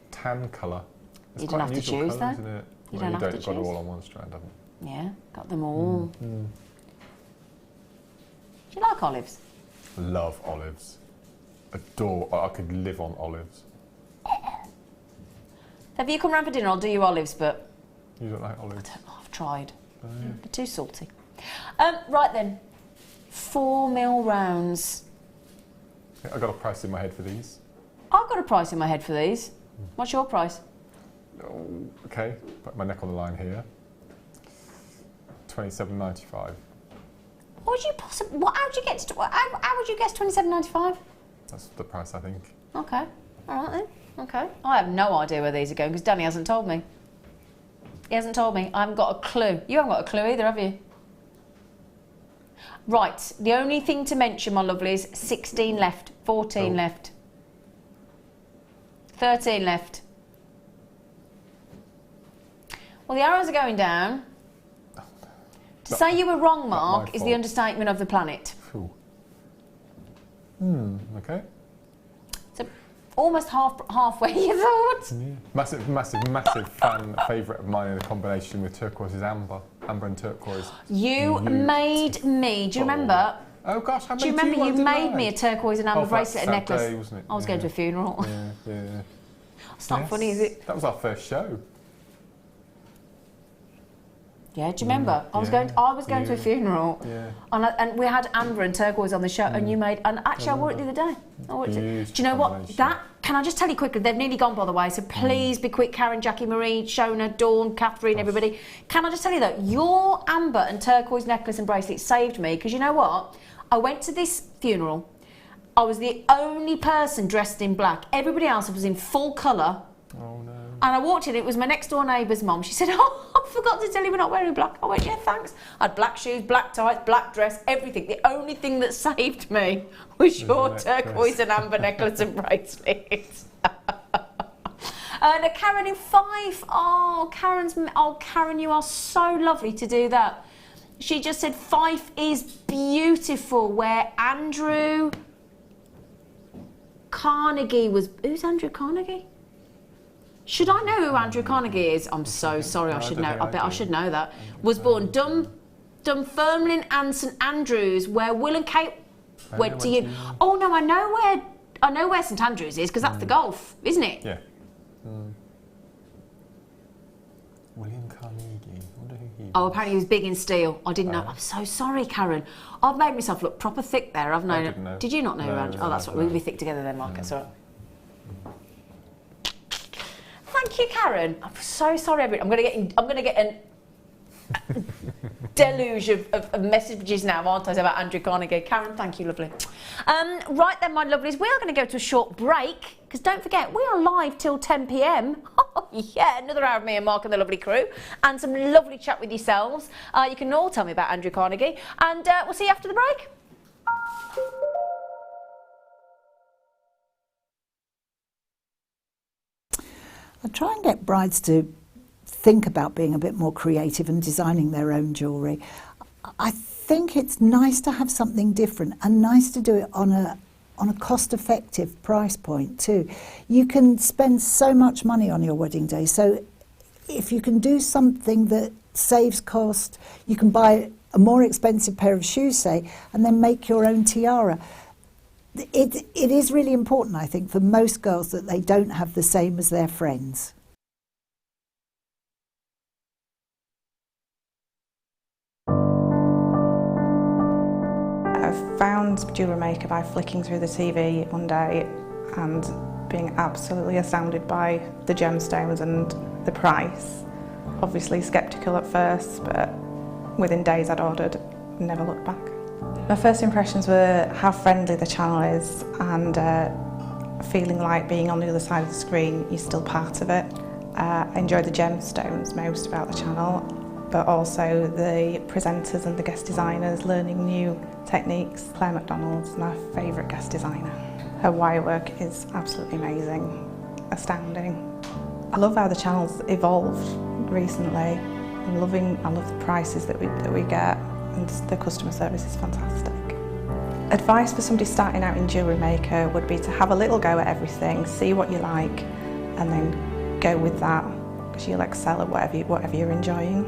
tan colour. You don't have to choose though. Isn't it? You Well, don't have to got it choose. all on one strand, haven't you? Yeah, got them all. Do you like olives? Love olives. Adore. I could live on olives. Have you come round for dinner? I'll do you olives, but You don't like olives? I don't know. I've tried. Oh, yeah. They're too salty. Right then, 4mm rounds. I got a price in my head for these. I've got a price in my head for these. What's your price? Oh, okay, put my neck on the line here. $27.95. What would you possibly? How would you get to? How would you guess $27.95? That's the price, I think. Okay, all right then. Okay, I have no idea where these are going because Danny hasn't told me. He hasn't told me. I haven't got a clue. You haven't got a clue either, have you? Right. The only thing to mention, my lovelies, 16 left, 14 left, 13 left. Well, the arrows are going down. To say you were wrong, Mark, is the understatement of the planet. Okay. So, almost halfway, you thought? Yeah. Massive fan favourite of mine in the combination with turquoise is amber. Amber and turquoise. You made me, do you remember? Oh gosh, how many do you remember you made me a turquoise and amber bracelet and necklace? Day, wasn't it? I was going to a funeral. Yeah. It's not funny, is it? That was our first show. Yeah, do you remember? I was going to a funeral, and we had amber and turquoise on the show, and you made. And actually, I wore it the other day. Do you know what? Can I just tell you quickly? They've nearly gone, by the way. So please be quick, Karen, Jackie, Marie, Shona, Dawn, Catherine, everybody. Can I just tell you that your amber and turquoise necklace and bracelet saved me? Because you know what? I went to this funeral. I was the only person dressed in black. Everybody else was in full colour. Oh no. And I walked in, it was my next door neighbour's mum. She said, oh, I forgot to tell you we're not wearing black. I went, yeah, thanks. I had black shoes, black tights, black dress, everything. The only thing that saved me was your turquoise and amber necklace and bracelet. Now Karen in 5. Oh, Karen, you are so lovely to do that. She just said 5 is beautiful, where Andrew Carnegie was... Who's Andrew Carnegie? Should I know who Andrew Carnegie is? I'm so sorry, I should know. I bet I should know that. Was born Dunfermline and St Andrews, where Will and Kate went to you. Oh no, I know where St Andrews is because that's the golf, isn't it? Yeah. William Carnegie. I wonder who he was. Oh, apparently he was big in steel. I didn't know. I'm so sorry, Karen. I've made myself look proper thick there. I've known. I didn't know. Did you not know who Andrew? No, Oh, that's right. We'll be thick together then, Mark. That's all right. Thank you, Karen. I'm so sorry, everyone. I'm going to get a deluge of messages now, aren't I, about Andrew Carnegie. Karen, thank you, lovely. Right then, my lovelies, we are going to go to a short break, because don't forget, we are live till 10 PM. Oh, yeah, another hour of me and Mark and the lovely crew, and some lovely chat with yourselves. You can all tell me about Andrew Carnegie, and we'll see you after the break. I try and get brides to think about being a bit more creative and designing their own jewellery. I think it's nice to have something different and nice to do it on a cost-effective price point too. You can spend so much money on your wedding day, so if you can do something that saves cost, you can buy a more expensive pair of shoes, say, and then make your own tiara. It is really important, I think, for most girls that they don't have the same as their friends. I found Jewellery Maker by flicking through the TV one day and being absolutely astounded by the gemstones and the price. Obviously sceptical at first, but within days I'd ordered, never looked back. My first impressions were how friendly the channel is and feeling like being on the other side of the screen, you're still part of it. I enjoy the gemstones most about the channel, but also the presenters and the guest designers learning new techniques. Claire McDonald's my favourite guest designer. Her wire work is absolutely amazing, astounding. I love how the channel's evolved recently. I love the prices that we get, and the customer service is fantastic. Advice for somebody starting out in Jewellery Maker would be to have a little go at everything, see what you like, and then go with that. because you'll excel at whatever you're enjoying.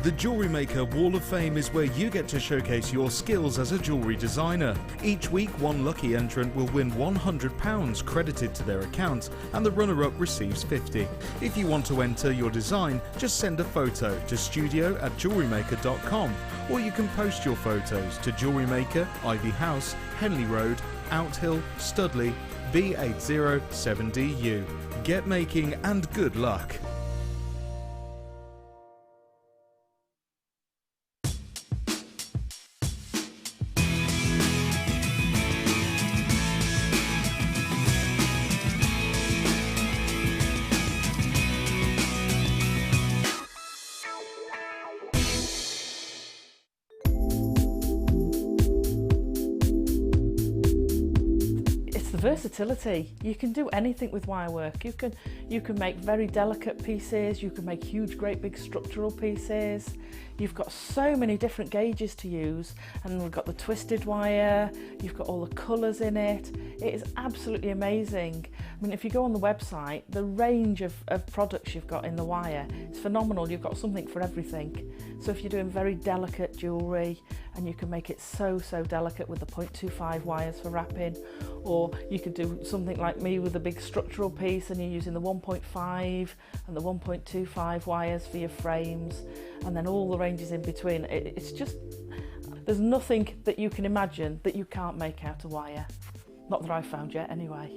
The Jewellery Maker Wall of Fame is where you get to showcase your skills as a jewellery designer. Each week, one lucky entrant will win £100 credited to their account, and the runner-up receives £50. If you want to enter your design, just send a photo to studio@jewellerymaker.com, or you can post your photos to Jewellery Maker, Ivy House, Henley Road, Outhill, Studley, B807DU. Get making and good luck. Versatility. You can do anything with wire work. You can make very delicate pieces, you can make huge, great big structural pieces. You've got so many different gauges to use, and we've got the twisted wire, you've got all the colours in it. It is absolutely amazing. I mean, if you go on the website, the range of products you've got in the wire is phenomenal. You've got something for everything. So if you're doing very delicate jewellery, and you can make it so delicate with the 0.25 wires for wrapping, or you could do something like me with a big structural piece and you're using the 1.5 and the 1.25 wires for your frames, and then all the ranges in between. It's just, there's nothing that you can imagine that you can't make out of wire. Not that I've found yet anyway.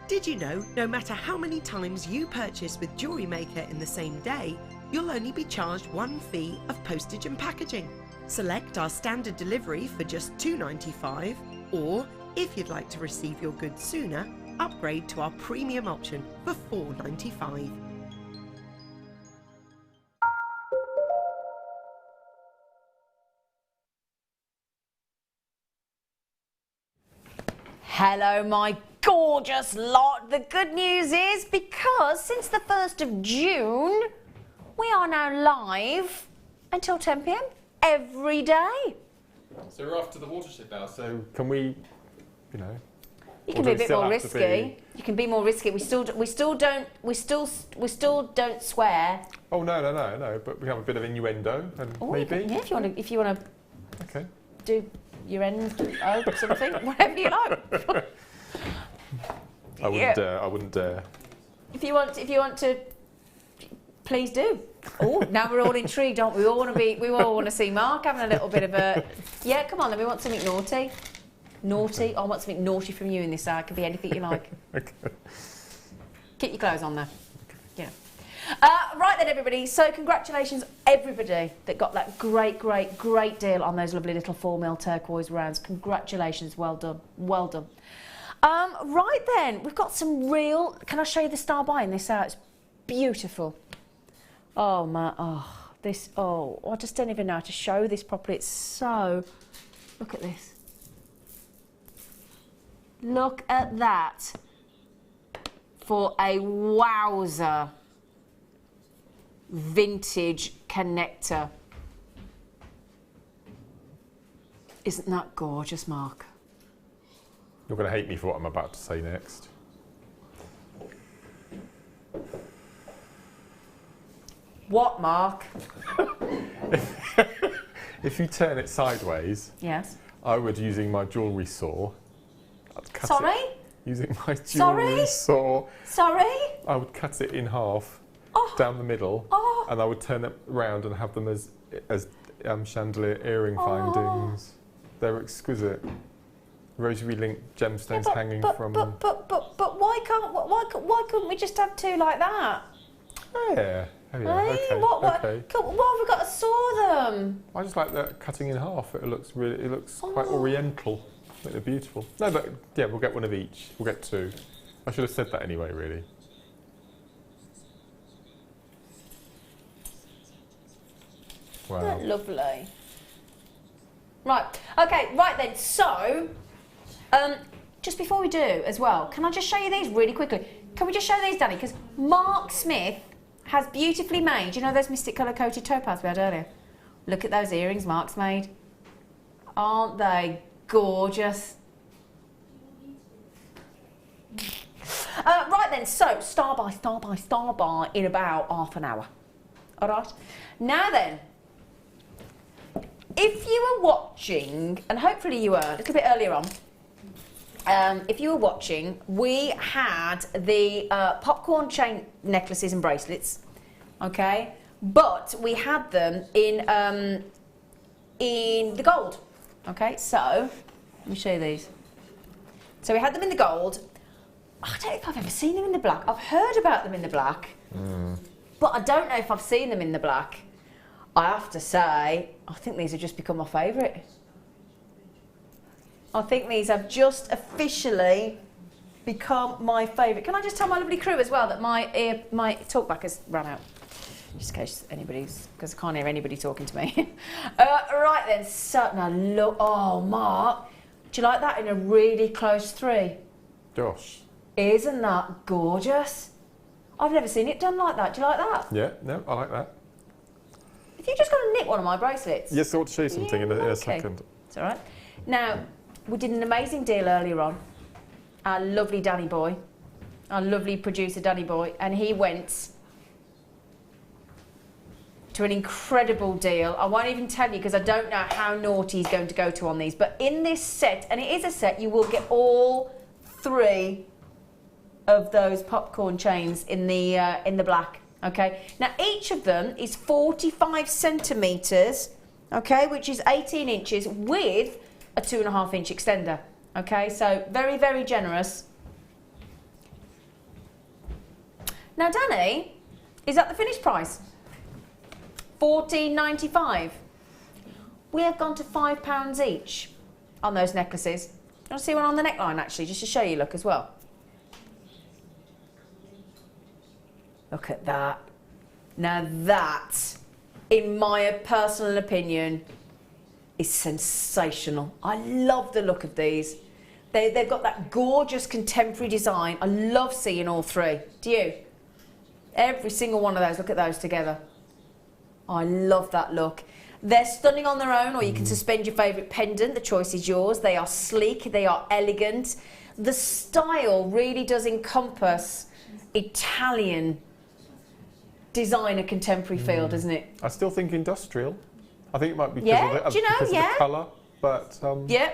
Did you know, no matter how many times you purchase with Jewellery Maker in the same day, you'll only be charged one fee of postage and packaging. Select our standard delivery for just $2.95, or if you'd like to receive your goods sooner, upgrade to our premium option for $4.95. Hello, my gorgeous lot. The good news is, because since the 1st of June, we are now live until 10 PM every day. So we're off to the watershed now, so can we, you know... You can be a bit more risky. You can be more risky. We still don't swear. Oh no, but we have a bit of innuendo and maybe. Yeah, if you want to okay. Do your end or something, whatever you like. I wouldn't dare. If you want to, please do. Oh, now we're all intrigued, aren't we? We all want to see Mark having a little bit of a. Yeah, come on, then we want something naughty. Naughty. I want something naughty from you in this hour. It can be anything you like. Okay. Keep your clothes on there. Yeah. Right then, everybody. So congratulations, everybody that got that great deal on those lovely little 4mm turquoise rounds. Congratulations. Well done. Well done. Right then, we've got some real... Can I show you the star buy in this hour? It's beautiful. Oh, my... Oh, this... Oh, I just don't even know how to show this properly. It's so... Look at this. Look at that. For a wowzer vintage connector. Isn't that gorgeous, Mark? You're going to hate me for what I'm about to say next. What, Mark? If you turn it sideways, yes, I would, using my jewellery saw, I'd cut Sorry? it. Using my jewellery saw. Sorry? I would cut it in half down the middle, and I would turn it round and have them as chandelier earring findings. They're exquisite. Rosary link gemstones hanging from them. But why couldn't we just have two like that? Yeah. Oh, yeah. Hey, Okay. What Okay. have we got to saw them? I just like that cutting in half. It looks quite oriental. They're beautiful. No, but yeah, we'll get one of each. We'll get two. I should have said that anyway, really. Wow. Isn't that lovely? Right, okay, right then, so, just before we do as well, can I just show you these really quickly? Can we just show these, Danny? Because Mark Smith has beautifully made, you know those Mystic Colour Coated topaz we had earlier? Look at those earrings Mark's made. Aren't they gorgeous? Right then, so star by in about half an hour. All right. Now then, if you were watching, and hopefully you were a little bit earlier on, if you were watching, we had the popcorn chain necklaces and bracelets, okay? But we had them in the gold, okay? So let me show you these. So we had them in the gold. I don't know if I've ever seen them in the black. I've heard about them in the black, but I don't know if I've seen them in the black. I have to say, I think these have just become my favourite. I think these have just officially become my favourite. Can I just tell my lovely crew as well that my talkback has run out? Just in case anybody's, because I can't hear anybody talking to me. Right then, so now look, oh Mark, do you like that in a really close 3? Gosh. Isn't that gorgeous? I've never seen it done like that. Do you like that? Yeah, no, I like that. If you just got to nick one of my bracelets. Yes, I want to show you something in a second. It's all right. Now, we did an amazing deal earlier on. Our lovely Danny boy, our lovely producer Danny boy, and he went to an incredible deal. I won't even tell you because I don't know how naughty he's going to go to on these. But in this set, and it is a set, you will get all 3 of those popcorn chains in the black. Okay. Now each of them is 45 centimetres, okay, which is 18 inches with a 2.5 inch extender. Okay, so very, very generous. Now, Danny, is that the finished price? $14.95. We have gone to £5 each on those necklaces. You want to see one on the neckline, actually, just to show you, look, as well. Look at that. Now that, in my personal opinion, is sensational. I love the look of these. They've got that gorgeous contemporary design. I love seeing all 3. Do you? Every single one of those, look at those together. I love that look. They're stunning on their own, or you can suspend your favourite pendant. The choice is yours. They are sleek, they are elegant. The style really does encompass Italian designer contemporary feel, doesn't it? I still think industrial. I think it might be because of the colour, but... Yeah.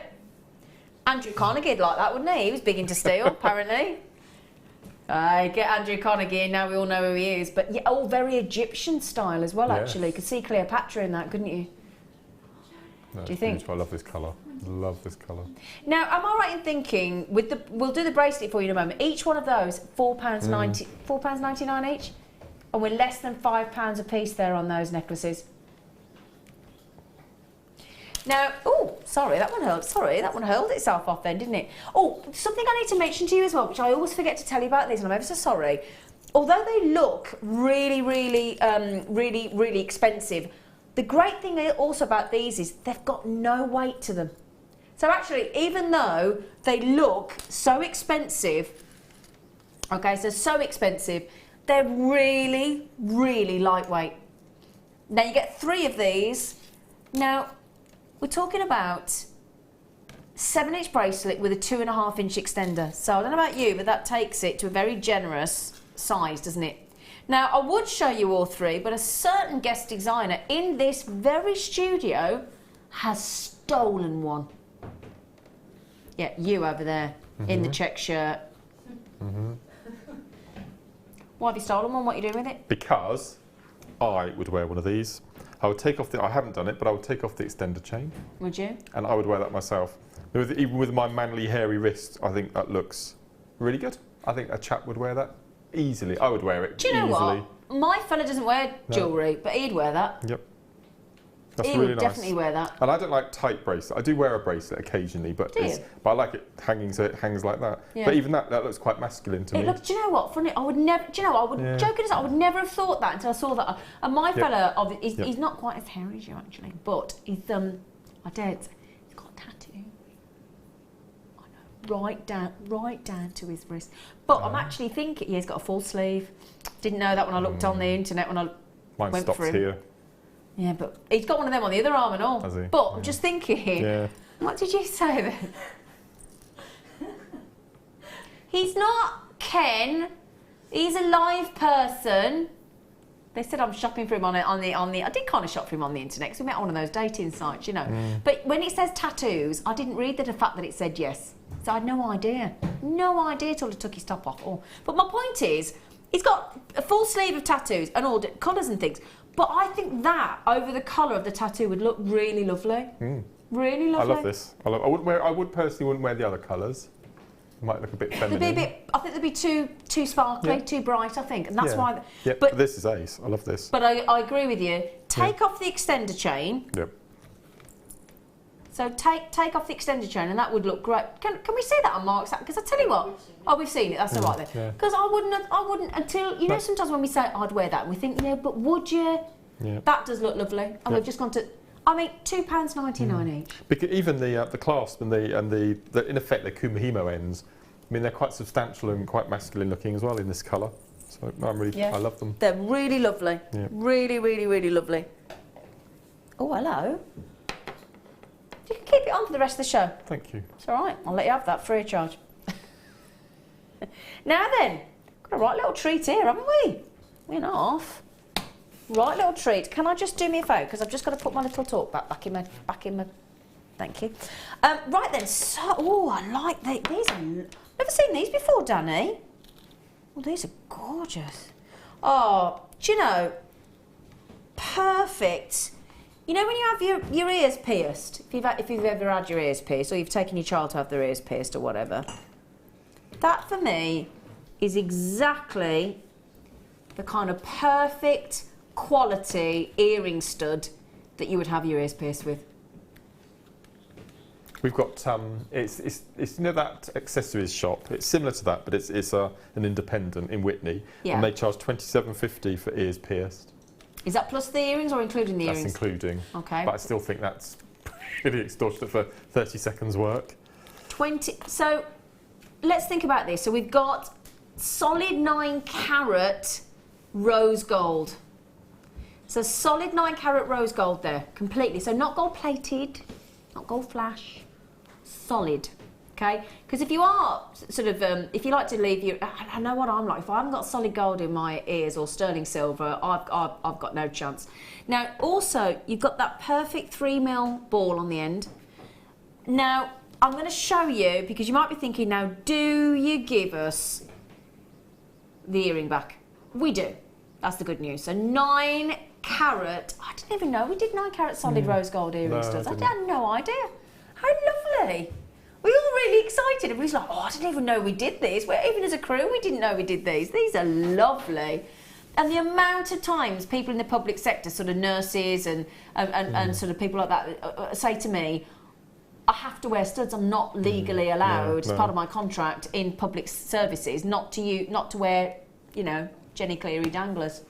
Andrew Carnegie'd like that, wouldn't he? He was big into steel, apparently. Get Andrew Carnegie, now we all know who he is. But yeah, all very Egyptian style as well, actually. You could see Cleopatra in that, couldn't you? No, do you think? Beautiful. I love this colour. Love this colour. Now, am I right in thinking, we'll do the bracelet for you in a moment. Each one of those, £4.90, £4.99 each? And we're less than £5 a piece there on those necklaces. Now, oh, sorry, that one hurled itself off then, didn't it? Oh, something I need to mention to you as well, which I always forget to tell you about these, and I'm ever so sorry. Although they look really, really expensive, the great thing also about these is they've got no weight to them. So actually, even though they look so expensive, okay, so expensive, they're really, really lightweight. Now you get 3 of these. Now, we're talking about 7-inch bracelet with a 2.5-inch extender. So I don't know about you, but that takes it to a very generous size, doesn't it? Now, I would show you all 3, but a certain guest designer in this very studio has stolen one. Yeah, you over there in the check shirt. Why have you stolen one? What are you doing with it? Because I would wear one of these. I would take off I haven't done it, but I would take off the extender chain. Would you? And I would wear that myself. Even with my manly, hairy wrists, I think that looks really good. I think a chap would wear that easily. I would wear it easily. Do you know what? My fella doesn't wear jewellery, but he'd wear that. Yep. That's he really would nice. definitely wear that. And I don't like tight bracelet. I do wear a bracelet occasionally, but I like it hanging so it hangs like that. Yeah. But even that looks quite masculine to me. Look, do you know what? Funny, I would never. Do you know what? Joking aside, I would never have thought that until I saw that. And my fella, he's not quite as hairy as you actually, but he's right down to his wrist. But I'm actually thinking, he's got a full sleeve. Didn't know that when I looked on the internet when I Mine went stops for him. here. Yeah, but he's got one of them on the other arm and all. Has he? But I'm just thinking, Yeah. what did you say then? He's not Ken. He's a live person. They said I'm shopping for him on the. I did kind of shop for him on the internet because we met on one of those dating sites, you know. But when it says tattoos, I didn't read the fact that it said yes. So I had no idea till he took his top off. Oh. But my point is, he's got a full sleeve of tattoos and all colours and things. But I think that over the colour of the tattoo would look really lovely. Really lovely. I love this. I would personally wouldn't wear the other colours. Might look a bit feminine. I think they'd be too sparkly, too bright, I think. And that's why... But this is ace. I love this. But I agree with you. Take off the extender chain. Yep. So take off the extender chain and that would look great. Can we see that on Mark's? Because I tell you what... Oh, we've seen it. That's all right then. Because I wouldn't until... You know, sometimes when we say, I'd wear that, and we think, yeah, but would you? Yeah. That does look lovely. And we've just gone to... I mean, £2.99 each. Because even the clasp and the in effect the kumihimo ends, I mean they're quite substantial and quite masculine looking as well in this colour. So I love them. They're really lovely. Yeah. Really, really, really lovely. Oh, hello. You can keep it on for the rest of the show. Thank you. It's all right. I'll let you have that free of charge. Now then, got a right little treat here, haven't we? We're not off. Right little treat. Can I just do me a favour? Because I've just got to put my little talk back in my... Thank you. Right then, so... Oh, I like these. Never seen these before, Danny. Oh, these are gorgeous. Oh, do you know... Perfect. You know when you have your ears pierced? If you've ever had your ears pierced, or you've taken your child to have their ears pierced or whatever. That, for me, is exactly the kind of perfect... quality earring stud that you would have your ears pierced with. We've got it's you know that accessories shop. It's similar to that, but it's an independent in Witney, and they charge $27.50 for ears pierced. Is that plus the earrings or including the earrings? That's including. Okay. But I still think that's pretty extortionate for 30 seconds work. 20. So let's think about this. So we've got solid 9 carat rose gold. So solid 9 carat rose gold there, completely. So not gold plated, not gold flash, solid, okay? Because if you are sort of, if you like to leave your, I know what I'm like. If I haven't got solid gold in my ears or sterling silver, I've got no chance. Now, also, you've got that perfect 3mm ball on the end. Now, I'm going to show you, because you might be thinking, now, do you give us the earring back? We do. That's the good news. So 9 carat, I didn't even know we did 9 carat solid rose gold earring studs. I had no idea. How lovely. We were all really excited. Everybody's like, oh, I didn't even know we did these. Even as a crew, we didn't know we did these. These are lovely. And the amount of times people in the public sector, sort of nurses and sort of people like that, say to me, I have to wear studs. I'm not legally allowed, as part of my contract in public services, not to wear, you know, Jenny Cleary danglers.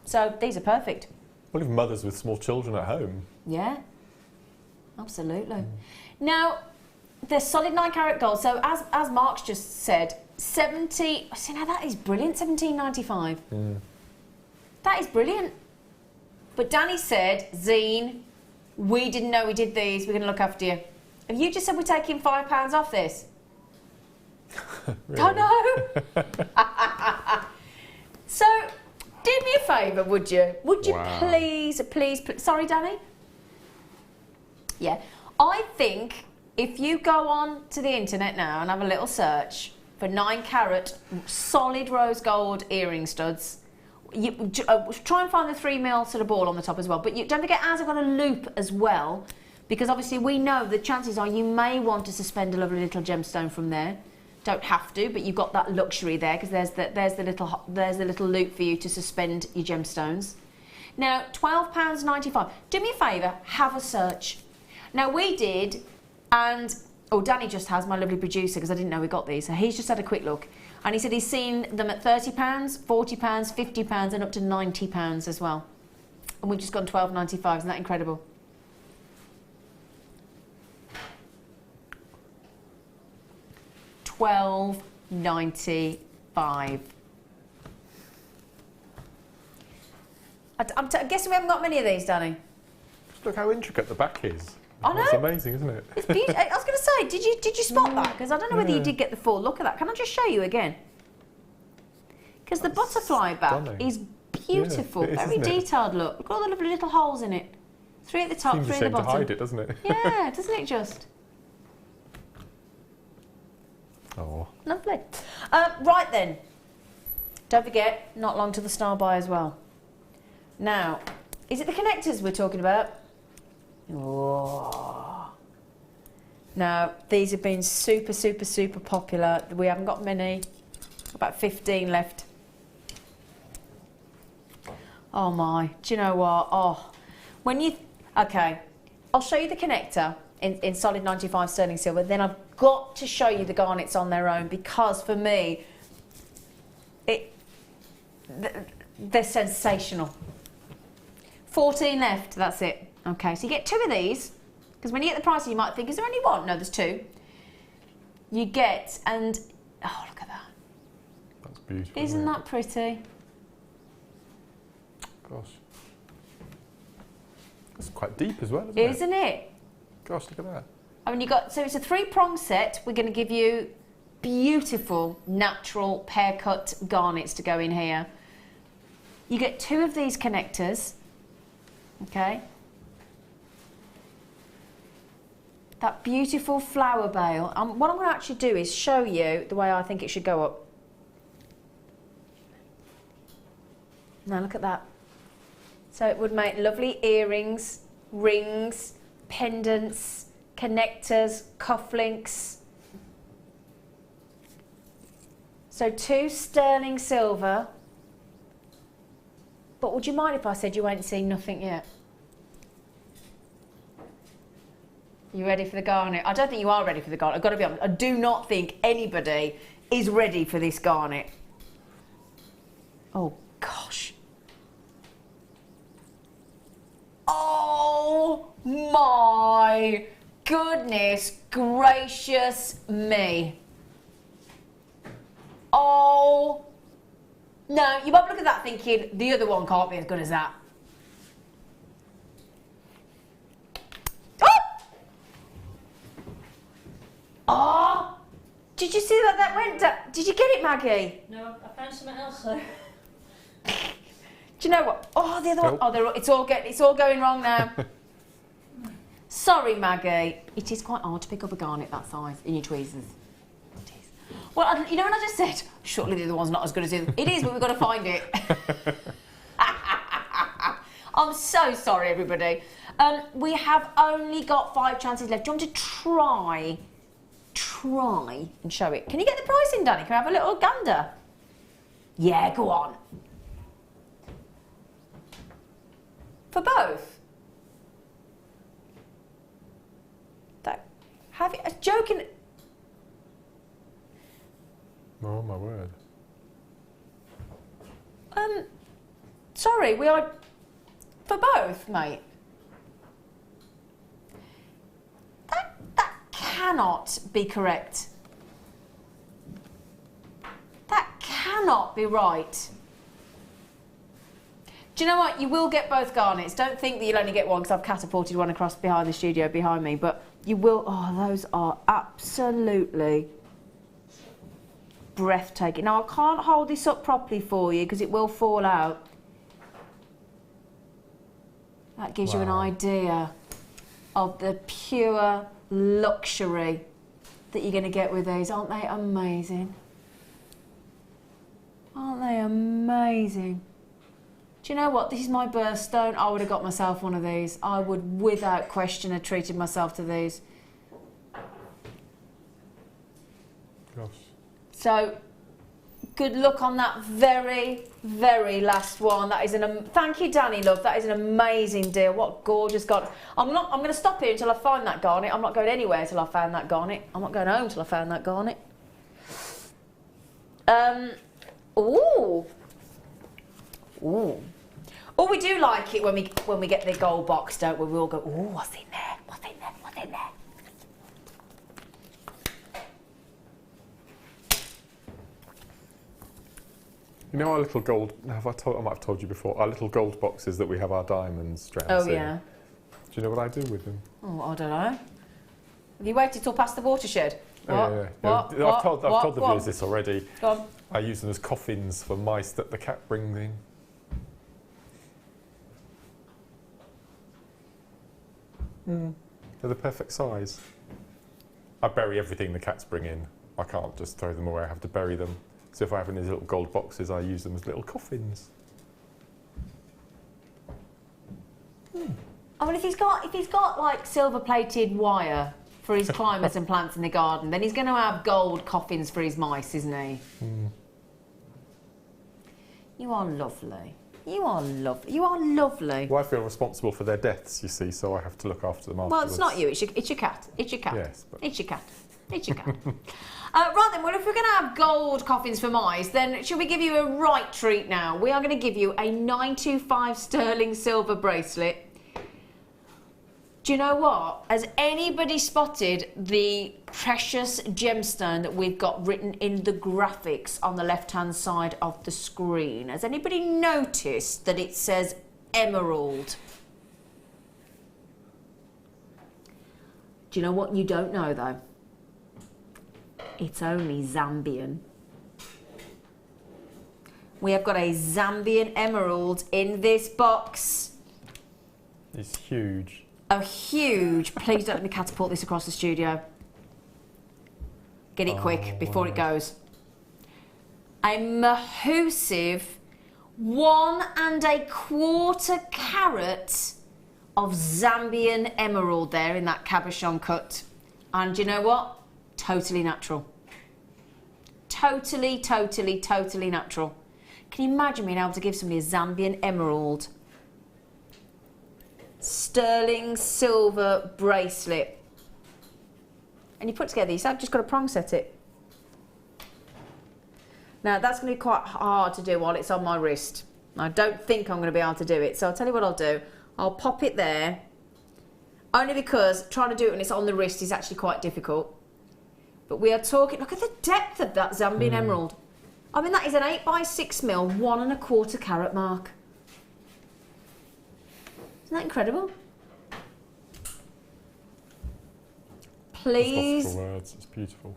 So these are perfect. Well, even mothers with small children at home. Yeah, absolutely. Now, they're solid 9 carat gold. So as Mark's just said, 70. See, now that is brilliant. $17.95. That is brilliant. But Danny said, Zine, we didn't know we did these. We're going to look after you. Have you just said we're taking £5 off this? I know. So, do me a favour, would you? Would you please, sorry, Danny? Yeah. I think if you go on to the internet now and have a little search for 9 carat solid rose gold earring studs, you try and find the 3mm sort of ball on the top as well. But don't forget, ours have got a loop as well, because obviously we know the chances are you may want to suspend a lovely little gemstone from there. Don't have to, but you've got that luxury there, because there's the little loop for you to suspend your gemstones. Now, £12.95. Do me a favour, have a search. Now we did, and Danny just has, my lovely producer, because I didn't know we got these. So he's just had a quick look, and he said he's seen them at £30, £40, £50, and up to £90 as well. And we've just gone £12.95. Isn't that incredible? £12.95. I'm guessing we haven't got many of these, Danny. Just look how intricate the back is. I know. It's amazing, isn't it? It's beautiful. I was going to say, did you spot that? Because I don't know whether you did get the full look at that. Can I just show you again? Because the butterfly back is beautiful. Yeah, very detailed look. Look at all the lovely little holes in it. 3 at the top, 3 at the bottom. To hide it, doesn't it? Yeah, doesn't it just? Oh. Lovely. Right then. Don't forget, not long to the star buy as well. Now, is it the connectors we're talking about? Oh. Now, these have been super, super, super popular. We haven't got many. About 15 left. Oh my, do you know what? Oh, when you... Okay, I'll show you the connector in solid 95 sterling silver. Then I've got to show you the garnets on their own because for me, they're sensational. 14 left, that's it. Okay, so you get 2 of these, because when you get the price, you might think, is there only 1? No, there's 2. You get, and, oh, look at that. That's beautiful. Isn't that pretty? Gosh. That's quite deep as well, isn't it? Isn't it? Gosh, look at that. I mean, so it's a 3-prong set. We're going to give you beautiful, natural, pear-cut garnets to go in here. You get 2 of these connectors, okay? That beautiful flower bale. What I'm going to actually do is show you the way I think it should go up. Now look at that. So it would make lovely earrings, rings, pendants, connectors, cufflinks. So 2 sterling silver. But would you mind if I said you ain't seen nothing yet? You ready for the garnet? I don't think you are ready for the garnet. I've got to be honest. I do not think anybody is ready for this garnet. Oh, gosh. Oh, my goodness gracious me. Oh, no, you might look at that thinking the other one can't be as good as that. Oh, did you see that went down? Did you get it, Maggie? No, I found something else though. Do you know what? Oh, the other one. Oh, it's all going wrong now. Sorry, Maggie. It is quite hard to pick up a garnet that size in your tweezers. It is. Well, you know what I just said? Surely the other one's not as good as the other. It is, but we've got to find it. I'm so sorry, everybody. We have only got 5 chances left. Do you want to try and show it? Can you get the price in, Danny? Can we have a little gander? Yeah, go on. For both? Have you... Joking... Oh, my word. Sorry, we are... For both, mate. That cannot be correct. That cannot be right. Do you know what? You will get both garnets. Don't think that you'll only get one because I've catapulted one across behind the studio behind me, but you will... Oh, those are absolutely breathtaking. Now, I can't hold this up properly for you because it will fall out. That gives you an idea of the pure luxury that you're going to get with these. Aren't they amazing? Aren't they amazing? Do you know what? This is my birthstone. I would have got myself one of these. I would, without question, have treated myself to these. Gosh. So, good luck on that very, very last one. That is thank you, Danny, love. That is an amazing deal. What gorgeous garnet. I'm going to stop here until I find that garnet. I'm not going anywhere until I found that garnet. I'm not going home until I found that garnet. Ooh. Ooh. Oh, we do like it when we get the gold box, don't we? We all go, ooh, what's in there? What's in there? What's in there? You know our little gold, I might have told you before, our little gold boxes that we have our diamonds strands Oh, in. yeah. Do you know what I do with them? Oh, I don't know. Have you waited till past the watershed? What? Yeah. What? I've told the What? viewers this already. Go on. I use them as coffins for mice that the cat brings in. They're the perfect size. I bury everything the cats bring in. I can't just throw them away, I have to bury them. So if I have these little gold boxes, I use them as little coffins. I mean, if he's got like silver-plated wire for his climbers and plants in the garden, then he's going to have gold coffins for his mice, isn't he? You are lovely. You are lovely. You are lovely. Well, I feel responsible for their deaths, you see, so I have to look after them afterwards. Well, it's not you. It's your cat. It's your cat. Yes, but... It's your cat. It's your cat. Right then, well, if we're going to have gold coffins for mice, then shall we give you a right treat now? We are going to give you a 925 sterling silver bracelet. Do you know what? Has anybody spotted the precious gemstone that we've got written in the graphics on the left-hand side of the screen? Has anybody noticed that it says emerald? Do you know what you don't know, though? It's only Zambian. We have got a Zambian emerald in this box. It's huge. A huge... Please don't let me catapult this across the studio. Get it quick before it goes. A massive 1 1/4 carat of Zambian emerald there in that cabochon cut. And you know what? Totally natural. Totally, totally, totally natural. Can you imagine being able to give somebody a Zambian emerald sterling silver bracelet, and you put together yourself, just got to prong set it. Now that's going to be quite hard to do while it's on my wrist. I don't think I'm going to be able to do it, so I'll tell you what I'll do. I'll pop it there, only because trying to do it when it's on the wrist is actually quite difficult. But we are talking, look at the depth of that Zambian emerald. I mean, that is an 8x6mm 1 1/4 carat mark. Isn't that incredible? Please. Lots of words. It's beautiful.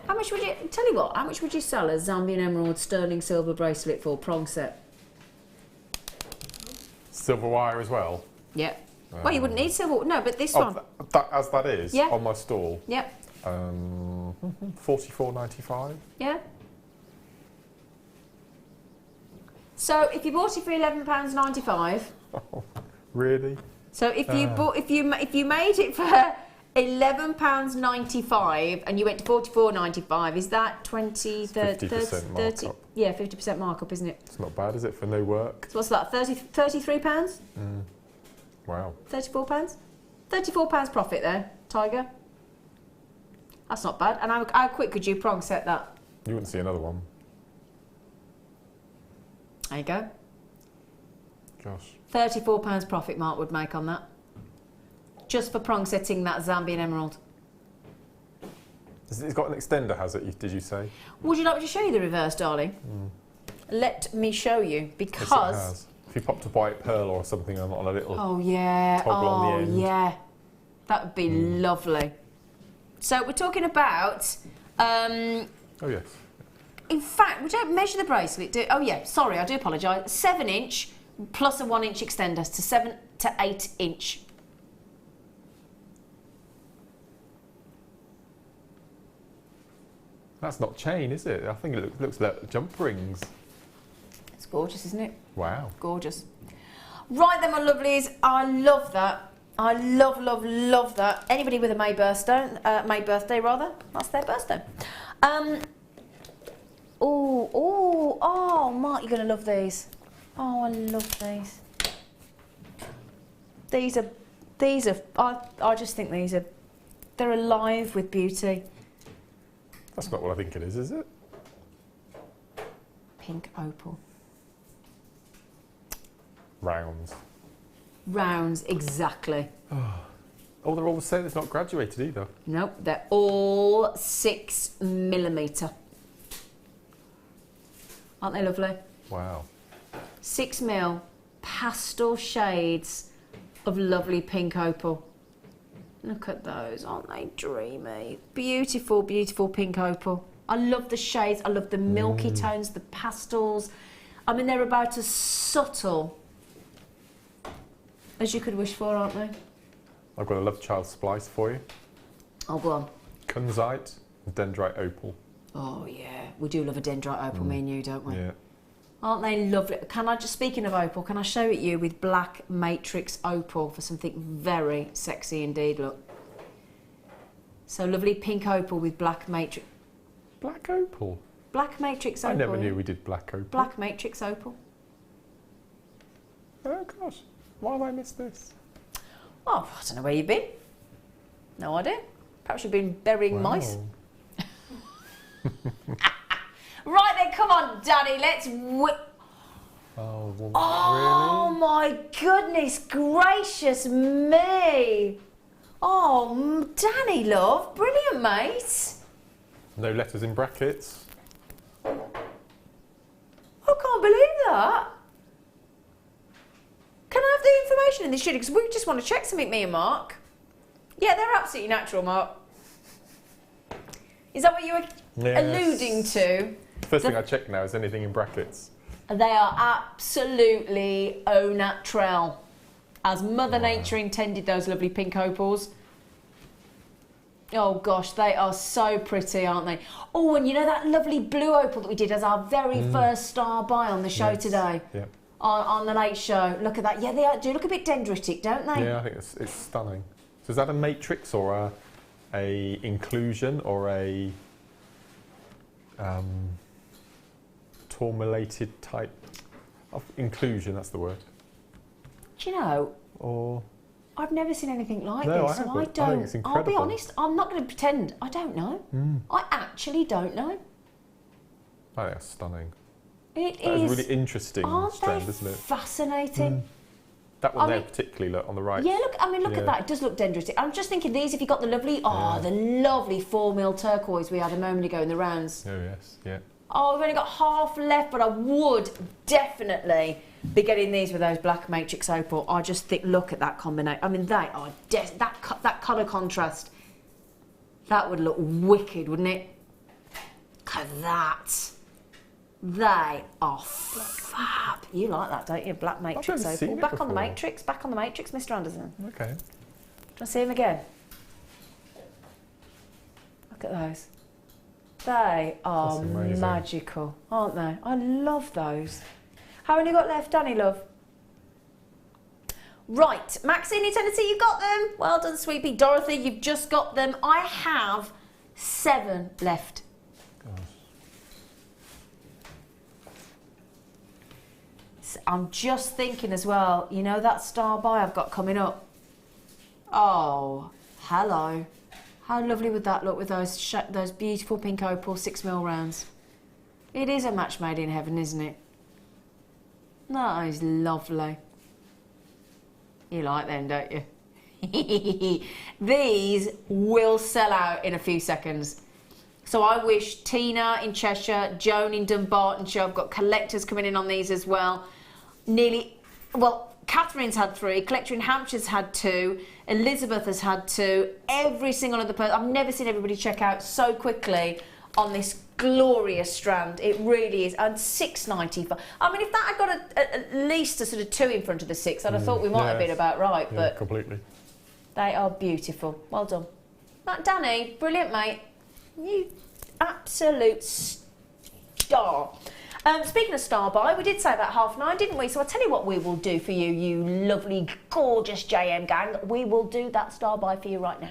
How much would you, tell you what, how much would you sell a Zambian emerald sterling silver bracelet for, prong set? Silver wire as well? Yeah. Well, you wouldn't need silver, no, but this one. As that is, yeah. On my stall? Yep. $44.95. Yeah. So if you bought it for £11.95. Oh, really? So if you bought, if you made it for £11.95 and you went to $44.95, is that 20, 30, 30? Yeah, 50% markup, isn't it? It's not bad, is it, for no work? So what's that? £33? Wow. £34? £34 profit there, Tiger. That's not bad. And how quick could you prong set that? You wouldn't see another one. There you go. Gosh. £34 profit Mark would make on that. Just for prong setting that Zambian emerald. It's got an extender, has it, did you say? Would you like me to show you the reverse, darling? Let me show you, because... Yes, it has. If you popped a white pearl or something on a little toggle on the end. Yeah. That would be lovely. So we're talking about... oh, yes. In fact, we don't measure the bracelet, do... Oh, yeah, sorry, I do apologise. 7-inch plus a 1-inch extender to 7 to 8 inch. That's not chain, is it? I think it looks like jump rings. It's gorgeous, isn't it? Wow. Gorgeous. Right then, my lovelies, I love that. I love, love, love that. Anybody with a May birthday, that's their birthday. Oh, Mark, you're going to love these. Oh, I love these. These are, I just think they're alive with beauty. That's not what I think it is it? Pink opal. Rounds. Rounds, exactly. Oh, they're all the same. It's not graduated either. Nope, they're all 6mm. Aren't they lovely? Wow. 6mm pastel shades of lovely pink opal. Look at those, aren't they dreamy? Beautiful, beautiful pink opal. I love the shades, I love the milky tones, the pastels. I mean, they're about as subtle as you could wish for, aren't they? I've got a love child splice for you. Oh, go on. Kunzite, dendrite opal. Oh, yeah. We do love a dendrite opal, me and you, don't we? Yeah. Aren't they lovely? Can I just, speaking of opal, can I show it you with black matrix opal for something very sexy indeed, look. So lovely pink opal with black matrix. Black opal? Black matrix opal. I never knew we did black opal. Black matrix opal. Oh gosh, why have I missed this? Oh, I don't know where you've been. No idea. Perhaps you've been burying mice. Right then, come on, Danny, let's Oh, well, oh really? My goodness gracious me. Oh, Danny, love, brilliant, mate. No letters in brackets. I can't believe that. Can I have the information in this studio? Because we just want to check something, me and Mark. Yeah, they're absolutely natural, Mark. Is that what you were alluding to? First thing I check now is anything in brackets. They are absolutely au naturel. As Mother Nature intended those lovely pink opals. Oh gosh, they are so pretty, aren't they? Oh, and you know that lovely blue opal that we did as our very first star buy on the show today? Yeah. On the Late Show. Look at that. Yeah, they do look a bit dendritic, don't they? Yeah, I think it's stunning. So is that a matrix or a inclusion or a tourmalated type of inclusion? That's the word. Do you know? Or I've never seen anything like no, this. I So I think don't. it's I'll be incredible. honest. I'm not going to pretend. I don't know. I actually don't know. I think that's stunning. It That is is a really interesting aren't strand, they isn't it? fascinating? That one I there mean- particularly, look, on the right. Yeah, look. I mean, look Yeah. at that. It does look dendritic. I'm just thinking these. If you got the lovely, the lovely 4mm turquoise we had a moment ago in the rounds. Oh yes, yeah. Oh, we've only got half left, but I would definitely be getting these with those black matrix opal. I just think, look at that combination. I mean, they are that colour contrast. That would look wicked, wouldn't it? Look at that. They are fab. You like that, don't you? Black matrix never seen opal. it Back on the before. matrix. Back on the matrix, Mr. Anderson. Okay. Do you want to see him again? Look at those. They are That's amazing. magical, aren't they? I love those. How many you got left, Danny, love? Right, Maxine in Tennessee, you got them. Well done, sweetie. Dorothy, you've just got them. I have 7 left. I'm just thinking as well, you know that star buy I've got coming up? Oh, hello. How lovely would that look with those beautiful pink opal 6mm rounds? It is a match made in heaven, isn't it? That is lovely. You like them, don't you? These will sell out in a few seconds. So I wish Tina in Cheshire, Joan in Dunbartonshire, I've got collectors coming in on these as well. Catherine's had 3, collector in Hampshire's had 2, Elizabeth has had 2, every single other person. I've never seen everybody check out so quickly on this glorious strand. It really is. And $6.95. I mean, if that had got at least a sort of 2 in front of the 6, I'd have thought we might have been about right. Yeah, but completely. they are beautiful. Well done. Danny, brilliant, mate. You absolute star. Speaking of star buy, we did say about 9:30, didn't we? So I'll tell you what we will do for you, you lovely, gorgeous JM gang. We will do that star buy for you right now.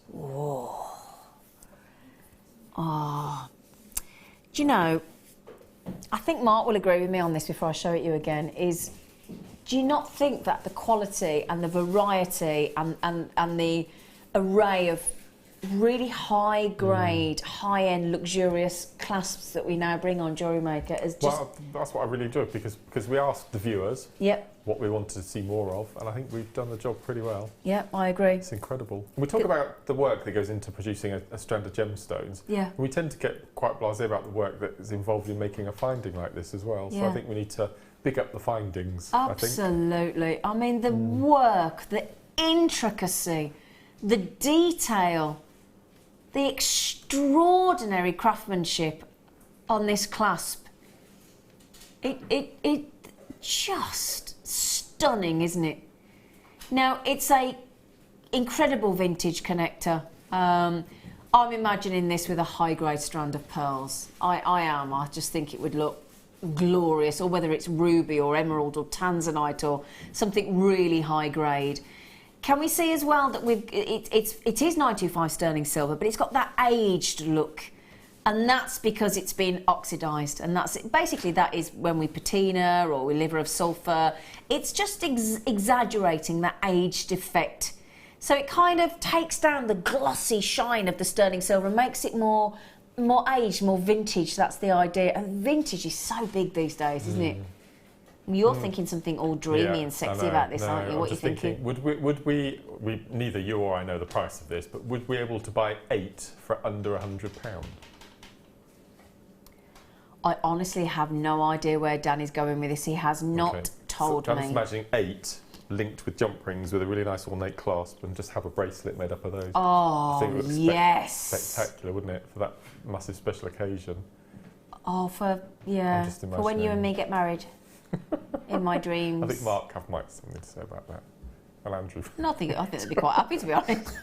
Whoa. Oh. Do you know, I think Mark will agree with me on this before I show it you again, is do you not think that the quality and the variety and the array of really high grade, high end, luxurious clasps that we now bring on Jewellery Maker is just. Well, that's what I really enjoyed because we asked the viewers what we wanted to see more of, and I think we've done the job pretty well. Yep, I agree. It's incredible. We talk about the work that goes into producing a strand of gemstones. Yeah. We tend to get quite blasé about the work that is involved in making a finding like this as well. So I think we need to pick up the findings. Absolutely. I mean, the work, the intricacy, the detail, the extraordinary craftsmanship on this clasp. It just stunning, isn't it? Now, it's a incredible vintage connector. I'm imagining this with a high-grade strand of pearls. I am. I just think it would look glorious, or whether it's ruby or emerald or tanzanite or something really high-grade. Can we see as well that it is 925 sterling silver, but it's got that aged look, and that's because it's been oxidised, and that's basically that is when we patina or we liver of sulphur. It's just exaggerating that aged effect, so it kind of takes down the glossy shine of the sterling silver and makes it more aged, more vintage. That's the idea, and vintage is so big these days, isn't it? You're thinking something all dreamy and sexy about this, aren't you? What are you thinking? Would we, neither you or I know the price of this, but would we be able to buy 8 for under £100? I honestly have no idea where Dan is going with this. He has not told me. I'm just imagining 8 linked with jump rings with a really nice ornate clasp, and just have a bracelet made up of those. Oh, I think it would yes. Spectacular, wouldn't it, for that massive special occasion? Oh, for when you and me get married. In my dreams. I think Mark might have something to say about that. And Andrew. No, I think they'd be quite happy, to be honest.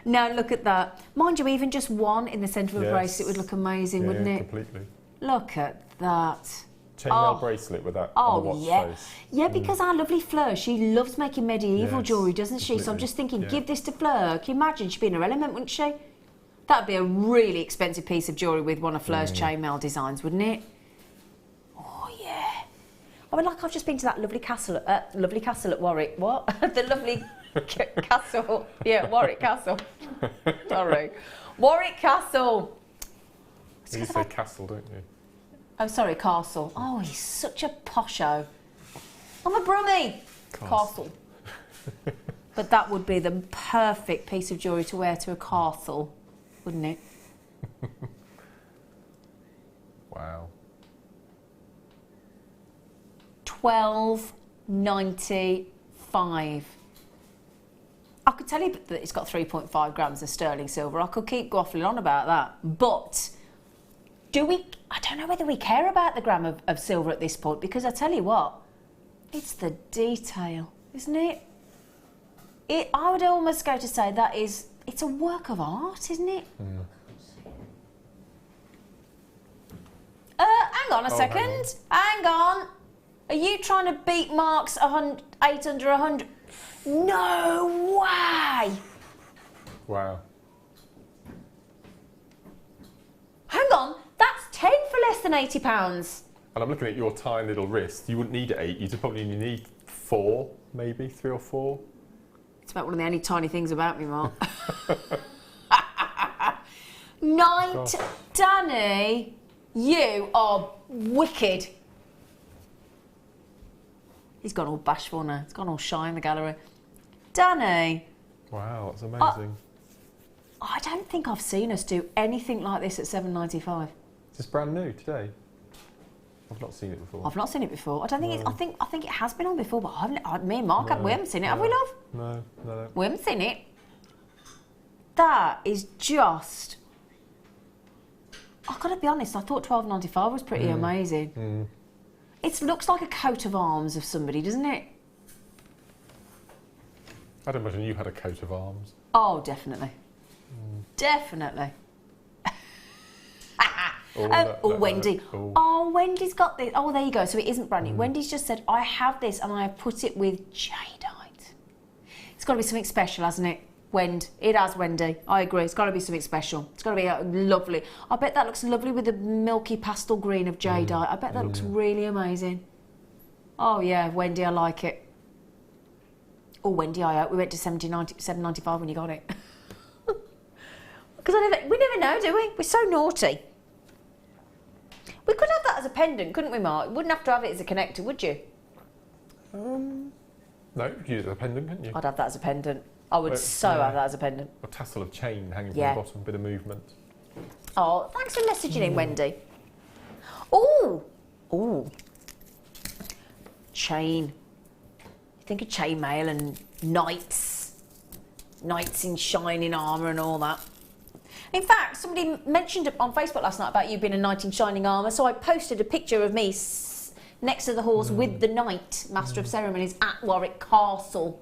Now look at that. Mind you, even just one in the centre of a bracelet would look amazing, wouldn't it? Completely. Look at that. Chainmail bracelet with that on the watch face. Yeah, because our lovely Fleur, she loves making medieval jewellery, doesn't she? So I'm just thinking, give this to Fleur. Can you imagine? She'd be in her element, wouldn't she? That'd be a really expensive piece of jewellery with one of Fleur's chainmail designs, wouldn't it? I mean, like I've just been to that lovely castle at Warwick. What? The lovely castle. Yeah, Warwick Castle. Sorry. Warwick Castle. You say castle, don't you? Oh, sorry, castle. Oh, he's such a posho. I'm a brummie. Castle. But that would be the perfect piece of jewellery to wear to a castle, wouldn't it? Wow. $12.95. I could tell you that it's got 3.5 grams of sterling silver. I could keep waffling on about that. But I don't know whether we care about the gram of silver at this point, because I tell you what, it's the detail, isn't it? I would almost go to say it's a work of art, isn't it? Hang on a second. Hang on. Are you trying to beat Mark's 8 under 100? No way! Wow. Hang on, that's 10 for less than £80. And I'm looking at your tiny little wrist. You wouldn't need 8, you'd probably need 4, maybe 3 or 4. It's about one of the only tiny things about me, Mark. Night, Danny, you are wicked. He's gone all bashful now. He's gone all shy in the gallery. Danny. Wow, that's amazing. I don't think I've seen us do anything like this at £7.95. Is this brand new today? I've not seen it before. I've not seen it before. I don't think I think it has been on before, but me and Mark, we haven't seen it, have we, love? No. We haven't seen it. That is just. I've got to be honest. I thought £12.95 was pretty amazing. It looks like a coat of arms of somebody, doesn't it? I'd imagine you had a coat of arms. Oh, definitely. Definitely. Wendy. Oh, Wendy's got this. Oh, there you go. So it isn't brand new. Wendy's just said, I have this and I have put it with jadeite. It's got to be something special, hasn't it? It has, Wendy. I agree. It's got to be something special. It's got to be lovely. I bet that looks lovely with the milky pastel green of jadeite. I bet that looks really amazing. Oh, yeah, Wendy, I like it. Oh, Wendy, I hope we went to $7.95 when you got it. Because we never know, do we? We're so naughty. We could have that as a pendant, couldn't we, Mark? You wouldn't have to have it as a connector, would you? No, you could use it as a pendant, couldn't you? I'd have that as a pendant. I would have that as a pendant. A tassel of chain hanging from the bottom, bit of movement. Oh, thanks for messaging in, Wendy. Oh, chain. You think of chainmail and knights in shining armour and all that. In fact, somebody mentioned on Facebook last night about you being a knight in shining armour, so I posted a picture of me next to the horse with the knight, Master of Ceremonies, at Warwick Castle.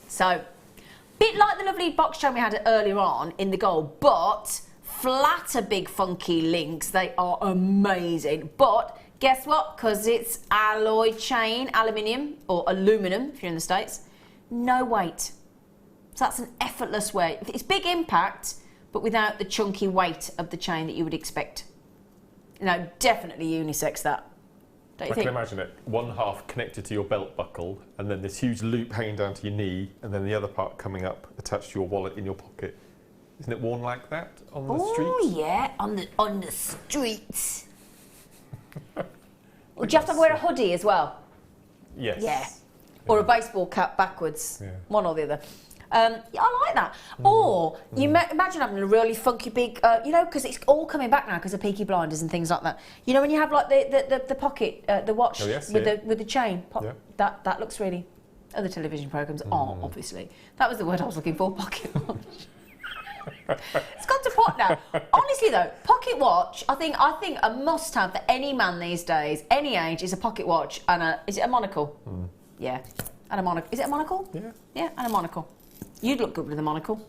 So, bit like the lovely box chain we had earlier on in the gold, but flatter, big, funky links. They are amazing. But guess what? Because it's alloy chain, aluminium, or aluminum if you're in the States, no weight. So that's an effortless way. It's big impact, but without the chunky weight of the chain that you would expect. No, definitely unisex that. Don't you think? I can imagine it. One half connected to your belt buckle, and then this huge loop hanging down to your knee, and then the other part coming up attached to your wallet in your pocket. Isn't it worn like that on the streets? Oh yeah, on the streets. Would you have to wear a hoodie as well? Yes. Yeah. Or a baseball cap backwards. Yeah. One or the other. Yeah, I like that. Or you imagine having a really funky big, you know, because it's all coming back now because of Peaky Blinders and things like that. You know, when you have like the pocket, the watch with the chain. That looks really. Other television programs aren't, obviously. That was the word I was looking for. Pocket watch. It's got to pot now. Honestly though, pocket watch. I think a must-have for any man these days, any age, is a pocket watch and is it a monocle? Yeah, and a monocle. Is it a monocle? Yeah. Yeah, and a monocle. You'd look good with a monocle.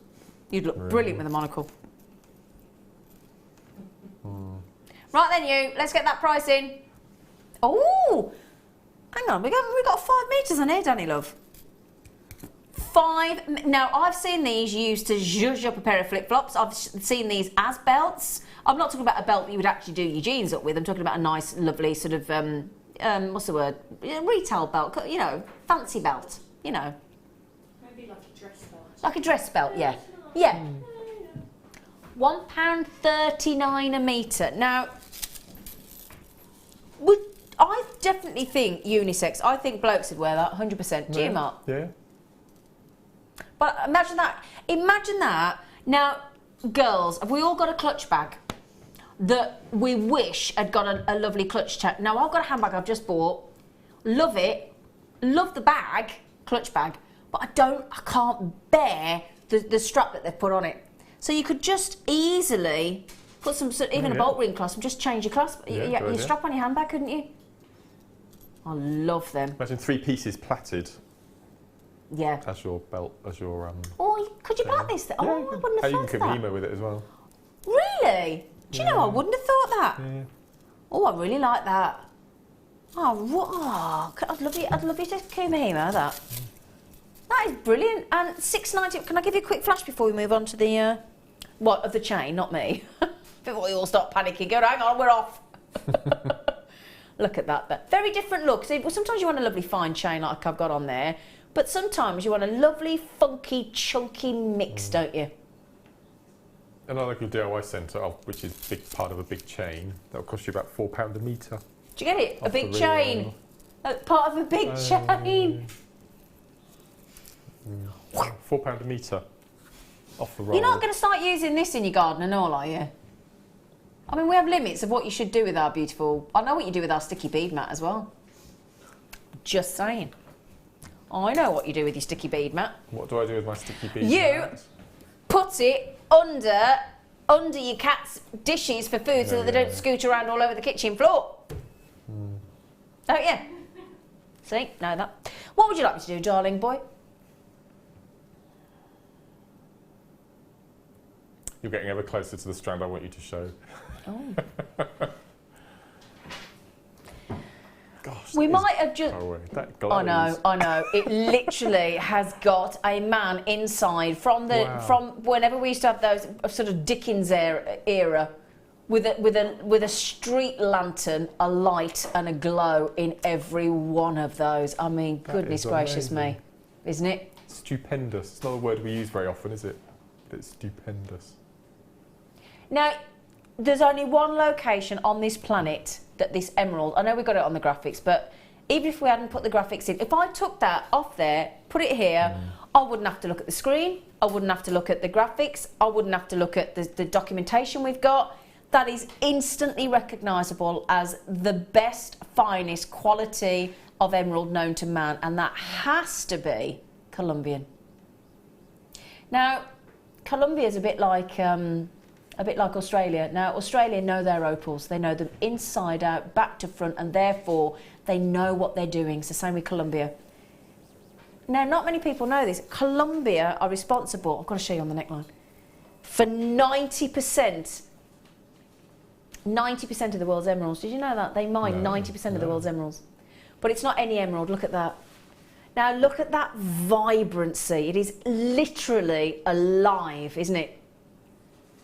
You'd look brilliant with a monocle. Right then, you. Let's get that price in. Oh, hang on. We got 5 meters on here, Danny love. 5. Now I've seen these used to zhuzh up a pair of flip flops. I've seen these as belts. I'm not talking about a belt that you would actually do your jeans up with. I'm talking about a nice, lovely sort of what's the word? Retail belt. You know, fancy belt. You know. Maybe like a dress belt. Like a dress belt, yeah. Yeah. £1.39 a metre. Now, I definitely think unisex. I think blokes would wear that 100%. Do you, Mark? Yeah. But imagine that. Imagine that. Now, girls, have we all got a clutch bag that we wish had got a lovely clutch tag? Now, I've got a handbag I've just bought. Love it. Love the bag, clutch bag. But I can't bear the strap that they've put on it. So you could just easily put some, even a bolt ring clasp and just change your clasp, your strap on your handbag, couldn't you? I love them. Imagine 3 pieces plaited. Yeah. As your belt, as your Oh, could you plait this? Oh, I wouldn't have you thought can that. Kahima with it as well. Really? Do you know, I wouldn't have thought that. Yeah. Oh, I really like that. Oh, I'd love you to Kahima that. That is brilliant. And £6.90. Can I give you a quick flash before we move on to the of the chain, not me. Before you all start panicking, go, hang on, we're off. Look at that. But very different look. So sometimes you want a lovely fine chain like I've got on there, but sometimes you want a lovely, funky, chunky mix, don't you? And I like your DIY centre, which is a big part of a big chain. That'll cost you about £4 a metre. Do you get it? A big chain. Part of a big chain. £4 a metre off the roll. You're not going to start using this in your garden and all, are you? I mean, we have limits of what you should do with our beautiful... I know what you do with our sticky bead mat as well. Just saying. I know what you do with your sticky bead mat. What do I do with my sticky bead mat? You put it under your cat's dishes for food so that they don't scoot around all over the kitchen floor. Don't you? See? Know that. What would you like me to do, darling boy? You're getting ever closer to the strand I want you to show. Oh. Gosh, we might have just... That glows. I know. It literally has got a man inside from whenever we used to have those sort of Dickens era with a street lantern, a light and a glow in every one of those. I mean, goodness gracious me, isn't it? stupendous. It's not a word we use very often, is it? But it's stupendous. Now, there's only one location on this planet that this emerald, I know we got it on the graphics, but even if we hadn't put the graphics in, if I took that off there, put it here, I wouldn't have to look at the screen, I wouldn't have to look at the graphics, I wouldn't have to look at the documentation we've got. That is instantly recognisable as the best, finest quality of emerald known to man, and that has to be Colombian. Now, Colombia is a bit like Australia. Now, Australia know their opals. They know them inside out, back to front, and therefore they know what they're doing. It's the same with Colombia. Now, not many people know this. Colombia are responsible, I've got to show you on the neckline, for 90% of the world's emeralds. Did you know that? They mine 90% of the world's emeralds. But it's not any emerald, look at that. Now look at that vibrancy. It is literally alive, isn't it?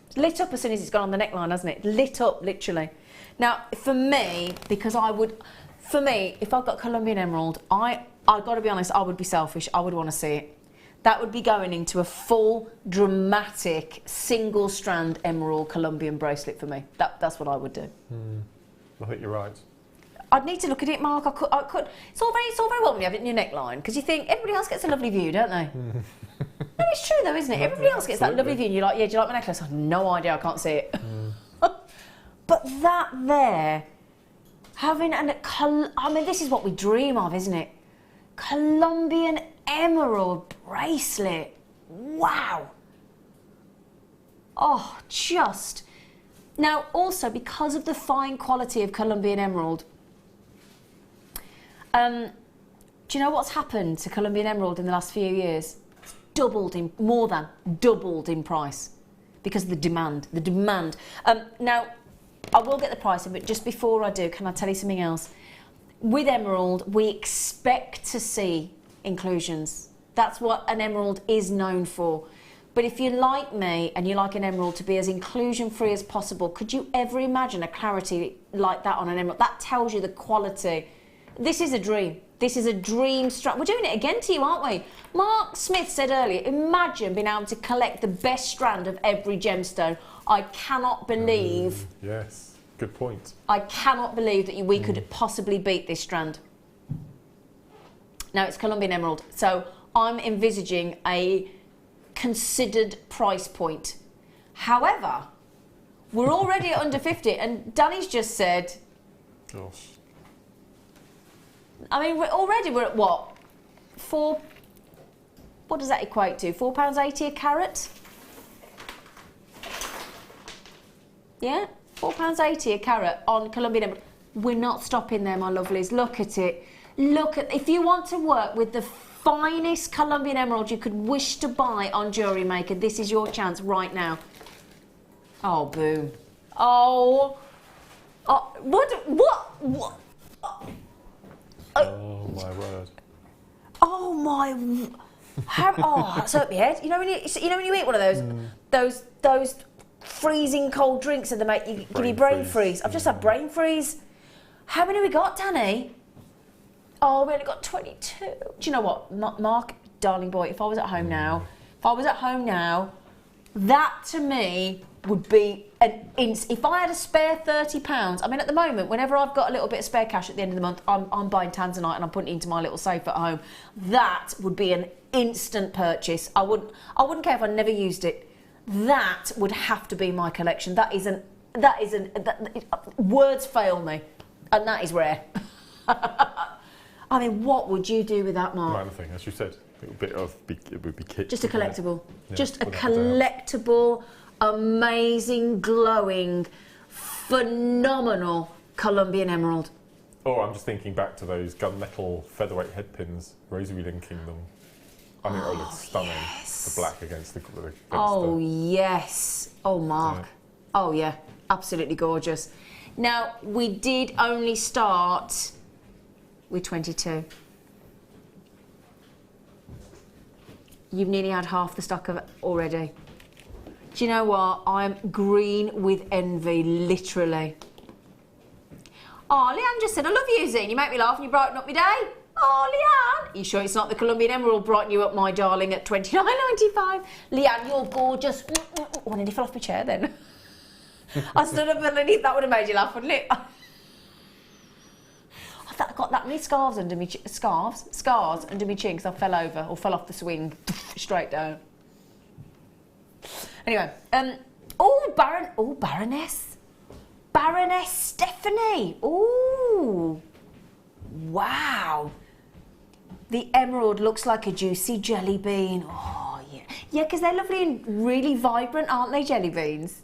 It's lit up as soon as it's gone on the neckline, hasn't it? Lit up, literally. Now, for me, because if I've got Colombian emerald, I've got to be honest, I would be selfish. I would want to see it. That would be going into a full, dramatic, single strand emerald Colombian bracelet for me. That's what I would do. I think you're right. I'd need to look at it, Mark. I could. It's all very well when you have it in your neckline, because you think everybody else gets a lovely view, don't they? No, it's true though, isn't it? Everybody else gets that lovely view, and you're like, yeah, do you like my necklace? I have no idea, I can't see it. But that there, having I mean, this is what we dream of, isn't it? Colombian emerald bracelet. Wow. Oh, just. Now, also, because of the fine quality of Colombian emerald, do you know what's happened to Colombian emerald in the last few years? It's more than doubled in price because of the demand. Now, I will get the pricing, but just before I do, can I tell you something else? With emerald, we expect to see inclusions. That's what an emerald is known for. But if you're like me and you like an emerald to be as inclusion-free as possible, could you ever imagine a clarity like that on an emerald? That tells you the quality. This is a dream. This is a dream strand. We're doing it again to you, aren't we? Mark Smith said earlier, imagine being able to collect the best strand of every gemstone. I cannot believe... yes, good point. I cannot believe that we could possibly beat this strand. Now, it's Colombian emerald, so I'm envisaging a considered price point. However, we're already at under 50, and Danny's just said... Gosh. I mean, we're at what? What does that equate to? £4.80 a carat? Yeah? £4.80 a carat on Colombian emerald. We're not stopping there, my lovelies. Look at it. If you want to work with the finest Colombian emerald you could wish to buy on Jewellery Maker, this is your chance right now. Oh, boom. Oh. What? Oh, my word. Oh, my... that's hurt my head. You know when you eat one of those freezing cold drinks that they make you give you brain freeze. I've just had brain freeze. How many we got, Danny? Oh, we only got 22. Do you know what, Mark, darling boy, if I was at home now, that to me would be if I had a spare £30, I mean, at the moment, whenever I've got a little bit of spare cash at the end of the month, I'm buying tanzanite and I'm putting it into my little safe at home. That would be an instant purchase. I wouldn't care if I never used it. That would have to be my collection. Words fail me, and that is rare. I mean, what would you do with that, Mark? Nothing, as you said. It would be kit. Just a collectible. Yeah, just a collectible, amazing, glowing, phenomenal Colombian emerald. Oh, I'm just thinking back to those gunmetal featherweight head pins, rosary linking them. I think it would look stunning. Yes. The black against the Oh, yes. Oh, Mark. Yeah. Oh, yeah. Absolutely gorgeous. Now, we did only start with 22. You've nearly had half the stock of it already. Do you know what? I'm green with envy, literally. Oh, Leanne just said, I love you, Zine. You make me laugh and you brighten up my day. Oh, Leanne! Are you sure it's not the Colombian Emerald brighten you up, my darling, at $29.95? Leanne, you're gorgeous. Oh, I nearly fell off my chair then. I stood up underneath. That would have made you laugh, wouldn't it? I got that many scars under me, scars under my chin because I fell over or fell off the swing straight down. Anyway, Baroness Stephanie. Oh, wow. The emerald looks like a juicy jelly bean. Oh, yeah. Yeah, because they're lovely and really vibrant, aren't they, jelly beans?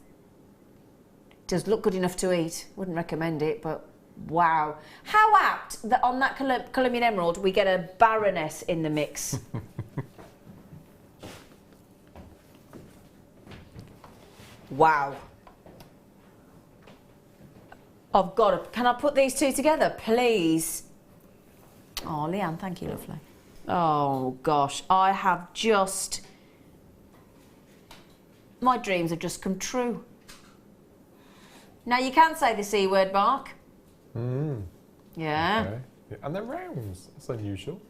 Does look good enough to eat. Wouldn't recommend it, but wow. How apt that on that Colombian emerald we get a Baroness in the mix. Wow. I've got to... Can I put these two together, please? Oh, Leanne, thank you, lovely. Oh, gosh. I have just... My dreams have just come true. Now, you can say the C word, Mark. Mm. Yeah. Okay. Yeah. And they're rounds. That's unusual.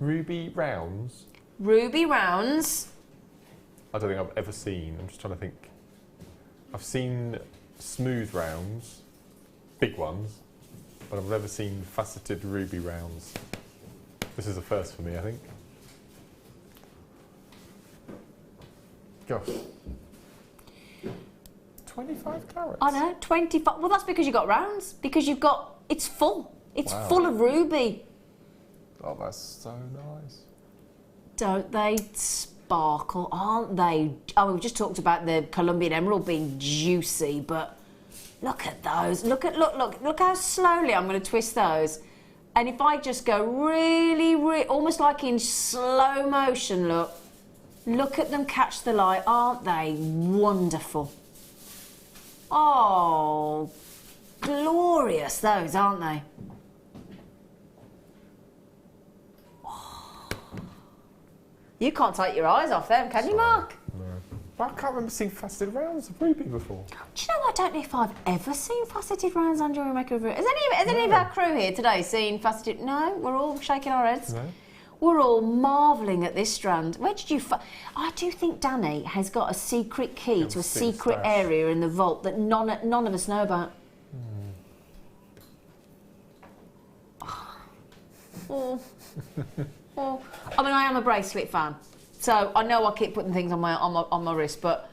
Ruby rounds. Ruby rounds. I don't think I've ever seen. I'm just trying to think. I've seen smooth rounds, big ones, but I've never seen faceted ruby rounds. This is a first for me, I think. Gosh. 25 carats? I know, 25. Well, that's because you've got rounds. Because you've got... It's full. It's full of ruby. Oh, that's so nice. Don't they sparkle, aren't they? Oh, we've just talked about the Colombian emerald being juicy, but look at those. Look how slowly I'm going to twist those. And if I just go really, almost like in slow motion, look at them catch the light. Aren't they wonderful? Oh, glorious those, aren't they? You can't take your eyes off them, can you, Mark? No. I can't remember seeing faceted rounds of ruby before. Do you know, I don't know if I've ever seen faceted rounds on Jewellery Maker. Has any of our crew here today seen faceted? No, we're all shaking our heads. No. We're all marvelling at this strand. Where did you I do think Danny has got a secret key to a secret area in the vault that none of us know about. Oh. Oh. I mean, I am a bracelet fan, so I know I keep putting things on my wrist, but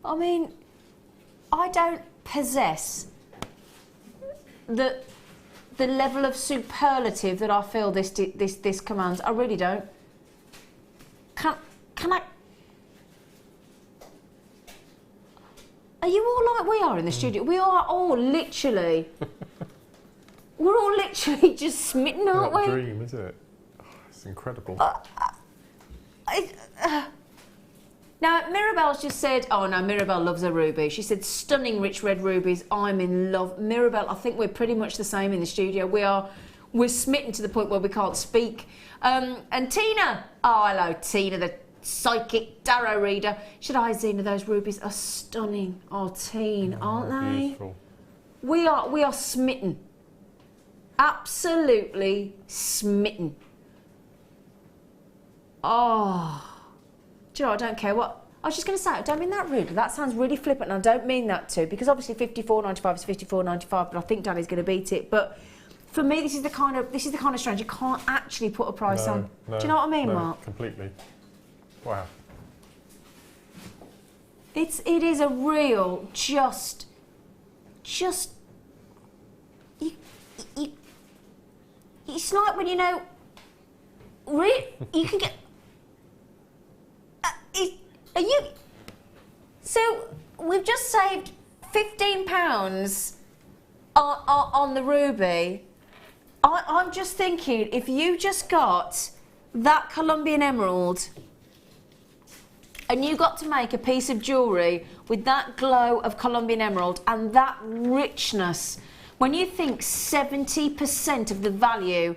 I mean, I don't possess the level of superlative that I feel this commands. I really don't. Can I? Are you all like we are in the studio? We are all literally... we're all literally just smitten, aren't we? It's a dream, isn't it? Oh, it's incredible. Now, Mirabelle's just said... Oh, no, Mirabelle loves her ruby. She said, stunning rich red rubies. I'm in love. Mirabelle, I think we're pretty much the same in the studio. We're smitten to the point where we can't speak. And Tina... Oh, hello, Tina, the psychic tarot reader. Should I, Zena, those rubies are stunning. Oh, teen, aren't they? Beautiful. We are smitten. Absolutely smitten. Oh. Do you know, I don't care what... I was just going to say, I don't mean that rude. That sounds really flippant, and I don't mean that to, because obviously $54.95 is $54.95, but I think Danny's going to beat it. But for me, this is the kind of strand you can't actually put a price on. Do you know what I mean, Mark? Completely. Wow. It is a real just you it's like when you know you can get are you so we've just saved £15 on the ruby. I'm just thinking, if you just got that Colombian emerald and you got to make a piece of jewellery with that glow of Colombian emerald and that richness, when you think 70% of the value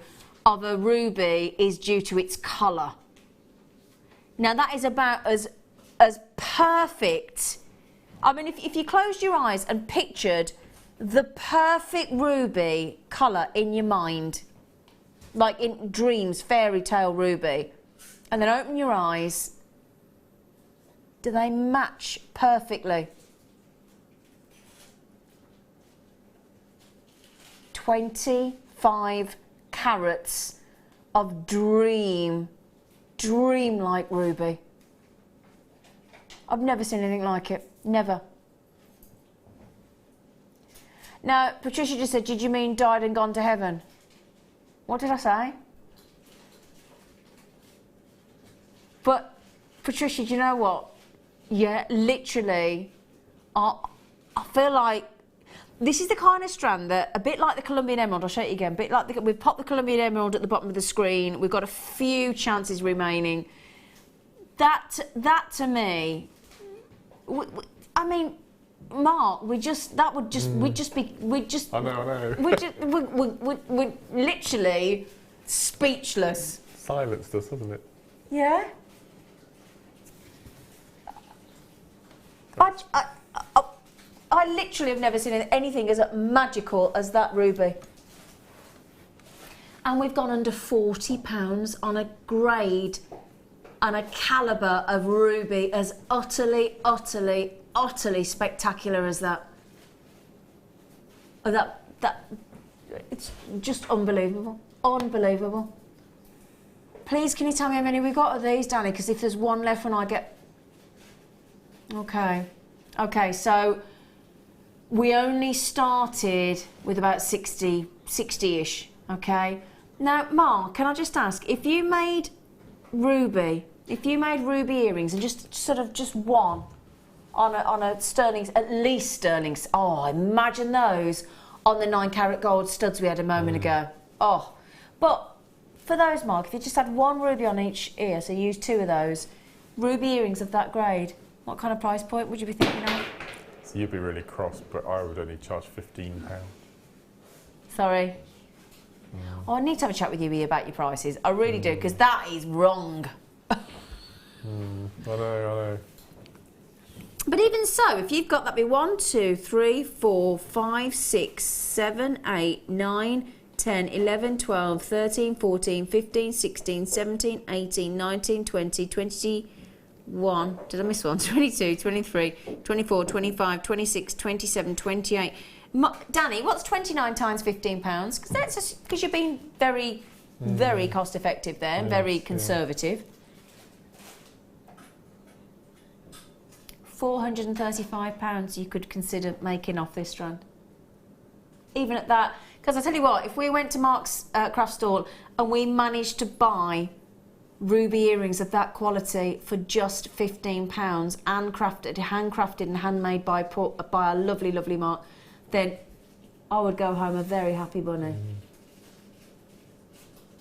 of a ruby is due to its colour. Now that is about as perfect. I mean, if you closed your eyes and pictured the perfect ruby colour in your mind, like in dreams, fairy tale ruby, and then open your eyes, do they match perfectly? 25 carats of dream-like ruby. I've never seen anything like it, never. Now, Patricia just said, did you mean died and gone to heaven? What did I say? But, Patricia, do you know what? Yeah, literally, I feel like this is the kind of strand that, a bit like the Colombian Emerald, I'll show you again, a bit like we've popped the Colombian Emerald at the bottom of the screen, we've got a few chances remaining. That to me, I mean, Mark, we'd literally speechless. Silenced us, hasn't it? Yeah. I literally have never seen anything as magical as that ruby. And we've gone under £40 on a grade and a calibre of ruby as utterly spectacular as that. It's just unbelievable. Unbelievable. Please, can you tell me how many we got of these, Danny? Because if there's one left when I get... Okay. Okay, so we only started with about 60-ish, okay? Now, Mark, can I just ask, if you made ruby earrings and just one on a sterling, at least sterling, oh, imagine those on the 9 carat gold studs we had a moment ago. Oh, but for those, Mark, if you just had one ruby on each ear, so you use 2 of those, ruby earrings of that grade, what kind of price point would you be thinking of? So you'd be really cross, but I would only charge £15. Sorry? Oh, I need to have a chat with you about your prices. I really do, because that is wrong. I know. But even so, if you've got that be 1, 2, 3, 4, 5, 6, 7, 8, 9, 10, 11, 12, 13, 14, 15, 16, 17, 18, 19, 20, 21, did I miss one? 22, 23, 24, 25, 26, 27, 28. Danny, what's 29 times £15? Because you're being very, very cost effective there, and very conservative. £435 you could consider making off this strand. Even at that, because I tell you what, if we went to Mark's craft stall and we managed to buy ruby earrings of that quality for just £15, handcrafted and handmade by our lovely, lovely Mark, then I would go home a very happy bunny.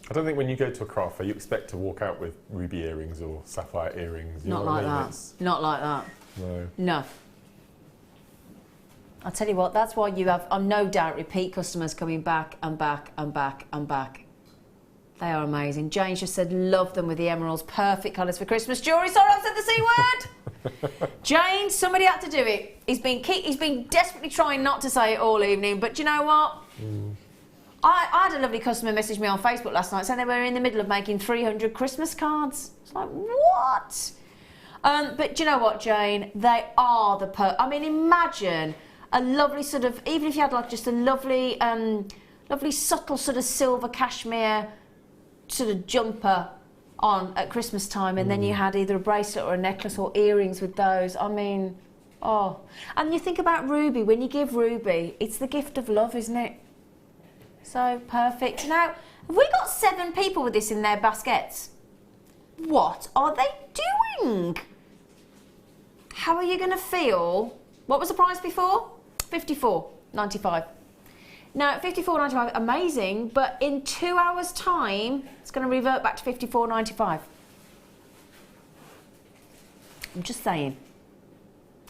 I don't think when you go to a craft fair you expect to walk out with ruby earrings or sapphire earrings. Not like that. Not like that. No. I'll tell you what, that's why you have, no doubt, repeat customers coming back and back and back and back. They are amazing. Jane just said, love them with the emeralds. Perfect colours for Christmas jewellery. Sorry, I said the C word. Jane, somebody had to do it. He's been desperately trying not to say it all evening, but do you know what? I had a lovely customer message me on Facebook last night saying they were in the middle of making 300 Christmas cards. It's like, what? But do you know what, Jane? They are I mean, imagine a lovely sort of, even if you had like just a lovely, lovely subtle sort of silver cashmere sort of jumper on at Christmas time, and then you had either a bracelet or a necklace or earrings with those. I mean, oh. And you think about ruby, when you give ruby, it's the gift of love, isn't it? So perfect. Now, have we got 7 people with this in their baskets? What are they doing? How are you going to feel? What was the price before? $54.95. Now, $54.95, amazing, but in 2 hours' time, it's going to revert back to $54.95. I'm just saying.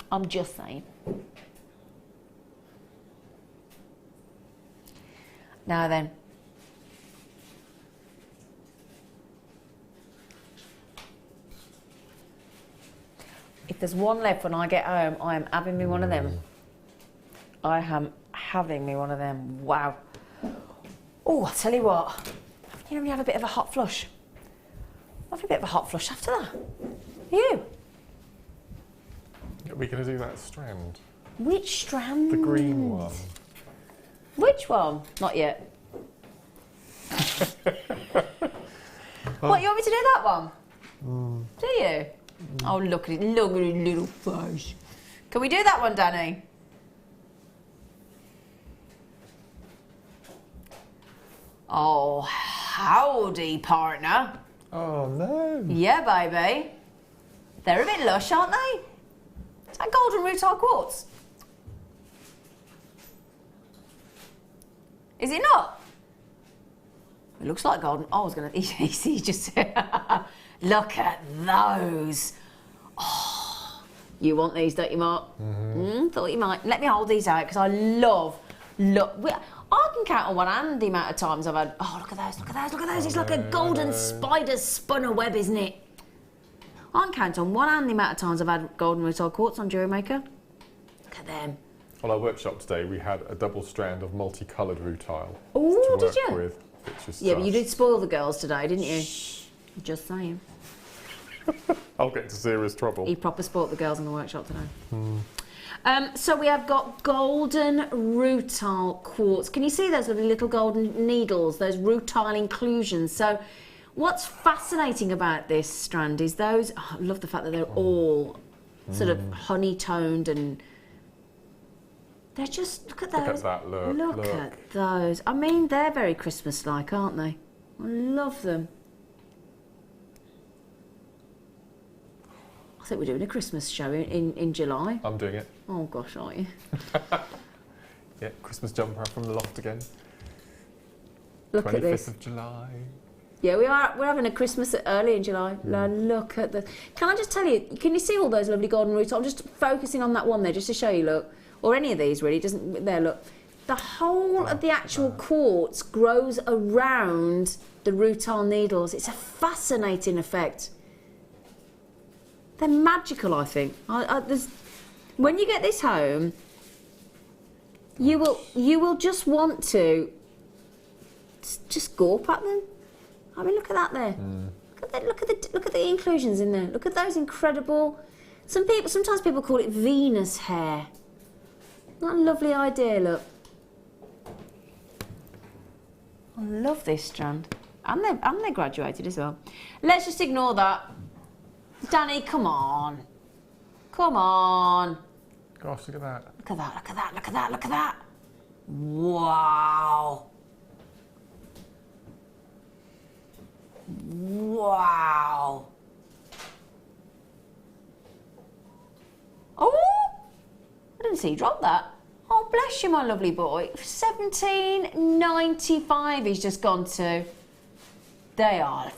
I'm just saying. Now then, If there's one left when I get home, I am having me one of them. I am having me one of them. Wow. Oh, I'll tell you what. You know, we have a bit of a hot flush. I'll have a bit of a hot flush after that. You? Are we going to do that strand? Which strand? The green one. Which one? Not yet. What, you want me to do that one? Do you? Oh, look at it. Look at his little face. Can we do that one, Danny? Oh, howdy, partner. Oh, no. Yeah, baby. They're a bit lush, aren't they? Is that golden rutile quartz? Is it not? It looks like golden. Oh, I was going to... He just... Look at those. Oh, you want these, don't you, Mark? Thought you might. Let me hold these out, because I love... I can count on one hand the amount of times I've had... Oh, look at those, look at those, look at those. It's like a golden spider spun a web, isn't it? I can count on one hand the amount of times I've had golden rutile quartz on Jewellery Maker. Look at them. On our workship today, we had a double strand of multicoloured rutile Oh, to did you? work with. Which is Yeah, but you did spoil the girls today, didn't you? Just saying. I'll get into serious trouble. He proper spoilt the girls in the workshop today. So we have got golden rutile quartz. Can you see those lovely little golden needles, those rutile inclusions? So what's fascinating about this strand is those... Oh, I love the fact that they're all sort of honey-toned and... They're just... Look at those. Look at that, look. Look at those. I mean, they're very Christmas-like, aren't they? I love them. I think we're doing a Christmas show in July. I'm doing it. Oh gosh, aren't you? Yeah, Christmas jumper from the loft again. Look at this. 25th of July. Yeah, we're having a Christmas early in July. Look at the... Can I just tell you, can you see all those lovely golden roots? I'm just focusing on that one there just to show you, look. Or any of these really, doesn't... There, look. The whole of the actual quartz grows around the rutile needles. It's a fascinating effect. They're magical, I think. When you get this home, you will just want to just gawp at them. I mean, look at that there. Look at the inclusions in there. Look at those incredible. Sometimes people call it Venus hair. What a lovely idea. Look. I love this strand, and they're graduated as well. Let's just ignore that. Danny, come on. Come on. Gosh, look at that. Look at that, look at that, look at that, look at that. Wow. Wow. Oh, I didn't see you drop that. Oh, bless you, my lovely boy. $17.95 he's just gone to. They are...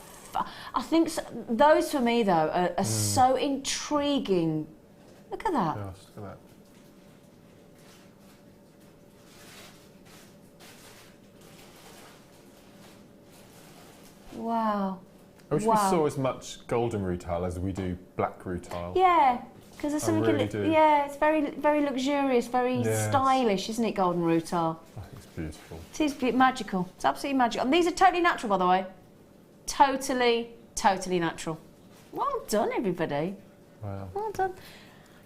I think those for me though are so intriguing. Look at that. Gosh, look at that. Wow. I wish we saw as much golden rutile as we do black rutile. Yeah, because there's something. really do. Yeah, it's very, very luxurious, very stylish, isn't it? Golden rutile. I think it's beautiful. It is magical. It's absolutely magical. And these are totally natural, by the way. Totally natural. Well done, everybody. Wow. Well done.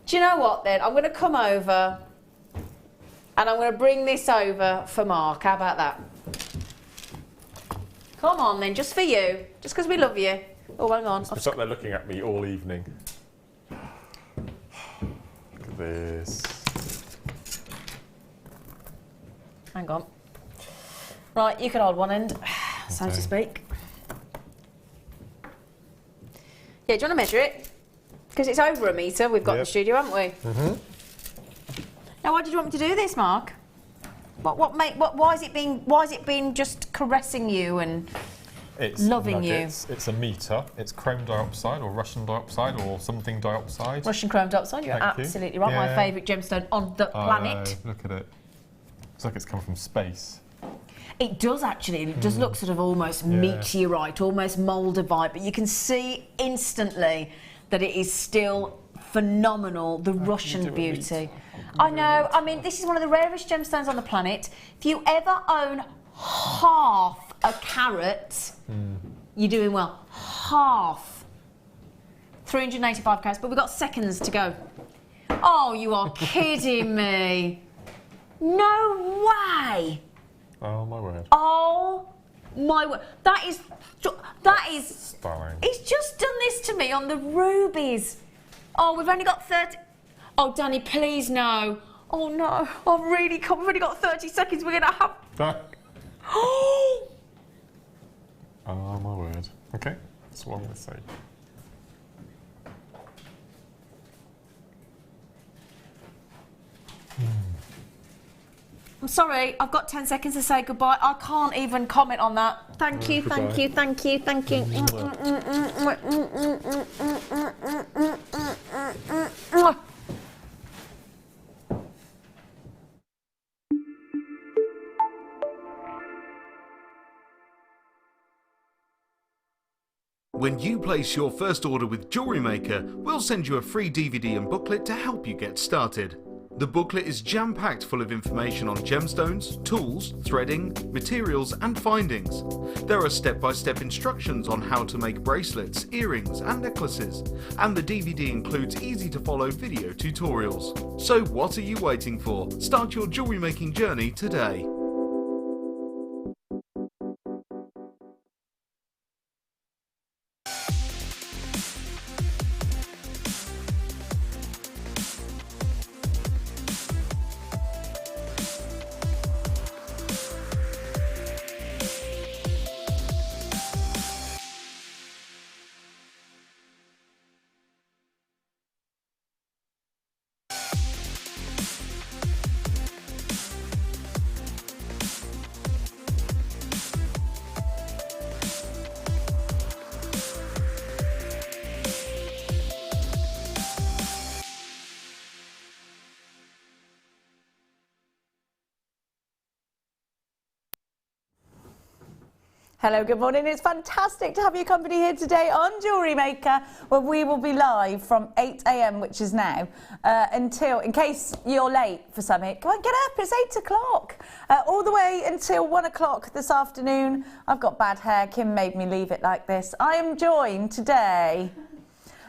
Do you know what then? I'm going to come over and I'm going to bring this over for Mark. How about that? Come on then, just for you. Just because we love you. Oh, hang on. He's up there looking at me all evening. Look at this. Hang on. Right, you can hold one end, so to speak. Yeah, do you want to measure it? Because it's over a metre we've got in the studio, haven't we? Now, why did you want me to do this, Mark? Why is it being just caressing you and loving nuggets. It's a metre. It's chrome dioxide or Russian dioxide or something dioxide. Russian chrome dioxide, you're absolutely right. Yeah. My favourite gemstone on the planet. Look at it. It's like it's come from space. It does actually. It does look sort of almost meteorite, almost Moldavite, but you can see instantly that it is still phenomenal. The Russian beauty. I know. I mean, this is one of the rarest gemstones on the planet. If you ever own half a carat, you're doing well. Half. 385 carats, but we've got seconds to go. Oh, you are kidding me. No way. Oh, my word. Oh, my word. That is stunning. He's just done this to me on the rubies. Oh, we've only got 30. Oh, Danny, please no. Oh no, we've only got 30 seconds. We're gonna have. Oh, my word. Okay, that's what I'm gonna say. I'm sorry, I've got 10 seconds to say goodbye. I can't even comment on that. Thank you, thank you, thank you, thank you. When you place your first order with Jewellery Maker, we'll send you a free DVD and booklet to help you get started. The booklet is jam-packed full of information on gemstones, tools, threading, materials and findings. There are step-by-step instructions on how to make bracelets, earrings and necklaces, and the DVD includes easy-to-follow video tutorials. So what are you waiting for? Start your jewellery making journey today. Hello, good morning. It's fantastic to have your company here today on Jewellery Maker, where we will be live from 8 AM, which is now, until, in case you're late for something, go on, get up, it's 8 o'clock. All the way until 1 o'clock this afternoon. I've got bad hair, Kim made me leave it like this. I am joined today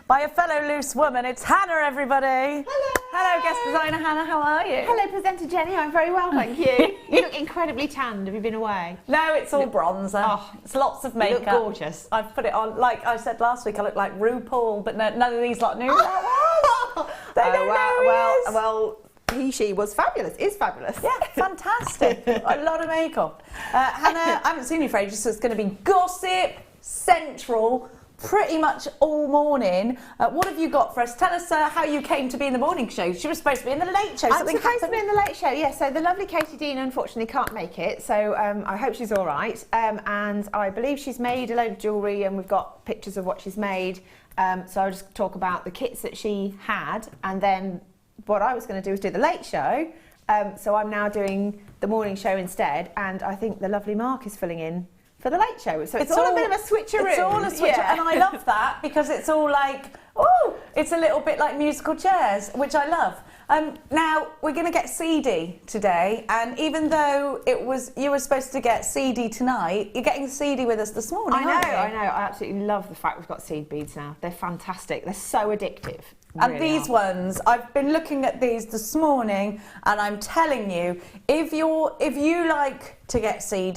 by a fellow loose woman. It's Hannah, everybody. Hello. Hello, guest designer Hannah, how are you? Hello, presenter Jenny, I'm very well, thank you. You look incredibly tanned. Have you been away? No, it's all bronzer. Oh, it's lots of makeup. You look gorgeous. I've put it on, like I said last week, I look like RuPaul, but no, none of these lot knew They don't know well, he, she was fabulous, is fabulous. Yeah, fantastic. A lot of makeup. Hannah, I haven't seen you for ages, so it's going to be gossip central pretty much all morning. What have you got for us? Tell us how you came to be in the morning show. She was supposed to be in the late show. I'm supposed to be in the late show, yes. So the lovely Katie Dean unfortunately can't make it, so I hope she's all right. And I believe she's made a load of jewellery and we've got pictures of what she's made. So I'll just talk about the kits that she had, and then what I was going to do was do the late show. So I'm now doing the morning show instead, and I think the lovely Mark is filling in for the late show. So it's all a bit of a switcheroo. It's all a switcheroo, and I love that because it's all like, oh, it's a little bit like musical chairs, which I love. Now, we're going to get CD today, and even though you were supposed to get CD tonight, you're getting the CD with us this morning, aren't you? I know. I absolutely love the fact we've got seed beads now. They're fantastic. They're so addictive. And really these ones, I've been looking at these this morning, and I'm telling you, if you like to get CD,